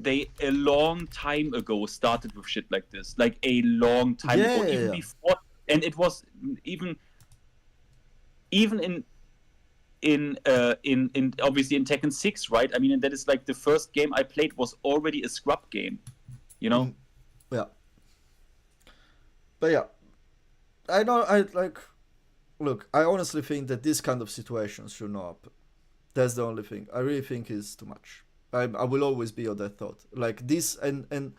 They a long time ago started with shit like this, like a long time ago, even before, and it was even in obviously in Tekken 6, right? I mean, and that is like the first game I played was already a scrub game, you know? Yeah. But yeah, I know. Look, I honestly think that this kind of situations should not happen. That's the only thing. I really think is too much. I will always be of that thought. Like this, and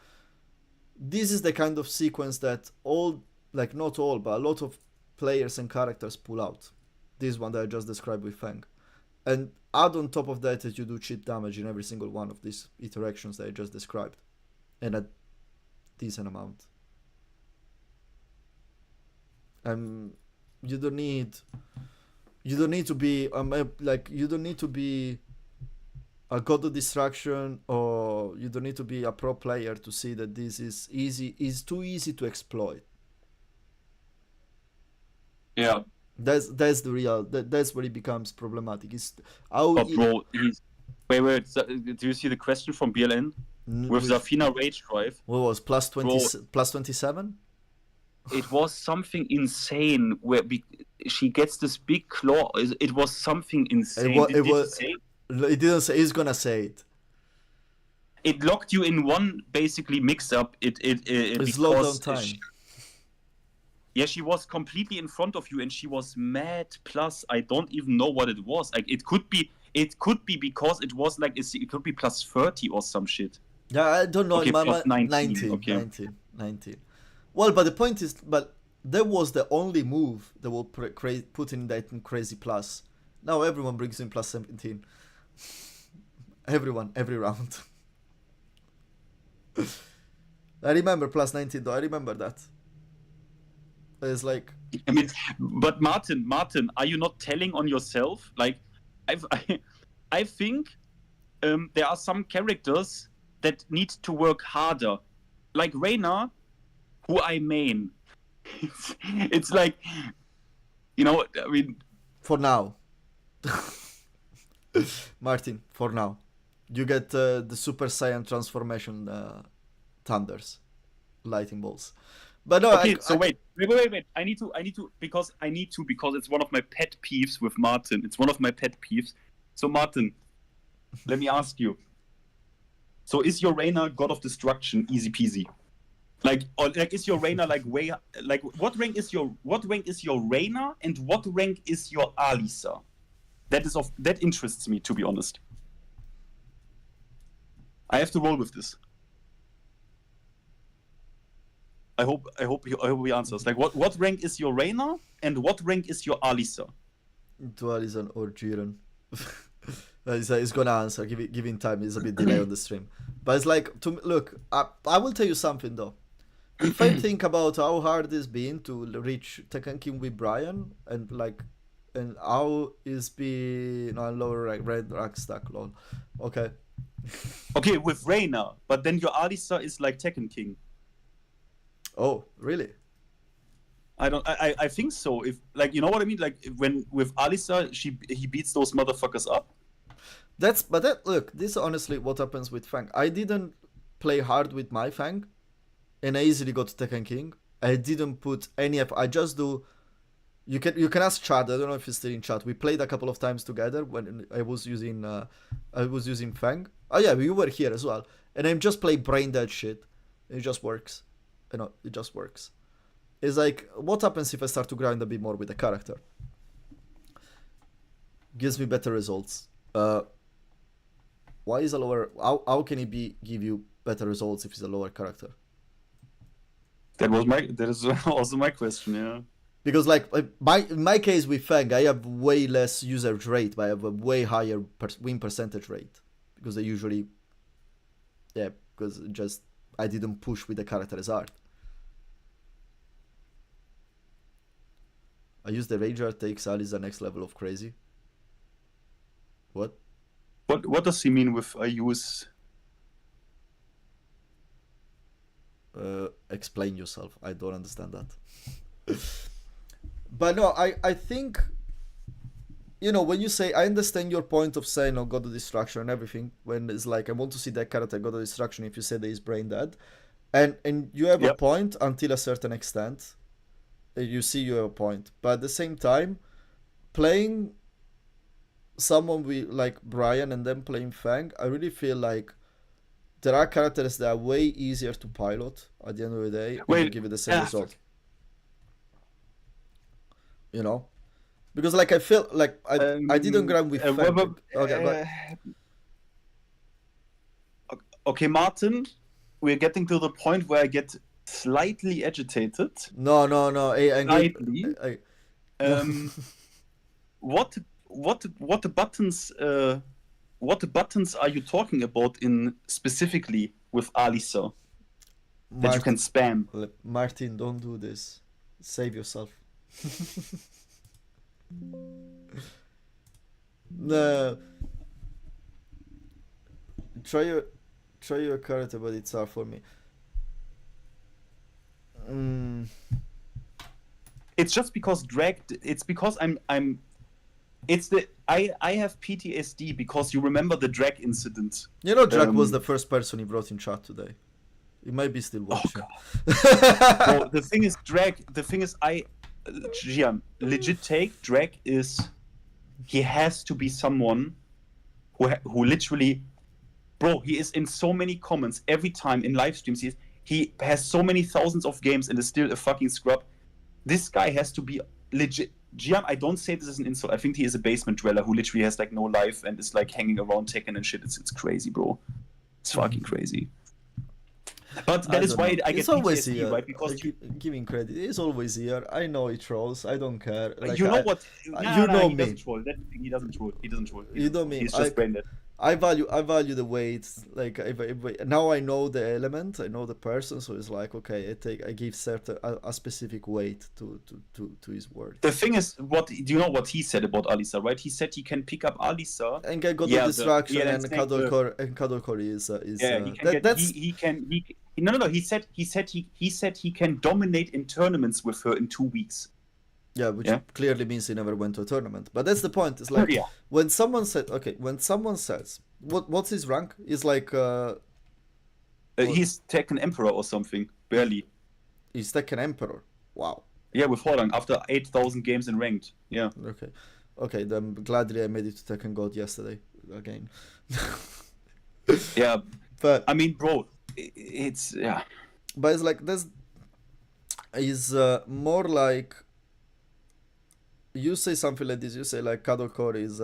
this is the kind of sequence that not all, but a lot of players and characters pull out. This one that I just described with Fang. And add on top of that you do cheap damage in every single one of these iterations that I just described. And a decent amount. You don't need to be you don't need to be a god of distraction, or you don't need to be a pro player to see that this is too easy to exploit. Yeah, that's the real. That's where it becomes problematic. Wait. Do you see the question from BLN with Zafina Rage Drive? What was plus 27? It was something insane where she gets this big claw. It was something insane. It didn't say. He's gonna say it. It locked you in one basically mix-up. It's slowed down time. She was completely in front of you, and she was mad. Plus, I don't even know what it was. Like it could be because it was like it could be plus 30 or some shit. Yeah, I don't know. Okay, plus 19. 19. Well, but the point is, that was the only move that will put in that crazy plus. Now everyone brings in plus 17. Everyone, every round. I remember plus 19 though. I remember that. It's like I mean, but Martin, are you not telling on yourself? Like, I think there are some characters that need to work harder. Like Reina, who I main. It's like, you know, I mean... For now. Martin, for now. You get the Super Saiyan transformation thunders. Lightning bolts. But no, Okay, so wait. I need to, because it's one of my pet peeves with Martin. It's one of my pet peeves. So Martin, let me ask you. So is your Reina God of Destruction easy peasy? Like, or like, is your Reina like way, like, what rank is your Reina and what rank is your Alisa? That interests me, to be honest. I have to roll with this. I hope he answers. Like, what rank is your Reina and what rank is your Alisa? Dualism or Jiren. He's gonna answer. Give him time. There's a bit delay on the stream, but it's like, look. I will tell you something though. If I think about how hard it's been to reach Tekken King with Brian, and how is being on lower rank, red rank stack, lol. Okay. Okay, with Reina, but then your Alisa is like Tekken King. Oh, really? I think so. If, like, you know what I mean? Like, when with Alisa, he beats those motherfuckers up. Look, this is honestly what happens with Fang. I didn't play hard with my Fang, and I easily got to Tekken King. I didn't put any effort. I just do. You can ask Chad. I don't know if he's still in chat. We played a couple of times together when I was using Fang. Oh yeah, you were here as well. And I just play brain dead shit. It just works. You know, it just works. It's like, what happens if I start to grind a bit more with the character? Gives me better results. Why is a lower? How can he give you better results if he's a lower character? That is also my question. Yeah. Because like in my case with Fang, I have way less usage rate, but I have a way higher win percentage rate because I usually, because just I didn't push with the character as hard. I use the Rager takes Alice the next level of crazy. What? What does he mean with I use? Explain yourself. I don't understand that. But no, I think, you know, when you say, I understand your point of saying, oh, God of Destruction and everything, when it's like, I want to see that character God of Destruction if you say that he's brain dead. And you have a point until a certain extent. You see you have a point. But at the same time, playing someone with like Brian and then playing Fang, I really feel like there are characters that are way easier to pilot at the end of the day and give it the same result. You know? Because like I feel like I didn't grind with Fang. Okay, Martin, we're getting to the point where I get slightly agitated. No. Slightly. What buttons are you talking about in specifically with Alisa that you can spam? Martin, don't do this. Save yourself. No. Try your character, but it's hard for me. It's just because it's because I have PTSD because you remember the Drag incident. You know, Drag was the first person he brought in chat today. He might be still watching. Bro, the thing is, Gian, legit take, Drag is, he has to be someone who literally, bro, he is in so many comments every time in live streams. He has so many thousands of games and is still a fucking scrub. This guy has to be legit. Gian, I don't say this as an insult. I think he is a basement dweller who literally has like no life and is like hanging around Tekken and shit. It's crazy, bro. It's fucking crazy. But that is why I get always PTSD, here. right? Because giving credit, he's always here. I know he trolls. I don't care. Like, you know what? You know me. He doesn't troll. He doesn't troll. You know me. He's just brain dead. I value the weights. Like if now I know the element, I know the person, so it's like okay, I give certain a specific weight to his words. The thing is, do you know what he said about Alisa, right? He said he can pick up Alisa And get got the distraction and Cuddle Core is he can no. He said he can dominate in tournaments with her in 2 weeks. Yeah, which clearly means he never went to a tournament. But that's the point. It's like when someone says what's his rank? He's like he's Tekken Emperor or something, barely. He's Tekken Emperor. Wow. Yeah, with Horlang after 8,000 games in ranked. Yeah. Okay. Then gladly I made it to Tekken God yesterday again. Yeah, but I mean, bro, it's But it's like is more like. You say something like this. You say like Cuddle Core is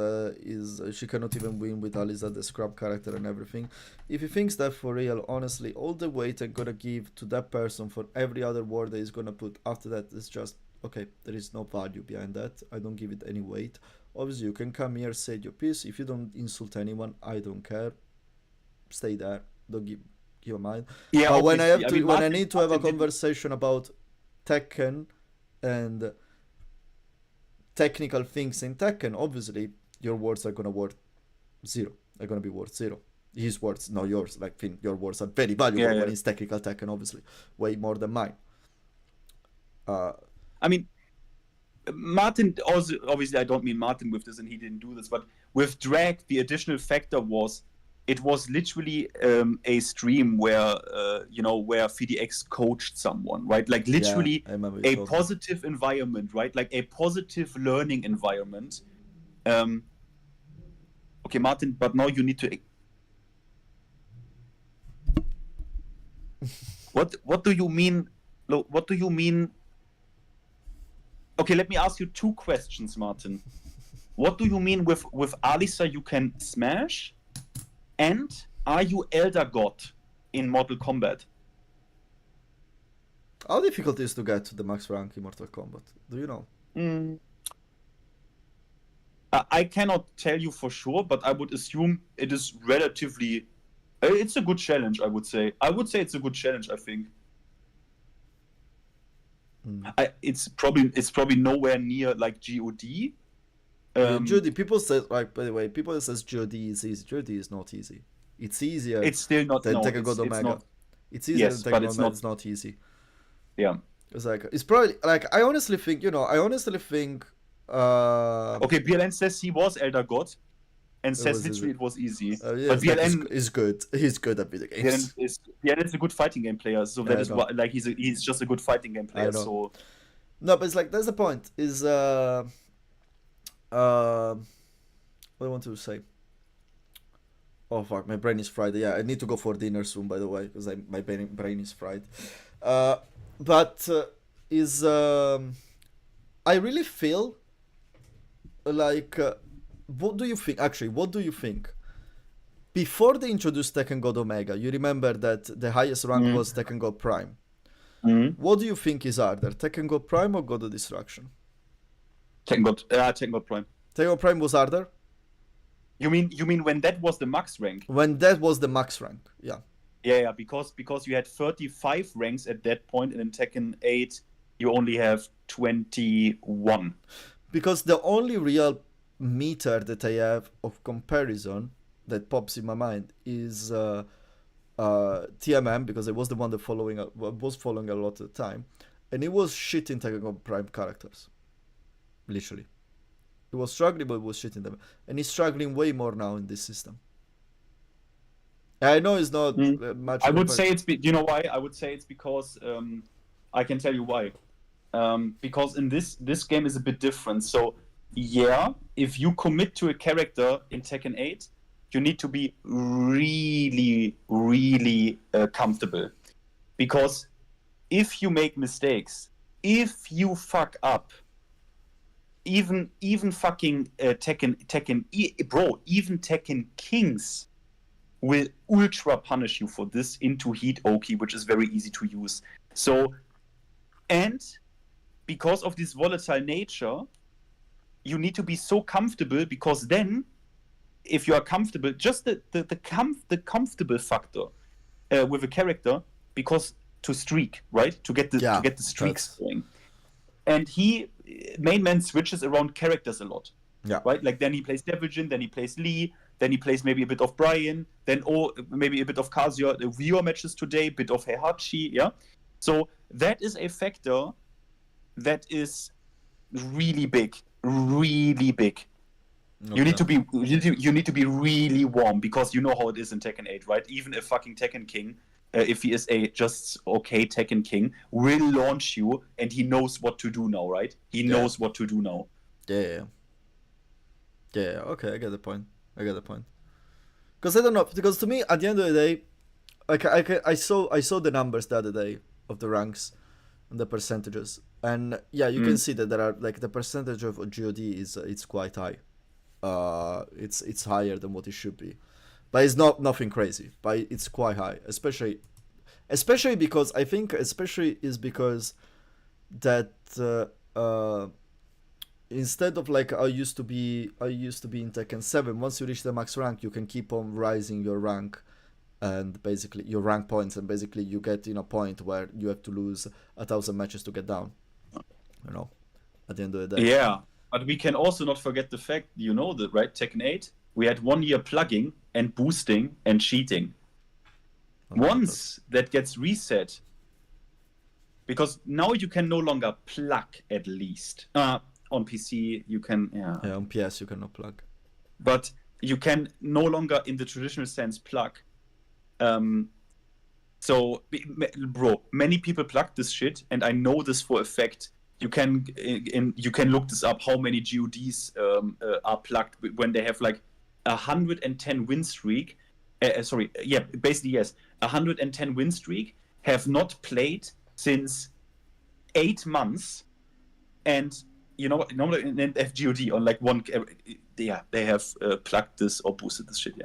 she cannot even win with Alisa, the scrub character and everything. If he thinks that for real, honestly, all the weight I'm gonna give to that person for every other word that he's gonna put after that is just okay. There is no value behind that. I don't give it any weight. Obviously, you can come here, say your piece. If you don't insult anyone, I don't care. Stay there. Don't give a mind. Yeah. But when I need to have a conversation about Tekken and technical things in Tekken, obviously your words are gonna worth zero. They're gonna be worth zero. His words, not yours. Like Finn, your words are very valuable when it's technical Tekken, obviously, way more than mine. I mean, Martin also obviously I don't mean Martin with this, and he didn't do this, but with Drag, the additional factor was it was literally a stream where where FDX coached someone, right? Like literally a positive environment, right? Like a positive learning environment. Okay, Martin, but now you need to. What do you mean? What do you mean? Okay, let me ask you 2 questions, Martin. What do you mean with Alisa you can smash? And are you Elder God in Mortal Kombat? How difficult is to get to the max rank in Mortal Kombat? Do you know? I cannot tell you for sure, but I would assume it is relatively. It's a good challenge, I would say. It's a good challenge. I think. It's probably nowhere near like GOD. Judy, people say like by the way, people says GOD is easy. GOD is not easy. It's easier. It's still not. Than Tekken God Omega. It's easier than Tekken Omega. It's not easy. Yeah. It's like it's probably like I honestly think okay, BLN says he was Elder God, and says literally it was easy. But BLN is good. He's good at video games. BLN is a good fighting game player, so that is why like he's just a good fighting game player. So no, but it's like that's the point. Is what I want to say. Oh fuck, my brain is fried. Yeah, I need to go for dinner soon, by the way, because my brain is fried. But I really feel like what do you think? Actually, what do you think? Before they introduced Tekken God Omega, you remember that the highest rank was Tekken God Prime. What do you think is harder, Tekken God Prime or God of Destruction? Tekken God Prime. Tekken God Prime was harder? You mean when that was the max rank? When that was the max rank, yeah. Yeah, because you had 35 ranks at that point, and in Tekken 8 you only have 21. Because the only real meter that I have of comparison that pops in my mind is TMM, because it was the one that was following a lot of the time, and it was shitting Tekken God Prime characters. Literally. He was struggling, but he was shitting them. And he's struggling way more now in this system. I know it's not much. I would say you know why? I would say it's because I can tell you why. Because in this game is a bit different. So yeah, if you commit to a character in Tekken 8, you need to be really, really comfortable. Because if you make mistakes, if you fuck up, even fucking Tekken, bro, even Tekken Kings will ultra punish you for this into Heat Oki, which is very easy to use. So, and because of this volatile nature, you need to be so comfortable, because then if you are comfortable, just the comfortable factor with a character, because to streak, right? To get the streaks going. And main man switches around characters a lot. Yeah. Right? Like then he plays Devil-Jin, then he plays Lee, then he plays maybe a bit of Brian, then maybe a bit of Kazuya, the viewer matches today, bit of Heihachi, yeah? So that is a factor that is really big, really big. Okay. You need to be really warm, because you know how it is in Tekken 8, right? Even a fucking Tekken King, if he is a just okay Tekken King, will launch you, and he knows what to do now, right? He knows what to do now. Yeah. Okay, I get the point. Because I don't know. Because to me, at the end of the day, I saw the numbers the other day of the ranks and the percentages, and yeah, you can see that there are like the percentage of God is it's quite high. It's higher than what it should be, but it's nothing crazy. But it's quite high, especially because I think is because that instead of like I used to be in Tekken 7, once you reach the max rank, you can keep on rising your rank and basically your rank points, and basically you get in a point where you have to lose 1,000 matches to get down. You know, at the end of the day. Yeah. But we can also not forget the fact, you know that, right? Tekken 8, we had 1 year plugging and boosting and cheating. Once that gets reset, because now you can no longer plug, at least. On PC, you can, Yeah, on PS you cannot plug. But you can no longer, in the traditional sense, plug. So, bro, many people plug this shit, and I know this for a fact. You can look this up, how many GODs are plugged when they have like 110 win streak. Basically yes, 110 win streak, have not played since 8 months, and you know normally in FGOD on like one, they have plugged this or boosted this shit.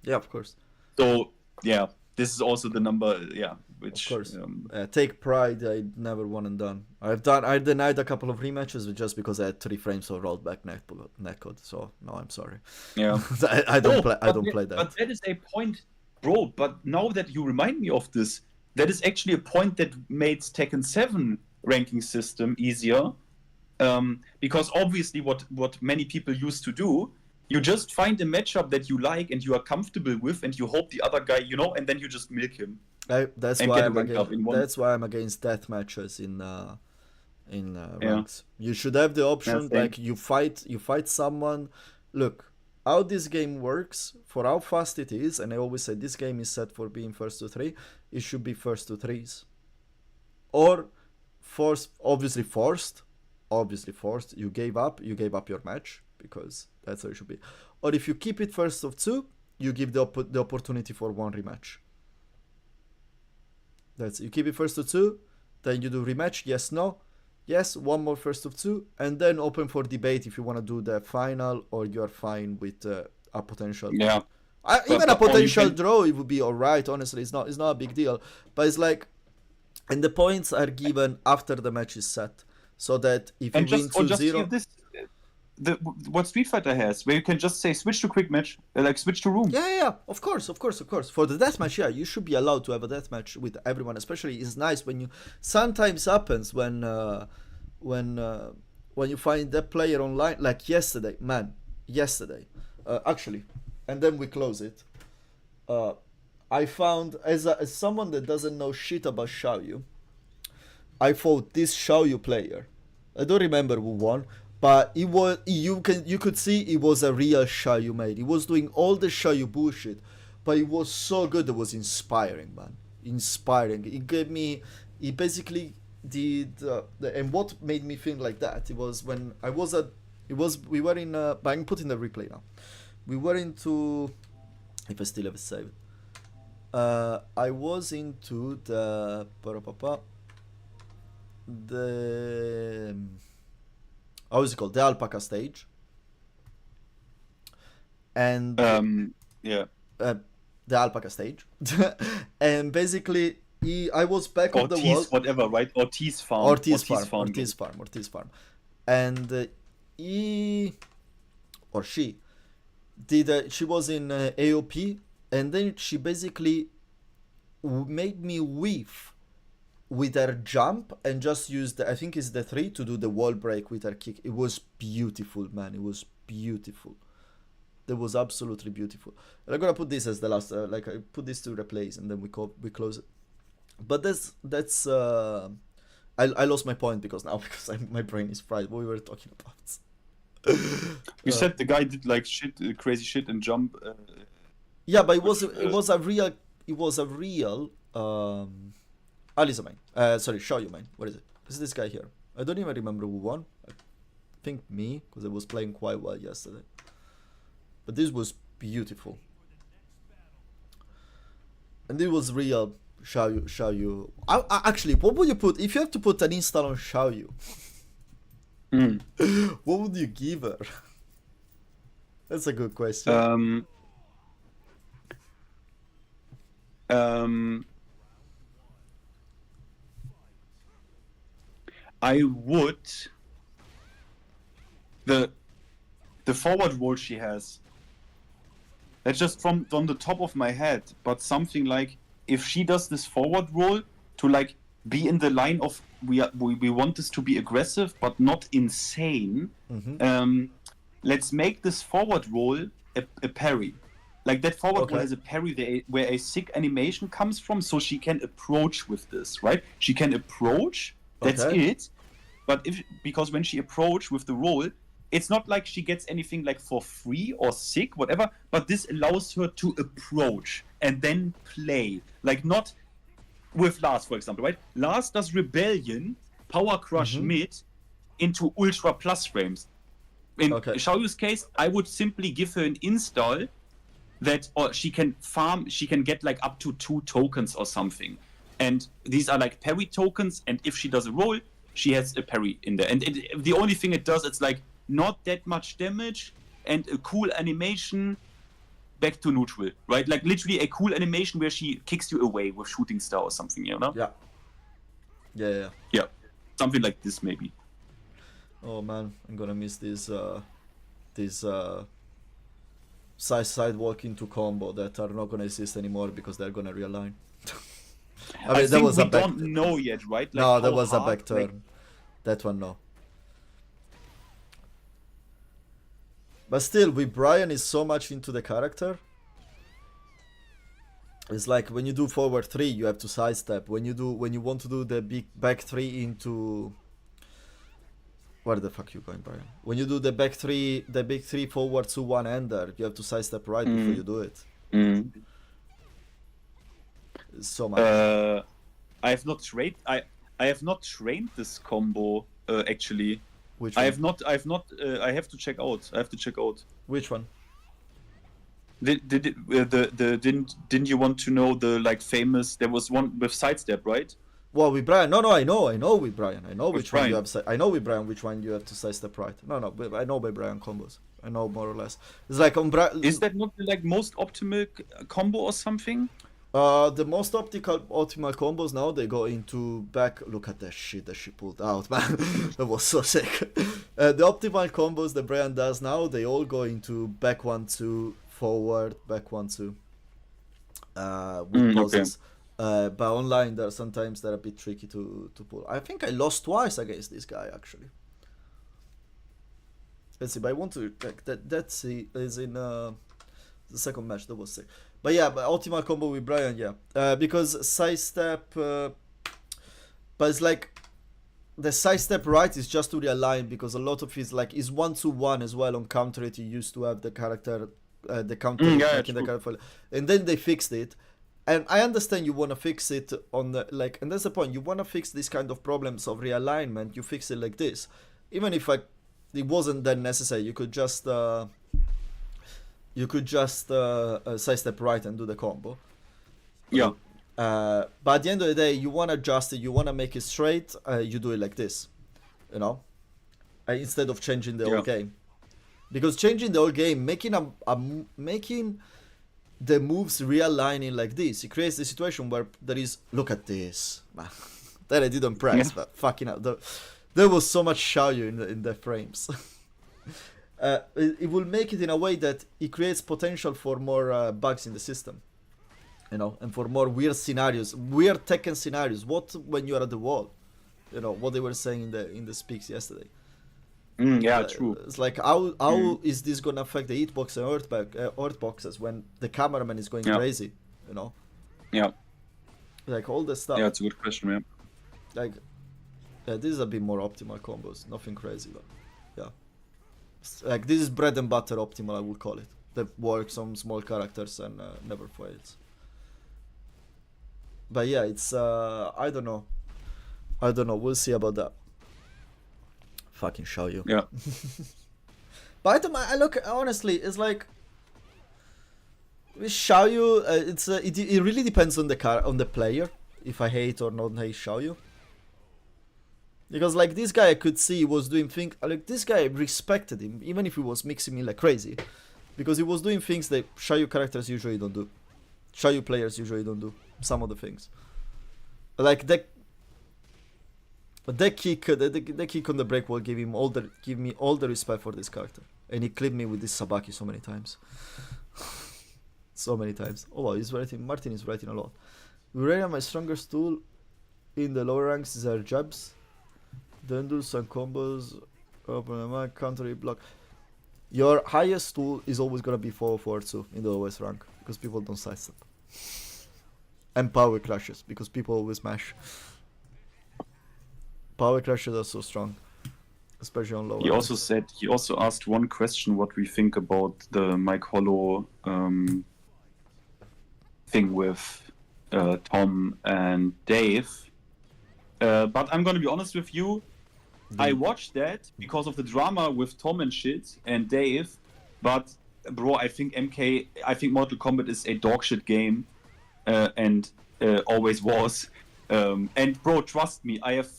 Yeah, of course. So yeah, this is also the number. Yeah. Which, of course. Take pride, I never won and done. I denied a couple of rematches just because I had 3 frames of rollback netcode. So no, I'm sorry. Yeah, I don't play that. But that is a point, bro. But now that you remind me of this, that is actually a point that made Tekken 7 ranking system easier. Because obviously, what many people used to do, you just find a matchup that you like and you are comfortable with, and you hope the other guy, and then you just milk him. That's why I'm against death matches in ranks. You should have the option, like you fight someone. Look, how this game works, for how fast it is, and I always say this game is set for being first to 3. It should be first to 3s, or obviously forced. You gave up your match, because that's how it should be. Or if you keep it first of 2, you give the opportunity for 1 rematch. You keep it first of 2, then you do rematch, yes, no, yes, 1 more first of 2, and then open for debate if you want to do the final, or you're fine with a potential. Yeah. Even a potential draw, it would be alright, honestly. It's not a big deal. But it's like, and the points are given after the match is set. So that if you win 2-0... what Street Fighter has, where you can just say switch to quick match, like switch to room. Yeah, of course. For the deathmatch, yeah, you should be allowed to have a deathmatch with everyone. Especially, it's nice when you sometimes happens when you find that player online, like yesterday, actually, and then we close it. I found as someone that doesn't know shit about Xiaoyu, I fought this Xiaoyu player. I don't remember who won. But it was you could see it was a real Xiaoyu mate. He was doing all the Xiaoyu bullshit, but it was so good. It was inspiring, man. Inspiring. It basically did. And what made me think like that? It was when I was at. We were in. But I'm putting the replay now. We were into. If I still have it saved. I was into the. How is it called? The alpaca stage. And the alpaca stage. And basically I was back on the wall. Whatever, right? Ortiz farm. Ortiz farm. And he or she did she was in AOP, and then she basically made me weave with her jump and just used I think it's the 3 to do the wall break with her kick. It was beautiful, man. It was beautiful. That was absolutely beautiful. And I'm gonna put this as the last like I put this to replace and then we close it. But that's I lost my point because my brain is fried. What we were talking about. You said the guy did like shit, crazy shit and jump. Yeah, but it was a real Alice main. Sorry, Xiaoyu main. What is it? Is this guy here? I don't even remember who won. I think me, because I was playing quite well yesterday. But this was beautiful. And it was real Xiaoyu. Actually, what would you put if you have to put an install on Xiaoyu? What would you give her? That's a good question. I would the forward roll she has. That's just from the top of my head, but something like if she does this forward roll to like be in the line of we want this to be aggressive but not insane. Let's make this forward roll a parry. Like that forward roll has a parry where a sick animation comes from, so she can approach with this, right? She can approach. That's it. But because when she approach with the roll, it's not like she gets anything like for free or sick, whatever. But this allows her to approach and then play. Like not with Lars, for example, right? Lars does Rebellion, Power Crush mid into Ultra Plus frames. In Xiaoyu's case, I would simply give her an install that, or she can farm, she can get like up to 2 tokens or something. And these are like parry tokens, and if she does a roll, she has a parry in there. And the only thing it does, it's like not that much damage and a cool animation back to neutral, right? Like literally a cool animation where she kicks you away with shooting star or something, you know? Yeah. Something like this maybe. Oh man, I'm gonna miss this side walk into combo that are not gonna exist anymore because they're gonna realign. I mean, that was we a back don't know yet, right? Like no, that was a back turn. Like... That one, no. But still, with Brian is so much into the character. It's like when you do forward 3, you have to sidestep. When you want to do the big back 3 into where the fuck you going, Brian? When you do the big 3 forward to one ender, you have to sidestep right before you do it. So much. I have not trained. I have not trained this combo actually. Which one? I have not. I have to check out. Which one? Didn't you want to know the like famous? There was one with sidestep, right? Well, with Brian, no, I know with Brian. I know with which Brian. one you have. I know with Brian which one you have to sidestep right. No, I know by Brian combos. I know more or less. It's like on Brian. Is that not the like most optimal combo or something? The most optimal combos now they go into back. Look at that shit that she pulled out, man. That was so sick. The optimal combos that Brian does now, they all go into back 1-2, forward, back 1-2. With pauses. But online, sometimes they're a bit tricky to pull. I think I lost twice against this guy actually. Let's see, but I want to check that. That's is in the second match. That was sick. But yeah, but optimal combo with Brian, yeah. Because sidestep, but it's like the sidestep right is just to realign because a lot of his like is 1-1 as well on counter it. He used to have the character, the counter in the character, and then they fixed it. And I understand you want to fix it on the like, and that's the point. You want to fix this kind of problems of realignment. You fix it like this, even if it wasn't that necessary. You could just sidestep right and do the combo. Yeah. But at the end of the day, you want to adjust it. You want to make it straight. You do it like this, you know, instead of changing the whole game. Because changing the whole game, making the moves realigning like this, it creates the situation where there is, look at this, man. That I didn't press, but fucking hell, there was so much Xiaoyu in the frames. it will make it in a way that it creates potential for more bugs in the system, you know, and for more weird scenarios, weird Tekken scenarios. What when you are at the wall, you know, what they were saying in the speaks yesterday. Yeah, true. It's like how is this gonna affect the hitbox and earth boxes when the cameraman is going crazy, you know? Yeah. Like all this stuff. Yeah, it's a good question, man. Like, yeah, this is a bit more optimal combos, nothing crazy, but yeah. Like this is bread and butter optimal, I would call it. That works on small characters and never fails. But yeah, it's I don't know. We'll see about that. Fucking show you. Yeah. But I don't mind. I look honestly, it's like with Xiaoyu, it really depends on the player if I hate or not hate Xiaoyu. Because like this guy I could see was doing things like this guy respected him even if he was mixing me like crazy, because he was doing things that Xiaoyu characters usually don't do. Xiaoyu players usually don't do some of the things. Like that kick on the break will give me all the respect for this character, and he clipped me with this Sabaki so many times. So many times. Oh wow, Martin is writing a lot. Urea, my strongest tool in the lower ranks is our jabs. Then do some combos, open the mic, counter block. Your highest tool is always gonna be 4-4-2 in the lowest rank, because people don't sidestep. And power crashes, because people always mash. Power crashes are so strong, especially on low. He also asked one question: what we think about the Mike Hollow thing with Tom and Dave. But I'm gonna be honest with you. I watched that because of the drama with Tom and shit and Dave. But bro, I think Mortal Kombat is a dog shit game, and always was. And bro, trust me, I have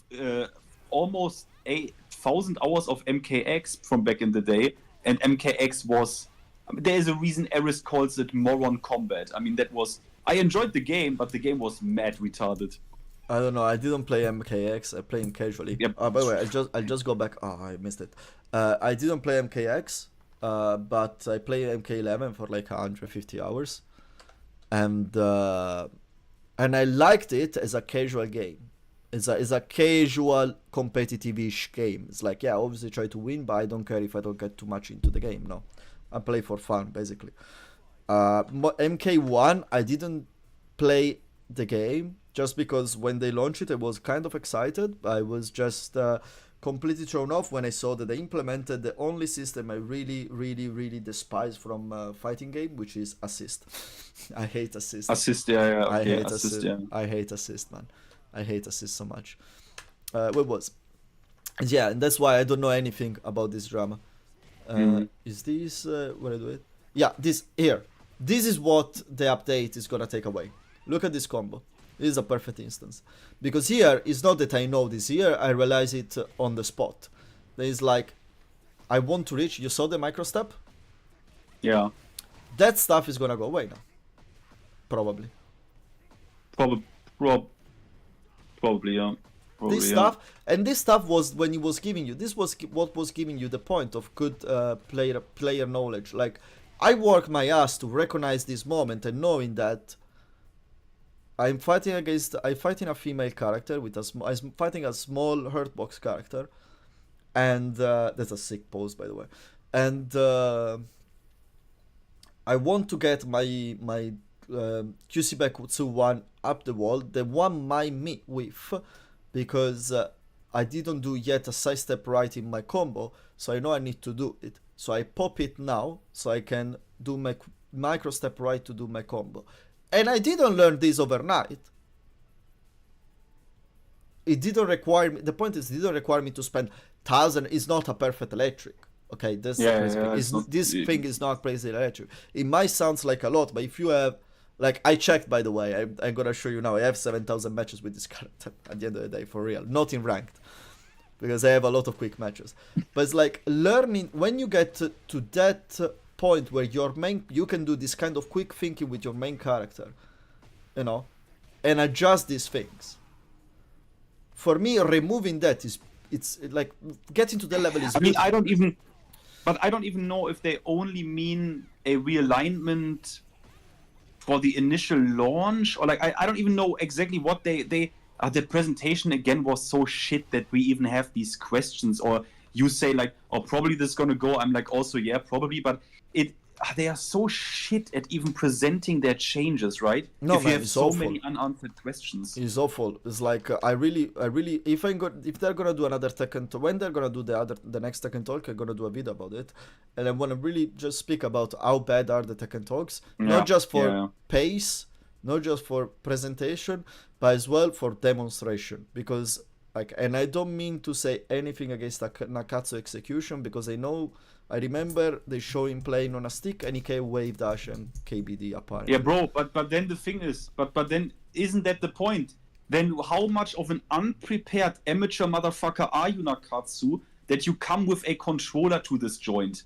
almost 8,000 hours of MKX from back in the day, and MKX was. There is a reason Eris calls it Moron Combat. I mean, I enjoyed the game, but the game was mad retarded. I don't know. I didn't play MKX. I played him casually. Yep. By the way, I'll just go back. Oh, I missed it. I didn't play MKX, but I played MK11 for like 150 hours, and I liked it as a casual game. It's a casual competitive-ish game. It's like, yeah, obviously try to win, but I don't care if I don't get too much into the game. No, I play for fun basically. MK1, I didn't play the game just because when they launched it, I was kind of excited. I was just completely thrown off when I saw that they implemented the only system I really despise from fighting game, which is assist. I hate assist. Assist, yeah. I Okay, hate assist. yeah. I hate assist, man. I hate assist so much. What was? Yeah, and that's why I don't know anything about this drama. Is this where I do it? Yeah, this here. This is what the update is gonna take away. Look at this combo. This is a perfect instance. Because here, it's not that I know this. Here, I realize it on the spot. There is like, I want to reach, you saw the micro step? Yeah. That stuff is gonna go away now. Probably. Probably, yeah. Probably, This yeah. stuff, and this stuff was when he was giving you, this was what was giving you the point of good player knowledge. Like, I work my ass to recognize this moment and knowing that I'm fighting a female character I'm fighting a small hurtbox character, and that's a sick pose, by the way. And I want to get my QC back to one up the wall, the one my meet with, because I didn't do yet a side step right in my combo, so I know I need to do it. So I pop it now, so I can do my micro step right to do my combo. And I didn't learn this overnight. It didn't require me. The point is, it didn't require me to spend 1,000. It's not a perfect electric. Okay, this thing is not crazy electric. It might sound like a lot, but if you have, like, I checked, by the way, I'm gonna show you now. I have 7,000 matches with this character at the end of the day, for real. Not in ranked, because I have a lot of quick matches. But it's like learning when you get to that point where you can do this kind of quick thinking with your main character, you know, and adjust these things. For me, removing that it's like getting to the level is. I mean, I don't even. but I don't even know if they only mean a realignment for the initial launch, or like I don't even know exactly what they the presentation again was so shit that we even have these questions. Or you say like, oh, probably this is gonna go. I'm like, also yeah, probably, but they are so shit at even presenting their changes, right? No, if man, you have it's so awful. many unanswered questions. It's awful. It's like I really, if they're gonna do another Tekken, when they're gonna do the next Tekken talk, I'm gonna do a video about it, and I wanna really just speak about how bad are the Tekken talks, not just for pace, not just for presentation, but as well for demonstration. Because like, and I don't mean to say anything against Nakatsu execution, because I remember they show him playing on a stick and he can wave dash and KBD apparently. Yeah, bro, but then the thing is, but then isn't that the point? Then how much of an unprepared amateur motherfucker are you, Nakatsu, that you come with a controller to this joint?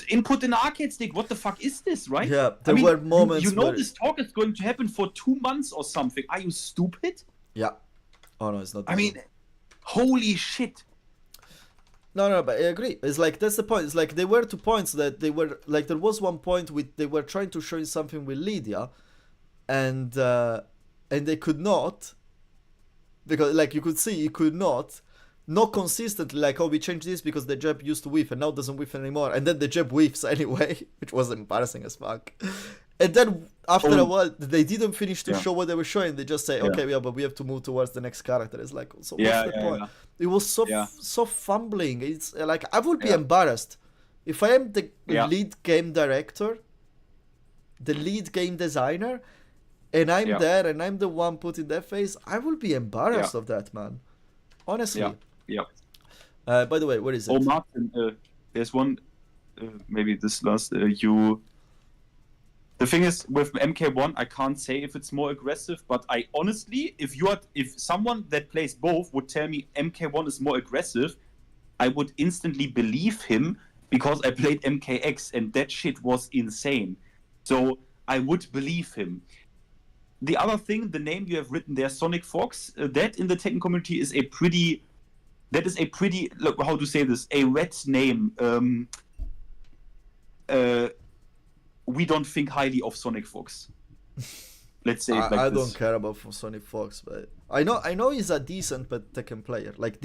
Input an arcade stick. What the fuck is this, right? Yeah, there were moments you know where... this talk is going to happen for 2 months or something. Are you stupid? Yeah. Oh no, it's not. I mean, holy shit. No, but I agree. It's like, that's the point. It's like there were 2 points that they were like, there was one point with they were trying to show you something with Lydia, and they could not, because like you could see he could not consistently, like, oh, we changed this because the jab used to whiff and now doesn't whiff anymore, and then the jab whiffs anyway, which was embarrassing as fuck. And then after a while, they didn't finish to show what they were showing. They just say, okay, yeah, but we have to move towards the next character. It's like, so what's the point? It was so fumbling. It's like, I would be embarrassed if I am the lead game director, the lead game designer, and I'm there and I'm the one putting that face. I will be embarrassed of that, man. Honestly. Yeah. By the way, what is it? Oh, Martin, there's one. Maybe this last. The thing is, with MK1, I can't say if it's more aggressive, but I honestly, if someone that plays both would tell me MK1 is more aggressive, I would instantly believe him, because I played MKX and that shit was insane. So I would believe him. The other thing, the name you have written there, Sonic Fox, that in the Tekken community is a pretty, look, how to say this, a red name. We don't think highly of Sonic Fox. Let's say it like I this. don't care about Sonic Fox, but I know he's a decent but Tekken player, like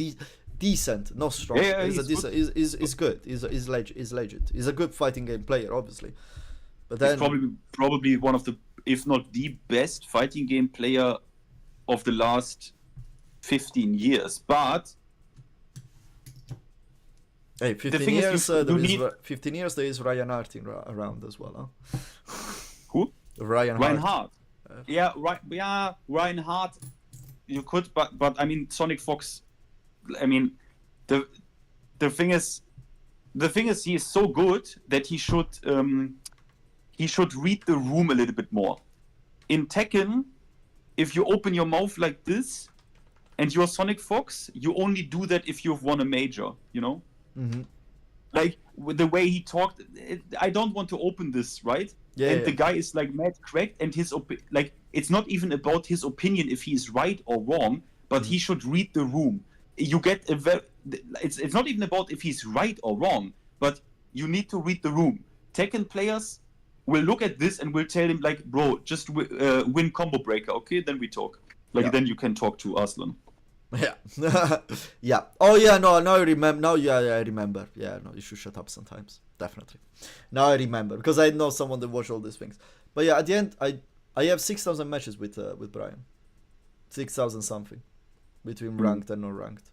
decent, not strong. Yeah, he's good. He's good. He's legit. He's a good fighting game player, obviously. But then he's probably one of the, if not the best fighting game player of the last 15 years. But hey, 15 years. 15 years. There is Ryan Hart around as well, huh? Who? Ryan Hart. Yeah, right. Yeah, Ryan Hart. You could, but I mean, Sonic Fox. I mean, the thing is, he is so good that he should read the room a little bit more. In Tekken, if you open your mouth like this, and you're Sonic Fox, you only do that if you've won a major. You know. Mm-hmm. Like with the way he talked, I don't want to open this, right? Yeah. And the guy is like mad cracked, and like it's not even about his opinion if he is right or wrong, but he should read the room. You get it's not even about if he's right or wrong, but you need to read the room. Tekken players will look at this and will tell him like, bro, just win combo breaker, okay? Then we talk. Then you can talk to Aslan. Yeah. Yeah. Oh yeah, no, now I remember. Now I remember. Yeah, no, you should shut up sometimes. Definitely. Now I remember, because I know someone that watch all these things. But yeah, at the end, I have 6,000 matches with Brian. 6,000 something between ranked and non-ranked.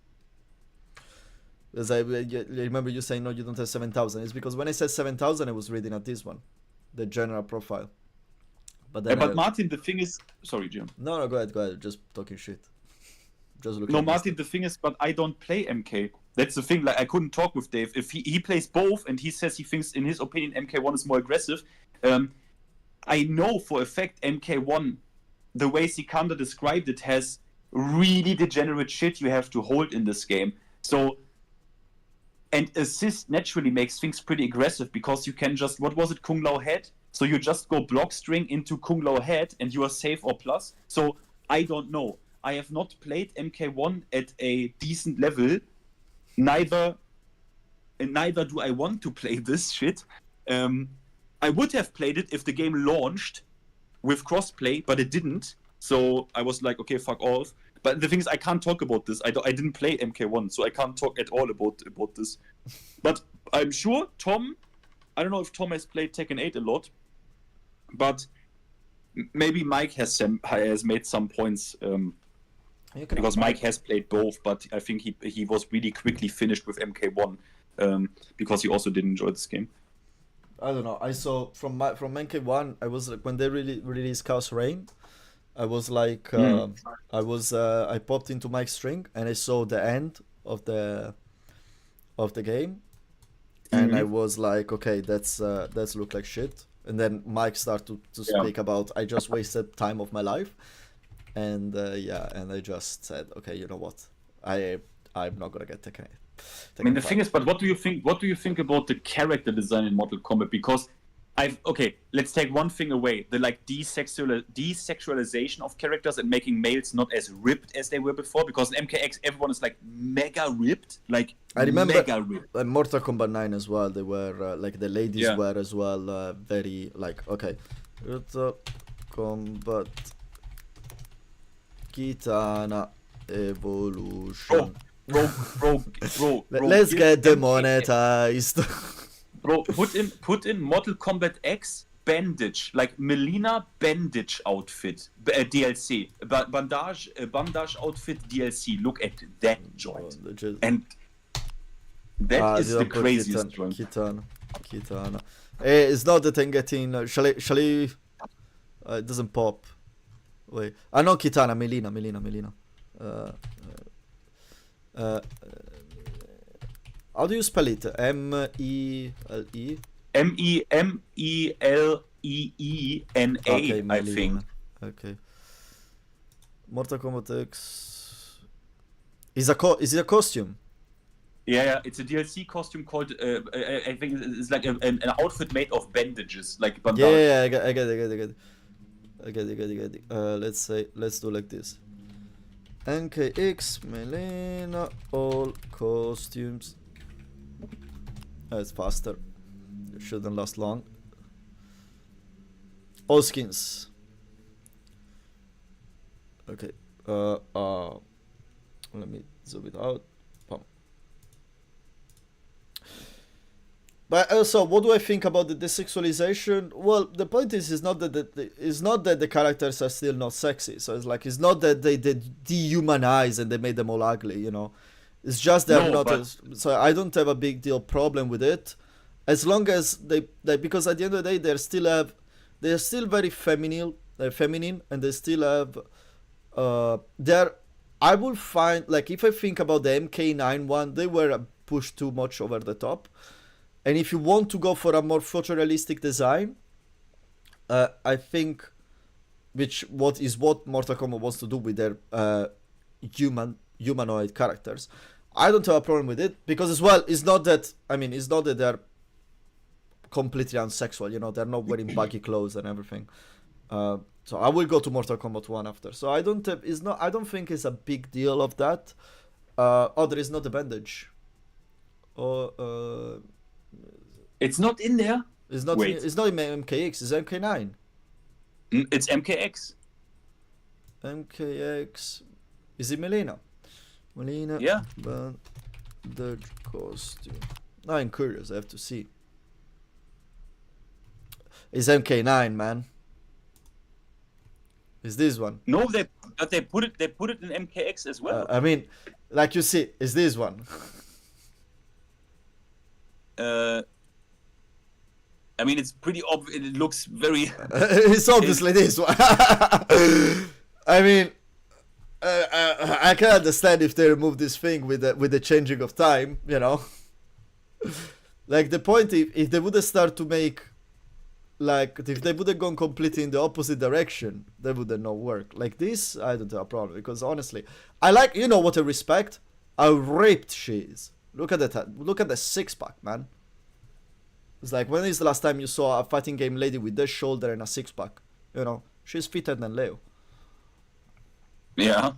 As I remember you saying, no, you don't have 7,000. It's because when I said 7,000, I was reading at this one, the general profile. But then Martin, the thing is, sorry, Jim. No, go ahead. Just talking shit. No, Martin, the thing is, but I don't play MK. That's the thing, like, I couldn't talk with Dave. If he plays both, and he says he thinks, in his opinion, MK1 is more aggressive, I know for a fact MK1, the way Sikander described it, has really degenerate shit you have to hold in this game. So, and assist naturally makes things pretty aggressive, because you can just, what was it, Kung Lao head? So you just go block string into Kung Lao head, and you are safe or plus. So, I don't know. I have not played MK1 at a decent level, neither and neither do I want to play this shit. I would have played it if the game launched with crossplay, but it didn't. So I was like, okay, fuck off. But the thing is, I can't talk about this. I didn't play MK1, so I can't talk at all about this. But I'm sure Tom, I don't know if Tom has played Tekken 8 a lot, but maybe Mike has made some points. Because Mike has played both, but I think he was really quickly finished with MK1 because he also did enjoy this game. I don't know. I saw from MK1. I was like when they released Chaos Reign. I was like I popped into Mike's stream and I saw the end of the game, and I was like, okay, that's look like shit. And then Mike started to speak about I just wasted time of my life. And and I just said, okay, you know what? I'm not gonna get Tekken 8. I mean, the thing is, but what do you think? What do you think about the character design in Mortal Kombat? Because let's take one thing away: the like desexualization of characters and making males not as ripped as they were before. Because in MKX, everyone is like mega ripped, like I remember mega ripped. Mortal Kombat 9 as well. They were like the ladies were as well very like okay, Mortal Kombat. Kitana Evolution. Bro. Let's get demonetized. Bro, put in Mortal Kombat X bandage, like Melina bandage outfit DLC, bandage outfit DLC. Look at that joint, and that is the craziest joint. Kitana. Hey, it's not that I'm getting. Shall I? It doesn't pop. Wait, no, Kitana, Melina. How do you spell it? M-E-L-E? Melina, okay, I think. Okay. Mortal Kombat X. Is it a costume? Yeah, it's a DLC costume called. I think it's like an outfit made of bandages, like bandage. Yeah, I get it. I get it. Let's do like this. NKX, Melina, all costumes. It's faster. It shouldn't last long. All skins. Okay. Let me zoom it out. But also, what do I think about the desexualization? Well, the point is not that the characters are still not sexy. So it's not that they dehumanize and they made them all ugly. You know, it's just they're not. So I don't have a big deal problem with it, as long as they because at the end of the day they're still very feminine, and they still have I will find like if I think about the MK9 one, they were pushed too much over the top. And if you want to go for a more photorealistic design, I think, what Mortal Kombat wants to do with their humanoid characters, I don't have a problem with it because as well, it's not that they're completely unsexual. You know, they're not wearing baggy clothes and everything. So I will go to Mortal Kombat 1 after. So I don't think it's a big deal of that. There is not a bandage. It's not in there. It's not. Wait. It's not in MKX. It's MK9. It's MKX. MKX. Is it Melina? Melina. Yeah. Bandage costume. Now I'm curious. I have to see. It's MK9, man. Is this one? No, they put it in MKX as well. I mean, like you see, is this one? I mean, it's pretty obvious. It looks very. It's obviously this one. I mean, I can understand if they remove this thing with the changing of time. You know, like the point if they would have started to make, like if they would have gone completely in the opposite direction, they would have not work. Like this, I don't have a problem because honestly, I like what I respect. How ripped she is. Look at that. Look at the six-pack, man. It's like, when is the last time you saw a fighting game lady with this shoulder and a six-pack? You know, she's fitter than Leo. Yeah.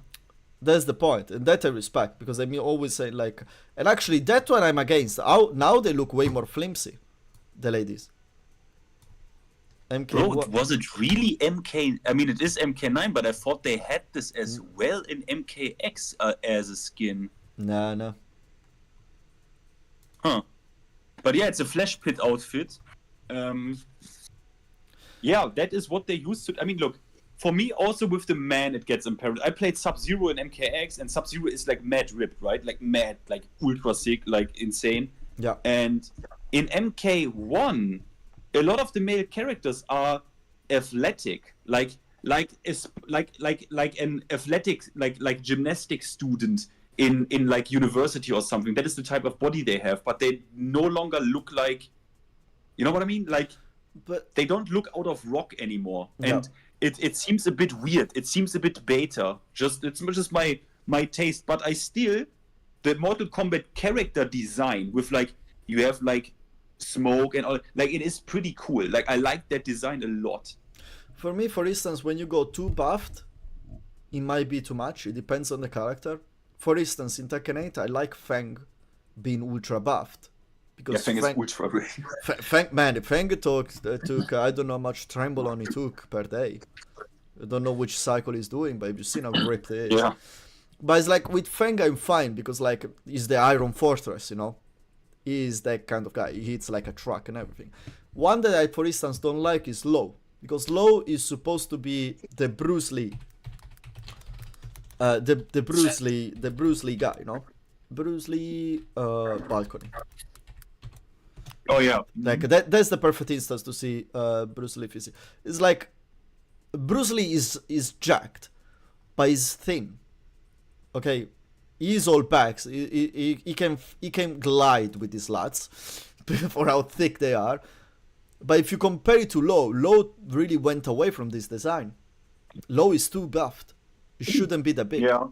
That's the point, and that I respect, because I mean always say like, and actually that one I'm against. Now they look way more flimsy, the ladies. Bro, was it really MK? I mean, it is MK9, but I thought they had this as well in MKX as a skin. No. Huh. But yeah, it's a Flash Pit outfit. Yeah, that is what they used to. I mean, look, for me, also with the man, it gets impaired. I played Sub-Zero in MKX, and Sub-Zero is like mad ripped, right? Like mad, like ultra sick, like insane. Yeah. And in MK1, a lot of the male characters are athletic, like an athletic, like gymnastic student in like university or something. That is the type of body they have, but they no longer look like, you know what I mean? Like, but they don't look out of rock anymore, Yeah. and it seems a bit weird. It seems a bit beta. It's just my taste, but I still, the Mortal Kombat character design with like, you have like smoke and all, like, it is pretty cool. Like, I like that design a lot. for me, for instance, when you go too buffed, it might be too much. It depends on the character. For instance, in Tekken 8, I like Fang being ultra buffed. Yeah, Because Fang is ultra great. Fang took I don't know how much tremble on he took per day. I don't know which cycle he's doing, but you've seen how ripped he is. Yeah. But it's like with Fang I'm fine, because like he's the Iron Fortress, you know? He's that kind of guy. He hits like a truck and everything. One that I, for instance, don't like is Low. Because Low is supposed to be the Bruce Lee. The Bruce Lee guy, you know? Bruce Lee balcony. Oh yeah. Like that's the perfect instance to see Bruce Lee physique. It's like Bruce Lee is jacked, but he's thin. Okay, he's all backs. He can glide with his lats for how thick they are. But if you compare it to Low really went away from this design. Low is too buffed. It shouldn't be that big. Yeah.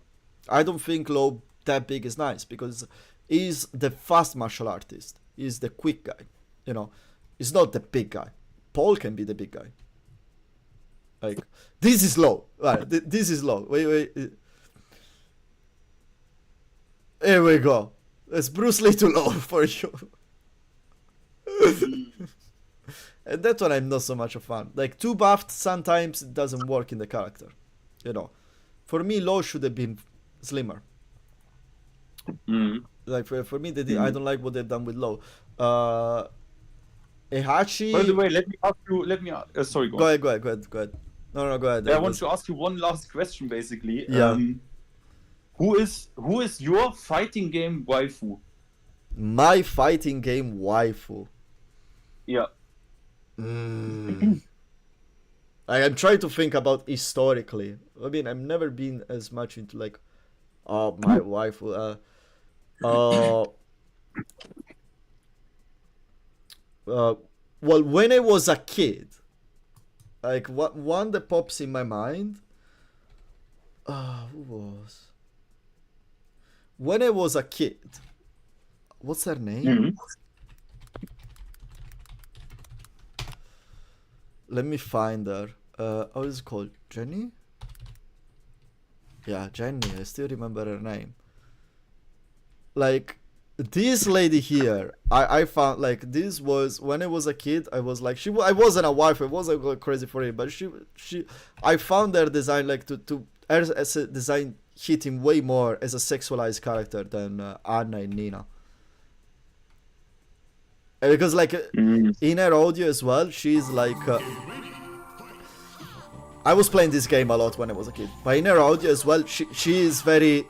I don't think Low that big is nice, because he's the fast martial artist. He's the quick guy, you know. He's not the big guy. Paul can be the big guy. Like, this is Low. Right, this is Low. Wait. Here we go. It's Bruce Lee to Low for you. And that one I'm not so much a fan. Like, too buffed sometimes it doesn't work in the character, you know. For me, Low should have been slimmer. Like for me, I don't like what they've done with Low. Heihachi. By the way, let me ask you. Sorry, go on. Go ahead. No, go ahead. I want to ask you one last question, basically. Yeah. Who is your fighting game waifu? My fighting game waifu. Yeah. I'm trying to think about historically. I mean, I've never been as much into like, my waifu. Well, when I was a kid, like one that pops in my mind. Who was? When I was a kid, what's her name? Let me find her. How is it called? Jenny? Yeah, Jenny. I still remember her name. Like, this lady here, I found, like, this was, when I was a kid, I was like, I wasn't a wife, I wasn't going crazy for it, but I found her design, like, as a design hitting way more as a sexualized character than Anna and Nina. Because, like, in her audio as well, she's like, I was playing this game a lot when I was a kid, but in her audio as well, she is very,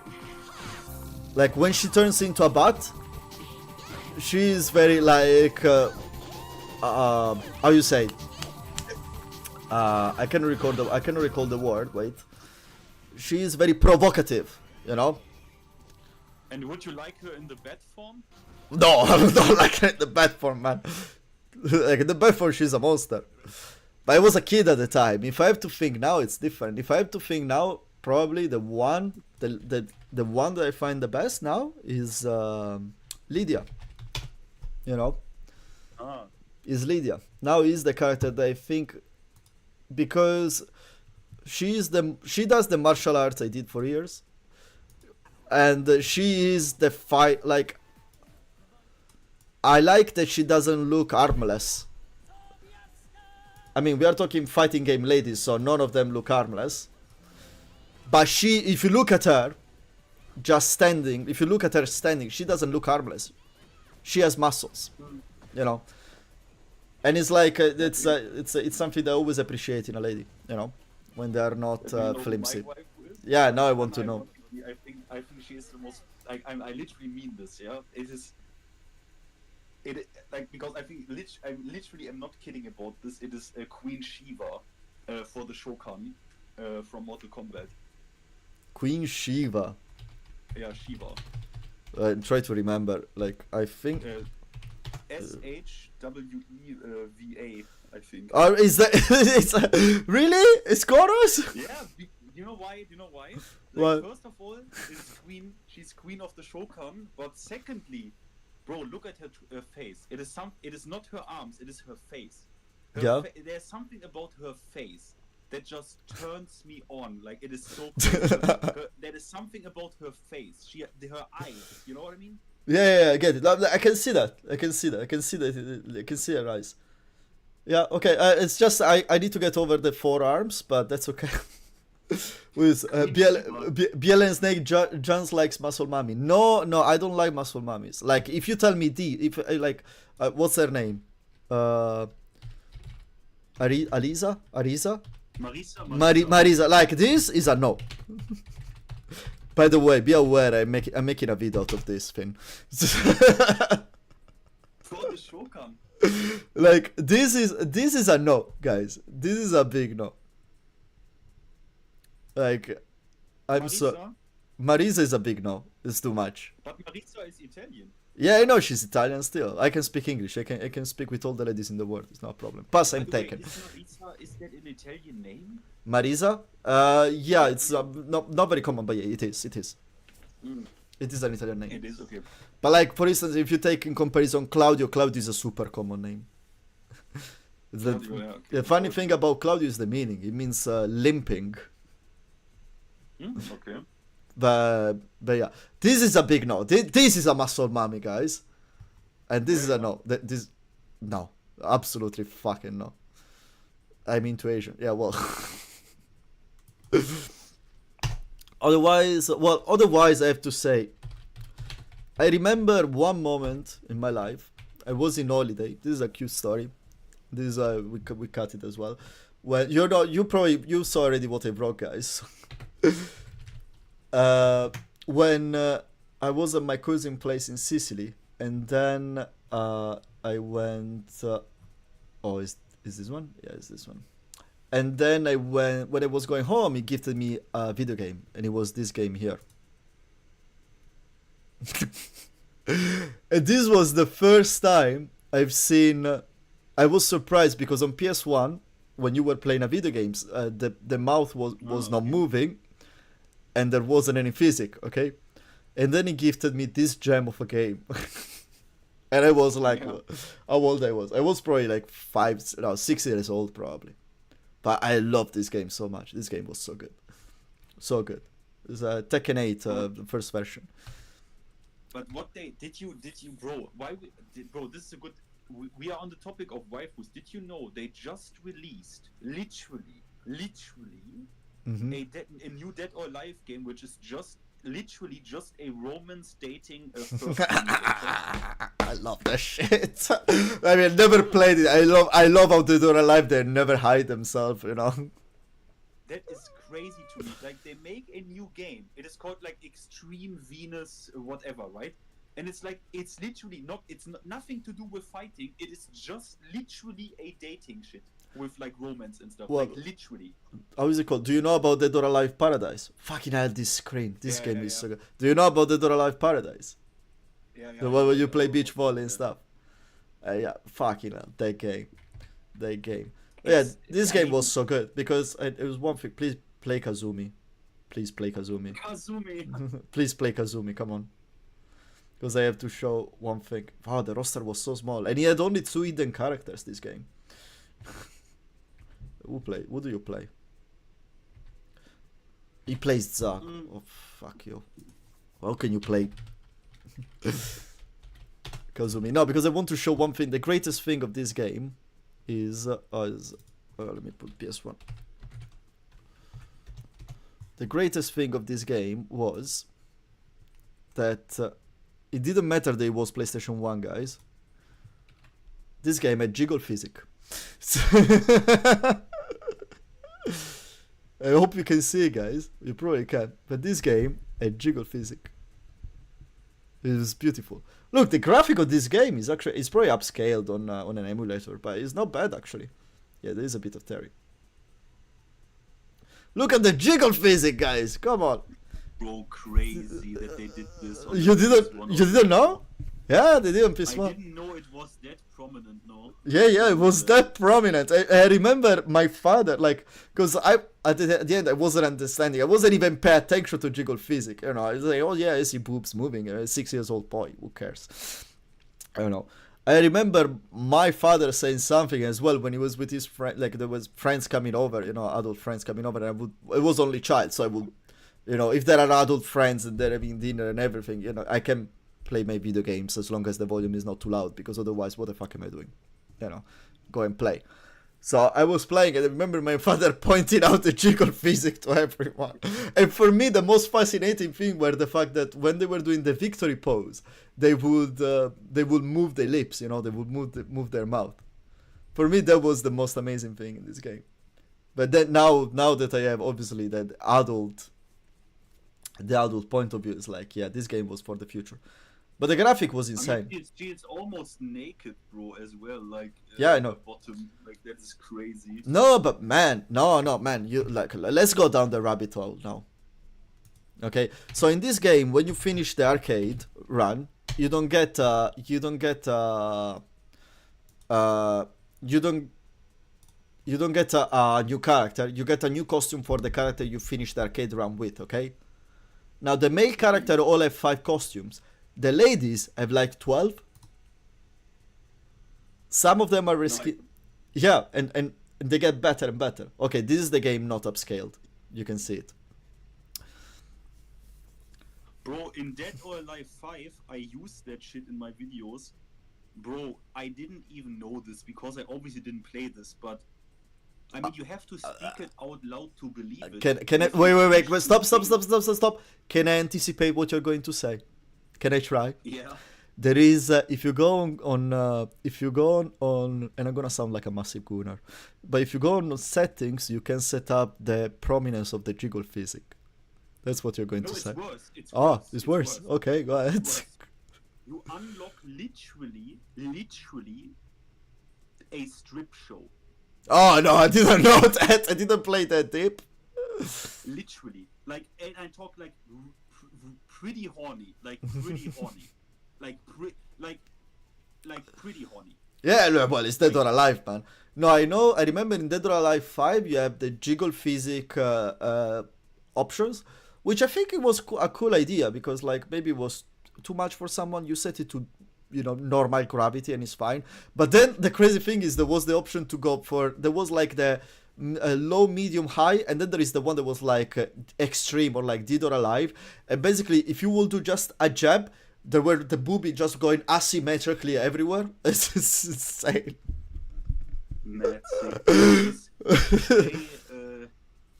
like, when she turns into a bat, she is very, like, how you say, I can recall the word, wait. She is very provocative, you know? And would you like her in the bat form? No, I don't like her in the bat form, man. Like, in the bat form, she's a monster. But I was a kid at the time. If I have to think now, it's different. If I have to think now, probably the one that I find the best now is Lydia. You know? Is Lydia. Now is the character that I think, because she does the martial arts I did for years. and she is the fight. Like, I like that she doesn't look armless. I mean, we are talking fighting game ladies, so none of them look armless. But she, if you look at her, just standing, if you look at her standing, she doesn't look armless. She has muscles, you know. And it's like it's something that I always appreciate in a lady, you know, when they are not flimsy. Yeah, now I want to know. I think she is the most. Like, I literally mean this. Yeah, it is. Like, because I think I literally am not kidding about this. It is Queen Shiva for the Shokan from Mortal Kombat. Queen Shiva. Yeah, Shiva. Try to remember. Like, I think. SHWEVA, I think. Oh, is that? It's really? It's Chorus? Yeah. You know why? Like, What? first of all, it's queen. She's queen of the Shokan. But secondly, bro, look at her face. It is not her arms. It is her face. Yeah. There's something about her face that just turns me on. Like, it is so crazy. There is something about her face. Her eyes. You know what I mean? Yeah, I get it. I can see that. I can see her eyes. Yeah, okay. It's just I need to get over the forearms, but that's okay. With BL and Snake, Jones likes muscle mommy. No, I don't like muscle mummies. Like, if you tell me like, what's her name? Arisa? Marisa. Like, this is a no. By the way, be aware, I'm making a video out of this thing. For the Shokan. Like, this is a no, guys. This is a big no. Like, Marisa is a big no. It's too much. But Marisa is Italian. Yeah, I know she's Italian still. I can speak English. I can speak with all the ladies in the world. It's no problem. Plus, I'm Tekken. Is that an Italian name? Marisa? Yeah, it's not very common, but yeah, it is. It is an Italian name. It is, okay. But like, for instance, if you take in comparison Claudio is a super common name. The funny thing about Claudio is the meaning. It means limping. Okay. But yeah, this is a big no. This is a muscle mommy, guys, and this is a no. No, absolutely fucking no. I'm into Asian. Yeah, well. Otherwise, I have to say, I remember one moment in my life. I was in holiday. This is a cute story. This we cut it as well. Well, you saw already what I brought, guys. When I was at my cousin's place in Sicily, and then I went. Is this one? Yeah, it's this one. And then when I was going home, he gifted me a video game, and it was this game here. And this was the first time I've seen. I was surprised because on PS1, when you were playing a video games, the mouth was not moving, and there wasn't any physics. Okay, and then he gifted me this gem of a game. And I was like, how old I was? I was probably like 6 years old probably. But I loved this game so much. This game was so good. So good. It's Tekken 8, the first version. But what did you, bro, bro, this is a good, we are on the topic of waifus. Did you know they just released, literally, a new Dead or Alive game, which is literally just a romance dating a first I love that shit. I mean, I never played it. I love how they do it alive. They never hide themselves, you know. That is crazy to me. Like, they make a new game. It is called like Extreme Venus whatever, right? And it's like, it's literally nothing to do with fighting. It is just literally a dating shit with like romance and stuff. Well, like, literally. How is it called? Do you know about Dead or Alive Paradise? Fucking hell, this screen. This game is so good. Do you know about Dead or Alive Paradise? The one where you play beach volley and stuff. Yeah, fucking hell, that game. Yeah, this game was so good because it was one thing. Please play Kazumi. Please play Kazumi. Please play Kazumi, come on. Because I have to show one thing. Wow, the roster was so small. And he had only 2 hidden characters this game. Who do you play? He plays Zack. Oh, fuck you. How can you play Kazumi? No, because I want to show one thing. The greatest thing of this game is let me put PS1. The greatest thing of this game was that it didn't matter that it was PlayStation 1, guys. This game had jiggle physics. I hope you can see it, guys. You probably can. But this game had jiggle physics. It was beautiful. Look, the graphic of this game is actually, it's probably upscaled on an emulator, but it's not bad actually. Yeah, there is a bit of tearing. Look at the jiggle physics, guys. Come on. Bro, crazy that they did this. On You PS1. didn't know? Yeah, they did on I PS1. didn't know it was that prominent, no. Yeah, it was that prominent. I remember my father, like, because at the end I wasn't understanding. I wasn't even paying attention to jiggle physics. You know, I was like, oh yeah, I see boobs moving. A 6-year-old boy, who cares? I don't know. I remember my father saying something as well when he was with his friend. Like there was friends coming over, you know, adult friends coming over, and it was only child, so I would, you know, if there are adult friends and they're having dinner and everything, you know, I can play my video games as long as the volume is not too loud, because otherwise what the fuck am I doing? You know, go and play. So I was playing and I remember my father pointing out the jiggle physics to everyone. And for me the most fascinating thing were the fact that when they were doing the victory pose, they would move their lips, you know, they would move their mouth. For me that was the most amazing thing in this game. But then now that I have obviously the adult point of view, is like, yeah, this game was for the future. But the graphic was insane. I mean, it's almost naked, bro, as well. Like, yeah, I know. Bottom, like that is crazy. No, but man, no, man. You like, let's go down the rabbit hole now. Okay, so in this game, when you finish the arcade run, you don't get a new character. You get a new costume for the character you finish the arcade run with. Okay. Now the male character all have 5 costumes. The ladies have like 12. Some of them are risky. Yeah, and they get better and better. Okay, this is the game not upscaled. You can see it. Bro, in Dead or Alive 5, I used that shit in my videos. Bro, I didn't even know this because I obviously didn't play this, but I mean, you have to speak it out loud to believe it. Can I wait, stop. Can I anticipate what you're going to say? Can I try? Yeah. There is if you go on and I'm gonna sound like a massive gooner, but if you go on settings, you can set up the prominence of the jiggle physics. That's what you're going to say. Worse. It's worse. Okay, go ahead. You unlock literally a strip show. Oh no, I didn't know that. I didn't play that deep. Literally, like, and I talk like pretty horny, like pretty horny, like pretty horny. Yeah, well, it's Dead or Alive, man. No, I know. I remember in Dead or Alive 5, you have the jiggle physics options, which I think it was a cool idea because, like, maybe it was too much for someone. You set it to, you know, normal gravity and it's fine. But then the crazy thing is there was the option to go for, there was like the low, medium, high, and then there is the one that was like extreme or like Dead or Alive. And basically, if you will do just a jab, there were the boobie just going asymmetrically everywhere. It's insane.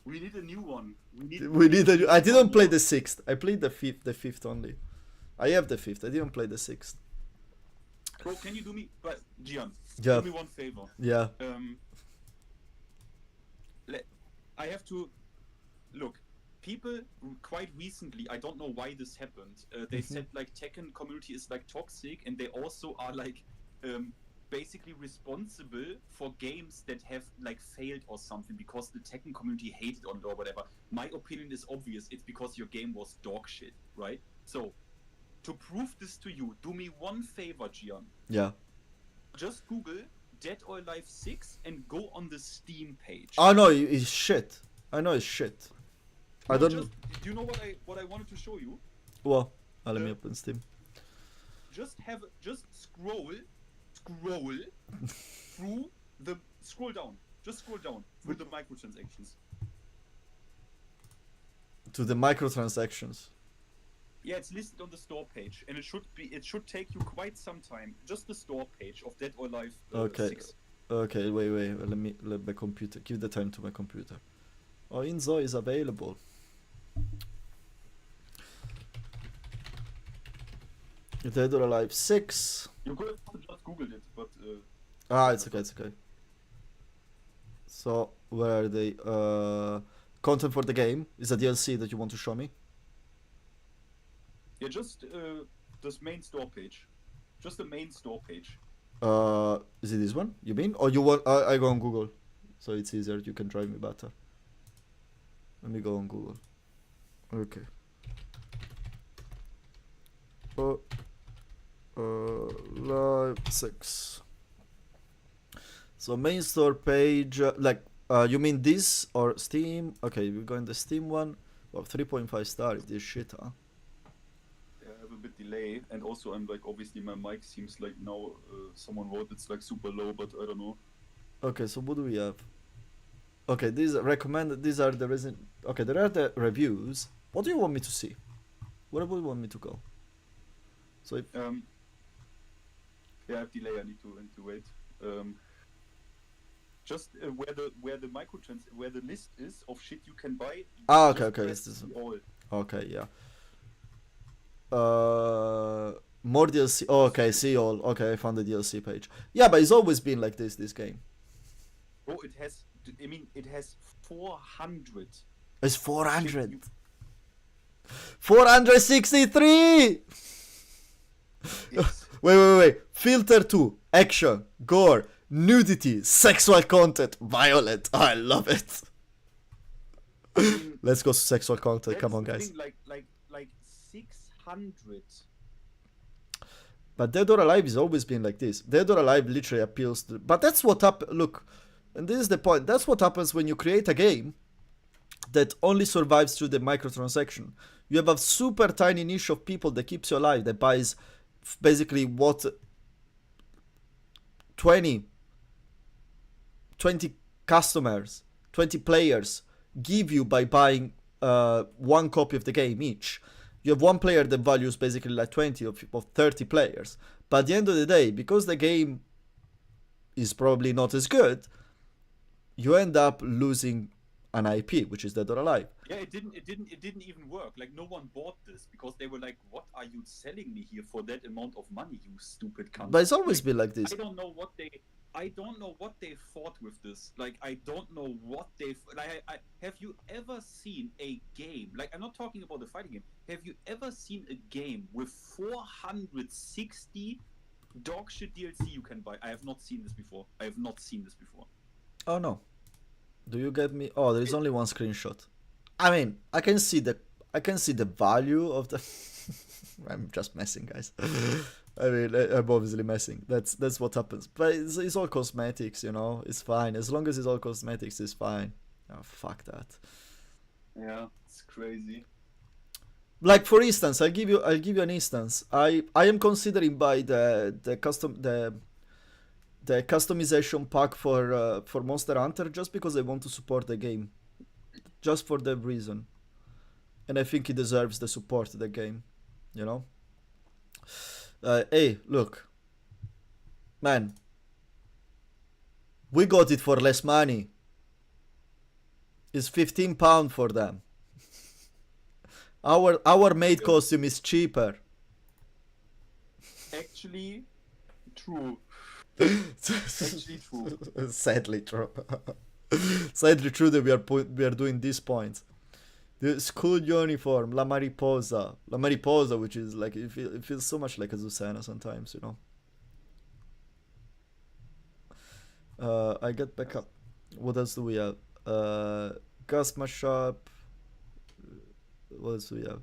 We need a new one. We need a new, I didn't play the 6th. I played the 5th only. I have the 5th. I didn't play the 6th. Bro, can you do me, but Gian, yeah. do me one favor? Yeah. I have to look. People quite recently, I don't know why this happened. They said like Tekken community is like toxic, and they also are like basically responsible for games that have like failed or something because the Tekken community hated on it or whatever. My opinion is obvious. It's because your game was dog shit, right? So to prove this to you, do me one favor, Gian. Yeah. Just Google Dead or Alive 6 and go on the Steam page. Oh no, it's shit. I know it's shit. No, I don't. Do you know what I wanted to show you? Well, let me open Steam. Just scroll through the scroll down. Just scroll down through the microtransactions. To the microtransactions. Yeah, it's listed on the store page, and it should take you quite some time. Just the store page of Dead or Alive Okay. 6. Okay, wait. Let my computer. Give the time to my computer. Oh, Inzo is available. Dead or Alive 6. You could have just googled it, but It's okay. So, where are they? Content for the game is a DLC that you want to show me? yeah, just this main store page. Just the main store page. Is it this one? You mean? Or you want? I go on Google, so it's easier. You can drive me better. Let me go on Google. Okay. Live 6. So main store page, you mean this or Steam? Okay, we're going the Steam one. Well, 3.5 star. This shit, huh? Yeah, I have a bit delay, and also I'm like, obviously my mic seems like now someone wrote it's like super low, but I don't know. Okay, so what do we have? Okay, these recommended. These are the reason. Okay, there are the reviews. What do you want me to see? Where do you want me to go? So if, Yeah, I have delay. I need to wait. Just where the where the list is of shit you can buy. okay, just okay, press it's this. all. Okay, yeah. More DLC. Oh, okay, see all. Okay, I found the DLC page. Yeah, but it's always been like this game. Oh, it has. I mean, it has 400. It's 400. You- 463. It's, Wait. Filter 2. Action. Gore. Nudity. Sexual content. Violent. Oh, I love it. Let's go to sexual content. Come on, guys. thing, like 600. But Dead or Alive has always been like this. Dead or Alive literally appeals to... But that's what Look, and this is the point. That's what happens when you create a game that only survives through the microtransaction. You have a super tiny niche of people that keeps you alive, that buys basically what 20 customers, 20 players give you by buying one copy of the game each. You have one player that values basically like 20 of 30 players. But at the end of the day, because the game is probably not as good, you end up losing an IP, which is Dead or Alive. Yeah, it didn't even work. Like no one bought this because they were like, "What are you selling me here for that amount of money, you stupid cunt?" But it's always been like this. I don't know what they thought with this. Like I don't know what they like. Have you ever seen a game? Like I'm not talking about the fighting game. Have you ever seen a game with 460 dog shit DLC you can buy? I have not seen this before. Oh no. Do you get me? Oh, there is only one screenshot. I mean, I can see the value of the I'm just messing, guys. I mean, I'm obviously messing. That's what happens. But it's all cosmetics, you know. It's fine. As long as it's all cosmetics, it's fine. Oh, fuck that. Yeah, it's crazy. Like for instance, I'll give you an instance. I am considering buy the customization pack for Monster Hunter just because I want to support the game, just for that reason, and I think it deserves the support of the game, you know. Hey, look, man, we got it for less money. It's £15 for them. Our maid costume is cheaper. Actually, true. Actually true. Sadly true. Sadly true that we are doing these points. The school uniform, La Mariposa, which is like it feels so much like a Susana sometimes, you know. I get back up. What else do we have? Gasma shop. What else do we have?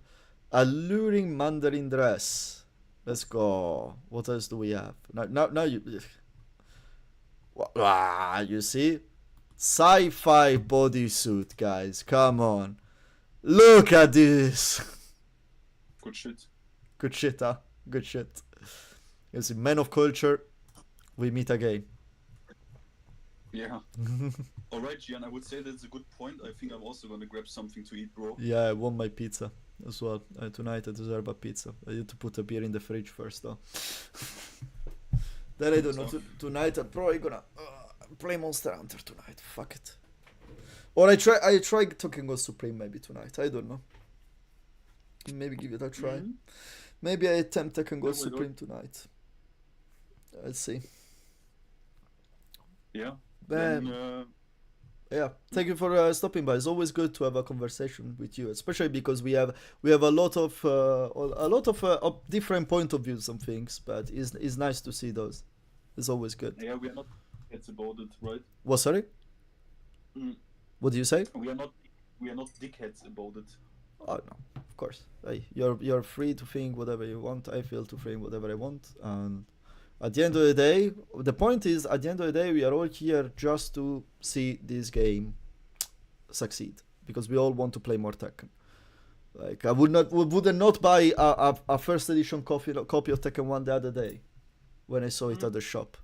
Alluring Mandarin dress. Let's go. What else do we have? Now you. You see? Sci-fi bodysuit, guys. Come on. Look at this. Good shit. Good shit, huh? Good shit. You see, men of culture, we meet again. Yeah. Alright, Gian, I would say that's a good point. I think I'm also gonna grab something to eat, bro. Yeah, I want my pizza. as well. Tonight I deserve a pizza. I need to put a beer in the fridge first though. Then I don't know. Tonight I'm probably gonna play Monster Hunter tonight. Fuck it. Or I try Tekken Go Supreme maybe tonight. I don't know. Maybe give it a try. Maybe I attempt Tekken Go Supreme tonight. I'll see. Yeah. Yeah, thank you for stopping by. It's always good to have a conversation with you, especially because we have a lot of different point of views on things. But it's nice to see those. It's always good. Yeah, we are not dickheads about it, right? What? Sorry? What do you say? We are not dickheads about it. Oh no, of course. Hey, you're free to think whatever you want. I feel to think whatever I want, and at the end of the day, the point is, at the end of the day, we are all here just to see this game succeed, because we all want to play more Tekken. Like, I would not buy a first edition copy of Tekken 1 the other day when I saw it at the shop.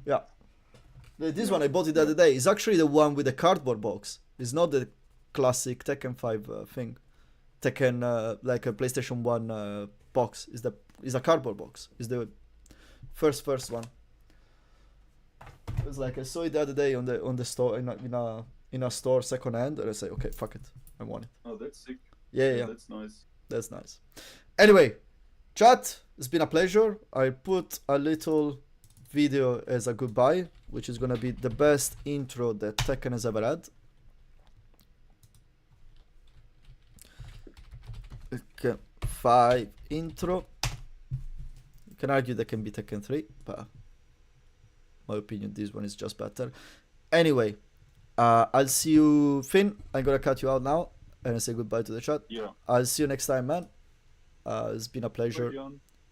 Yeah. This one I bought it the other day. It's actually the one with the cardboard box. It's not the classic Tekken 5 thing. Tekken like a PlayStation 1 box. Is a cardboard box. It's the first one. It was like I saw it the other day on the store in a store second hand, and I say, okay, fuck it, I want it. Oh, that's sick. Yeah. That's nice. That's nice. Anyway, chat, it's been a pleasure. I put a little video as a goodbye, which is gonna be the best intro that Tekken has ever had. Okay, 5 intro. You can argue that can be Tekken 3, but my opinion, this one is just better. Anyway, I'll see you, Finn. I'm gonna cut you out now and say goodbye to the chat. Yeah. I'll see you next time, man. It's been a pleasure.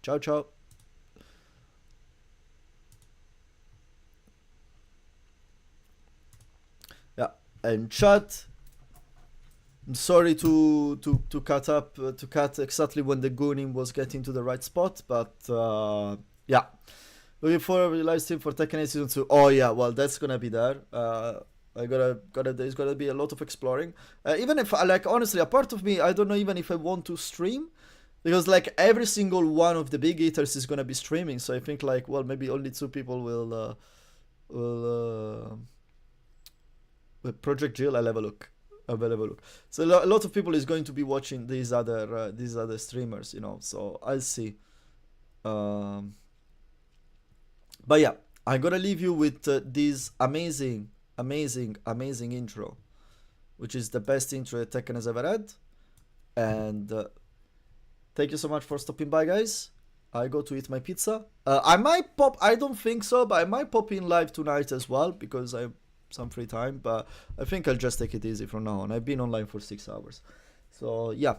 Ciao, ciao. Yeah, and chat. I'm sorry to cut exactly when the gooning was getting to the right spot, but yeah. Looking forward to the live stream for Tekken 8 Season 2. Oh yeah, well that's gonna be there. There's gonna be a lot of exploring. Even if like honestly, a part of me, I don't know even if I want to stream, because like every single one of the big hitters is gonna be streaming. So I think like, well, maybe only 2 people will with Project Jill. I'll have a look. So a lot of people is going to be watching these other streamers, you know. So I'll see. But yeah, I'm gonna leave you with this amazing intro, which is the best intro that Tekken has ever had. And thank you so much for stopping by, guys. I go to eat my pizza. I might pop. I don't think so, but I might pop in live tonight as well because I have some free time. But I think I'll just take it easy from now on. I've been online for 6 hours, so yeah.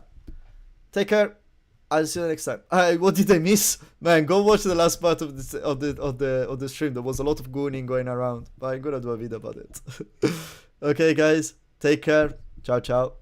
Take care. I'll see you next time. What did I miss? Man, go watch the last part of the stream. There was a lot of gooning going around, but I'm gonna do a video about it. Okay, guys, take care. Ciao, ciao.